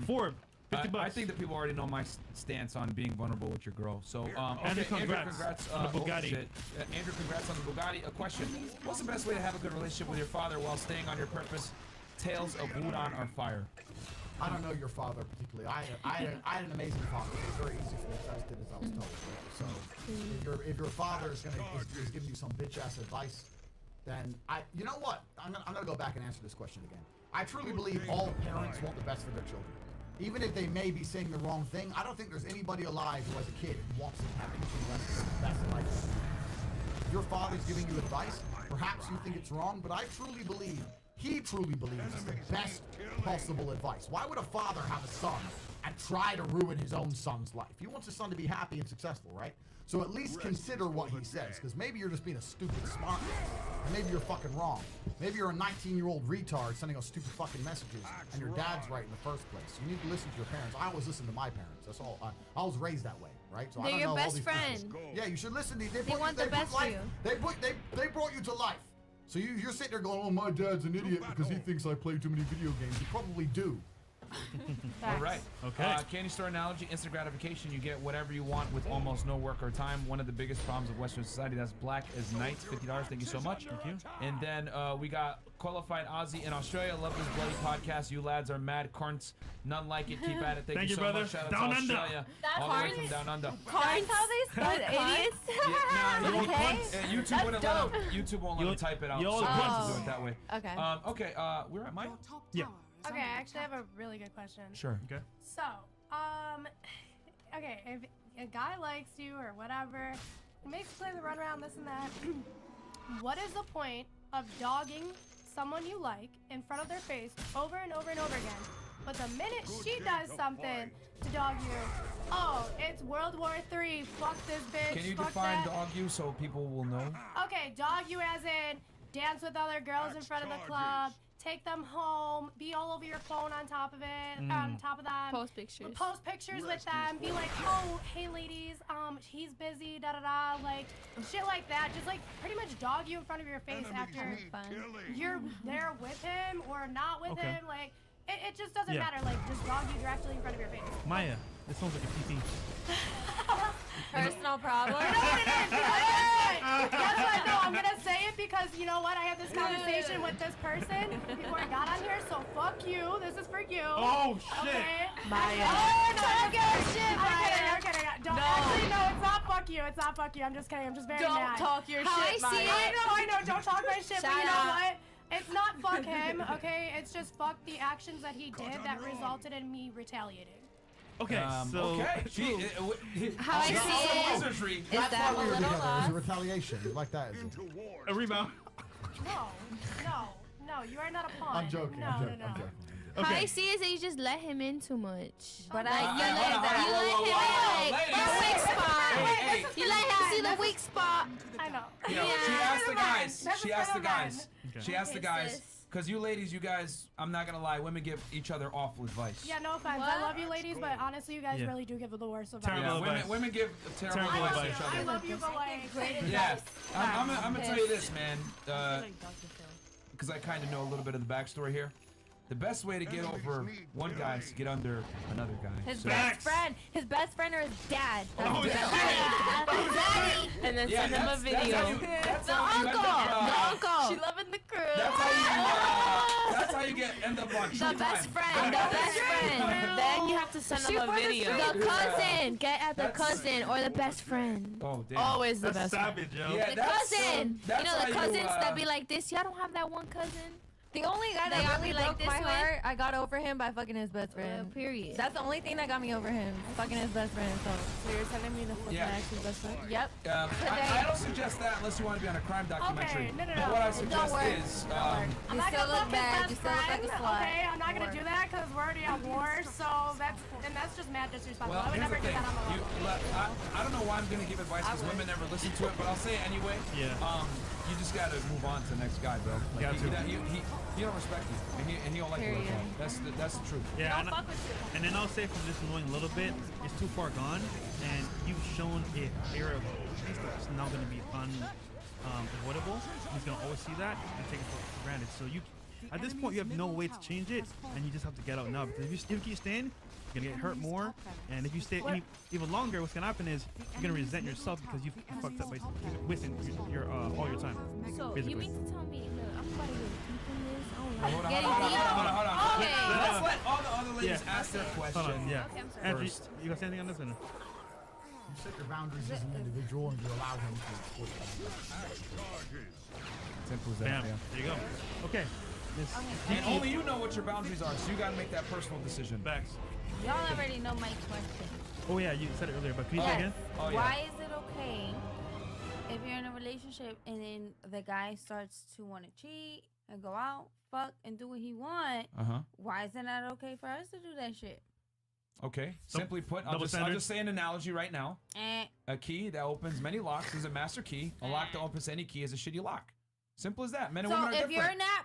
Four. $50. I think that people already know my stance on being vulnerable with your girl. So, Andrew, okay, congrats on the Bugatti. Andrew, congrats on the Bugatti. A question: what's the best way to have a good relationship with your father while staying on your purpose? Tales of Wudan are fire. I don't know your father particularly. I had an amazing father. It was very easy for me because I just did as I was told. So if your father is giving you some bitch ass advice, then you know what? I'm gonna go back and answer this question again. I truly believe all parents want the best for their children. Even if they may be saying the wrong thing, I don't think there's anybody alive who, as a kid, wants to have anything less than the best advice. If your father's giving you advice, perhaps you think it's wrong, but I truly believe, he truly believes it's the best possible advice. Why would a father have a son and try to ruin his own son's life? He wants his son to be happy and successful, right? So at least consider what he says, because maybe you're just being a stupid smart ass, and maybe you're fucking wrong. Maybe you're a 19-year-old retard sending out stupid fucking messages, and your dad's right in the first place. You need to listen to your parents. I always listen to my parents. That's all. I was raised that way, right? So They're I don't your know all best these friend. people. Yeah, you should listen to these. They want the best for you. They brought you to life. So you're sitting there going, oh, my dad's an idiot because he thinks I play too many video games. You probably do. All right. Okay. Candy store analogy, instant gratification. You get whatever you want with almost no work or time. One of the biggest problems of Western society. That's black as night. $50. Thank you so much. Thank you. And then we got qualified Aussie in Australia. Love this bloody podcast. You lads are mad corns. None like it. Keep at it. Thank you so brother. much. Shout out Down to under. Australia. That's All the way hard. from down under. That's how they spell it, idiots. YouTube won't let them. YouTube won't let them type it out. you all So the we have ones. to do it that way. Okay. Okay. We're at Mike. Yeah. Okay, I actually have a really good question. Sure. Okay. So, okay, if a guy likes you or whatever, makes play the runaround, this and that, what is the point of dogging someone you like in front of their face over and over and over again? But the minute she does something to dog you, oh, it's World War III, fuck this bitch, Can you fuck define that. dog you so people will know? Okay, dog you as in dance with other girls in front of the club, take them home, be all over your phone on top of it, on top of them. Post pictures. Post pictures with them. Be like, oh, hey ladies, he's busy, da da da, like shit like that. Just like pretty much dog you in front of your face after you're there with him or not with him. Like it just doesn't matter. Like just dog you directly in front of your face. Maya, this sounds like a PP. Personal problem. I know what it is. Guess what? No, I'm gonna say it because you know what? I had this conversation with this person before I got on here. So fuck you. This is for you. Oh shit. Okay. Maya. Oh, no, Talk your shit, Maya. I'm kidding. Don't, No. Actually, no, it's not fuck you. It's not fuck you. I'm just kidding. I'm just very Don't mad. talk your How shit, I see Maya. it. I know. Don't talk my shit. But Shut you know up. what? It's not fuck him, okay? It's just fuck the actions that he did that resulted in me retaliating. Okay, so Okay. How I see it wizardry. is That's that why a we were little together. It was lost. a retaliation. You like that, is it? a rebound. No, you are not a pawn. I'm joking. No, I'm joking. no. I'm joking. How I Okay. see it is that you just let him in too much. But Like, I you let him in like the weak spot. Hey, You let him see the weak spot. I know. You know, Yeah. she asked the guys. That's She a asked the middleman. guys. She asked the Okay, guys. sis. Because you ladies, you guys, I'm not gonna lie, women give each other awful advice. Yeah, no offense. What? I love you ladies, but honestly, you guys Yeah. really do give the worst advice. Terrible Yeah, advice. women give terrible Terrible advice to advice. each I other. love you, but like, Great Yeah, advice. I'm gonna tell you this, man, because I kind of know a little bit of the backstory here. The best way to get over one guy is to get under another guy. His So- best friend or his dad. That's Oh, his best shit. friend. Daddy. And then Yeah, send him a that's video. how you, that's The how you uncle. end up, The uncle. She loving the crew. that's how you end up on The True best Time. friend. The best friend. Then you have to send him a video. The cousin. Get at the That's- cousin or the best friend. Oh, damn. Always the That's best friend. savage, yo. Yeah, The that's, cousin. that's You know the how cousins you, that be like this. Y'all don't have that one cousin. The only guy They that all really be like broke this my way? heart, I got over him by fucking his best friend. Period. That's the only thing that got me over him. Fucking his best friend. So you're telling me to fuck Yeah. my ex's best friend? Yep. I don't suggest that unless you want to be on a crime documentary. Okay, no. But what I Don't suggest worry. is, I'm You not still gonna look fuck his bad. best You still look like a friend. slut. Okay, I'm not gonna do that because we're already at war. So that's just mad disrespectful. well, I would here's never the do thing. that on the road. I don't know why I'm going to give advice because women never listen to it, but I'll say it anyway. Yeah. You just got to move on to the next guy, bro. Like, Got to. he don't respect you, and he don't like you. Like that. That's the truth. Yeah, and then I'll say from just knowing a little bit, it's too far gone, and you've shown a era of peace that's now going to be unavoidable. He's going to always see that and take it for granted. So you, at this point, you have no way to change it, and you just have to get out now. Because if you keep staying, you're gonna get hurt more, and if you stay even longer, what's gonna happen is you're gonna resent yourself because you fucked up by wasting your all your time. So basically. you mean to tell me, look, I'm about to get deep in this. Hold on. Okay. Let's let all the other ladies ask their question. Hold on, yeah. Okay, I'm sorry. Andrew, First. you got anything on this one? You set your boundaries as an individual and you allow him to exploit them. Simple as Bam. that. Yeah. There you go. Okay. And only you know what your boundaries are, so you gotta make that personal decision. Facts. Y'all already know my question. Oh yeah, you said it earlier, but can you say it again? Oh, yeah. Why is it okay if you're in a relationship and then the guy starts to want to cheat and go out, fuck, and do what he want? Why isn't that okay for us to do that shit? Okay. Simply put, I'll just say an analogy right now. A key that opens many locks is a master key. A lock that opens any key is a shitty lock. Simple as that. Men and women are So if different. you're not